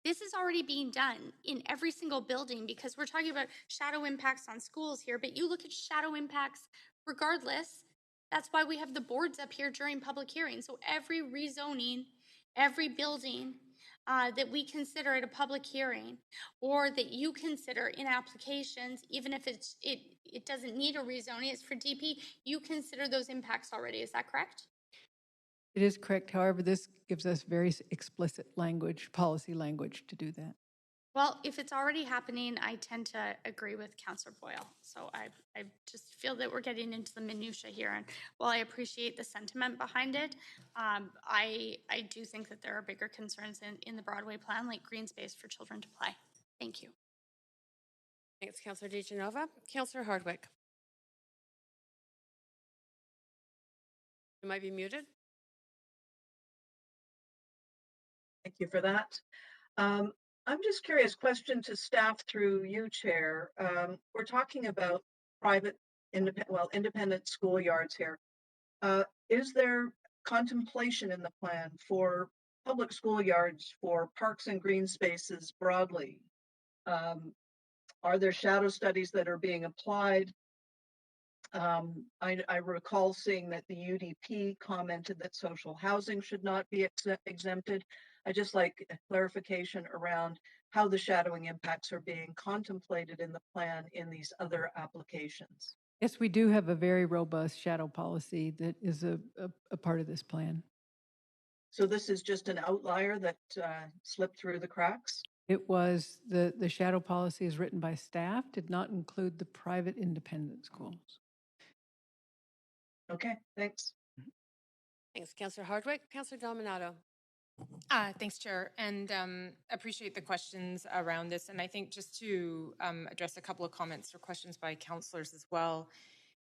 this is already being done in every single building because we're talking about shadow impacts on schools here, but you look at shadow impacts regardless. That's why we have the boards up here during public hearings. So every rezoning, every building that we consider at a public hearing or that you consider in applications, even if it doesn't need a rezoning, it's for DP, you consider those impacts already. Is that correct? It is correct. However, this gives us very explicit language, policy language to do that. Well, if it's already happening, I tend to agree with Councillor Boyle. So I just feel that we're getting into the minutia here. And while I appreciate the sentiment behind it, I do think that there are bigger concerns in the Broadway plan, like green space for children to play. Thank you. Thanks, Councillor DeGenova. Councillor Hardwick. You might be muted. Thank you for that. I'm just curious, question to staff through you, Chair. We're talking about private, independent schoolyards here. Is there contemplation in the plan for public schoolyards, for parks and green spaces broadly? Are there shadow studies that are being applied? I recall seeing that the UDP commented that social housing should not be exempted. I just like a clarification around how the shadowing impacts are being contemplated in the plan in these other applications. Yes, we do have a very robust shadow policy that is a part of this plan. So this is just an outlier that slipped through the cracks? It was, the shadow policy is written by staff, did not include the private independent schools. Okay, thanks. Thanks, Councillor Hardwick. Councillor Dominato. Thanks, Chair, and appreciate the questions around this. And I think just to address a couple of comments or questions by councillors as well.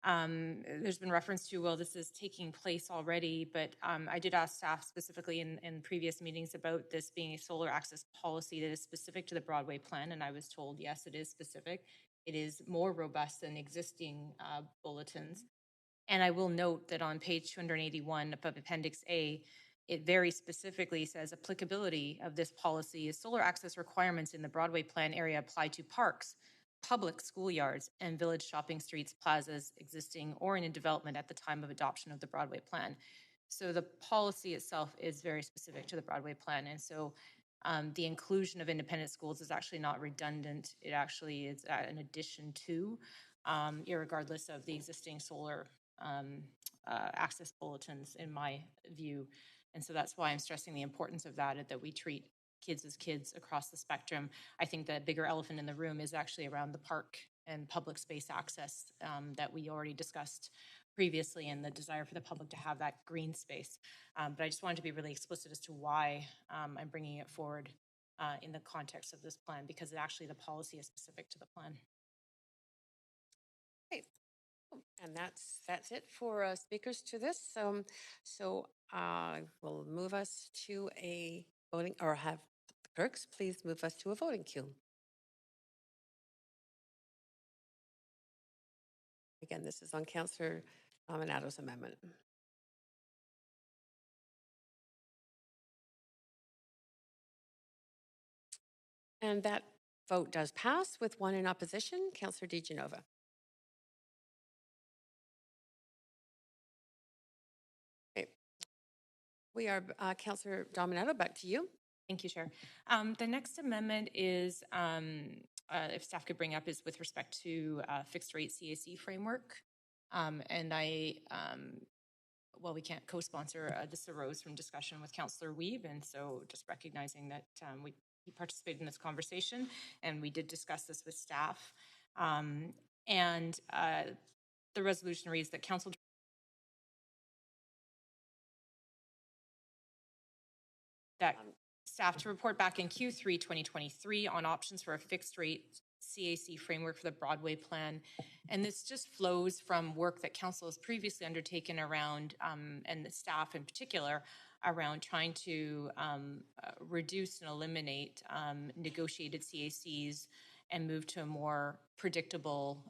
There's been reference to, well, this is taking place already, but I did ask staff specifically in previous meetings about this being a solar access policy that is specific to the Broadway plan, and I was told, yes, it is specific. It is more robust than existing bulletins. And I will note that on page 281 of Appendix A, it very specifically says applicability of this policy is solar access requirements in the Broadway plan area apply to parks, public schoolyards, and village shopping streets, plazas existing or in development at the time of adoption of the Broadway plan. So the policy itself is very specific to the Broadway plan. And so the inclusion of independent schools is actually not redundant. It actually is an addition to, irregardless of the existing solar access bulletins, in my view. And so that's why I'm stressing the importance of that we treat kids as kids across the spectrum. I think the bigger elephant in the room is actually around the park and public space access that we already discussed previously, and the desire for the public to have that green space. But I just wanted to be really explicit as to why I'm bringing it forward in the context of this plan, because actually the policy is specific to the plan. Okay. And that's it for speakers to this. So we'll move us to a voting, or have the clerks please move us to a voting queue. Again, this is on Councillor Dominato's amendment. And that vote does pass with 1 in opposition. Councillor DiGenova. Okay. We are, Councillor Dominato, back to you. Thank you, Chair. The next amendment is, if staff could bring up, is with respect to fixed rate CAC framework. And well, we can't co-sponsor. This arose from discussion with Councillor Weeb, and so just recognizing that he participated in this conversation, and we did discuss this with staff. The resolution reads that Council staff to report back in Q3 2023 on options for a fixed rate CAC framework for the Broadway plan. And this just flows from work that council has previously undertaken around, and the staff in particular, around trying to reduce and eliminate negotiated CACs and move to a more predictable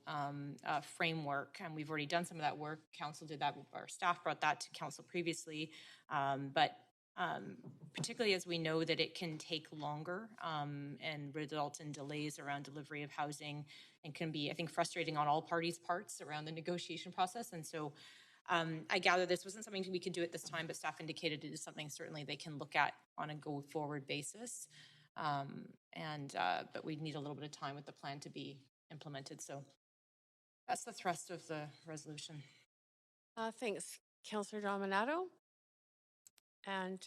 framework. And we've already done some of that work. Council did that. Our staff brought that to council previously. Particularly as we know that it can take longer and result in delays around delivery of housing, and can be, I think, frustrating on all parties' parts around the negotiation process. And so I gather this wasn't something we could do at this time, but staff indicated it is something certainly they can look at on a go-forward basis. But we need a little bit of time with the plan to be implemented. So that's the thrust of the resolution. Thanks, Councillor Dominato. And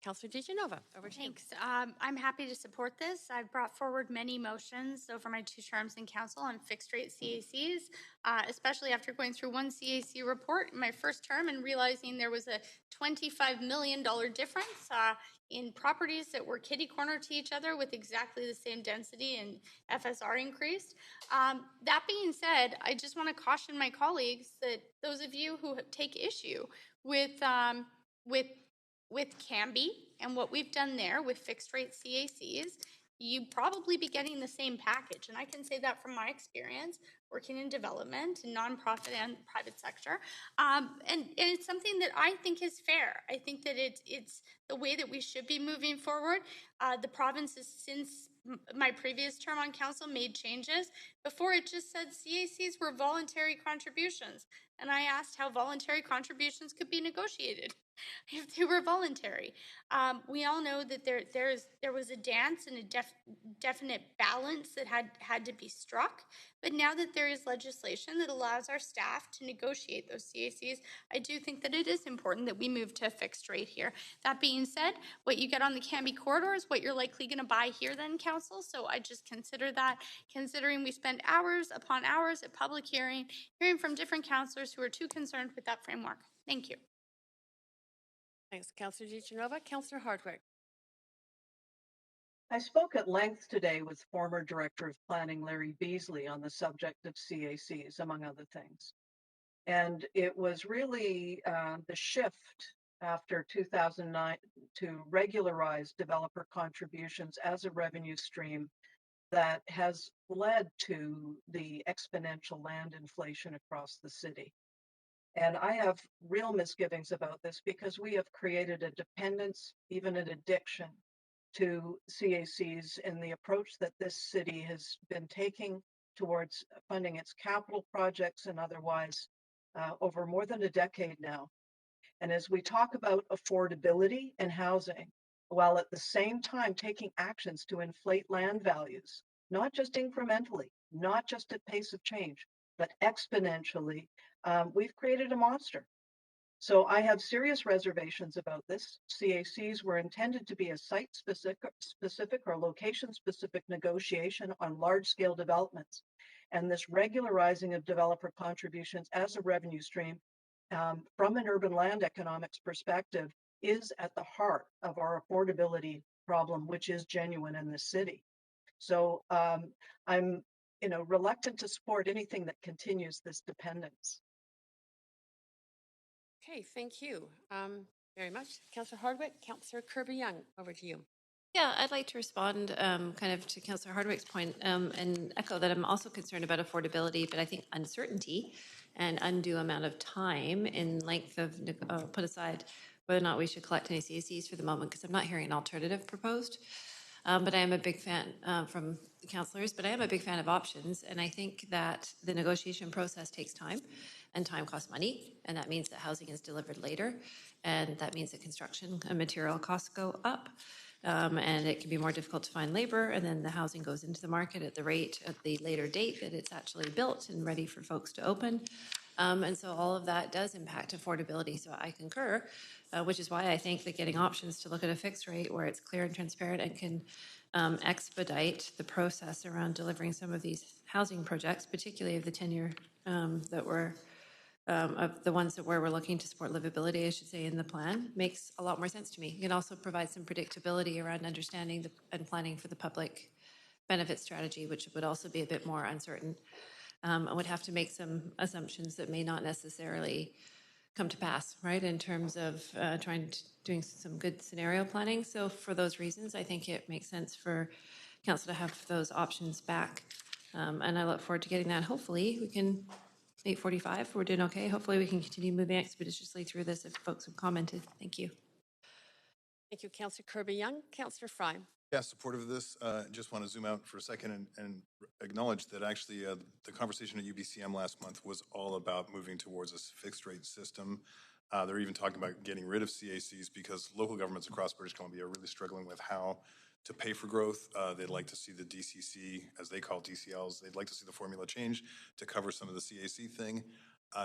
Councillor DiGenova, over to you. Thanks. I'm happy to support this. I've brought forward many motions over my 2 terms in council on fixed rate CACs, especially after going through one CAC report in my first term and realizing there was a $25 million difference in properties that were kitty corner to each other with exactly the same density and FSR increased. That being said, I just want to caution my colleagues that those of you who take issue with Canby and what we've done there with fixed rate CACs, you'd probably be getting the same package. And I can say that from my experience working in development, in nonprofit and private sector. And it's something that I think is fair. I think that it's the way that we should be moving forward. The province has, since my previous term on council, made changes. Before, it just said CACs were voluntary contributions. And I asked how voluntary contributions could be negotiated if they were voluntary. We all know that there was a dance and a definite balance that had to be struck. But now that there is legislation that allows our staff to negotiate those CACs, I do think that it is important that we move to a fixed rate here. That being said, what you get on the Canby corridor is what you're likely going to buy here then, council. So I just consider that, considering we spend hours upon hours at public hearing from different councillors who are too concerned with that framework. Thank you. Thanks, Councillor DiGenova. Councillor Hardwick. I spoke at length today with former Director of Planning Larry Beasley on the subject of CACs, among other things. And it was really the shift after 2009 to regularize developer contributions as a revenue stream that has led to the exponential land inflation across the city. And I have real misgivings about this because we have created a dependence, even an addiction to CACs in the approach that this city has been taking towards funding its capital projects and otherwise over more than a decade now. And as we talk about affordability and housing, while at the same time taking actions to inflate land values, not just incrementally, not just at pace of change, but exponentially, we've created a monster. So I have serious reservations about this. CACs were intended to be a site-specific or location-specific negotiation on large-scale developments. And this regularizing of developer contributions as a revenue stream from an urban land economics perspective is at the heart of our affordability problem, which is genuine in this city. So I'm reluctant to support anything that continues this dependence. Okay, thank you very much. Councillor Hardwick. Councillor Kirby-Young, over to you. Yeah, I'd like to respond kind of to Councillor Hardwick's point and echo that I'm also concerned about affordability, but I think uncertainty and undue amount of time in length of, put aside whether or not we should collect any CACs for the moment, because I'm not hearing an alternative proposed. But I am a big fan from the councillors, but I am a big fan of options. And I think that the negotiation process takes time and time costs money. And that means that housing is delivered later. And that means that construction and material costs go up. And it can be more difficult to find labor. And then the housing goes into the market at the rate at the later date that it's actually built and ready for folks to open. And so all of that does impact affordability. So I concur, which is why I think that getting options to look at a fixed rate where it's clear and transparent and can expedite the process around delivering some of these housing projects, particularly of the tenure that we're of the ones that where we're looking to support livability, I should say, in the plan, makes a lot more sense to me. It can also provide some predictability around understanding and planning for the public benefit strategy, which would also be a bit more uncertain. I would have to make some assumptions that may not necessarily come to pass, right, in terms of doing some good scenario planning. So for those reasons, I think it makes sense for council to have those options back. And I look forward to getting that. Hopefully we can 8:45. We're doing okay. Hopefully we can continue moving expeditiously through this if folks have commented. Thank you. Thank you, Councillor Kirby-Young. Councillor Fry. Yeah, supportive of this. Just want to zoom out for a second and acknowledge that actually the conversation at UBCM last month was all about moving towards a fixed rate system. They're even talking about getting rid of CACs because local governments across British Columbia are really struggling with how to pay for growth. They'd like to see the DCC, as they call DCLs, they'd like to see the formula change to cover some of the CAC thing.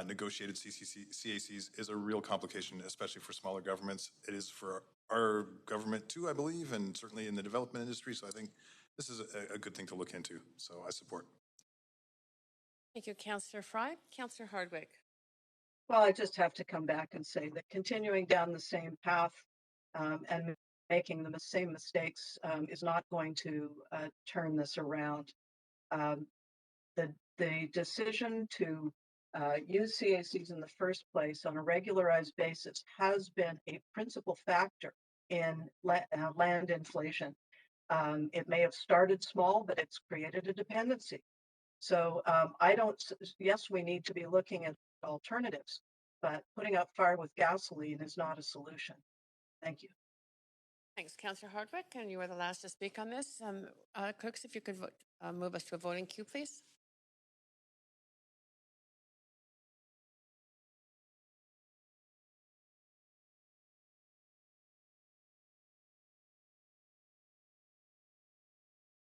Negotiated CACs is a real complication, especially for smaller governments. It is for our government too, I believe, and certainly in the development industry. So I think this is a good thing to look into. So I support. Thank you, Councillor Fry. Councillor Hardwick. Well, I just have to come back and say that continuing down the same path and making the same mistakes is not going to turn this around. The decision to use CACs in the first place on a regularized basis has been a principal factor in land inflation. It may have started small, but it's created a dependency. So yes, we need to be looking at alternatives, but putting out fire with gasoline is not a solution. Thank you. Thanks, Councillor Hardwick, and you were the last to speak on this. Clerks, if you could move us to a voting queue, please.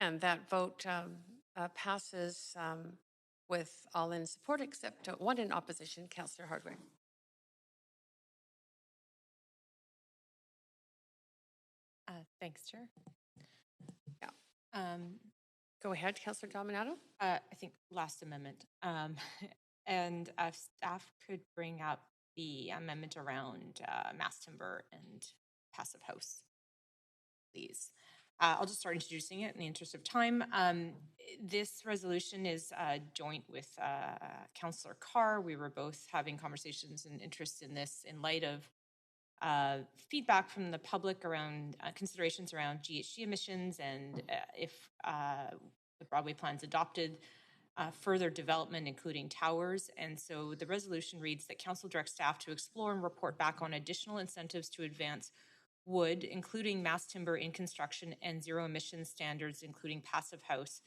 And that vote passes with all in support except one in opposition, Councillor Hardwick. Thanks, Chair. Yeah. Go ahead, Councillor Dominato. I think last amendment. And if staff could bring up the amendment around mass timber and passive house, please. I'll just start introducing it in the interest of time. This resolution is joint with Councillor Carr. We were both having conversations and interest in this in light of feedback from the public around considerations around GHG emissions and if the Broadway plan's adopted, further development, including towers. And so the resolution reads that council directs staff to explore and report back on additional incentives to advance wood, including mass timber in construction and zero emission standards, including passive house.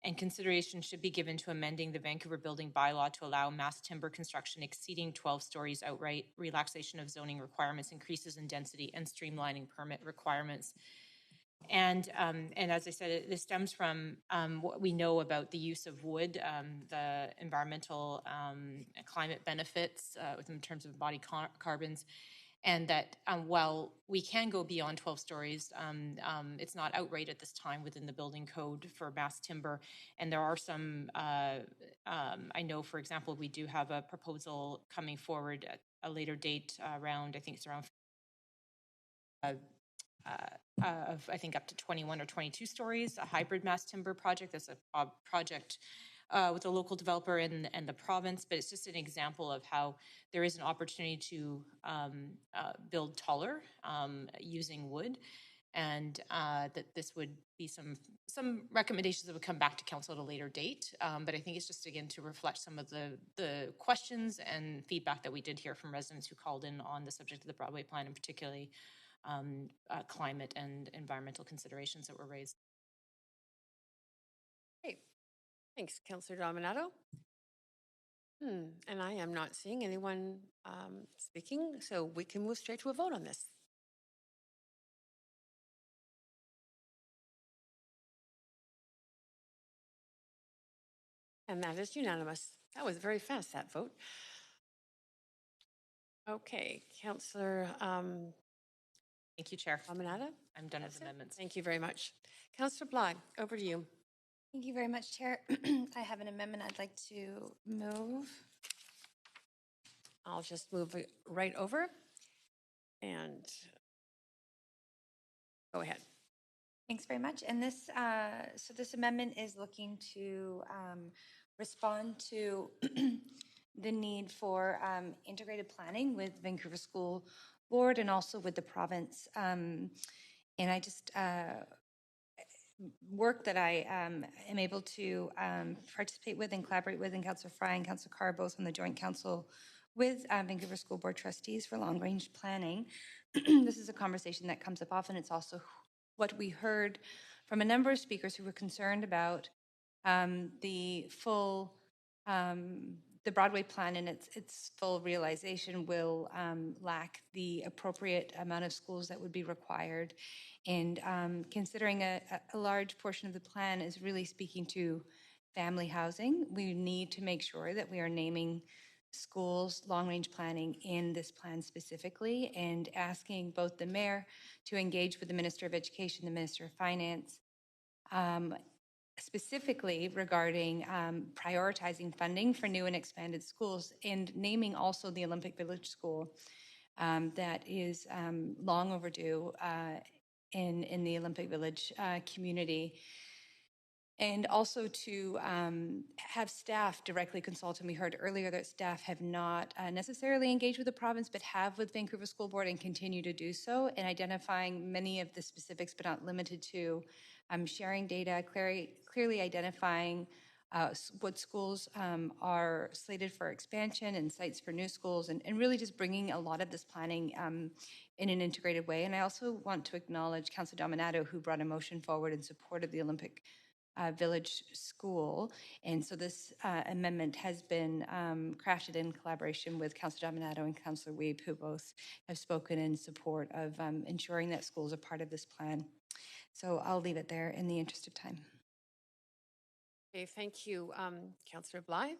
And consideration should be given to amending the Vancouver building bylaw to allow mass timber construction exceeding 12 stories outright, relaxation of zoning requirements, increases in density, and streamlining permit requirements. And as I said, this stems from what we know about the use of wood, the environmental climate benefits in terms of body carbons, and that while we can go beyond 12 stories, it's not outright at this time within the building code for mass timber. And there are some, I know, for example, we do have a proposal coming forward at a later date around, I think it's around of I think up to 21 or 22 stories, a hybrid mass timber project. That's a project with a local developer and the province, but it's just an example of how there is an opportunity to build taller using wood, and that this would be some recommendations that would come back to council at a later date. But I think it's just, again, to reflect some of the questions and feedback that we did hear from residents who called in on the subject of the Broadway plan, and particularly climate and environmental considerations that were raised. Great. Thanks, Councillor Dominato. And I am not seeing anyone speaking, so we can move straight to a vote on this. And that is unanimous. That was very fast, that vote. Okay, Councillor Thank you, Chair. Dominato. I'm done with amendments. Thank you very much. Councillor Bly, over to you. Thank you very much, Chair. I have an amendment I'd like to move. I'll just move it right over and go ahead. Thanks very much. And this, so this amendment is looking to respond to the need for integrated planning with Vancouver School Board and also with the province. And I just work that I am able to participate with and collaborate with, and Councillor Fry and Councillor Carr both on the Joint Council with Vancouver School Board trustees for long-range planning. This is a conversation that comes up often. It's also what we heard from a number of speakers who were concerned about the full, the Broadway plan and its full realization will lack the appropriate amount of schools that would be required. And considering a large portion of the plan is really speaking to family housing, we need to make sure that we are naming schools, long-range planning in this plan specifically, and asking both the mayor to engage with the Minister of Education, the Minister of Finance, specifically regarding prioritizing funding for new and expanded schools, and naming also the Olympic Village School that is long overdue in the Olympic Village community. And also to have staff directly consult. And we heard earlier that staff have not necessarily engaged with the province, but have with Vancouver School Board and continue to do so, and identifying many of the specifics, but not limited to sharing data, clearly identifying what schools are slated for expansion and sites for new schools, and really just bringing a lot of this planning in an integrated way. And I also want to acknowledge Councillor Dominato, who brought a motion forward in support of the Olympic Village School. And so this amendment has been crafted in collaboration with Councillor Dominato and Councillor Weeb, who both have spoken in support of ensuring that schools are part of this plan. So I'll leave it there in the interest of time. Okay, thank you, Councillor Bly.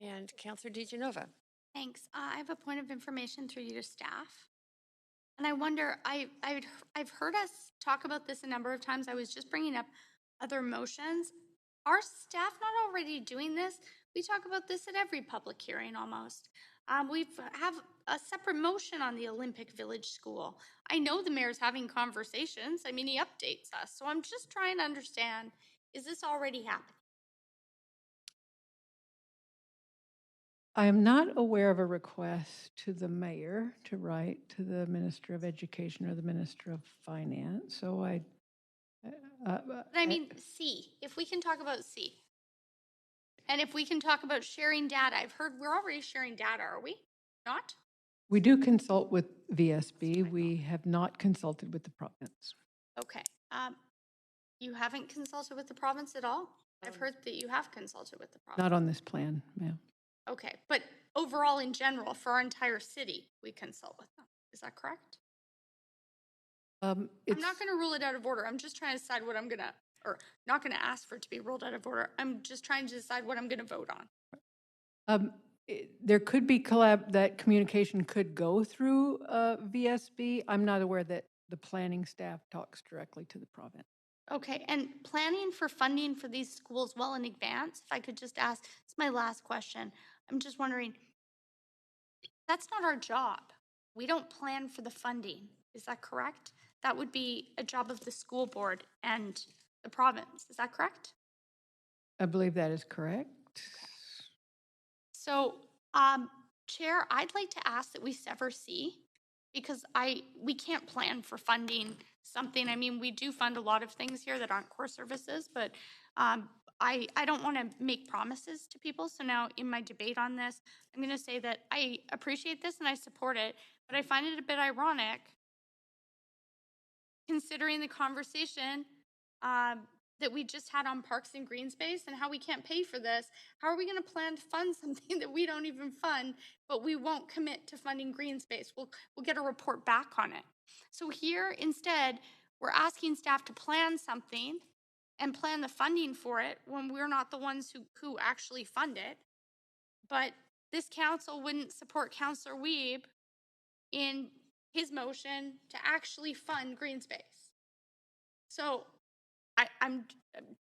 And Councillor DiGenova. Thanks. I have a point of information through you to staff. And I wonder, I've heard us talk about this a number of times. I was just bringing up other motions. Are staff not already doing this? We talk about this at every public hearing almost. We have a separate motion on the Olympic Village School. I know the mayor's having conversations. I mean, he updates us. So I'm just trying to understand, is this already happening? I am not aware of a request to the mayor to write to the Minister of Education or the Minister of Finance. So But I mean, C, if we can talk about C. And if we can talk about sharing data, I've heard we're already sharing data, are we not? we do consult with VSB. We have not consulted with the province. Okay. You haven't consulted with the province at all? I've heard that you have consulted with the province. Not on this plan, ma'am. Okay, but overall in general, for our entire city, we consult with them. Is that correct? I'm not going to rule it out of order. I'm just trying to decide what I'm going to, or not going to ask for it to be ruled out of order. I'm just trying to decide what I'm going to vote on. There could be that communication could go through VSB. I'm not aware that the planning staff talks directly to the province. Okay, and planning for funding for these schools well in advance, if I could just ask, it's my last question. I'm just wondering, that's not our job. We don't plan for the funding. Is that correct? That would be a job of the school board and the province. Is that correct? I believe that is correct. Okay. So, Chair, I'd like to ask that we sever C, because we can't plan for funding something. I mean, we do fund a lot of things here that aren't core services, but I don't want to make promises to people. So now in my debate on this, I'm going to say that I appreciate this and I support it, but I find it a bit ironic considering the conversation that we just had on parks and green space and how we can't pay for this. How are we going to plan to fund something that we don't even fund, but we won't commit to funding green space? We'll get a report back on it. So here, instead, we're asking staff to plan something and plan the funding for it when we're not the ones who actually fund it. But this council wouldn't support Councillor Wiebe in his motion to actually fund green space. So I'm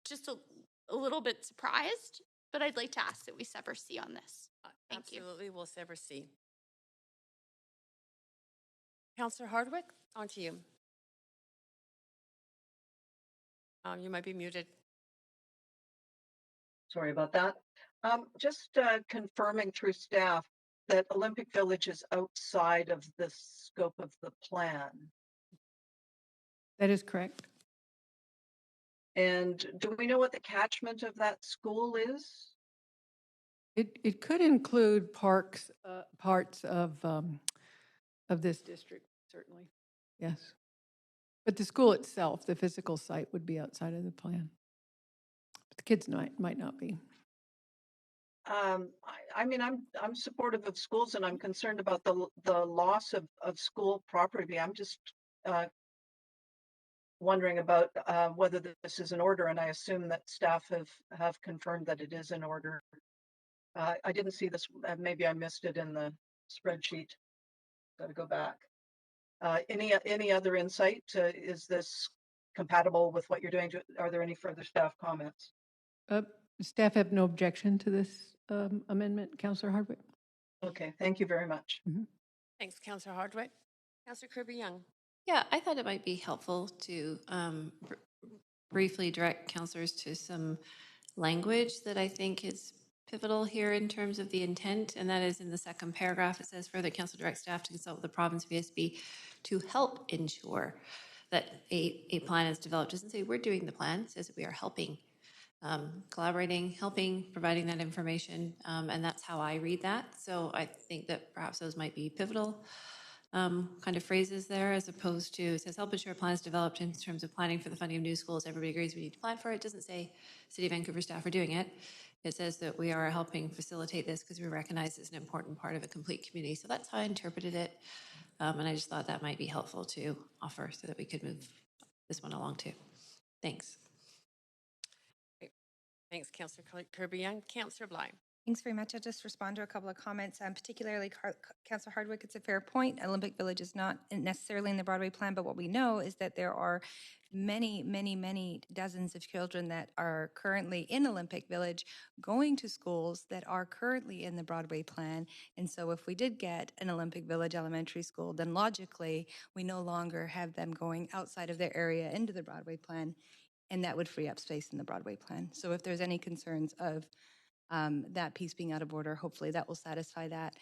just a little bit surprised, but I'd like to ask that we sever C on this. Thank Absolutely, we'll sever C. Councillor Hardwick, on to you. You might be muted. Sorry about that. Just confirming through staff that Olympic Village is outside of the scope of the plan. That is correct. And do we know what the catchment of that school is? It could include parks, parts of this district, certainly. Yes. But the school itself, the physical site, would be outside of the plan. But the kids might not be. I mean, I'm supportive of schools, and I'm concerned about the loss of school property. I'm just wondering about whether this is in order, and I assume that staff have confirmed that it is in order. I didn't see this. Maybe I missed it in the spreadsheet. Got to go back. Any other insight? Is this compatible with what you're doing? Are there any further staff comments? Staff have no objection to this amendment, Councillor Hardwick. Okay, thank you very much. Mm-hmm. Thanks, Councillor Hardwick. Councillor Kirby-Young. Yeah, I thought it might be helpful to briefly direct councillors to some language that I think is pivotal here in terms of the intent, and that is in the second paragraph. It says further council directs staff to consult with the province VSB to help ensure that a plan is developed. It doesn't say we're doing the plan, it says that we are helping, collaborating, helping, providing that information, and that's how I read that. So I think that perhaps those might be pivotal kind of phrases there, as opposed to, it says help ensure plans developed in terms of planning for the funding of new schools. Everybody agrees we need to plan for it. It doesn't say City of Vancouver staff are doing it. It says that we are helping facilitate this because we recognize it's an important part of a complete community. So that's how I interpreted it. And I just thought that might be helpful to offer so that we could move this one along too. Thanks. Great. Thanks, Councillor Kirby-Young. Councillor Bly. Thanks very much. I'll just respond to a couple of comments, particularly Councillor Hardwick. It's a fair point. Olympic Village is not necessarily in the Broadway plan, but what we know is that there are many dozens of children that are currently in Olympic Village going to schools that are currently in the Broadway plan. And so if we did get an Olympic Village elementary school, then logically we no longer have them going outside of their area into the Broadway plan, and that would free up space in the Broadway plan. So if there's any concerns of that piece being out of order, hopefully that will satisfy that.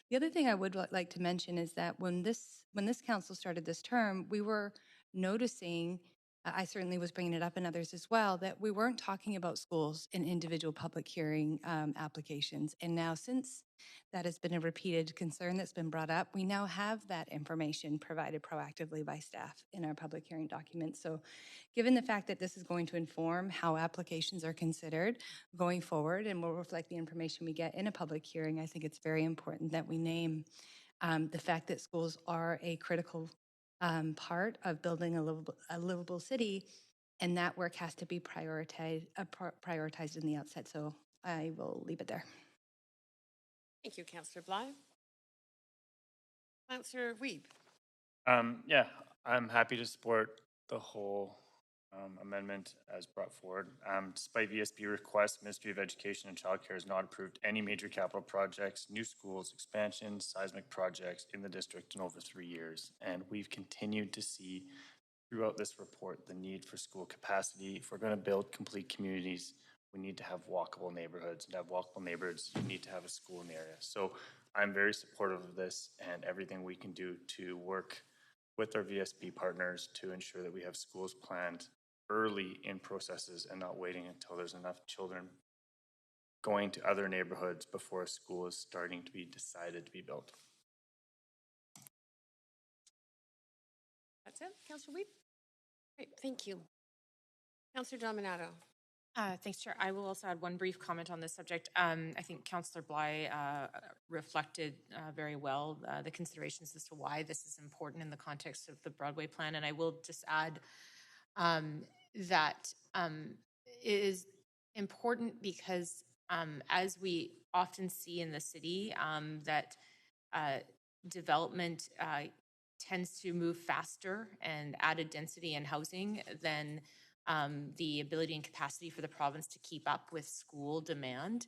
The other thing I would like to mention is that when this council started this term, we were noticing, I certainly was bringing it up and others as well, that we weren't talking about schools in individual public hearing applications. And now, since that has been a repeated concern that's been brought up, we now have that information provided proactively by staff in our public hearing documents. So given the fact that this is going to inform how applications are considered going forward and will reflect the information we get in a public hearing, I think it's very important that we name the fact that schools are a critical part of building a livable city, and that work has to be prioritized in the outset. So I will leave it there. Thank you, Councillor Bly. Councillor Wiebe. Yeah, I'm happy to support the whole amendment as brought forward. Despite VSB requests, Ministry of Education and Childcare has not approved any major capital projects, new schools, expansions, seismic projects in the district in over 3 years. And we've continued to see throughout this report the need for school capacity. If we're going to build complete communities, we need to have walkable neighborhoods. And to have walkable neighborhoods, you need to have a school in the area. So I'm very supportive of this and everything we can do to work with our VSB partners to ensure that we have schools planned early in processes and not waiting until there's enough children going to other neighborhoods before a school is starting to be decided to be built. That's it, Councillor Wiebe. Great, thank you. Councillor Dominato. Thanks, Chair. I will also add one brief comment on this subject. I think Councillor Bly reflected very well the considerations as to why this is important in the context of the Broadway plan. And I will just add that it is important because as we often see in the city, that development tends to move faster and added density in housing than the ability and capacity for the province to keep up with school demand.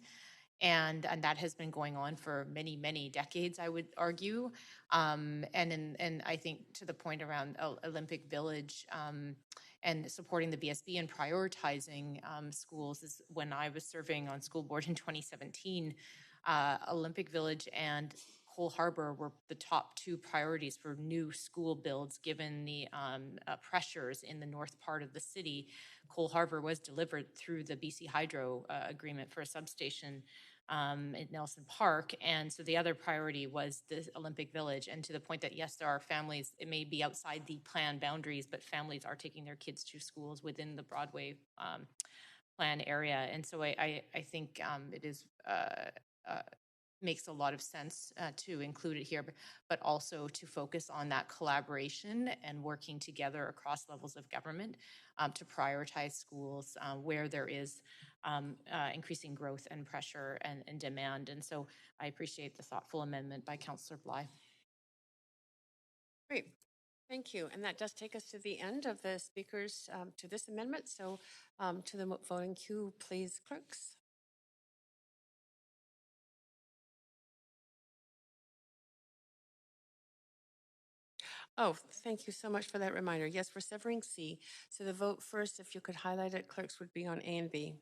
And that has been going on for many, many decades, I would argue. And I think to the point around Olympic Village and supporting the BSB and prioritizing schools is when I was serving on school board in 2017, Olympic Village and Cole Harbour were the top two priorities for new school builds, given the pressures in the north part of the city. Cole Harbour was delivered through the BC Hydro agreement for a substation in Nelson Park. And so the other priority was the Olympic Village. And to the point that, yes, there are families, it may be outside the plan boundaries, but families are taking their kids to schools within the Broadway plan area. And so I think it is makes a lot of sense to include it here, but also to focus on that collaboration and working together across levels of government to prioritize schools where there is increasing growth and pressure and demand. And so I appreciate the thoughtful amendment by Councillor Bly. Great. Thank you. And that does take us to the end of the speakers to this amendment. So to the voting queue, please, clerks. Oh, thank you so much for that reminder. Yes, we're severing C. So the vote first, if you could highlight it, clerks, would be on A and B.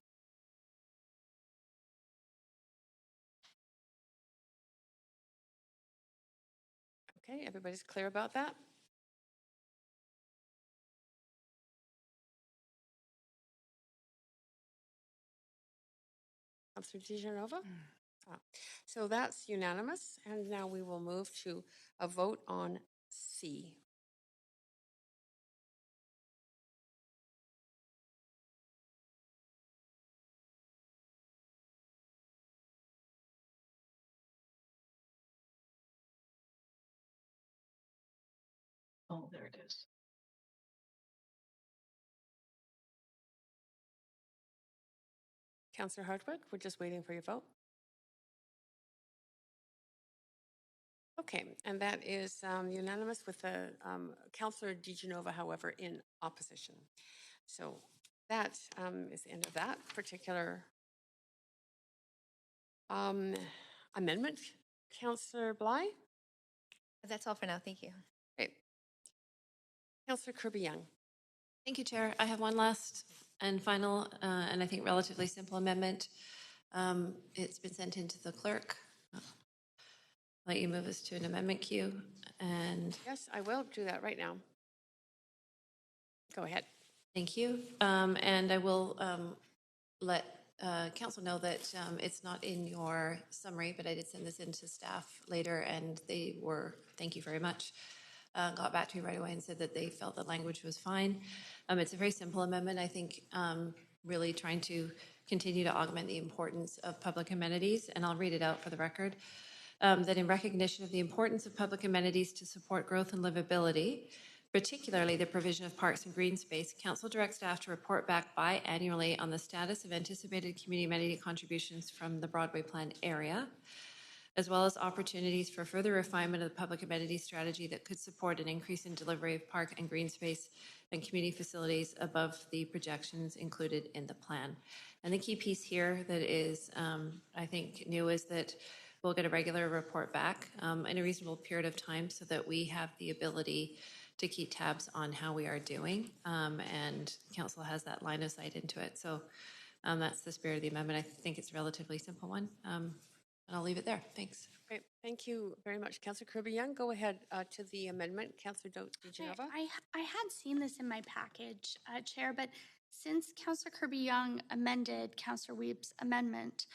Okay, everybody's clear about that? Councillor DeGenova? So that's unanimous. And now we will move to a vote on C. Oh, there it is. Councillor Hardwick, we're just waiting for your vote. Okay, and that is unanimous with the Councillor DeGenova, however, in opposition. So that is the end of that particular amendment. Councillor Bly? That's all for now. Thank you. Great. Councillor Kirby-Young. Thank you, Chair. I have one last and final, and I think relatively simple amendment. It's been sent into the clerk. I'll let you move us to an amendment queue. And yes, I will do that right now. Go ahead. Thank you. And I will let council know that it's not in your summary, but I did send this into staff later, and they were, thank you very much, got back to me right away and said that they felt the language was fine. It's a very simple amendment, I think, really trying to continue to augment the importance of public amenities, and I'll read it out for the record. That in recognition of the importance of public amenities to support growth and livability, particularly the provision of parks and green space, Council directs staff to report back biannually on the status of anticipated community amenity contributions from the Broadway Plan area, as well as opportunities for further refinement of the public amenity strategy that could support an increase in delivery of park and green space and community facilities above the projections included in the plan. And the key piece here that is, I think, new is that we'll get a regular report back in a reasonable period of time so that we have the ability to keep tabs on how we are doing, and council has that line of sight into it. So that's the spirit of the amendment. I think it's a relatively simple one, and I'll leave it there. Thanks. Great. Thank you very much, Councillor Kirby-Young. Go ahead to the amendment. Councillor DeGenova. I had seen this in my package, Chair, but since Councillor Kirby-Young amended Councillor Weeb's amendment,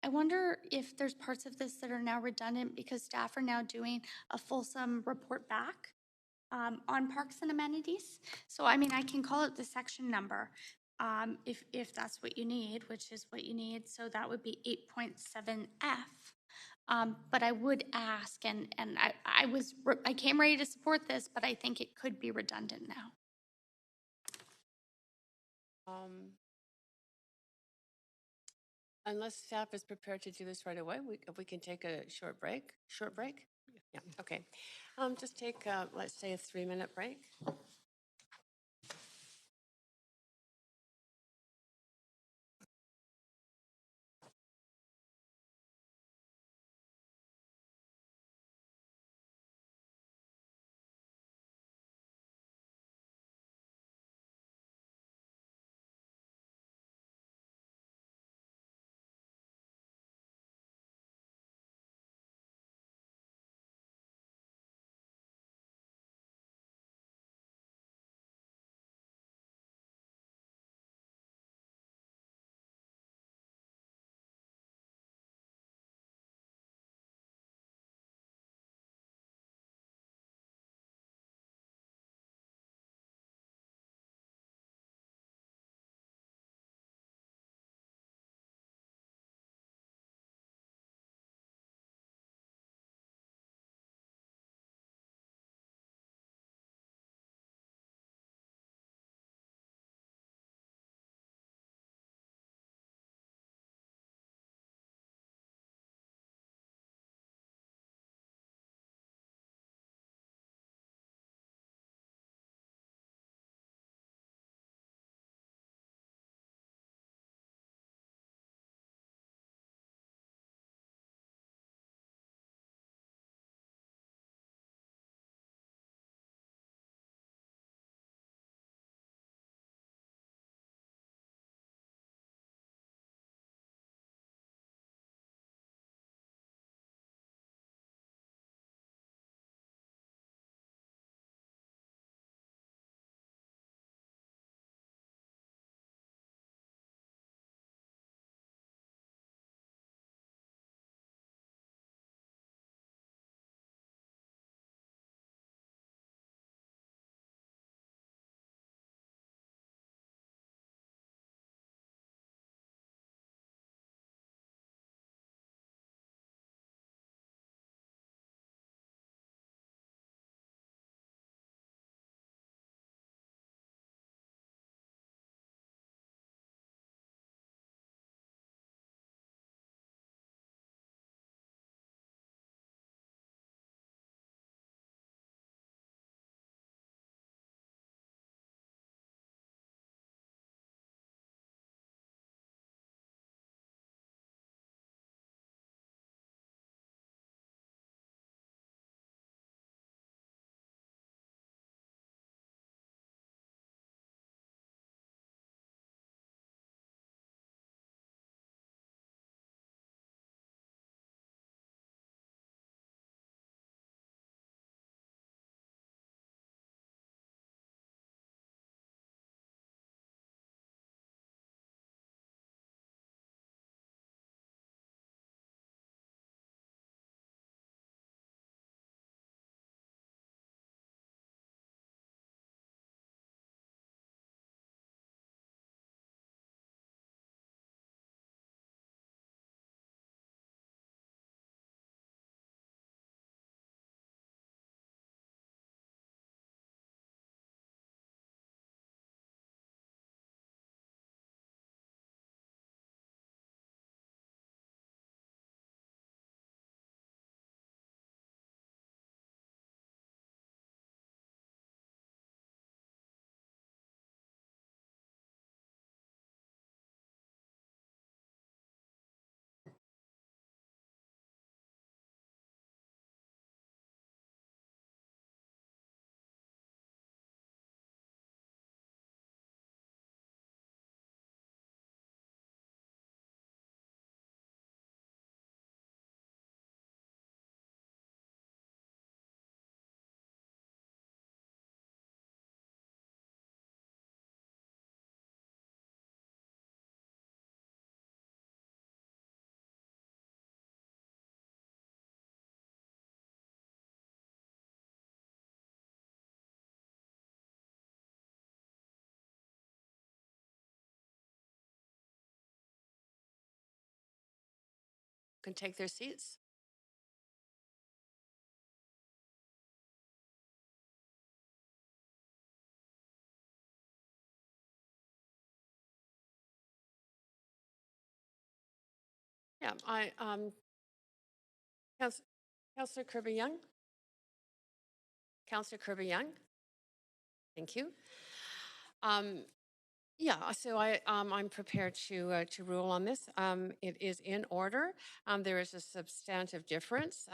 I wonder if there's parts of this that are now redundant because staff are now doing a fulsome report back. on parks and amenities. So, I mean, I can call it the section number, if that's what you need, which is what you need. So that would be 8.7F. But I would ask, and I came ready to support this, but I think it could be redundant now. Unless staff is prepared to do this right away, we can take a short break. Short break? Yeah, okay. Just take, let's say, a 3-minute break. can take their seats. Yeah, Councillor Kirby-Young. Councillor Kirby-Young. Thank you. Yeah, so I'm prepared to rule on this. It is in order. There is a substantive difference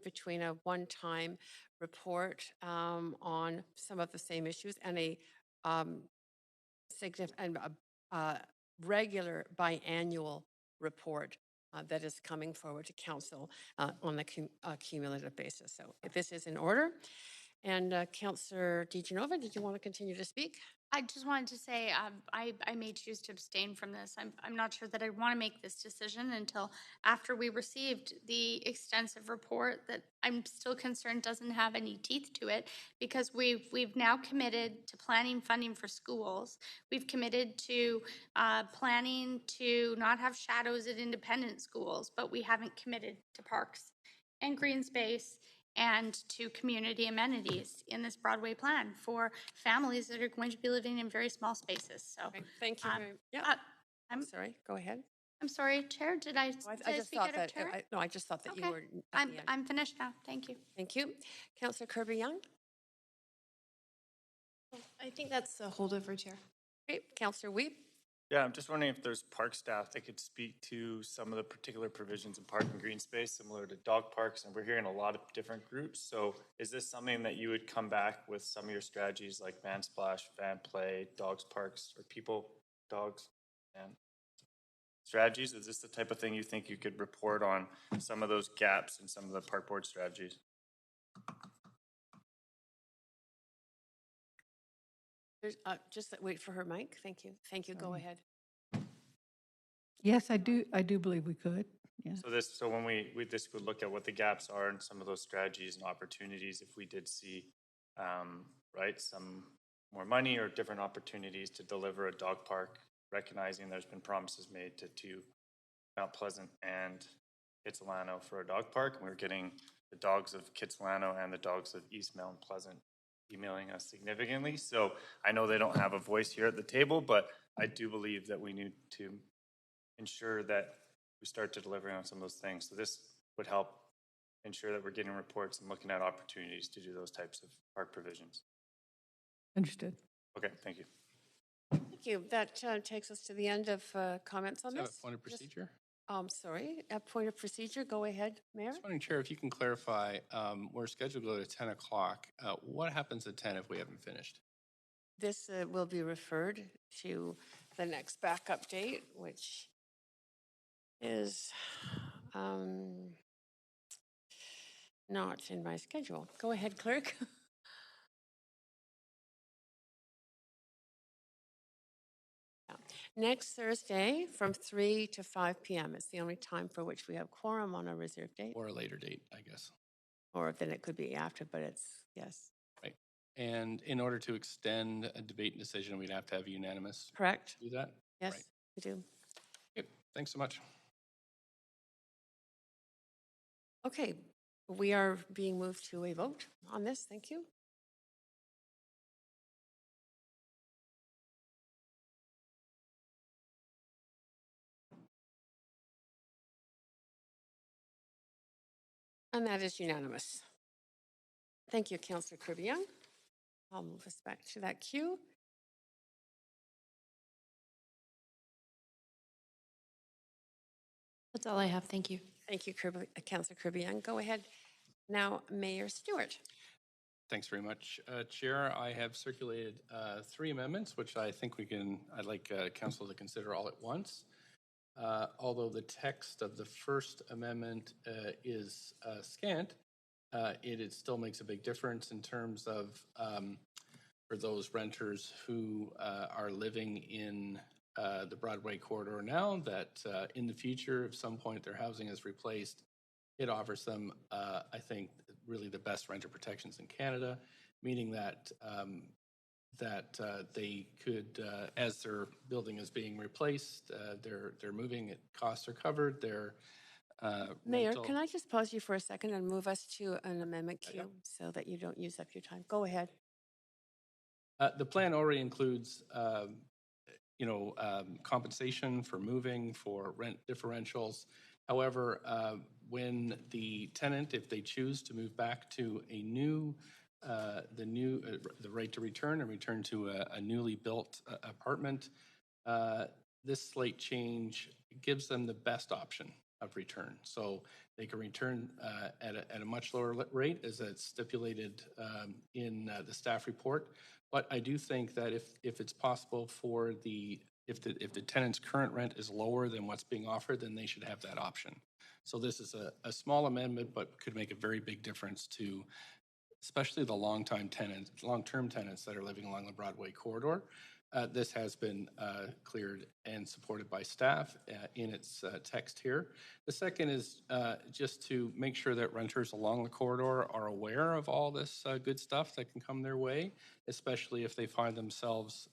between a one-time report on some of the same issues and a significant regular biannual report that is coming forward to council on a cumulative basis. So if this is in order. And Councillor DeGenova, did you want to continue to speak? I just wanted to say I may choose to abstain from this. I'm not sure that I want to make this decision until after we received the extensive report that I'm still concerned doesn't have any teeth to it, because we've now committed to planning funding for schools. We've committed to planning to not have shadows at independent schools, but we haven't committed to parks and green space and to community amenities in this Broadway plan for families that are going to be living in very small spaces. So, okay, thank you. Yeah, I'm sorry. Go ahead. I'm sorry, Chair. Did I just speak thought out that. of turn? No, I just thought that okay. you were. At the end. I'm finished now. Thank you. Thank you, Councillor Kirby-Young. I think that's a holdover, Chair. Great, Councillor Weep. Yeah, I'm just wondering if there's park staff that could speak to some of the particular provisions in park and green space, similar to dog parks, and we're hearing a lot of different groups. So is this something that you would come back with some of your strategies like van splash, van play, dogs parks, or people, dogs, and strategies? Is this the type of thing you think you could report on some of those gaps in some of the park board strategies? Just wait for her mic. Thank you. Thank you. Go ahead. Yes, I do believe we could. Yeah. So when we this would look at what the gaps are in some of those strategies and opportunities if we did see, right, some more money or different opportunities to deliver a dog park, recognizing there's been promises made to Mount Pleasant and Kitsilano for a dog park, and we're getting the dogs of Kitsilano and the dogs of East Mount Pleasant emailing us significantly. So I know they don't have a voice here at the table, but I do believe that we need to ensure that we start to deliver on some of those things. So this would help ensure that we're getting reports and looking at opportunities to do those types of park provisions. Understood. Okay, thank you. Thank you. That takes us to the end of comments on this. A point of procedure? Sorry, a point of procedure. Go ahead, Mayor. Just wondering, Chair, if you can clarify, we're scheduled to go to 10 o'clock. What happens at 10 if we haven't finished? This will be referred to the next backup date, which is not in my schedule. Go ahead, clerk. Next Thursday from 3 to 5 p.m. It's the only time for which we have quorum on a reserve date. Or a later date, I guess. Or then it could be after, but it's, yes. Right. And in order to extend a debate and decision, we'd have to have unanimous. Correct. Do that? Yes, right. we do. Good. Thanks so much. Okay, we are being moved to a vote on this. Thank you. And that is unanimous. Thank you, Councillor Kirby-Young. I'll move us back to that queue. That's all I have. Thank you. Thank you, Councillor Kirby-Young. Go ahead. Now, Mayor Stewart. Thanks very much, Chair. I have circulated 3 amendments, which I think I'd like Council to consider all at once. Although the text of the first amendment is scant, it still makes a big difference in terms of for those renters who are living in the Broadway corridor now, that in the future, if some point their housing is replaced, it offers them, I think, really the best renter protections in Canada, meaning that they could, as their building is being replaced, they're moving, costs are covered, their Mayor, rental. can I just pause you for a second and move us to an amendment queue so that you don't use up your time? Go ahead. The plan already includes, compensation for moving, for rent differentials. However, when the tenant, if they choose to move back to a new, the right to return and return to a newly built apartment, this slight change gives them the best option of return. So they can return at a much lower rate, as it's stipulated in the staff report. But I do think that if it's possible for if the tenant's current rent is lower than what's being offered, then they should have that option. So this is a small amendment, but could make a very big difference to especially the long-term tenants that are living along the Broadway corridor. This has been cleared and supported by staff in its text here. The second is just to make sure that renters along the corridor are aware of all this good stuff that can come their way, especially if they find themselves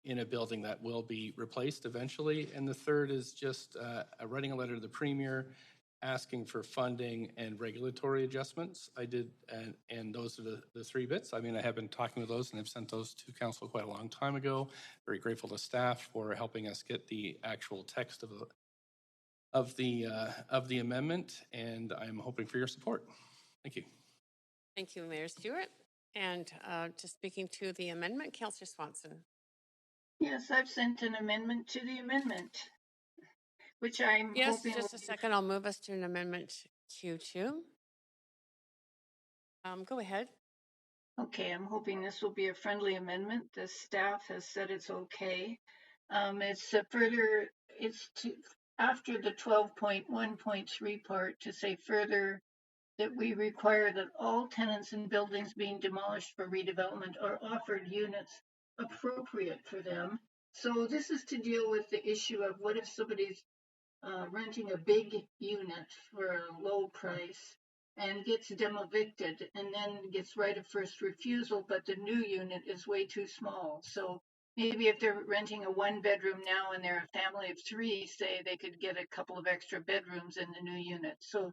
in a building that will be replaced eventually. And the third is just writing a letter to the Premier asking for funding and regulatory adjustments. I did, and those are the three bits. I mean, I have been talking with those and have sent those to council quite a long time ago. Very grateful to staff for helping us get the actual text of the amendment, and I'm hoping for your support. Thank you. Thank you, Mayor Stewart. And just speaking to the amendment, Councillor Swanson. Yes, I've sent an amendment to the amendment, which I'm Yes, hoping just a second. I'll move us to an amendment Q2. Go ahead. Okay, I'm hoping this will be a friendly amendment. The staff has said it's okay. It's after the 12.1.3 part to say further that we require that all tenants in buildings being demolished for redevelopment are offered units appropriate for them. So this is to deal with the issue of what if somebody's renting a big unit for a low price and gets demo-evicted and then gets right of first refusal, but the new unit is way too small. So maybe if they're renting a one-bedroom now and they're a family of three, say they could get a couple of extra bedrooms in the new unit. So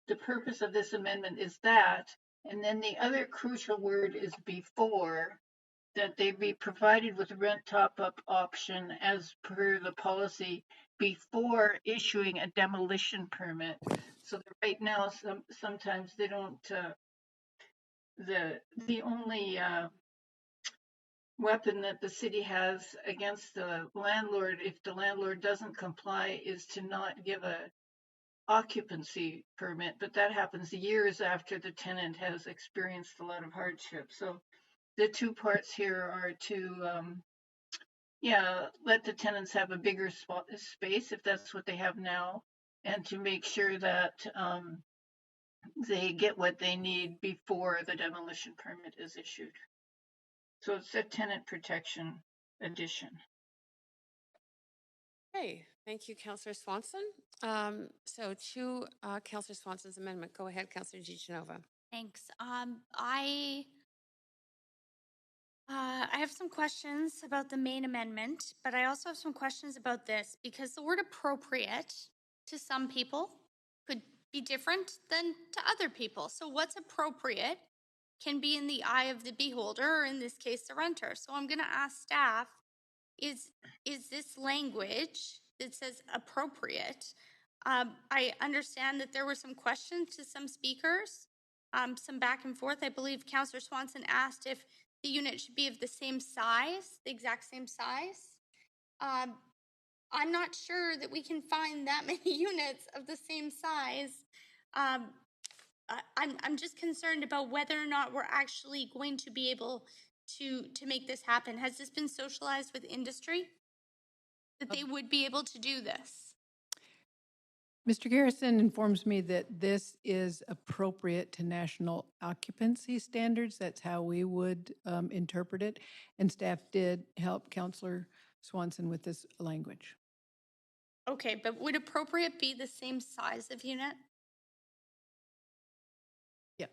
the purpose of this amendment is that. And then the other crucial word is before, that they be provided with a rent top-up option as per the policy before issuing a demolition permit. So that right now, sometimes they don't, the only weapon that the city has against the landlord, if the landlord doesn't comply, is to not give a occupancy permit, but that happens years after the tenant has experienced a lot of hardship. So the two parts here are to let the tenants have a bigger space if that's what they have now, and to make sure that they get what they need before the demolition permit is issued. So it's a tenant protection addition. Okay, thank you, Councillor Swanson. So to Councillor Swanson's amendment, go ahead, Councillor DiGenova. Thanks. I have some questions about the main amendment, but I also have some questions about this because the word appropriate to some people could be different than to other people. So what's appropriate can be in the eye of the beholder, or in this case, the renter. So I'm going to ask staff, is this language that says appropriate? I understand that there were some questions to some speakers, some back and forth. I believe Councillor Swanson asked if the unit should be of the same size, the exact same size. I'm not sure that we can find that many units of the same size. I'm just concerned about whether or not we're actually going to be able to make this happen. Has this been socialized with industry that they would be able to do this? Mr. Garrison informs me that this is appropriate to national occupancy standards. That's how we would interpret it. And staff did help Councillor Swanson with this language. Okay, but would appropriate be the same size of unit? Yeah.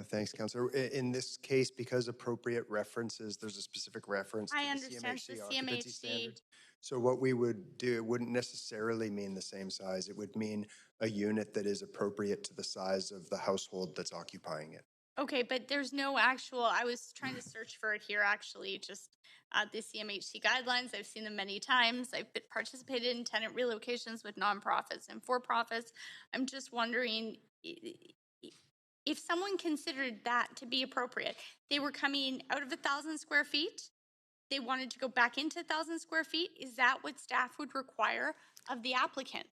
Thanks, Councillor. In this case, because appropriate references, there's a specific reference to I the understand CMHC the occupancy CMHC. standards. So what we would do, it wouldn't necessarily mean the same size. It would mean a unit that is appropriate to the size of the household that's occupying it. Okay, but there's no actual, I was trying to search for it here actually, just the CMHC guidelines. I've seen them many times. I've participated in tenant relocations with nonprofits and for-profits. I'm just wondering if someone considered that to be appropriate. They were coming out of 1,000 square feet. They wanted to go back into 1,000 square feet. Is that what staff would require of the applicant?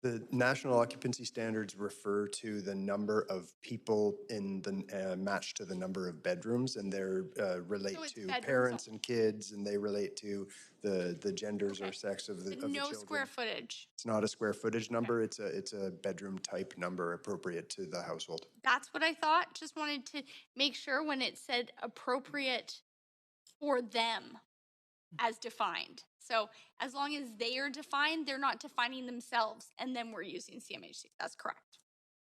The national occupancy standards refer to the number of people in the matched to the number of bedrooms, and they're relate to parents and kids, and they relate to the genders or sex of the No children. square footage. It's not a square footage number. It's a bedroom type number appropriate to the household. That's what I thought. Just wanted to make sure when it said appropriate for them as defined. So as long as they are defined, they're not defining themselves, and then we're using CMHC. That's correct.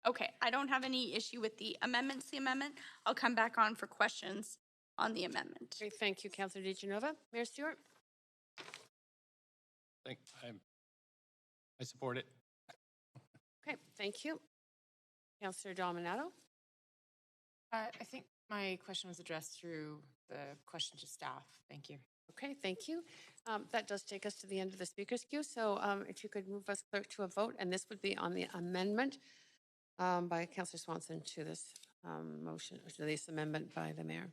Okay, I don't have any issue with the amendment. I'll come back on for questions on the amendment. Great, thank you, Councillor DeGenova. Mayor Stewart? I support it. Okay, thank you. Councillor Dominato? I think my question was addressed through the question to staff. Thank you. Okay, thank you. That does take us to the end of the speakers queue. So if you could move us, clerk, to a vote, and this would be on the amendment by Councillor Swanson to this motion, to this amendment by the mayor.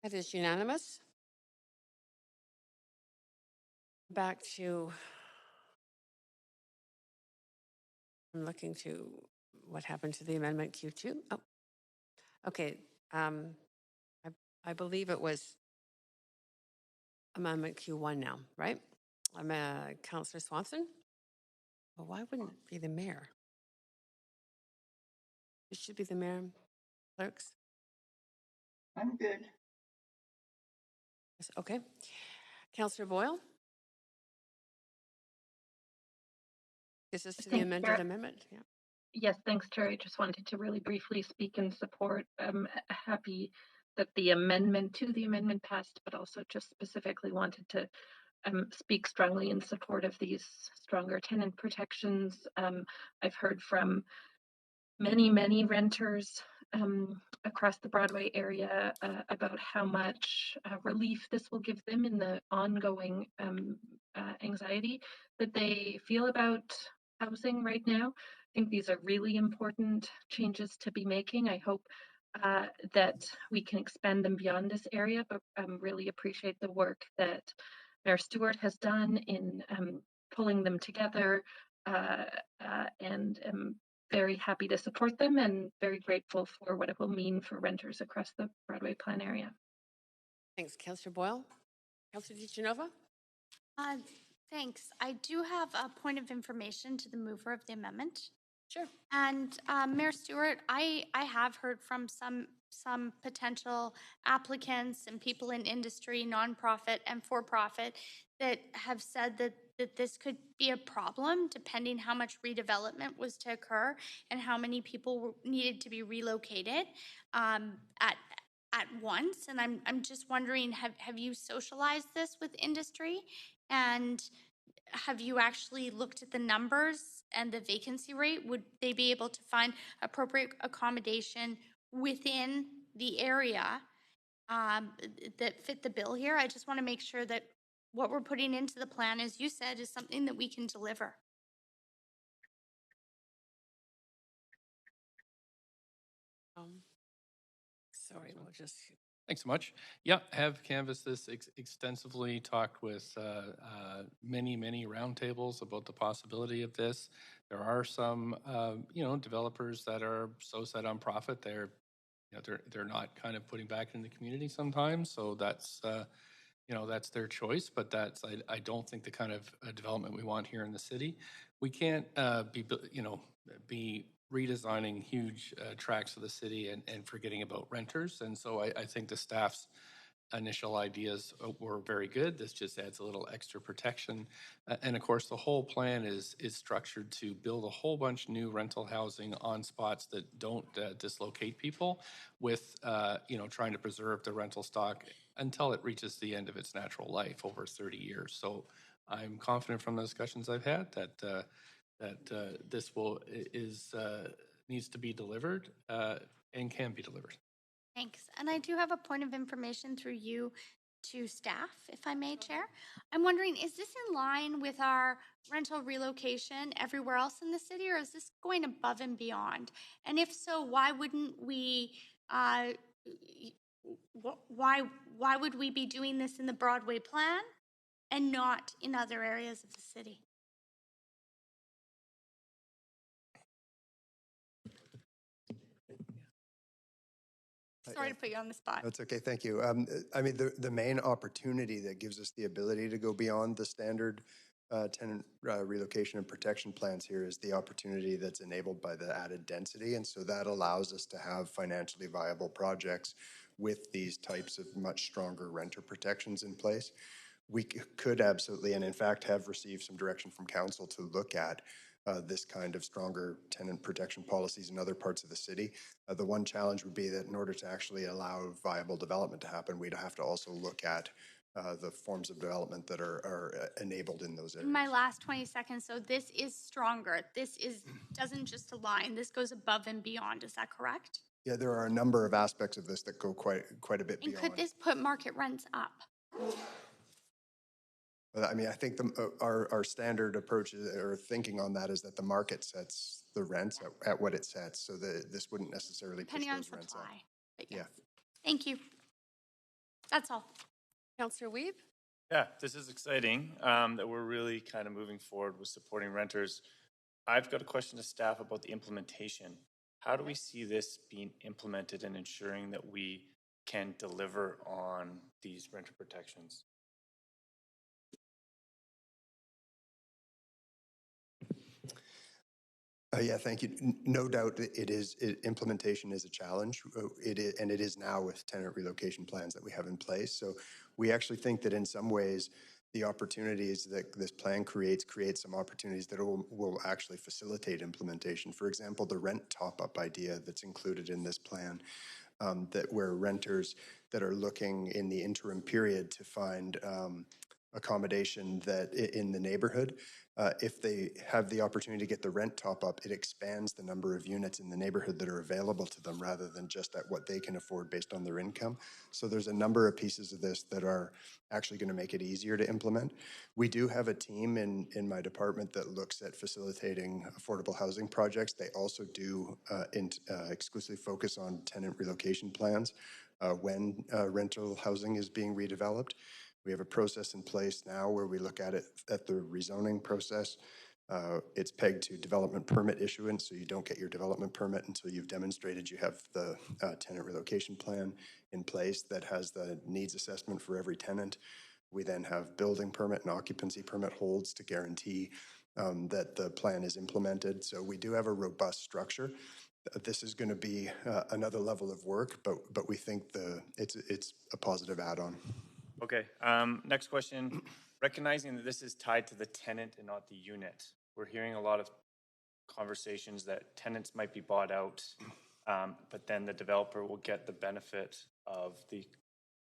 That is unanimous. Back to, I'm looking to what happened to the amendment Q2. Oh, okay. I believe it was amendment Q1 now, right? I'm Councillor Swanson. Well, why wouldn't it be the mayor? It should be the mayor, clerks. I'm good. Okay. Councillor Boyle? This is to the amended amendment. Yeah. Yes, thanks, Terry. Just wanted to really briefly speak in support. I'm happy that the amendment to the amendment passed, but also just specifically wanted to speak strongly in support of these stronger tenant protections. I've heard from many renters across the Broadway area about how much relief this will give them in the ongoing anxiety that they feel about housing right now. I think these are really important changes to be making. I hope that we can expand them beyond this area, but really appreciate the work that Mayor Stewart has done in pulling them together and very happy to support them and very grateful for what it will mean for renters across the Broadway plan area. Thanks, Councillor Boyle. Councillor DeGenova? Thanks. I do have a point of information to the mover of the amendment. Sure. And Mayor Stewart, I have heard from some potential applicants and people in industry, nonprofit and for-profit, that have said that this could be a problem depending how much redevelopment was to occur and how many people needed to be relocated at once. And I'm just wondering, have you socialized this with industry? And have you actually looked at the numbers and the vacancy rate? Would they be able to find appropriate accommodation within the area that fit the bill here? I just want to make sure that what we're putting into the plan, as you said, is something that we can deliver. Sorry, we'll just... Thanks so much. Yeah, have canvassed this extensively, talked with many roundtables about the possibility of this. There are some, developers that are so set on profit, they're not kind of putting back in the community sometimes. So that's, that's their choice, but that's, I don't think the kind of development we want here in the city. We can't be redesigning huge tracts of the city and forgetting about renters. And so I think the staff's initial ideas were very good. This just adds a little extra protection. And of course, the whole plan is structured to build a whole bunch new rental housing on spots that don't dislocate people with, trying to preserve the rental stock until it reaches the end of its natural life over 30 years. So I'm confident from the discussions I've had that this needs to be delivered and can be delivered. Thanks. And I do have a point of information through you to staff, if I may, Chair. I'm wondering, is this in line with our rental relocation everywhere else in the city, or is this going above and beyond? And if so, why wouldn't we, why would we be doing this in the Broadway plan and not in other areas of the city? Sorry to put you on the spot. That's okay, thank you. I mean, the main opportunity that gives us the ability to go beyond the standard tenant relocation and protection plans here is the opportunity that's enabled by the added density. And so that allows us to have financially viable projects with these types of much stronger renter protections in place. We could absolutely, and in fact have received some direction from council to look at this kind of stronger tenant protection policies in other parts of the city. The one challenge would be that in order to actually allow viable development to happen, we'd have to also look at the forms of development that are enabled in those areas. In my last 20 seconds, so this is stronger. This doesn't just align. This goes above and beyond. Is that correct? Yeah, there are a number of aspects of this that go quite a bit and beyond. Could this put market rents up? I mean, I think our standard approach or thinking on that is that the market sets the rents at what it sets, so that this wouldn't necessarily push those rents up. But yeah. Thank you. That's all. Councillor Wiebe? Yeah, this is exciting that we're really kind of moving forward with supporting renters. I've got a question to staff about the implementation. How do we see this being implemented and ensuring that we can deliver on these renter protections? Yeah, thank you. No doubt implementation is a challenge. It is now with tenant relocation plans that we have in place. So we actually think that in some ways, the opportunities that this plan creates some opportunities that will actually facilitate implementation. For example, the rent top-up idea that's included in this plan, that where renters that are looking in the interim period to find accommodation that in the neighborhood, if they have the opportunity to get the rent top up, it expands the number of units in the neighborhood that are available to them rather than just at what they can afford based on their income. So there's a number of pieces of this that are actually going to make it easier to implement. We do have a team in my department that looks at facilitating affordable housing projects. They also do exclusively focus on tenant relocation plans when rental housing is being redeveloped. We have a process in place now where we look at it at the rezoning process. It's pegged to development permit issuance, so you don't get your development permit until you've demonstrated you have the tenant relocation plan in place that has the needs assessment for every tenant. We then have building permit and occupancy permit holds to guarantee that the plan is implemented. So we do have a robust structure. This is going to be another level of work, but we think it's a positive add-on. Okay, next question. Recognizing that this is tied to the tenant and not the unit, we're hearing a lot of conversations that tenants might be bought out, but then the developer will get the benefit of the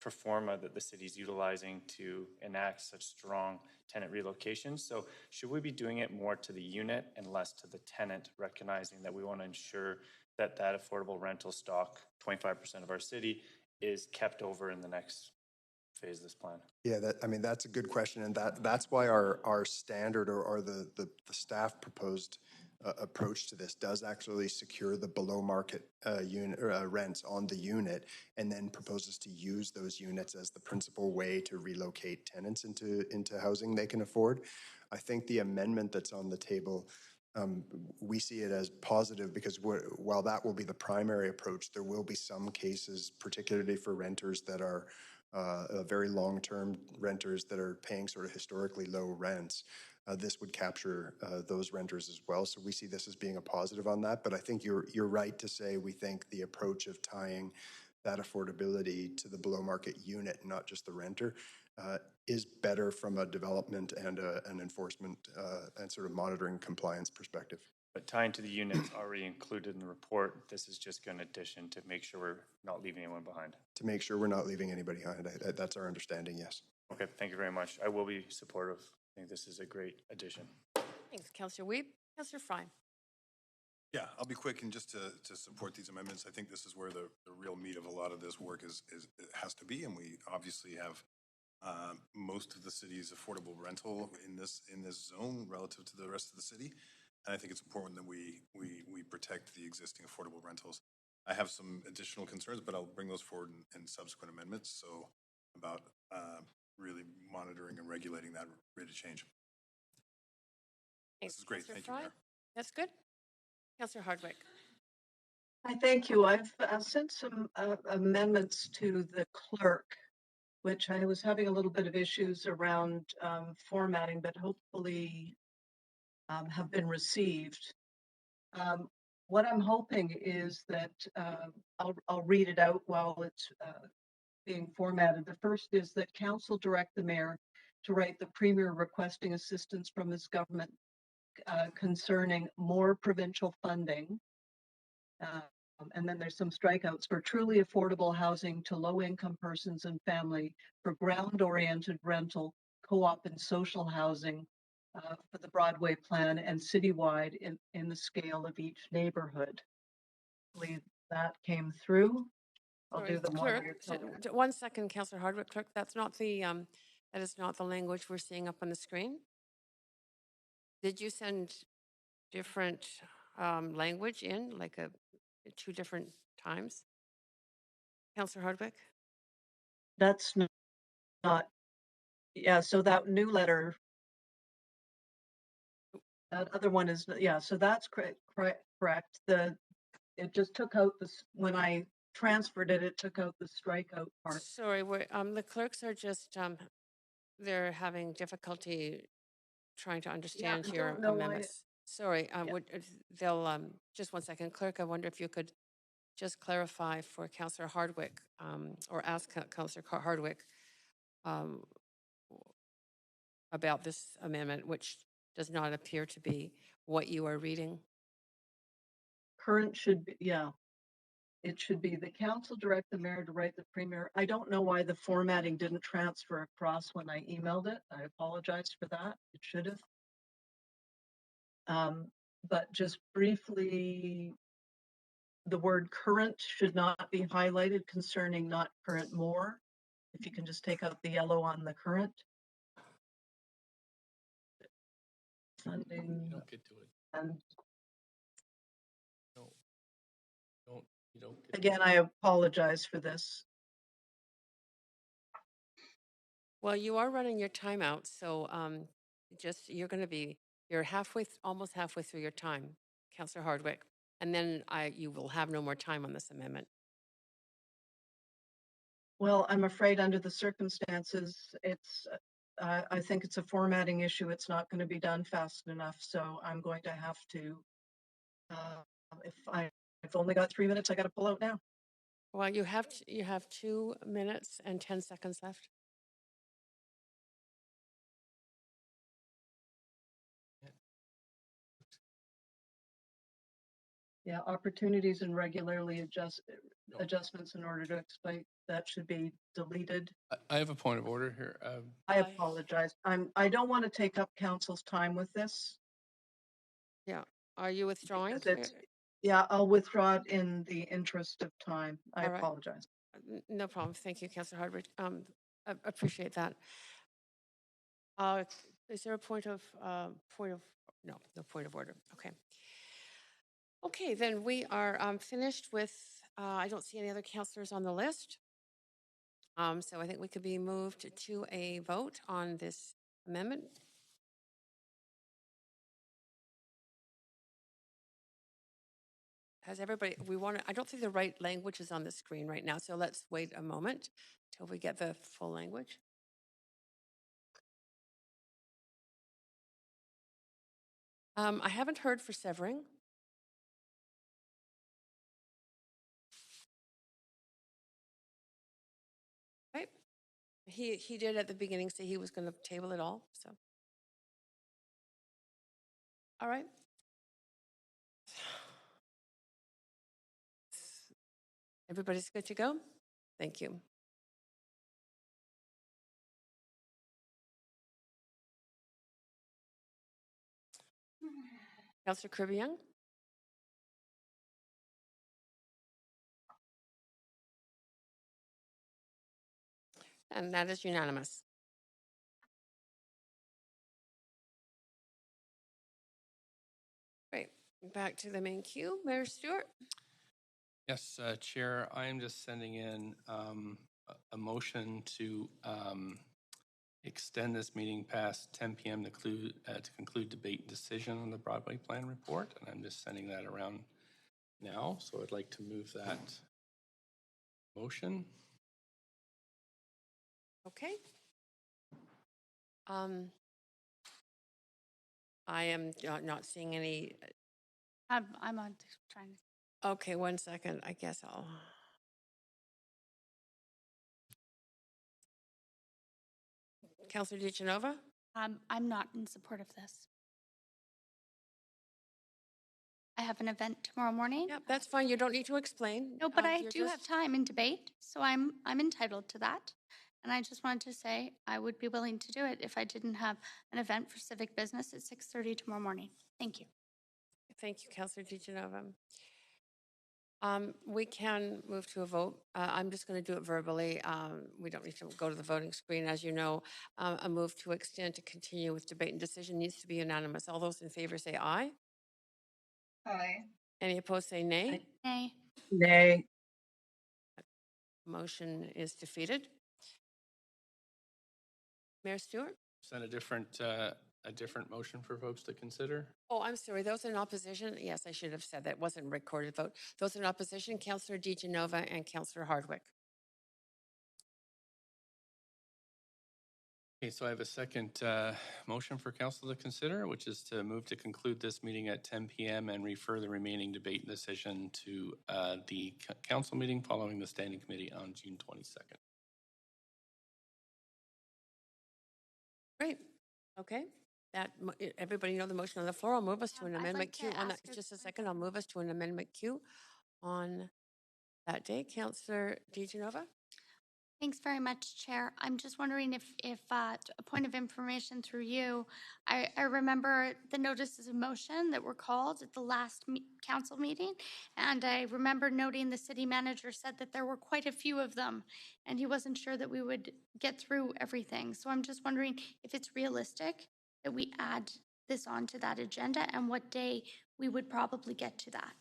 pro forma that the city's utilizing to enact such strong tenant relocations. So should we be doing it more to the unit and less to the tenant, recognizing that we want to ensure that that affordable rental stock, 25% of our city, is kept over in the next phase of this plan? Yeah, that's a good question, and that's why our standard or the staff proposed approach to this does actually secure the below market unit rents on the unit, and then proposes to use those units as the principal way to relocate tenants into housing they can afford. I think the amendment that's on the table, we see it as positive because while that will be the primary approach, there will be some cases, particularly for renters that are very long-term renters that are paying sort of historically low rents. This would capture those renters as well. So we see this as being a positive on that. But I think you're right to say we think the approach of tying that affordability to the below market unit, not just the renter, is better from a development and an enforcement and sort of monitoring compliance perspective. But tying to the units already included in the report, this is just an addition to make sure we're not leaving anyone behind. To make sure we're not leaving anybody behind. That's our understanding, yes. Okay, thank you very much. I will be supportive. I think this is a great addition. Thanks, Councillor Weeb. Councillor Fry. Yeah, I'll be quick and just to support these amendments. I think this is where the real meat of a lot of this work is it has to be, and we obviously have most of the city's affordable rental in this zone relative to the rest of the city, and I think it's important that we protect the existing affordable rentals. I have some additional concerns, but I'll bring those forward in subsequent amendments. So about really monitoring and regulating that rate of change. Thanks, this is great. Councillor Thank you, Fry. Mayor. That's good. Councillor Hardwick. I thank you. I've sent some amendments to the clerk, which I was having a little bit of issues around formatting, but hopefully have been received. What I'm hoping is that I'll read it out while it's being formatted. The first is that council direct the mayor to write the premier requesting assistance from his government concerning more provincial funding. And then there's some strikeouts for truly affordable housing to low-income persons and family, for ground-oriented rental, co-op and social housing for the Broadway plan, and citywide in the scale of each neighborhood. I believe that came through. I'll do them while you're talking. 1 second, Councillor Hardwick. Clerk, that's not the that is not the language we're seeing up on the screen. Did you send different language in, like two different times? Councillor Hardwick? That's not, yeah, so that new letter, that other one is, yeah, so that's correct. It just took out this, when I transferred it, it took out the strikeout part. Sorry, the clerks are just, they're having difficulty trying to understand your amendments. Sorry, they'll, just 1 second. Clerk, I wonder if you could just clarify for Councillor Hardwick, or ask Councillor Hardwick about this amendment, which does not appear to be what you are reading. Current should be, yeah. It should be the council direct the mayor to write the premier. I don't know why the formatting didn't transfer across when I emailed it. I apologize for that. It should have. But just briefly, the word current should not be highlighted concerning not current more. If you can just take out the yellow on the current. Funding. You don't get to it. And No. You don't get again, I apologize for this. Well, you are running your timeout, so you're almost halfway through your time, Councillor Hardwick, and then you will have no more time on this amendment. Well, I'm afraid under the circumstances, I think it's a formatting issue. It's not going to be done fast enough. So I'm going to have to, I've only got 3 minutes, I got to pull out now. Well, you have 2 minutes and 10 seconds left. Yeah, opportunities and regularly adjustments in order to explain that should be deleted. I have a point of order here. I apologize. I don't want to take up council's time with this. Yeah. Are you withdrawing? Yeah, I'll withdraw it in the interest of time. I apologize. No problem. Thank you, Councillor Hardwick. I appreciate that. Is there a point of no point of order? Okay. Okay, then we are finished with, I don't see any other councillors on the list. So I think we could be moved to a vote on this amendment. Has everybody, I don't think the right language is on the screen right now, so let's wait a moment till we get the full language. I haven't heard for Severing. He did at the beginning say he was going to table it all, so. All right. Everybody's good to go? Thank you. Councillor Kirby-Young? And that is unanimous. Great. Back to the main queue. Mayor Stewart? Yes, Chair, I am just sending in a motion to extend this meeting past 10 p.m. to conclude debate and decision on the Broadway Plan report. And I'm just sending that around now. So I'd like to move that motion. Okay. I am not seeing any. I'm on trying to. Okay, 1 second. I guess I'll. Councillor DiGenova? I'm not in support of this. I have an event tomorrow morning. Yep, that's fine. You don't need to explain. No, but I do have time in debate, so I'm entitled to that. And I just wanted to say I would be willing to do it if I didn't have an event for civic business at 6:30 tomorrow morning. Thank you. Thank you, Councillor DiGenova. We can move to a vote. I'm just going to do it verbally. We don't need to go to the voting screen. As you know, a move to extend to continue with debate and decision needs to be unanimous. All those in favor say aye. Aye. Any opposed say nay. Nay. Nay. Motion is defeated. Mayor Stewart? Send a different motion for folks to consider. Oh, I'm sorry. Those in opposition? Yes, I should have said that. It wasn't a recorded vote. Those in opposition, Councillor DiGenova and Councillor Hardwick. Okay, so I have a second motion for council to consider, which is to move to conclude this meeting at 10 p.m. and refer the remaining debate and decision to the council meeting following the standing committee on June 22nd. Great. Okay. That everybody know the motion on the floor. I'll move us to an amendment queue on that. Just a second. I'll move us to an amendment queue on that day. Councillor DiGenova? Thanks very much, Chair. I'm just wondering if a point of information through you, I remember the notices of motion that were called at the last council meeting, and I remember noting the city manager said that there were quite a few of them, and he wasn't sure that we would get through everything. So I'm just wondering if it's realistic that we add this onto that agenda and what day we would probably get to that.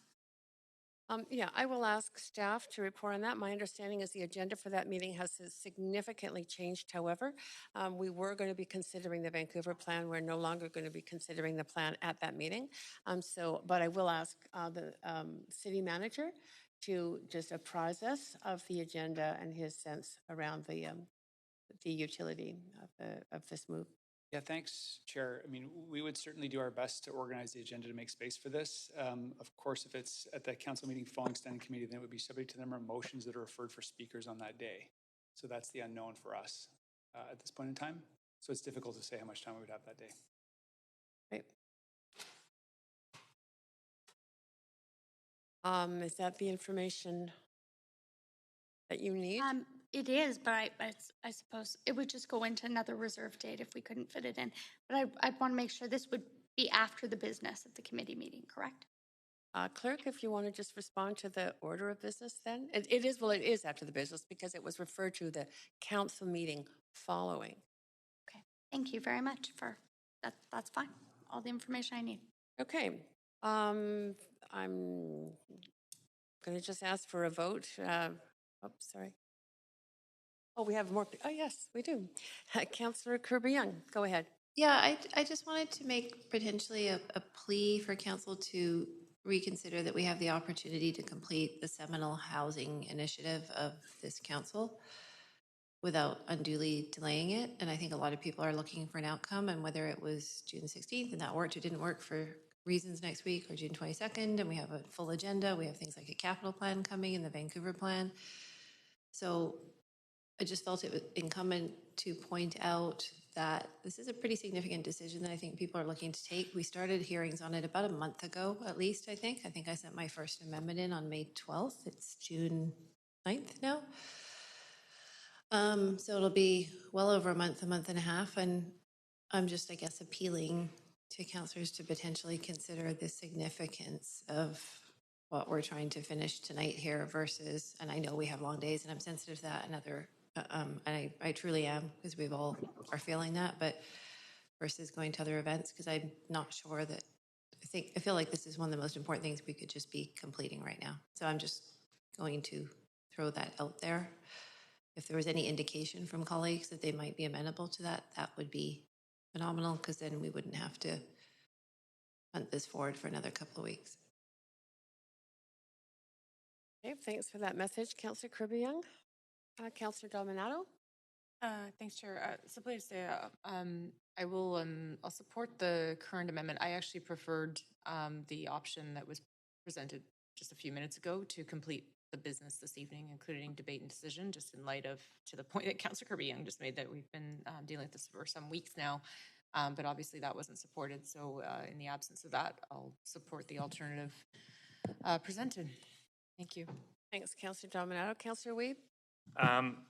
Yeah, I will ask staff to report on that. My understanding is the agenda for that meeting has significantly changed. However, we were going to be considering the Vancouver plan. We're no longer going to be considering the plan at that meeting. But I will ask the city manager to just apprise us of the agenda and his sense around the utility of this move. Yeah, thanks, Chair. I mean, we would certainly do our best to organize the agenda to make space for this. Of course, if it's at the council meeting following standing committee, then it would be subject to the number of motions that are referred for speakers on that day. So that's the unknown for us at this point in time. So it's difficult to say how much time we would have that day. Right. Is that the information that you need? It is, but I suppose it would just go into another reserve date if we couldn't fit it in. But I'd want to make sure this would be after the business of the committee meeting, correct? Clerk, if you want to just respond to the order of business then. It is after the business because it was referred to the council meeting following. Okay, thank you very much for that. That's fine. All the information I need. Okay, I'm going to just ask for a vote. Sorry. Oh, we have more. Oh, yes, we do. Councillor Kirby-Young, go ahead. Yeah, I just wanted to make potentially a plea for council to reconsider that we have the opportunity to complete the seminal housing initiative of this council without unduly delaying it. And I think a lot of people are looking for an outcome, and whether it was June 16th and that worked or didn't work for reasons next week, or June 22nd, and we have a full agenda. We have things like a capital plan coming and the Vancouver plan. So I just felt it was incumbent to point out that this is a pretty significant decision that I think people are looking to take. We started hearings on it about a month ago, at least, I think. I think I sent my first amendment in on May 12th. It's June 9th now. So it'll be well over a month and a half. And I'm just, I guess, appealing to councillors to potentially consider the significance of what we're trying to finish tonight here versus, and I know we have long days and I'm sensitive to that and other, and I truly am because we've all are feeling that, but versus going to other events because I'm not sure that, I feel like this is one of the most important things we could just be completing right now. So I'm just going to throw that out there. If there was any indication from colleagues that they might be amenable to that, that would be phenomenal because then we wouldn't have to hunt this forward for another couple of weeks. Okay, thanks for that message, Councillor Kirby-Young. Councillor Dominato. Thanks, Chair. Simply to say, I'll support the current amendment. I actually preferred the option that was presented just a few minutes ago to complete the business this evening, including debate and decision, just in light of, to the point that Councillor Kirby-Young just made, that we've been dealing with this for some weeks now. But obviously that wasn't supported. So in the absence of that, I'll support the alternative presented. Thank you. Thanks, Councillor Dominato. Councillor Weed.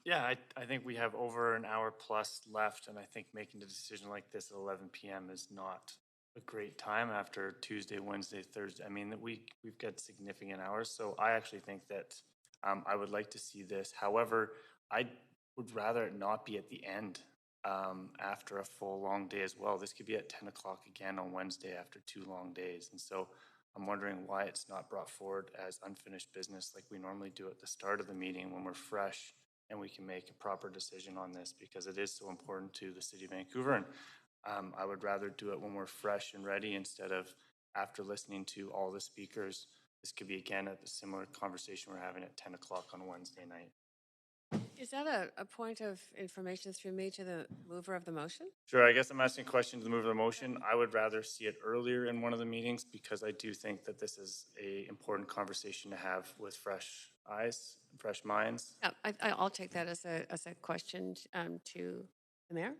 Yeah, I think we have over an hour plus left, and I think making a decision like this at 11 p.m. is not a great time after Tuesday, Wednesday, Thursday. I mean, we've got significant hours, so I actually think that I would like to see this. However, I would rather it not be at the end after a full long day as well. This could be at 10 o'clock again on Wednesday after 2 long days, and so I'm wondering why it's not brought forward as unfinished business like we normally do at the start of the meeting when we're fresh and we can make a proper decision on this because it is so important to the City of Vancouver. And I would rather do it when we're fresh and ready instead of after listening to all the speakers. This could be again a similar conversation we're having at 10 o'clock on Wednesday night. Is that a point of information through me to the mover of the motion? Sure, I guess I'm asking a question to the mover of the motion. I would rather see it earlier in one of the meetings because I do think that this is an important conversation to have with fresh eyes, fresh minds. Yeah, I'll take that as a question to the mayor.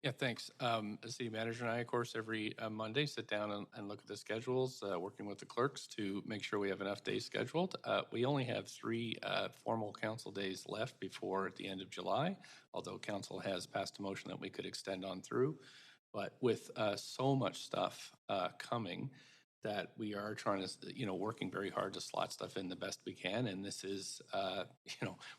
Yeah, thanks. The city manager and I, of course, every Monday sit down and look at the schedules, working with the clerks to make sure we have enough days scheduled. We only have 3 formal council days left before the end of July, although council has passed a motion that we could extend on through. But with so much stuff coming, that we are trying to, working very hard to slot stuff in the best we can. And this is,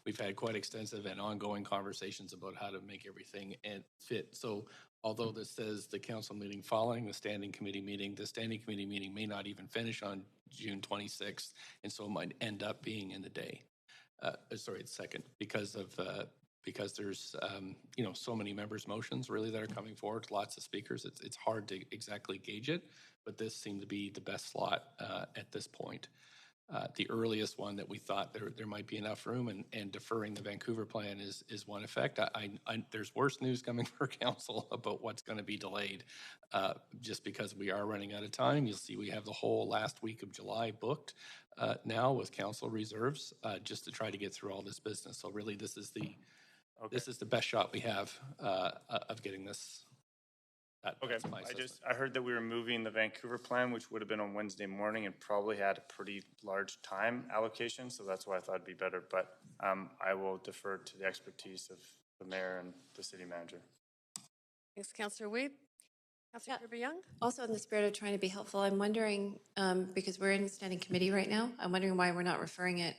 we've had quite extensive and ongoing conversations about how to make everything fit. So although this says the council meeting following the standing committee meeting, the standing committee meeting may not even finish on June 26th. And so it might end up being in the day. Sorry, it's second because there's, so many members' motions really that are coming forward, lots of speakers. It's hard to exactly gauge it, but this seemed to be the best slot at this point. The earliest one that we thought there might be enough room and deferring the Vancouver plan is one effect. There's worse news coming for council about what's going to be delayed just because we are running out of time. You'll see we have the whole last week of July booked now with council reserves just to try to get through all this business. So really this is the This is the best shot we have of getting this. Okay, I heard that we were moving the Vancouver plan, which would have been on Wednesday morning and probably had a pretty large time allocation. So that's why I thought it'd be better, but I will defer to the expertise of the mayor and the city manager. Thanks, Councillor Weed. Councillor Kirby-Young. Also, in the spirit of trying to be helpful, I'm wondering, because we're in standing committee right now, I'm wondering why we're not referring it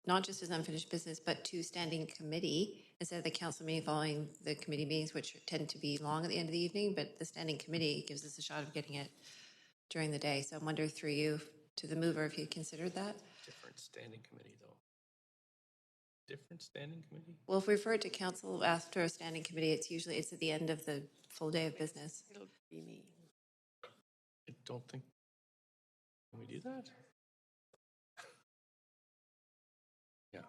not just as unfinished business, but to standing committee instead of the council meeting following the committee meetings, which tend to be long at the end of the evening, but the standing committee gives us a shot of getting it during the day. So I wonder through you to the mover if you considered that. Different standing committee though. Different standing committee? Well, if we refer to council after a standing committee, it's at the end of the full day of business. It'll be me. I don't think, can we do that? Yeah.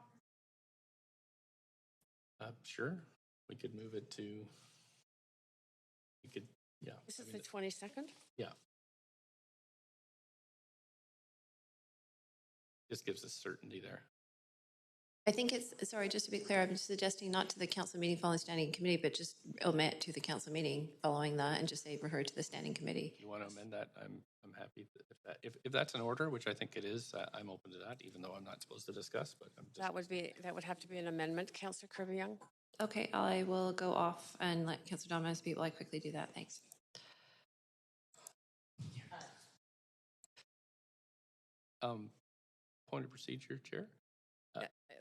Sure. We could move it to, yeah. This is the 22nd? Yeah. Just gives us certainty there. I think it's, sorry, just to be clear, I'm suggesting not to the council meeting following standing committee, but just omit to the council meeting following that and just say refer to the standing committee. If you want to amend that, I'm happy if that's an order, which I think it is, I'm open to that, even though I'm not supposed to discuss, but I'm just. That would have to be an amendment, Councillor Kirby-Young. Okay, I will go off and let Councillor Dominguez speak while I quickly do that. Thanks. Point of procedure, Chair.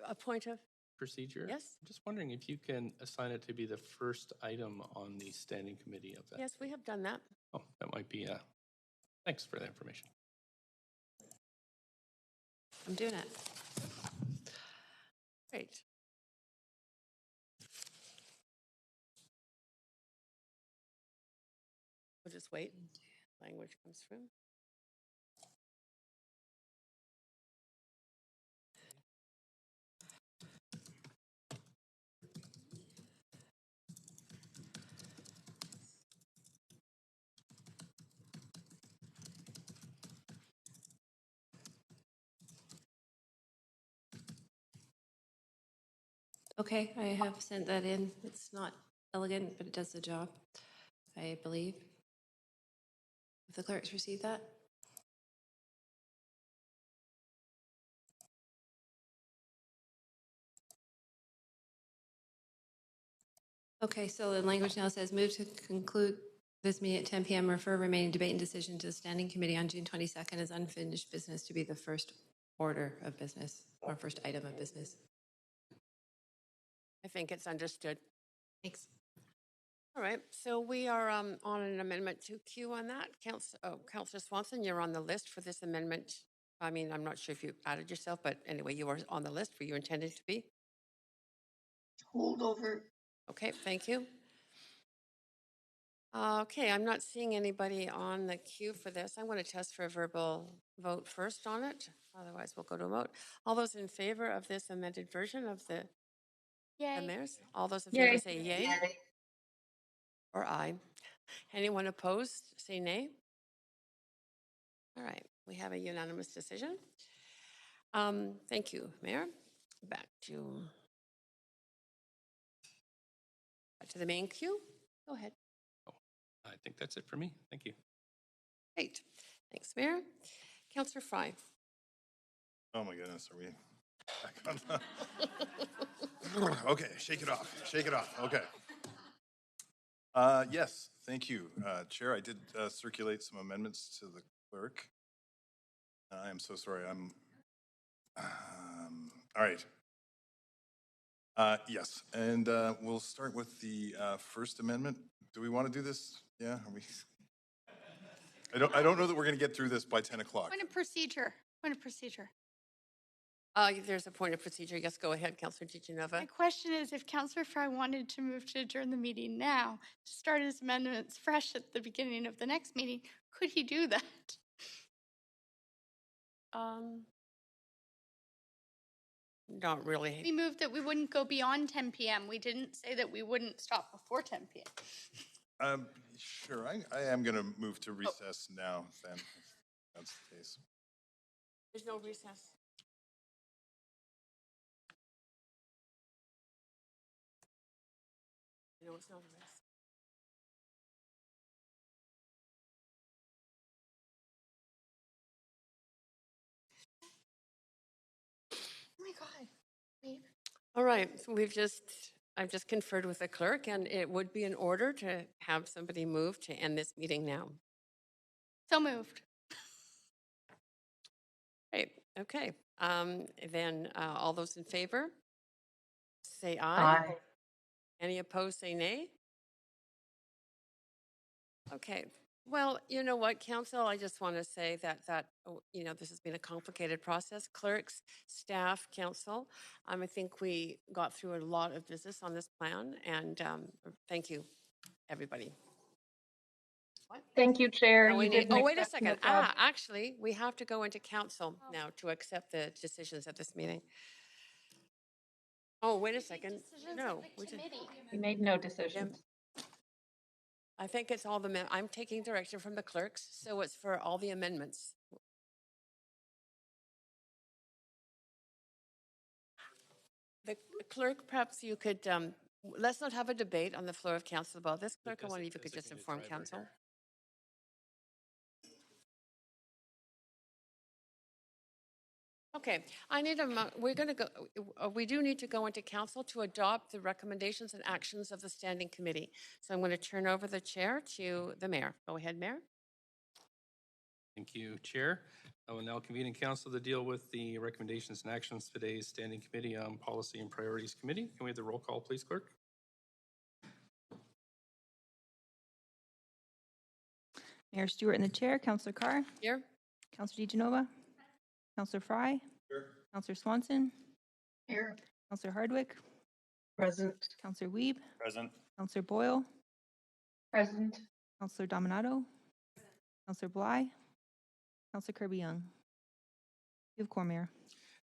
A point of procedure. Yes. I'm just wondering if you can assign it to be the first item on the standing committee of that. Yes, we have done that. Oh, that might be. Thanks for the information. I'm doing it. Great. We'll just wait. Language comes through. Okay, I have sent that in. It's not elegant, but it does the job, I believe. Have the clerks received that? Okay, so the language now says move to conclude this meeting at 10 p.m. Refer remaining debate and decision to the standing committee on June 22nd as unfinished business to be the first order of business or first item of business. I think it's understood. Thanks. All right, so we are on an amendment to Q on that. Councillor Swanson, you're on the list for this amendment. I mean, I'm not sure if you added yourself, but anyway, you are on the list where you intended to be. Hold over. Okay, thank you. Okay, I'm not seeing anybody on the queue for this. I'm going to test for a verbal vote first on it. Otherwise, we'll go to a vote. All those in favor of this amended version of the mayor's? All those in favor say yay. Or aye. Anyone opposed, say nay. All right, we have a unanimous decision. Thank you, Mayor. Back to the main queue. Go ahead. Oh, I think that's it for me. Thank you. Great. Thanks, Mayor. Councillor Fry. Oh my goodness, are we back on? Okay, shake it off. Shake it off. Okay. Yes, thank you, Chair. I did circulate some amendments to the clerk. I am so sorry. All right. Yes, and we'll start with the First Amendment. Do we want to do this? Yeah, are we? I don't know that we're going to get through this by 10 o'clock. Point of procedure. Point of procedure. There's a point of procedure. Yes, go ahead, Councillor DiGenova. My question is, if Councillor Fry wanted to move to adjourn the meeting now, to start his amendments fresh at the beginning of the next meeting, could he do that? Not really. We moved that we wouldn't go beyond 10 p.m. We didn't say that we wouldn't stop before 10 p.m. Sure, I am going to move to recess now, then, if that's the case. There's no recess. No, it's not a recess. Oh my God. Babe. All right, so I've just conferred with the clerk, and it would be in order to have somebody move to end this meeting now. So moved. Great, okay. Then all those in favor, say aye. Aye. Any opposed, say nay. Okay. Well, you know what, Council, I just want to say that this has been a complicated process. Clerks, staff, Council, I think we got through a lot of business on this plan, and thank you, everybody. What? Thank you, Chair. Oh, You did an wait a second. exceptional job. Actually, we have to go into Council now to accept the decisions at this meeting. Oh, wait a second. No, We made no decisions. I think it's all I'm taking direction from the clerks, so it's for all the amendments. The clerk, perhaps you could, let's not have a debate on the floor of council about this. Clerk, I wonder if you could just inform council. Okay, I need we're going to go, we do need to go into council to adopt the recommendations and actions of the standing committee. So I'm going to turn over the chair to the mayor. Go ahead, Mayor. Thank you, Chair. I will now convene in council to deal with the recommendations and actions of today's Standing Committee on Policy and Priorities Committee. Can we have the roll call, please, Clerk? Mayor Stewart in the chair, Councillor Carr. Here. Councillor DeGenova. Councillor Fry. Here. Councillor Swanson. Here. Councillor Hardwick. Present. Councillor Wiebe. Present. Councillor Boyle. Present. Councillor Dominato. Councillor Bly. Councillor Kirby-Young. You have quorum, Mayor.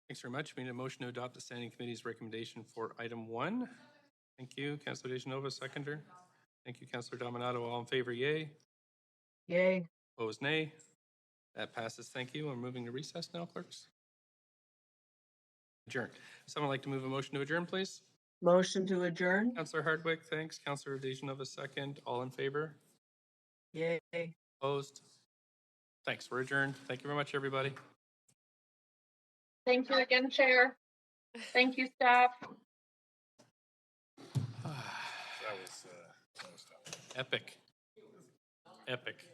Thanks very much. We need a motion to adopt the Standing Committee's recommendation for item 1. Thank you. Councillor DeGenova, seconder. Thank you, Councillor Dominato. All in favor, yay. Yay. Opposed, nay. That passes. Thank you. We're moving to recess now, clerks. Adjourn. Someone like to move a motion to adjourn, please? Motion to adjourn? Councillor Hardwick, thanks. Councillor DeGenova, second. All in favor? Yay. Opposed? Thanks. We're adjourned. Thank you very much, everybody. Thank you again, Chair. Thank you, staff. That was tough. Epic. Epic.